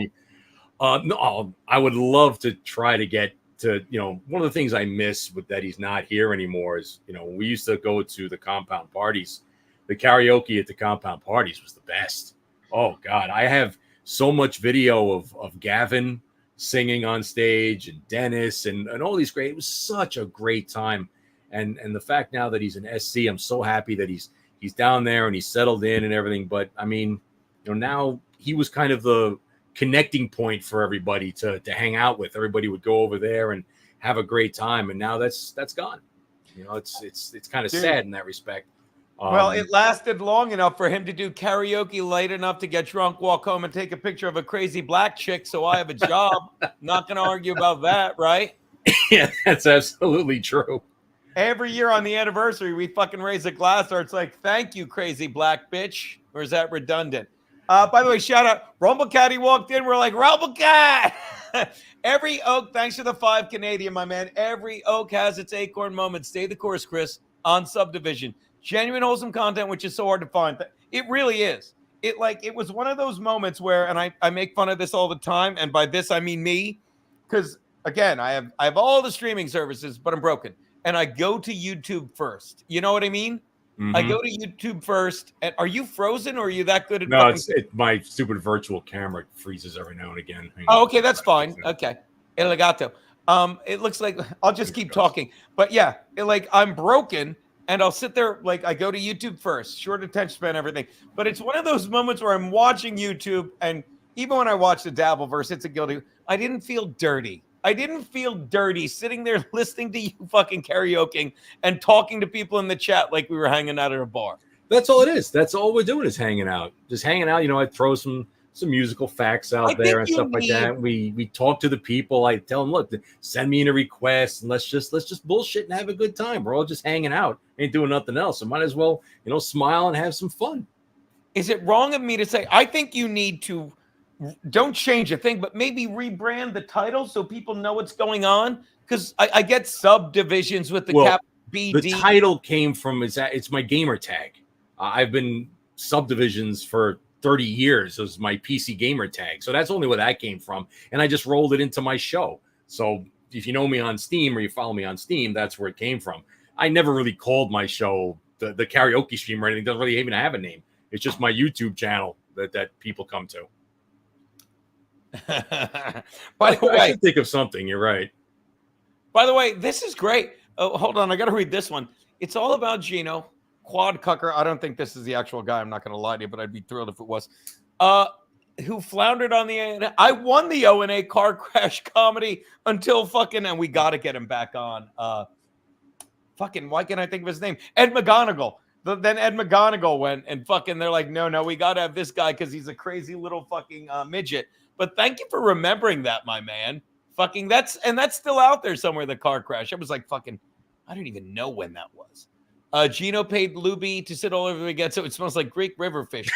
No. And no, I would love to try to get to, one of the things I miss with that he's not here anymore is, we used to go to the compound parties. The karaoke at the compound parties was the best. Oh God, I have so much video of Gavin singing on stage and Dennis and all these great. It was such a great time. And the fact now that he's an SC, I'm so happy that he's down there and he's settled in and everything. But I mean, now he was kind of the connecting point for everybody to hang out with. Everybody would go over there and have a great time, and now that's gone. It's kind of sad in that respect. Well, it lasted long enough for him to do karaoke late enough to get drunk, walk home, and take a picture of a crazy black chick. So I have a job. Not going to argue about that, right? Yeah, that's absolutely true. Every year on the anniversary, we fucking raise a glass, or it's like, "Thank you, crazy black bitch." Or is that redundant? By the way, shout out Rumble Cat. He walked in. We're like, Rumble Cat. Every oak, thanks to the 5 Canadian, my man. Every oak has its acorn moment. Stay the course, Chris, on Subdivision. Genuine, wholesome content, which is so hard to find. It really is. It was one of those moments where, and I make fun of this all the time, and by this I mean me, because again, I have all the streaming services, but I'm broken, and I go to YouTube first. You know what I mean? I go to YouTube first. And are you frozen, or are you that good at? No, it's my stupid virtual camera freezes every now and again. Hang Oh, on. okay, that's fine. Okay, El legato. It looks like I'll just keep talking, but yeah, I'm broken. And I'll sit there, I go to YouTube first, short attention span, everything. But it's one of those moments where I'm watching YouTube, and even when I watch the Dabbleverse, it's a guilty. I didn't feel dirty. I didn't feel dirty sitting there listening to you fucking karaokeing and talking to people in the chat like we were hanging out at a bar. That's all it is. That's all we're doing is hanging out. Just hanging out. I throw some musical facts out there and stuff like that. We talk to the people. I tell them, look, send me in a request and let's just bullshit and have a good time. We're all just hanging out, ain't doing nothing else. So might as well, smile and have some fun. Is it wrong of me to say, I think you need to, don't change a thing, but maybe rebrand the title so people know what's going on? Because I get subdivisions with the cap BD. The title came from, it's my gamer tag. I've been subdivisions for 30 years. It was my PC gamer tag. So that's only where that came from. And I just rolled it into my show. So if you know me on Steam or you follow me on Steam, that's where it came from. I never really called my show the karaoke stream or anything. It doesn't really even have a name. It's just my YouTube channel that people come to. By the way, I should think of something. You're right. By the way, this is great. Oh, hold on. I got to read this one. It's all about Geno. Quad Cucker. I don't think this is the actual guy. I'm not going to lie to you, but I'd be thrilled if it was. Who floundered on the A&A. I won the O&A car crash comedy until and we got to get him back on. Why can't I think of his name? Ed McGonigal. Then Ed McGonigal went and they're like, no, we got to have this guy because he's a crazy little midget. But thank you for remembering that, my man. That's still out there somewhere, the car crash. I was like, I don't even know when that was. Geno paid Luby to sit all over again, so it smells like Greek river fish.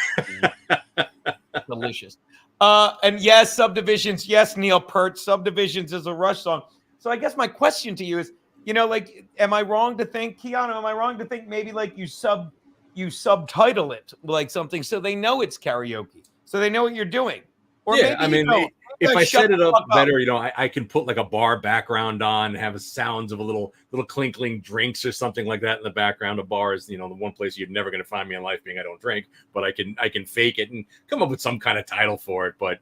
Delicious. And yes, Subdivisions. Yes, Neil Peart. Subdivisions is a Rush song. So I guess my question to you is, am I wrong to think, Keanu, am I wrong to think maybe you subtitle it like something so they know it's karaoke, so they know what you're doing? Or yeah, maybe if I set it up better, I can put a bar background on and have a sounds of a little clinkling drinks or something like that in the background of bars. The one place you're never going to find me in life being I don't drink, but I can fake it and come up with some kind of title for it. But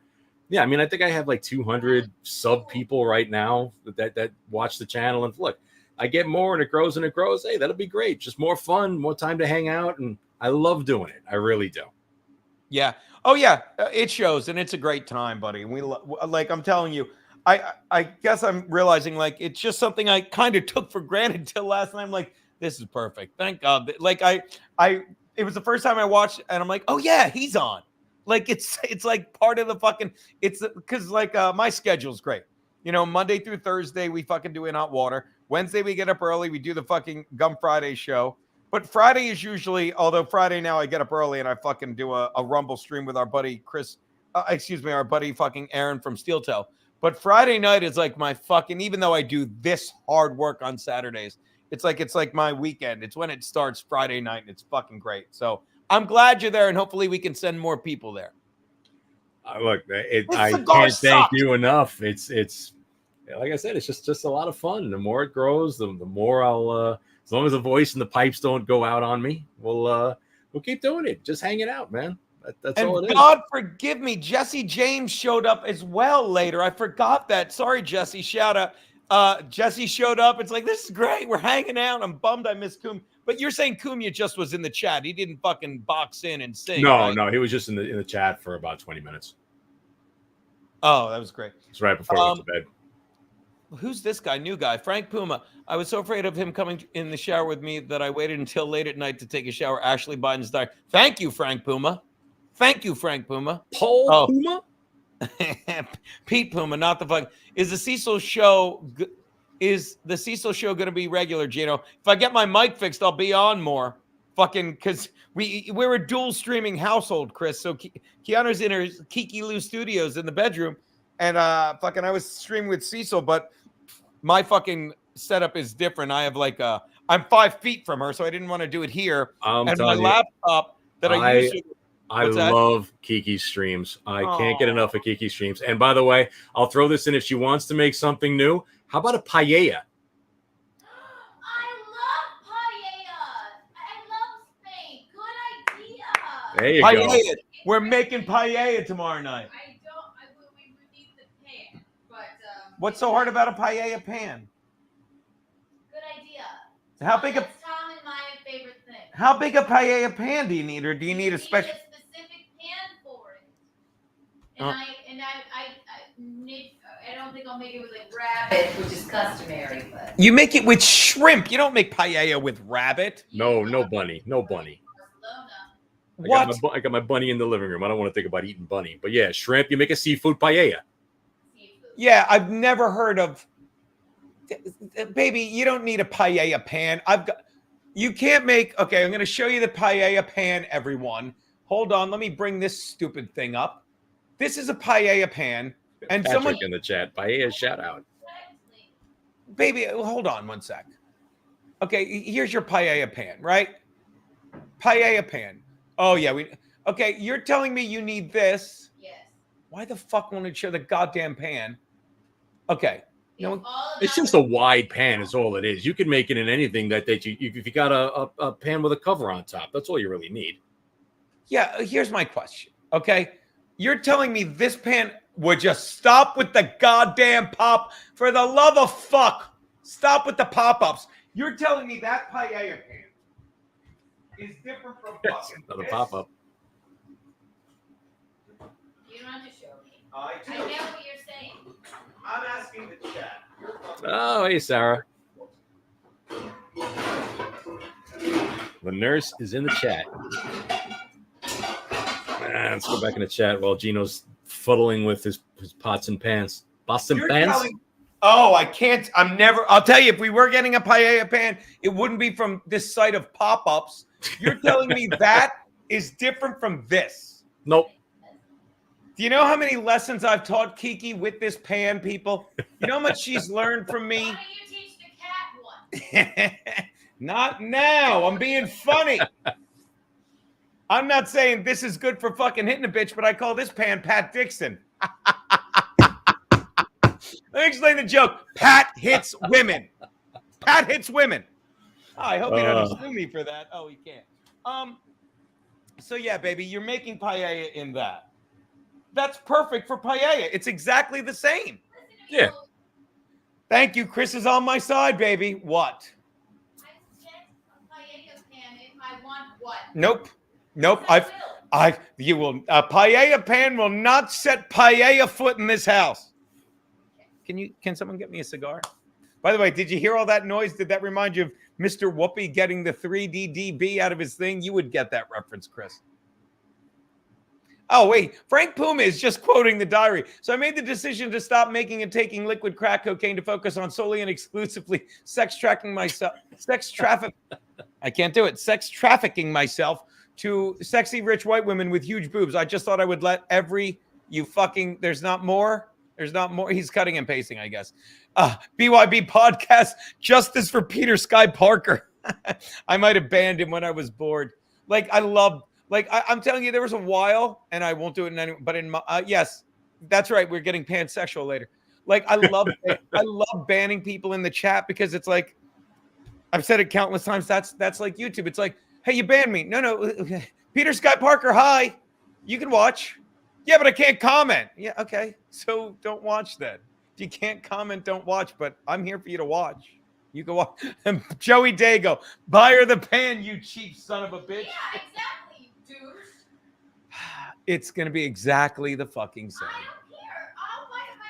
yeah, I think I have 200 sub people right now that watch the channel. And look, I get more and it grows and it grows. Hey, that'll be great. Just more fun, more time to hang out. And I love doing it. I really do. Yeah. Oh yeah, it shows, and it's a great time, buddy. And we I'm telling you, I guess I'm realizing it's just something I kind of took for granted till last night. I'm like, this is perfect. Thank God. It was the first time I watched, and I'm like, oh yeah, he's on. It's part of the it's because my schedule's great. Monday through Thursday we do In Hot Water. Wednesday we get up early. We do the Gum Friday show. But Friday is usually, although Friday now I get up early and I do a Rumble stream with our buddy Chris, our buddy Aaron from Steel Toe. But Friday night is my even though I do this hard work on Saturdays, it's like my weekend. It's when it starts Friday night and it's great. So I'm glad you're there and hopefully we can send more people there. Look, I can't thank you enough. It's like I said, it's just a lot of fun. The more it grows, the more I'll. As long as the voice and the pipes don't go out on me, we'll keep doing it. Just hanging out, man. That's all it is. God forgive me, Jesse James showed up as well later. I forgot that. Sorry, Jesse. Shout out. Jesse showed up. It's this is great. We're hanging out. I'm bummed I missed Kum. But you're saying Cumia just was in the chat. He didn't box in and sing. No, he was just in the chat for about 20 minutes. Oh, that was great. It's right before I went to bed. Who's this guy? New guy, Frank Puma. I was so afraid of him coming in the shower with me that I waited until late at night to take a shower. Ashley Biden's daughter. Thank you, Frank Puma. Thank you, Frank Puma. Paul Puma? Pete Puma, not the fuck. Is the Cecil show going to be regular, Geno? If I get my mic fixed, I'll be on more. fucking because we're a dual streaming household, Chris. So Keanu's in her Kiki Lou Studios in the bedroom, and fucking I was streaming with Cecil, but my fucking setup is different. I have like I'm 5 feet from her, so I didn't want to do it here. I'm And my telling you, laptop that I use. I love Kiki's streams. I can't get enough of Kiki's streams. And by the way, I'll throw this in if she wants to make something new. How about a paella? There you paella. go. We're making paella tomorrow night. We need the pan, but What's so hard about a paella pan? good idea. How big a That's Tom and my favorite thing. how big a paella pan do you need, or do you need a special? Need a specific pan for it. And I don't think I'll make it with like rabbit, which is customary, but You make it with shrimp. You don't make paella with rabbit. No bunny. No bunny. What? I got my bunny in the living room. I don't want to think about eating bunny. But yeah, shrimp. You make a seafood paella. Yeah, I've never heard of. Baby, you don't need a paella pan. You can't make. Okay, I'm going to show you the paella pan, everyone. Hold on. Let me bring this stupid thing up. This is a paella pan. And Patrick someone in the chat. Paella shout out. Baby, hold on one sec. Okay, here's your paella pan, right? Paella pan. Oh, yeah. Okay, you're telling me you need this. Yes. Why the fuck won't it show the goddamn pan? Okay. No, It's just a wide pan is all it is. You can make it in anything that you if you got a pan with a cover on top. That's all you really need. Yeah, here's my question. Okay. You're telling me this pan would just stop with the goddamn pop. For the love of fuck, stop with the pop-ups. You're telling me that paella pan is different from fucking Another this? pop-up. you don't have to show me. I I know what you're saying. I'm asking the chat. You're fucking- Oh, hey, Sarah. The nurse is in the chat. Let's go back in the chat while Geno's fuddling with his pots and pans. Pots and You're pans? telling- Oh, I can't. I'll tell you, if we were getting a paella pan, it wouldn't be from this site of pop-ups. You're telling me that is different from this? Nope. Do you know how many lessons I've taught Kiki with this pan, people? You know how much she's learned from me? Why don't you teach the cat one? Not now. I'm being funny. I'm not saying this is good for fucking hitting a bitch, but I call this pan Pat Dixon. Let me explain the joke. Pat hits women. Pat hits women. Oh, I hope he doesn't sue me for that. Oh, he can't. So yeah, baby, you're making paella in that. That's perfect for paella. It's exactly the same. Yeah. Thank you. Chris is on my side, baby. What? I said a paella pan if I want what? Nope. A paella pan will not set paella foot in this house. Can someone get me a cigar? By the way, did you hear all that noise? Did that remind you of Mr. Whoopi getting the 3D DB out of his thing? You would get that reference, Chris. Oh, wait. Frank Puma is just quoting the diary. So I made the decision to stop making and taking liquid crack cocaine to focus on solely and exclusively sex trafficking myself to sexy rich white women with huge boobs. I just thought I would let there's not more. He's cutting and pasting, I guess. BYB podcast, Justice for Peter Sky Parker. I might have banned him when I was bored. I'm telling you, there was a while, and I won't do it but yes, that's right. We're getting pansexual later. I love banning people in the chat because it's like, I've said it countless times. That's like YouTube. It's like, hey, you banned me. No. Peter Sky Parker, hi. You can watch. Yeah, but I can't comment. Yeah, okay. So don't watch then. If you can't comment, don't watch. But I'm here for you to watch. You can watch. And Joey Dago, buy her the pan, you cheap son of a bitch. Yeah, exactly, dude. It's going to be exactly the fucking same.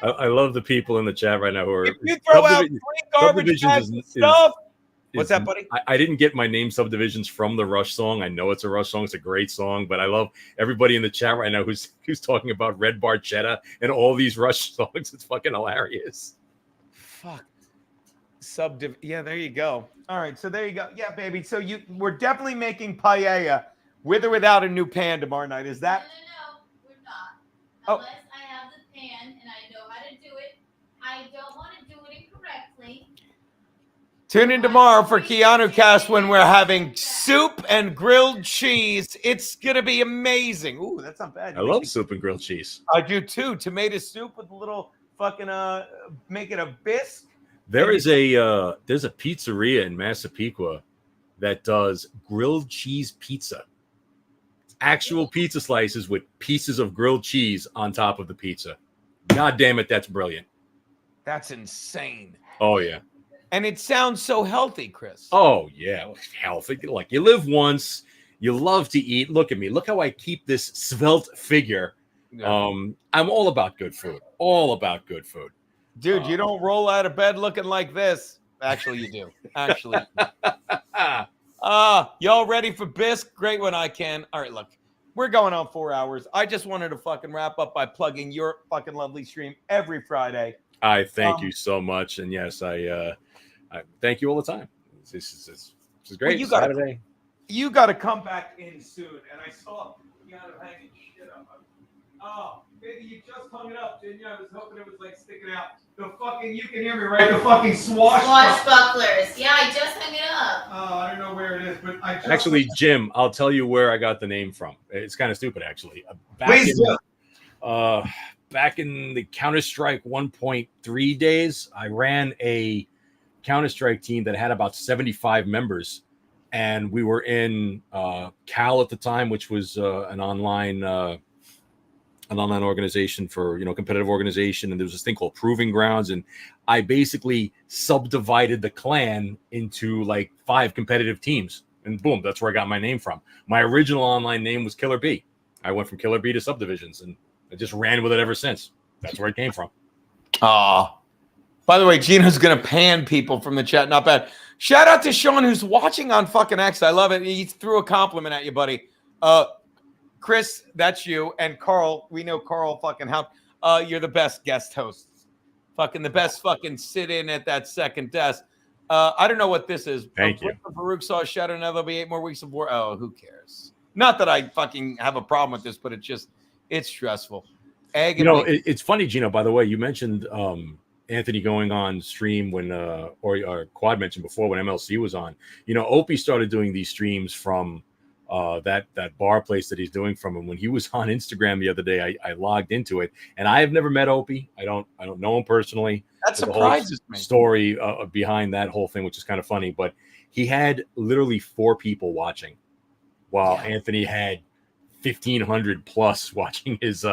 I love the people in the chat right now who are. If you throw out 3 garbage bags of stuff. What's that, buddy? I didn't get my name Subdivisions from the Rush song. I know it's a Rush song. It's a great song, but I love everybody in the chat right now who's talking about Red Barchetta and all these Rush songs. It's fucking hilarious. Fuck. Yeah, there you go. All right, so there you go. Yeah, baby. So we're definitely making paella with or without a new pan tomorrow night. Is that? No, we're not. Oh. Unless I have the pan and I know how to do it. I don't want to do it incorrectly. Tune in tomorrow for Keanu Cast when we're having soup and grilled cheese. It's gonna be amazing. Ooh, that's not bad. I love soup and grilled cheese. I do too. Tomato soup with a little fucking make it a bisque. There's a pizzeria in Massapequa that does grilled cheese pizza. Actual pizza slices with pieces of grilled cheese on top of the pizza. God damn it, that's brilliant. That's insane. Oh yeah. And it sounds so healthy, Chris. Oh yeah, healthy. Like you live once, you love to eat. Look at me. Look how I keep this svelte figure. Yeah. I'm all about good food. All about good food. Dude, you don't roll out of bed looking like this. Actually, you do. Actually. Y'all ready for bisque? Great when I can. All right, look. We're going on 4 hours. I just wanted to fucking wrap up by plugging your fucking lovely stream every Friday. I thank you so much. And yes, I thank you all the time. This is great. Well, Saturday. You got to come back in soon. And I saw you hanging shit up. Oh, baby, you just hung it up, didn't you? I was hoping it was like sticking out. The fucking, you can hear me, right? The fucking Swashbucklers. Yeah, I just hung it up. Oh, I don't know where it is, but I just... Actually, Jim, I'll tell you where I got the name from. It's kind of stupid, actually. Back in the Counter-Strike 1.3 days, I ran a Counter-Strike team that had about 75 members, and we were in Cal at the time, which was an online organization for, competitive organization. And there was this thing called Proving Grounds. And I basically subdivided the clan into like 5 competitive teams. And boom, that's where I got my name from. My original online name was Killer B. I went from Killer B to subdivisions and I just ran with it ever since. That's where it came from. By the way, Geno's going to pan people from the chat. Not bad. Shout out to Sean, who's watching on fucking X. I love it. He threw a compliment at you, buddy. Chris, that's you. And Carl, we know Carl fucking how you're the best guest hosts. Fucking the best fucking sit in at that second desk. I don't know what this is. Thank you. Farouk saw a shadow. Now there'll be 8 more weeks of war. Oh, who cares? Not that I fucking have a problem with this, but it's stressful. It's funny, Geno, by the way, you mentioned Anthony going on stream when, or Quad mentioned before when MLC was on. Opie started doing these streams from that bar place that he's doing from him. When he was on Instagram the other day, I logged into it, and I have never met Opie. I don't know him personally. That surprises me. Story behind that whole thing, which is kind of funny, but he had literally 4 people watching, while Anthony had 1,500 plus watching his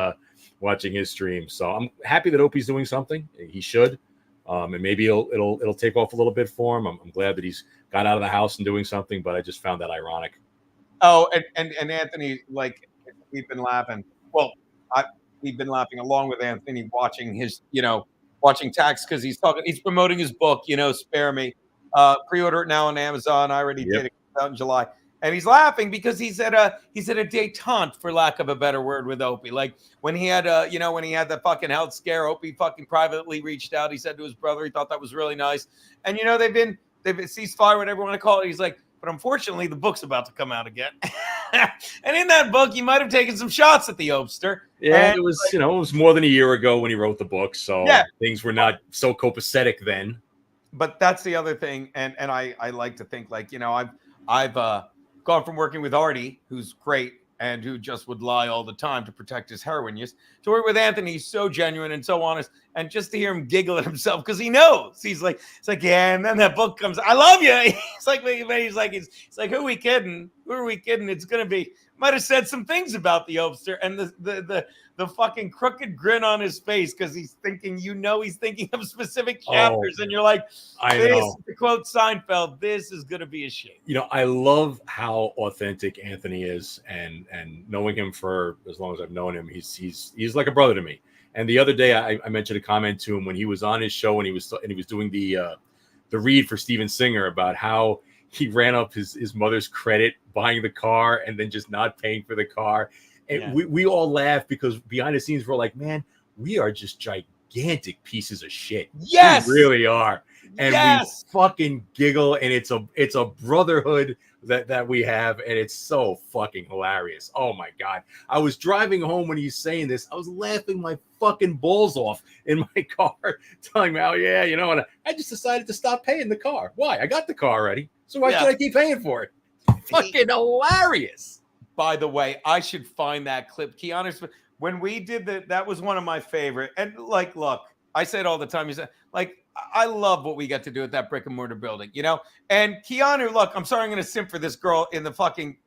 stream. So I'm happy that Opie's doing something. He should, and maybe it'll take off a little bit for him. I'm glad that he's got out of the house and doing something, but I just found that ironic. Oh, and Anthony, like, we've been laughing. Well, we've been laughing along with Anthony watching his, watching Tax, because he's promoting his book, Spare Me. Pre-order it now on Amazon. I already did. It comes out in July. And he's laughing because he's at a detente, for lack of a better word, with Opie. Like when he had when he had the fucking health scare, Opie fucking privately reached out. He said to his brother, he thought that was really nice. And they've been ceasefire, whatever you want to call it. He's like, but unfortunately, the book's about to come out again. And in that book, you might have taken some shots at the Opster. Yeah, and it was, it was more than a year ago when he wrote the book. So things were not so copacetic then. But that's the other thing. And I like to think like, I've gone from working with Artie, who's great and who just would lie all the time to protect his heroin use, to work with Anthony. He's so genuine and so honest. And just to hear him giggle at himself, because he knows. He's like, yeah, and then that book comes. I love you. He's like, who are we kidding? Who are we kidding? It's gonna be. Might have said some things about the Opster, and the fucking crooked grin on his face, because he's thinking, he's thinking of specific chapters, and you're like, I know. To quote Seinfeld, this is gonna be a shame. I love how authentic Anthony is, and knowing him for as long as I've known him, he's like a brother to me. And the other day, I mentioned a comment to him when he was on his show, and he was doing the read for Steven Singer about how he ran up his mother's credit buying the car and then just not paying for the car. And we all laughed because behind the scenes, we're like, man, we are just gigantic pieces of shit. Yes, we really are. and Yes! we fucking giggle, and it's a brotherhood that we have, and it's so fucking hilarious. Oh my god. I was driving home when he's saying this. I was laughing my fucking balls off in my car, telling me, oh yeah, you know, and I just decided to stop paying the car. Why? I got the car already. So why should I keep paying for it? Fucking hilarious. By the way, I should find that clip. Keanu's, when we did that was one of my favorite. And like, look, I say it all the time. You said, like, I love what we got to do at that brick and mortar building, you know? And Keanu, look, I'm sorry I'm going to simp for this girl in the fucking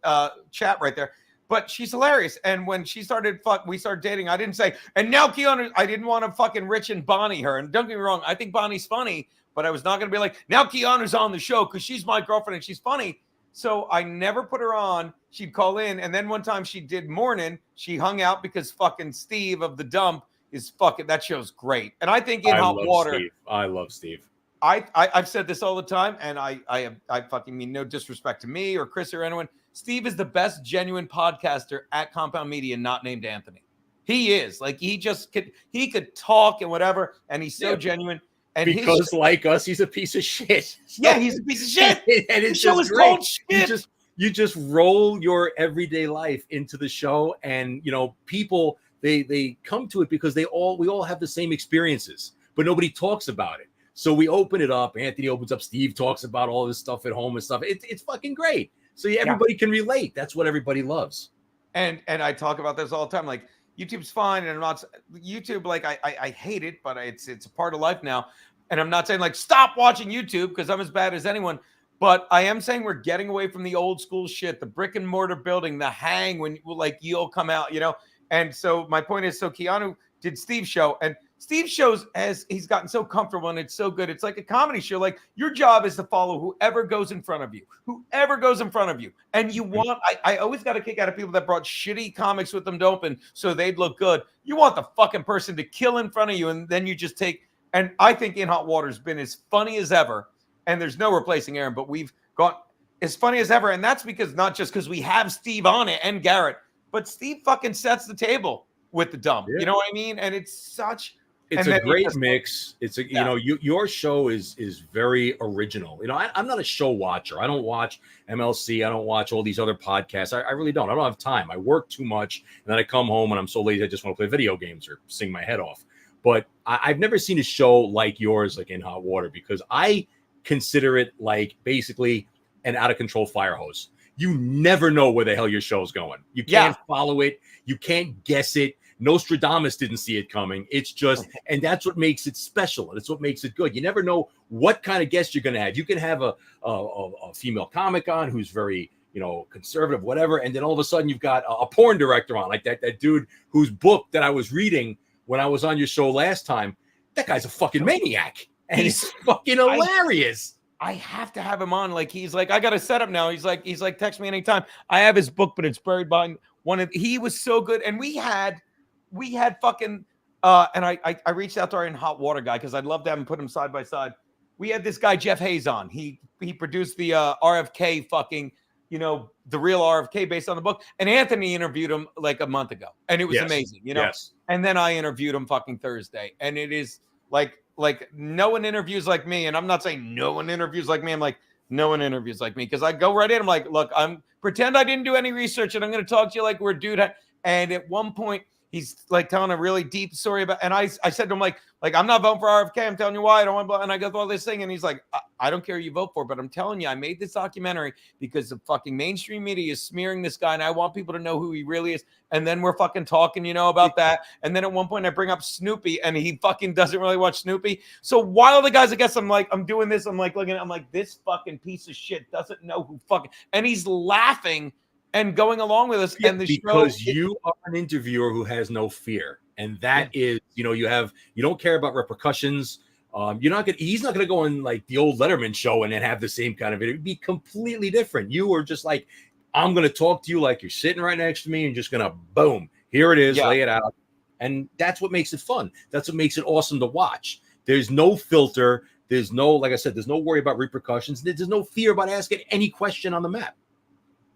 chat right there, but she's hilarious. And when she started, we started dating, I didn't say, and now Keanu, I didn't want to fucking Rich and Bonnie her. And don't get me wrong, I think Bonnie's funny, but I was not going to be like, now Keanu's on the show because she's my girlfriend and she's funny. So I never put her on. She'd call in. And then one time she did morning, she hung out because fucking Steve of the Dump is fucking, that show's great. And I think in Hot Water, Steve. I love Steve. I've said this all the time, and I fucking mean no disrespect to me or Chris or anyone. Steve is the best genuine podcaster at Compound Media, not named Anthony. He is. Like, he could talk and whatever, and he's so genuine. And because like us, he's a piece of shit. Yeah, he's a piece of shit. And it's show just is great. called shit. You just roll your everyday life into the show, and you know, people they come to it because we all have the same experiences, but nobody talks about it. So we open it up. Anthony opens up. Steve talks about all this stuff at home and stuff. It's fucking great. So everybody can relate. That's what everybody loves. And I talk about this all the time. Like, YouTube's fine, and I'm not YouTube. Like, I hate it, but it's a part of life now. And I'm not saying like stop watching YouTube because I'm as bad as anyone. But I am saying we're getting away from the old school shit, the brick and mortar building, the hang when like you'll come out, you know. And so my point is, so Keanu did Steve's show, and Steve's shows, as he's gotten so comfortable and it's so good. It's like a comedy show. Like, your job is to follow whoever goes in front of you, And you want, I always got a kick out of people that brought shitty comics with them to open so they'd look good. You want the fucking person to kill in front of you, and then you just take, and I think In Hot Water's been as funny as ever, and there's no replacing Aaron, but we've got as funny as ever. And that's because not just because we have Steve on it and Garrett, but Steve fucking sets the table with the Dump. You know what I mean? And it's such, it's a great mix. It's a, you know, your show is very original. You know, I'm not a show watcher. I don't watch MLC. I don't watch all these other podcasts. I really don't. I don't have time. I work too much, and then I come home and I'm so lazy I just want to play video games or sing my head off. But I've never seen a show like yours, like In Hot Water, because I consider it like basically an out of control fire hose. You never know where the hell your show's going. You can't follow it. You can't guess it. Nostradamus didn't see it coming. It's just, and that's what makes it special. That's what makes it good. You never know what kind of guest you're going to have. You can have a female comic on who's very, you know, conservative, whatever. And then all of a sudden you've got a porn director on, like that dude whose book that I was reading when I was on your show last time. That guy's a fucking maniac. And he's fucking hilarious. I have to have him on. Like, he's like, I got a setup now. He's like, text me anytime. I have his book, but it's buried behind one of, he was so good. And we had fucking, and I reached out to our In Hot Water guy, because I'd love to have him put him side by side. We had this guy, Jeff Hayes, on. He produced the RFK fucking, you know, the real RFK based on the book. And Anthony interviewed him like a month ago. And it was amazing, you know? Yes. And then I interviewed him fucking Thursday. And it is like no one interviews like me. And I'm not saying no one interviews like me. I'm like, no one interviews like me, because I go right in. I'm like, look, pretend I didn't do any research, and I'm going to talk to you like we're a dude. And at one point, he's like telling a really deep story about, and I said to him, like, I'm not voting for RFK. I'm telling you why I don't want to. And I go through all this thing, and he's like, I don't care who you vote for, but I'm telling you, I made this documentary because the fucking mainstream media is smearing this guy, and I want people to know who he really is. And then we're fucking talking, you know, about that. And then at one point I bring up Snoopy, and he fucking doesn't really watch Snoopy. So while the guys, I guess I'm doing this, I'm like looking, I'm like, this fucking piece of shit doesn't know who fucking, and he's laughing and going along with us. And the because show, you are an interviewer who has no fear, and that is, you know, you don't care about repercussions. He's not gonna go on like the old Letterman show and then have the same kind of it. It'd be completely different. You are just like, I'm gonna talk to you like you're sitting right next to me, and just gonna boom, here it is, lay it out. And that's what makes it fun. That's what makes it awesome to watch. There's no filter. There's no, like I said, there's no worry about repercussions. There's no fear about asking any question on the map.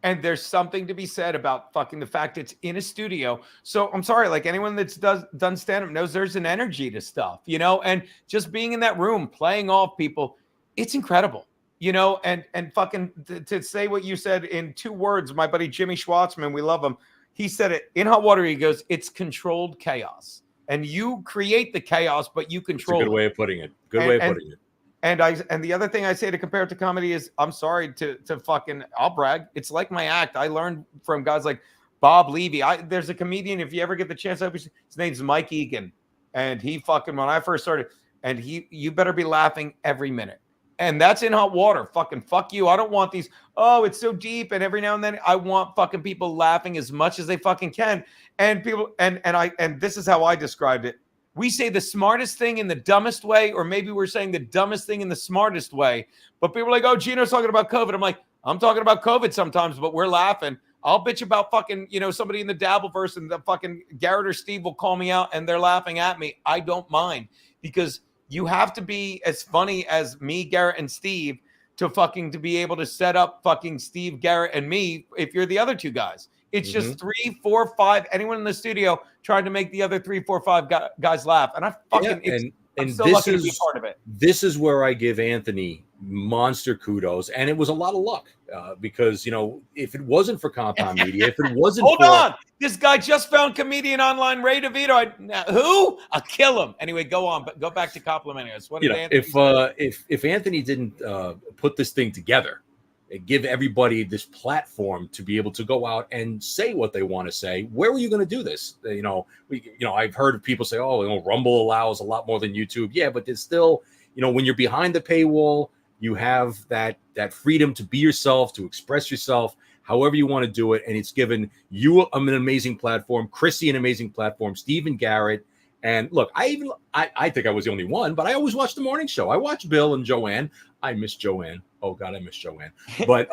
And there's something to be said about fucking the fact it's in a studio. So I'm sorry, like anyone that's done stand-up knows there's an energy to stuff, you know, and just being in that room, playing off people, it's incredible, you know, and fucking to say what you said in 2 words, my buddy Jimmy Schwartzman, we love him. He said it in Hot Water. He goes, it's controlled chaos. And you create the chaos, but you control That's a good way of putting it. Good way of putting it. And the other thing I say to compare it to comedy is, I'm sorry to fucking, I'll brag. It's like my act. I learned from guys like Bob Levy. There's a comedian, if you ever get the chance, his name's Mike Egan. And he fucking, when I first started, and you better be laughing every minute. And that's in Hot Water. Fucking fuck you. I don't want these, oh, it's so deep. And every now and then I want fucking people laughing as much as they fucking can. And people, and this is how I described it. We say the smartest thing in the dumbest way, or maybe we're saying the dumbest thing in the smartest way. But people are like, oh, Geno's talking about COVID. I'm like, I'm talking about COVID sometimes, but we're laughing. I'll bitch about fucking, you know, somebody in the Dabbleverse and the fucking Garrett or Steve will call me out and they're laughing at me. I don't mind, because you have to be as funny as me, Garrett, and Steve to be able to set up fucking Steve, Garrett, and me if you're the other 2 guys. It's just 3, 4, 5, anyone in the studio trying to make the other 3, 4, 5 guys laugh. And I fucking, I'm so lucky to be part of it. This is where I give Anthony monster kudos. And it was a lot of luck because, you know, if it wasn't for Compound Media, if it wasn't Hold on. This guy just found comedian online, Ray DeVito. Who? I'll kill him. Anyway, go on, but go back to complimenting us. What did Anthony say? If Anthony didn't put this thing together, give everybody this platform to be able to go out and say what they want to say, where were you going to do this? You know, I've heard of people say, oh, you know, Rumble allows a lot more than YouTube. Yeah, but there's still, you know, when you're behind the paywall, you have that freedom to be yourself, to express yourself however you want to do it. And it's given you an amazing platform, Chrissy an amazing platform, Steve and Garrett. And look, I think I was the only one, but I always watch the morning show. I watch Bill and Joanne. I miss Joanne. Oh God, I miss Joanne. But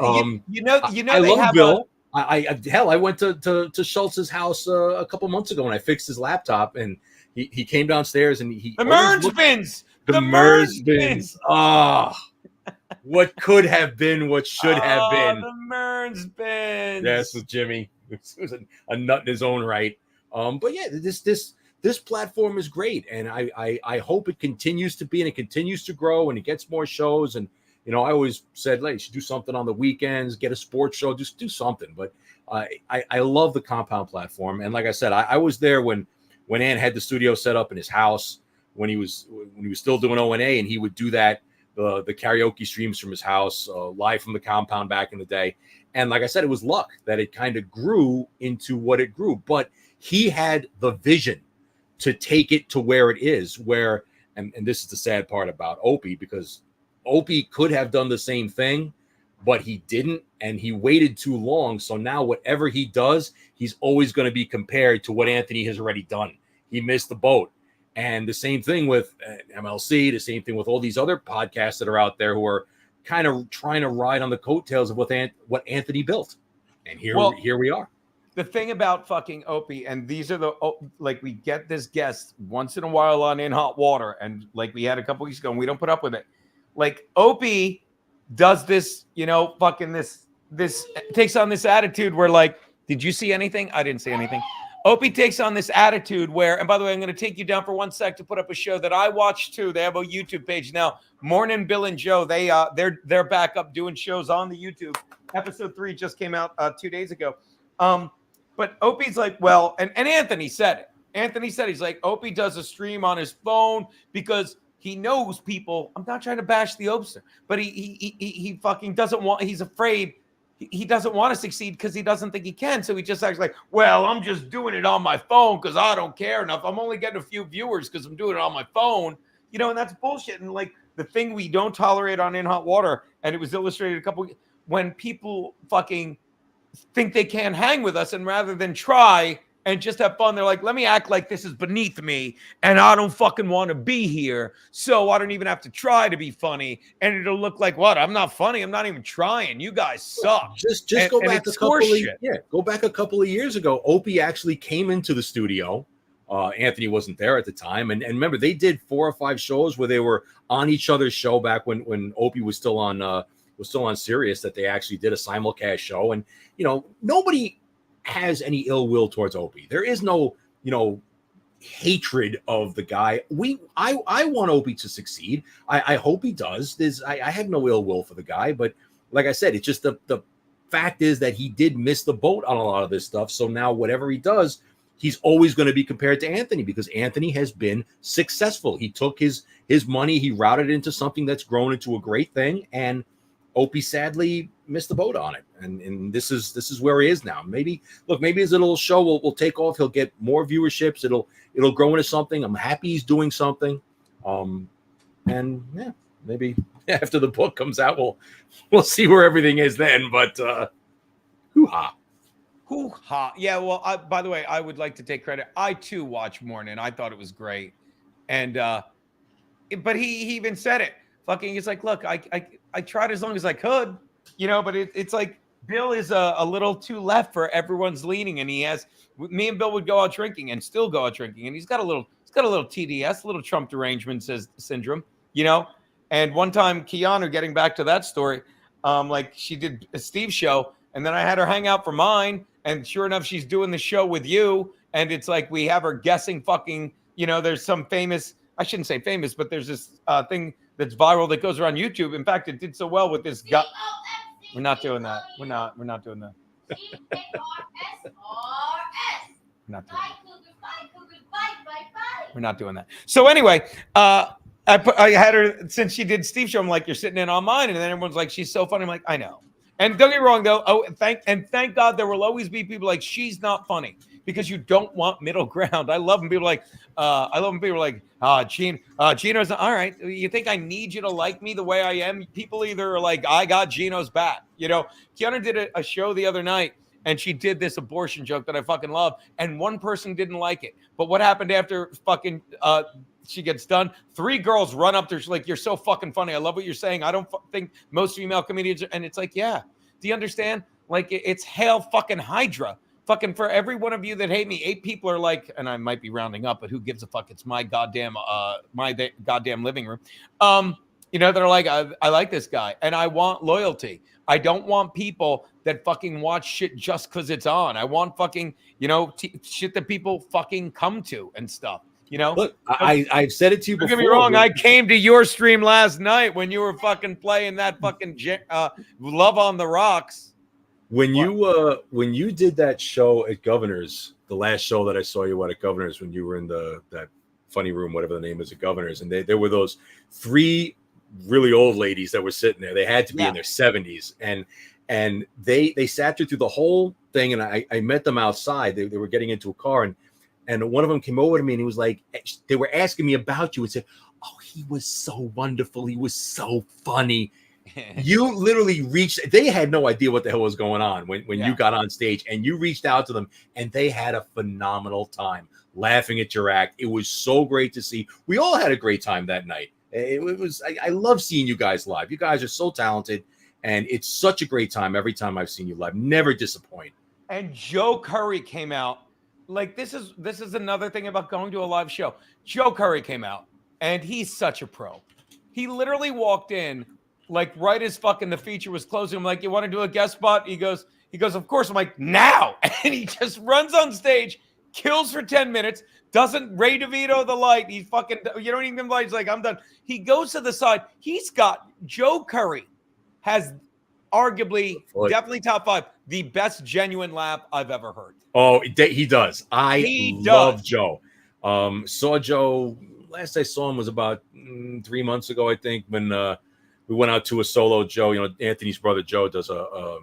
you know, I love Bill. I went to Schultz's house a couple months ago and I fixed his laptop and he came downstairs and the merge bins. The merge bins. Oh, what could have been, what should have been. The merge bins. Yes, with Jimmy. It was a nut in his own right. But yeah, this platform is great, and I hope it continues to be, and it continues to grow, and it gets more shows. And you know, I always said, like, you should do something on the weekends, get a sports show, just do something. But I love the Compound platform, and like I said, I was there when Ant had the studio set up in his house when he was still doing O&A, and he would do that the karaoke streams from his house, live from the Compound back in the day. And like I said, it was luck that it kind of grew into what it grew, but he had the vision to take it to where it is, where, and this is the sad part about Opie, because Opie could have done the same thing, but he didn't, and he waited too long. So now whatever he does, he's always going to be compared to what Anthony has already done. He missed the boat. And the same thing with MLC, the same thing with all these other podcasts that are out there who are kind of trying to ride on the coattails of what Anthony built. And here we are. The thing about fucking Opie, and these are like, we get this guest once in a while on In Hot Water, and like we had a couple weeks ago, and we don't put up with it. Like, Opie does this, you know, fucking this takes on this attitude where, like, did you see anything? I didn't see anything. Opie takes on this attitude where, and by the way, I'm going to take you down for 1 sec to put up a show that I watch too. They have a YouTube page now. Morning Bill and Joe. They're back up doing shows on the YouTube. Episode 3 just came out 2 days ago. But Opie's like, well, and Anthony said it. Anthony said, he's like, Opie does a stream on his phone because he knows people. I'm not trying to bash the Opster, but he fucking doesn't want, he's afraid. He doesn't want to succeed because he doesn't think he can. So he just acts like, well, I'm just doing it on my phone because I don't care enough. I'm only getting a few viewers because I'm doing it on my phone. You know, and that's bullshit. And like, the thing we don't tolerate on In Hot Water, and it was illustrated when people fucking think they can hang with us, and rather than try and just have fun, they're like, let me act like this is beneath me and I don't fucking want to be here, so I don't even have to try to be funny, and it'll look like, what, I'm not funny, I'm not even trying, you guys suck. Just go back go back a couple of years ago. Opie actually came into the studio. Anthony wasn't there at the time, and remember, they did 4 or 5 shows where they were on each other's show back when Opie was still on was still on Sirius that they actually did a simulcast show. And, nobody has any ill will towards Opie. There is no, hatred of the guy. I want Opie to succeed. I hope he does. I have no ill will for the guy, but like I said, it's just the fact is that he did miss the boat on a lot of this stuff. So now whatever he does, he's always going to be compared to Anthony because Anthony has been successful. He took his money, he routed it into something that's grown into a great thing, and Opie sadly missed the boat on it. And this is where he is now. Maybe his little show will take off. He'll get more viewerships. It'll grow into something. I'm happy he's doing something. And yeah, maybe after the book comes out, we'll see where everything is then. But hoo-ha. Hoo-ha. Yeah, well, by the way, I would like to take credit. I too watched Morning. I thought it was great. And but he even said it. Fucking, he's like, look, I tried as long as I could, but it's like Bill is a little too left for everyone's leaning, and me and Bill would go out drinking and still go out drinking, and he's got a little TDS, a little Trump derangement syndrome, And one time, Keanu, getting back to that story, like she did a Steve show, and then I had her hang out for mine, and sure enough, she's doing the show with you, and it's like we have her guessing fucking, there's some famous, I shouldn't say famous, but there's this thing that's viral that goes around YouTube. In fact, it did so well with this guy. We're not doing that. We're not doing that. We're not doing that. So anyway, I had her, since she did Steve's show, I'm like, you're sitting in on mine, and then everyone's like, she's so funny. I'm like, I know. And don't get me wrong though. Thank God there will always be people like, she's not funny, because you don't want middle ground. I love when people are like, Geno's all right. You think I need you to like me the way I am? People either are like, I got Geno's back. Kiana did a show the other night, and she did this abortion joke that I fucking love, and one person didn't like it. But what happened after fucking she gets done? 3 girls run up to her. She's like, you're so fucking funny. I love what you're saying. I don't think most female comedians are. And it's like, yeah. Do you understand? Like, it's Hail fucking Hydra. Fucking for every one of you that hate me, 8 people are like, and I might be rounding up, but who gives a fuck? It's my goddamn living room. That are like, I like this guy, and I want loyalty. I don't want people that fucking watch shit just because it's on. I want fucking, shit that people fucking come to and stuff. Look, I've said it to you before. Don't get me wrong. I came to your stream last night when you were fucking playing that fucking Love on the Rocks. When you did that show at Governor's, the last show that I saw you at Governor's, when you were in that funny room, whatever the name is at Governor's, and there were those 3 really old ladies that were sitting there. They had to be in their 70s, and they sat through the whole thing. And I met them outside. They were getting into a car, and one of them came over to me, and he was like, they were asking me about you and said, oh, he was so wonderful. He was so funny. You literally reached, they had no idea what the hell was going on when you got on stage, and you reached out to them, and they had a phenomenal time laughing at your act. It was so great to see. We all had a great time that night. I love seeing you guys live. You guys are so talented, and it's such a great time every time I've seen you live. Never disappoint. And Joe Curry came out. Like, this is another thing about going to a live show. Joe Curry came out, and he's such a pro. He literally walked in, like, right as fucking the feature was closing. I'm like, you want to do a guest spot? He goes, of course. I'm like, now. And he just runs on stage, kills for 10 minutes, doesn't Ray DeVito the light. He fucking, you don't even light. He's like, I'm done. He goes to the side. Joe Curry has arguably, definitely top 5, the best genuine laugh I've ever heard. Oh, he does. I love Joe. Saw Joe, last I saw him was about 3 months ago, I think, when we went out to a solo Joe. Anthony's brother Joe does a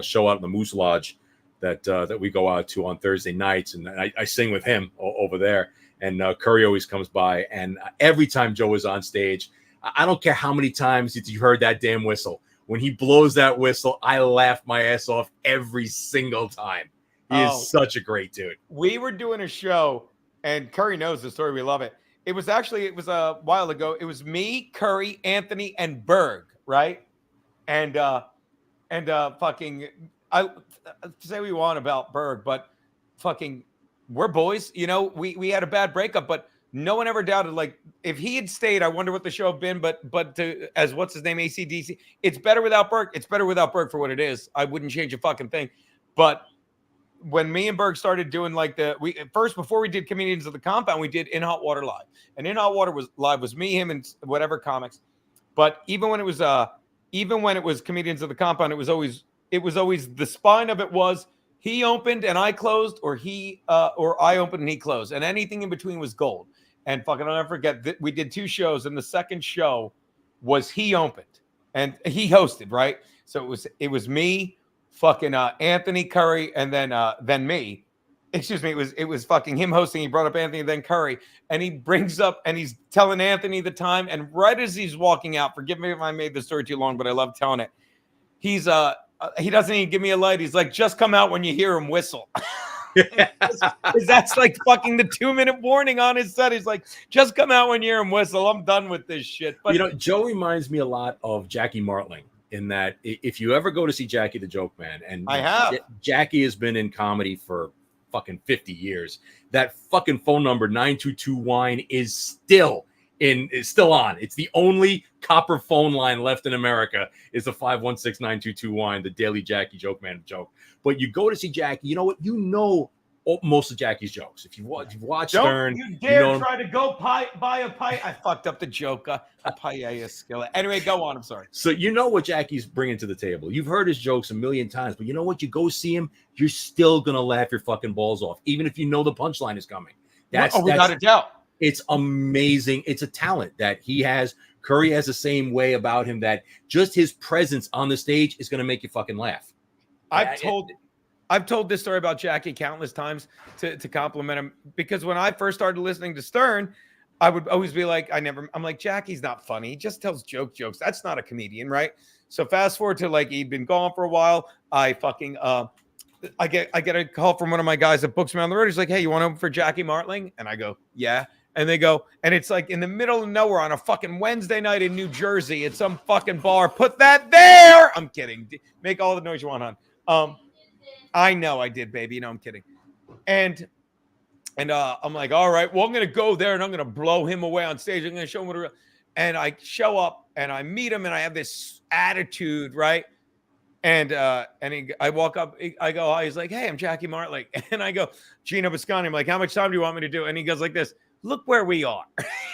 show out in the Moose Lodge that we go out to on Thursday nights, and I sing with him over there. And Curry always comes by, and every time Joe is on stage, I don't care how many times you heard that damn whistle. When he blows that whistle, I laugh my ass off every single time. He is such a great dude. We were doing a show, and Curry knows the story. We love it. It was a while ago. It was me, Curry, Anthony, and Berg, right? And fucking, I say we want about Berg, but fucking, we're boys. We had a bad breakup, but no one ever doubted. Like, if he had stayed, I wonder what the show had been. But as what's his name, AC/DC, it's better without Berg. It's better without Berg for what it is. I wouldn't change a fucking thing. But when me and Berg started doing like before we did Comedians of the Compound, we did In Hot Water Live, and In Hot Water was me, him, and whatever comics. But even when it was Comedians of the Compound, it was always the spine of it was he opened and I closed, or I opened and he closed, and anything in between was gold. And fucking, I'll never forget that we did 2 shows, and the second show was he opened and he hosted, right? So it was me, fucking Anthony Curry, and then me. Excuse me, it was fucking him hosting. He brought up Anthony, then Curry, and he brings up and he's telling Anthony the time. And right as he's walking out, forgive me if I made the story too long, but I love telling it. He doesn't even give me a light. He's like, just come out when you hear him whistle. Because that's like fucking the 2-minute warning on his set. He's like, just come out when you hear him whistle. I'm done with this shit. But Joe reminds me a lot of Jackie Martling in that if you ever go to see Jackie the Joke Man, and I have. Jackie has been in comedy for fucking 50 years. That fucking phone number 922 wine is still on. It's the only copper phone line left in America is the 516-922 wine, the daily Jackie Joke Man joke. But you go to see Jackie, you know what? You know most of Jackie's jokes. If you've watched Stern, you dare try to go buy a pie. I fucked up the joke. A paella skillet. Anyway, go on. I'm sorry. So you know what Jackie's bringing to the table. You've heard his jokes a million times, but you know what? You go see him, you're still gonna laugh your fucking balls off, even if you know the punchline is coming. That's without a doubt. It's amazing. It's a talent that he has. Curry has the same way about him, that just his presence on the stage is gonna make you fucking laugh. I've told this story about Jackie countless times to compliment him, because when I first started listening to Stern, I would always be like, I'm like, Jackie's not funny. He just tells jokes. That's not a comedian, right? So fast forward to like, he'd been gone for a while. I fucking, I get a call from one of my guys that books me on the road. He's like, hey, you want to open for Jackie Martling? And I go, yeah. And they go, and it's like in the middle of nowhere on a fucking Wednesday night in New Jersey at some fucking bar. Put that there. I'm kidding. Make all the noise you want, hon. I know I did, baby. I'm kidding. And I'm like, all right, well, I'm going to go there and I'm going to blow him away on stage. I'm going to show him what and I show up and I meet him and I have this attitude, right? And I walk up, I go, hi. He's like, hey, I'm Jackie Martling. And I go, Geno Biscotti. I'm like, how much time do you want me to do? And he goes like this, look where we are.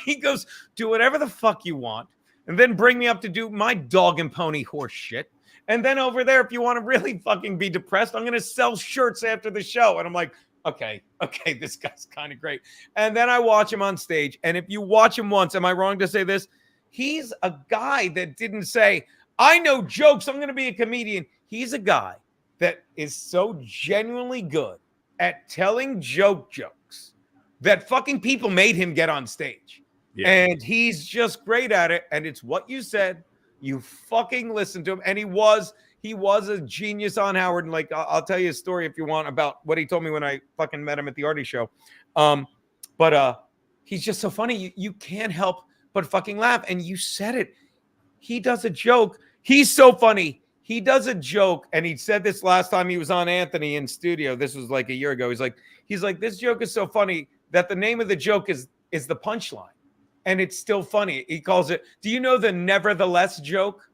He goes, do whatever the fuck you want. And then bring me up to do my dog and pony horse shit. And then over there, if you want to really fucking be depressed, I'm going to sell shirts after the show. And I'm like, okay, this guy's kind of great. And then I watch him on stage. And if you watch him once, am I wrong to say this? He's a guy that didn't say, I know jokes, I'm going to be a comedian. He's a guy that is so genuinely good at telling jokes that fucking people made him get on stage. Yeah. And he's just great at it. And it's what you said. You fucking listen to him. And he was a genius on Howard. And like, I'll tell you a story if you want about what he told me when I fucking met him at the Artie show. But he's just so funny. You can't help but fucking laugh. And you said it. He does a joke. He's so funny. He does a joke. And he said this last time he was on Anthony in studio. This was like a year ago. He's like, this joke is so funny that the name of the joke is the punchline. And it's still funny. He calls it, do you know the nevertheless joke?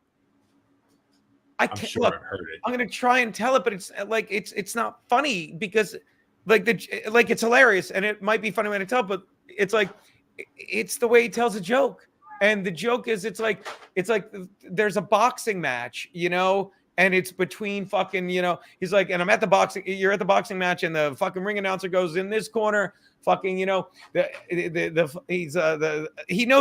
I'm sure I've heard it. I'm going to try and tell it, but it's like, it's not funny because it's hilarious. And it might be funny when I tell it, but it's like, it's the way he tells a joke. And the joke is, it's like there's a boxing match, and it's between fucking, he's like, and you're at the boxing match and the fucking ring announcer goes in this corner, fucking, he knows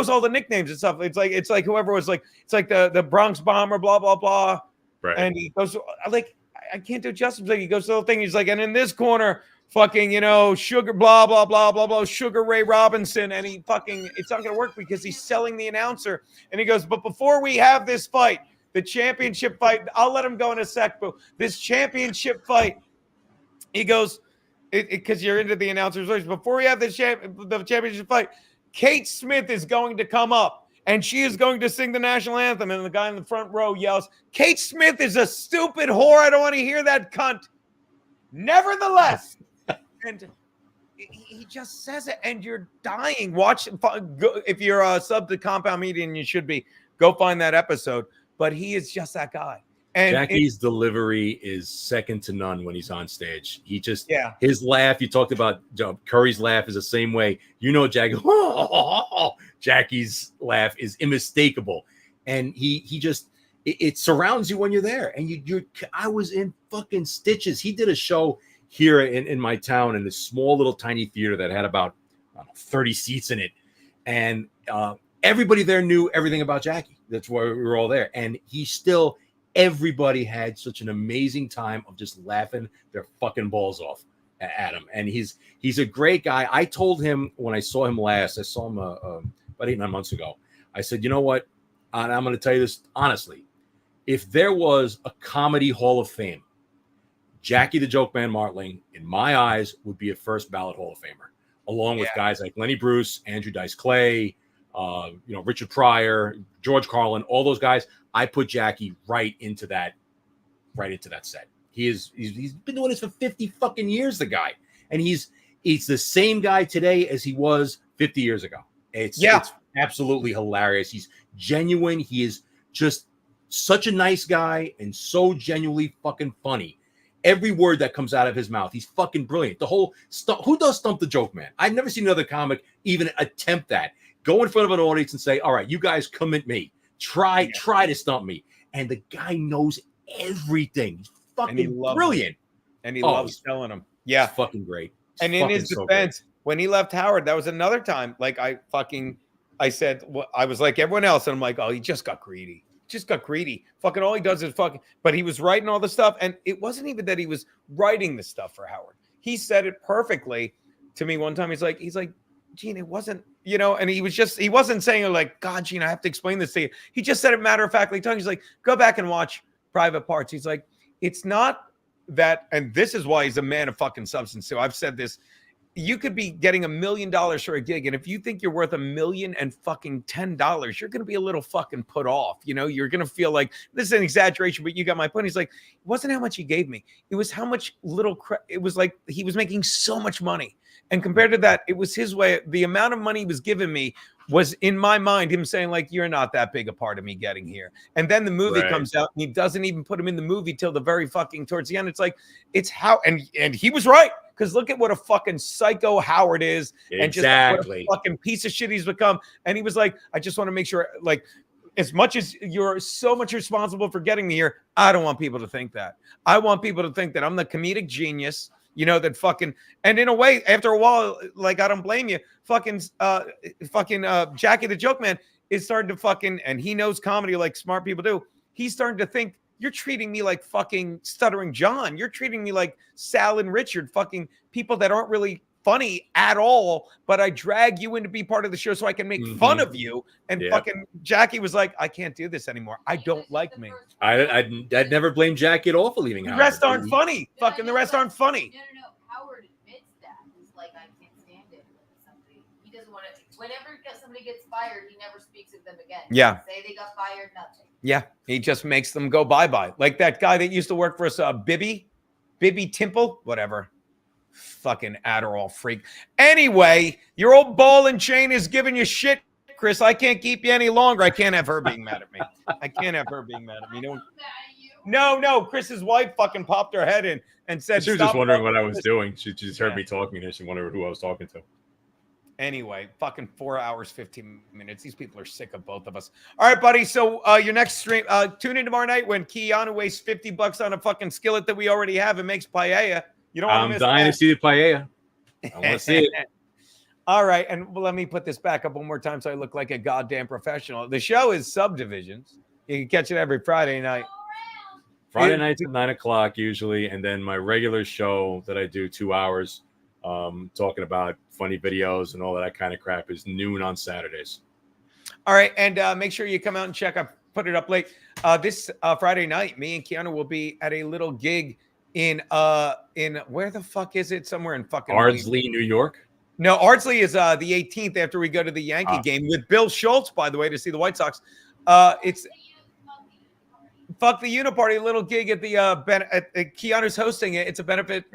all the nicknames and stuff. It's like whoever was like, it's like the Bronx Bomber, blah, blah, blah. Right. And he goes, like, I can't do justice. Like, he goes to the whole thing. He's like, and in this corner, fucking, Sugar, blah, blah, blah, blah, blah, Sugar Ray Robinson. And he fucking, it's not going to work because he's selling the announcer. And he goes, but before we have this fight, the championship fight, I'll let him go in a sec, but this championship fight, he goes, because you're into the announcer's voice, before we have the championship fight, Kate Smith is going to come up and she is going to sing the national anthem. And the guy in the front row yells, Kate Smith is a stupid whore. I don't want to hear that cunt. Nevertheless, and he just says it, and you're dying. Watch go, if you're a sub to Compound Media, and you should be, go find that episode. But he is just that guy. And Jackie's delivery is second to none when he's on stage. He just, yeah, his laugh. You talked about Curry's laugh is the same way. You know, Jackie's laugh is unmistakable, and he just it surrounds you when you're there. And you're I was in fucking stitches. He did a show here in my town in this small little tiny theater that had about 30 seats in it, and everybody there knew everything about Jackie. That's why we were all there, and he still. Everybody had such an amazing time of just laughing their fucking balls off at him. And he's a great guy. I told him when I saw him last, I saw him about 8-9 months ago. I said, you know what? And I'm going to tell you this honestly. If there was a comedy hall of fame, Jackie the Joke Man Martling, in my eyes, would be a first ballot Hall of Famer, along with guys like Lenny Bruce, Andrew Dice Clay, Richard Pryor, George Carlin, all those guys. I put Jackie right into that set. He's been doing this for 50 fucking years, the guy. And he's the same guy today as he was 50 years ago. It's absolutely hilarious. He's genuine. He is just such a nice guy and so genuinely fucking funny. Every word that comes out of his mouth, he's fucking brilliant. The whole who does Stump the Joke Man? I've never seen another comic even attempt that. Go in front of an audience and say, all right, you guys come at me. Try to stump me. And the guy knows everything. He's fucking brilliant. And he loves telling them. Yeah. It's fucking great. It's and in his defense, when he left Howard, that was another time. Like I said, well, I was like everyone else. And I'm like, oh, he just got greedy. Fucking all he does is fucking, but he was writing all the stuff. And it wasn't even that he was writing the stuff for Howard. He said it perfectly to me one time. He's like, Gene, it wasn't, and he wasn't saying like, God, Gene, I have to explain this to you. He just said it matter-of-factly. He's like, go back and watch Private Parts. He's like, it's not that, and this is why he's a man of fucking substance. So I've said this, you could be getting $1 million for a gig. And if you think you're worth $1,010, you're going to be a little fucking put off. You're going to feel like this is an exaggeration, but you got my point. He's like, it wasn't how much he gave me. It was how much it was like he was making so much money. And compared to that, it was his way. The amount of money he was giving me was, in my mind, him saying, like, you're not that big a part of me getting here. And then the movie comes out, and he doesn't even put him in the movie till the very fucking towards the end. It's like, it's how, and he was right. Because look at what a fucking psycho Howard is. And just what a fucking piece of shit he's become. And he was like, I just want to make sure, like, as much as you're so much responsible for getting me here, I don't want people to think that. I want people to think that I'm the comedic genius. That fucking, and in a way, after a while, like, I don't blame you. Fucking Jackie the Joke Man is starting to fucking, and he knows comedy like smart people do. He's starting to think, you're treating me like fucking Stuttering John. You're treating me like Sal and Richard, fucking people that aren't really funny at all, but I drag you in to be part of the show so I can make fun of you. And fucking Jackie was like, I can't do this anymore. I don't like me. I'd never blame Jackie at all for leaving. The rest aren't funny. Fucking the rest aren't funny. No. Howard admits that. He's like, I can't stand it when somebody. He doesn't want to. Whenever somebody gets fired, he never speaks of them again. Yeah. Say they got fired, nothing. Yeah. He just makes them go bye-bye. Like that guy that used to work for us, Bibby Timple, whatever. Fucking Adderall freak. Anyway, your old ball and chain is giving you shit, Chris. I can't keep you any longer. I can't have her being mad at me. No. Chris's wife fucking popped her head in and said, she was just wondering what I was doing. She just heard me talking and she wondered who I was talking to. Anyway, fucking 4 hours, 15 minutes. These people are sick of both of us. All right, buddy. So your next stream, tune in tomorrow night when Keanu wastes $50 on a fucking skillet that we already have and makes paella. You don't want to miss I'm dying to see the paella. I want to see it. All right, and let me put this back up one more time so I look like a goddamn professional. The show is Subdivisions. You can catch it every Friday night. Friday nights at 9 o'clock usually, and then my regular show that I do 2 hours, talking about funny videos and all that kind of crap, is noon on Saturdays. All right, and make sure you come out and check. I put it up late. This Friday night, me and Keanu will be at a little gig in where the fuck is it? Somewhere in fucking Ardsley, New York. No, Ardsley is the 18th after we go to the Yankee game with Bill Schultz, by the way, to see the White Sox. It's Fuck the Uniparty, little gig at the Keanu's hosting it. It's a benefit.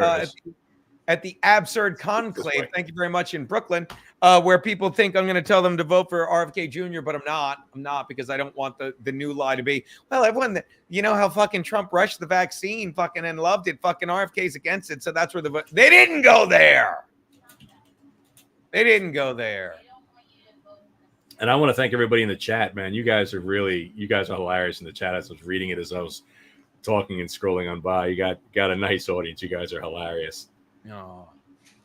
at the Absurd Conclave. Thank you very much in Brooklyn, where people think I'm going to tell them to vote for RFK Jr., but I'm not. I'm not, because I don't want the new lie to be, well, everyone, you know how fucking Trump rushed the vaccine fucking and loved it. Fucking RFK's against it. So that's where the vote. They didn't go there. They didn't go there. And I want to thank everybody in the chat, man. You guys are hilarious in the chat. As I was reading it as I was talking and scrolling on by. You got a nice audience. You guys are hilarious. Oh.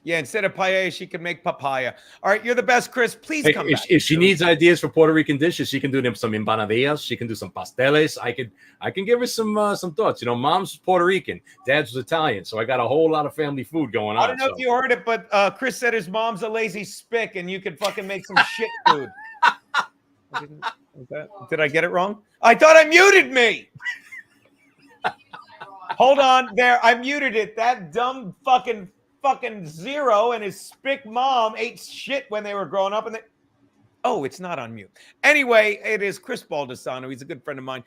Yeah, instead of paella, she can make papaya. All right, you're the best, Chris. Please Hey, come if, back. if she needs ideas for Puerto Rican dishes, she can do them some empanadillas. She can do some pasteles. I can give her some thoughts. You know, mom's Puerto Rican, dad's was Italian, so I got a whole lot of family food going on. I don't know if you heard it, but Chris said his mom's a lazy spick, and you could fucking make some shit food. Did I get it wrong? I thought I muted me. Hold on, there. I muted it. That dumb fucking Zero and his spick mom ate shit when they were growing up, and they. Oh, it's not on mute. Anyway, it is Chris Baldassano. He's a good friend of mine.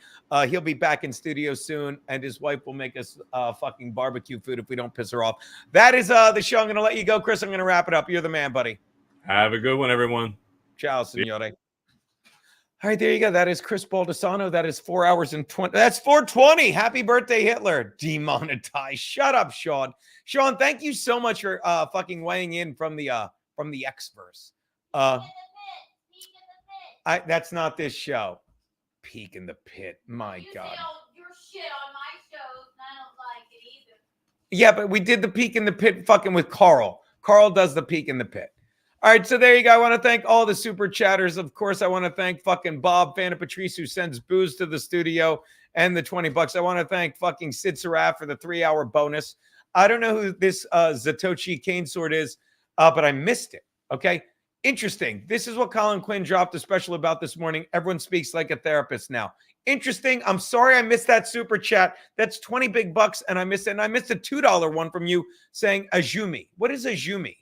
He'll be back in studio soon, and his wife will make us fucking barbecue food if we don't piss her off. That is the show. I'm going to let you go, Chris. I'm going to wrap it up. You're the man, buddy. Have a good one, everyone. Ciao, signore. All right, there you go. That is Chris Baldassano. That is 4 hours and 20. That's 4:20. Happy birthday, Hitler. Demonetized. Shut up, Sean. Sean, thank you so much for fucking weighing in from the X-verse. That's not this show. Peek in the Pit. My God. Your shit on my shows, and I don't like it either. Yeah, but we did the Peek in the Pit fucking with Carl. Carl does the Peek in the Pit. All right, so there you go. I want to thank all the super chatters. Of course, I want to thank fucking Bob, fan of Patrice, who sends booze to the studio, and the $20. I want to thank fucking Sid Saraf for the 3-hour bonus. I don't know who this Zatoshi Cane Sword is, but I missed it. Okay, interesting. This is what Colin Quinn dropped a special about this morning. Everyone speaks like a therapist now. Interesting. I'm sorry I missed that super chat. That's 20 big bucks, and I missed it. And I missed a $2 one from you saying Ajumi. What is Ajumi?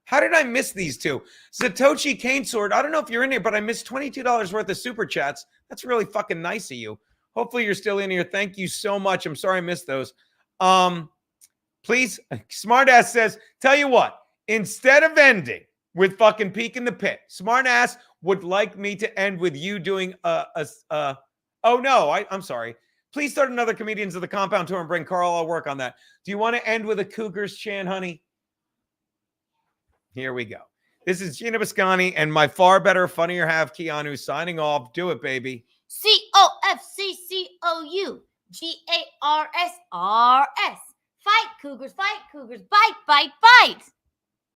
How did I miss these two? Satoshi Cane Sword. I don't know if you're in here, but I missed $22 worth of super chats. That's really fucking nice of you. Hopefully you're still in here. Thank you so much. I'm sorry I missed those. Please, Smartass says, tell you what, instead of ending with fucking Peek in the Pit, Smartass would like me to end with you doing oh no, I'm sorry. Please start another Comedians of the Compound tour and bring Carl. I'll work on that. Do you want to end with a Cougars chant, honey? Here we go. This is Geno Biscani and my far better, funnier half, Keanu, signing off. Do it, baby. COFCCOU GARSRS. Fight, Cougars, fight, Cougars, bite, bite, bite.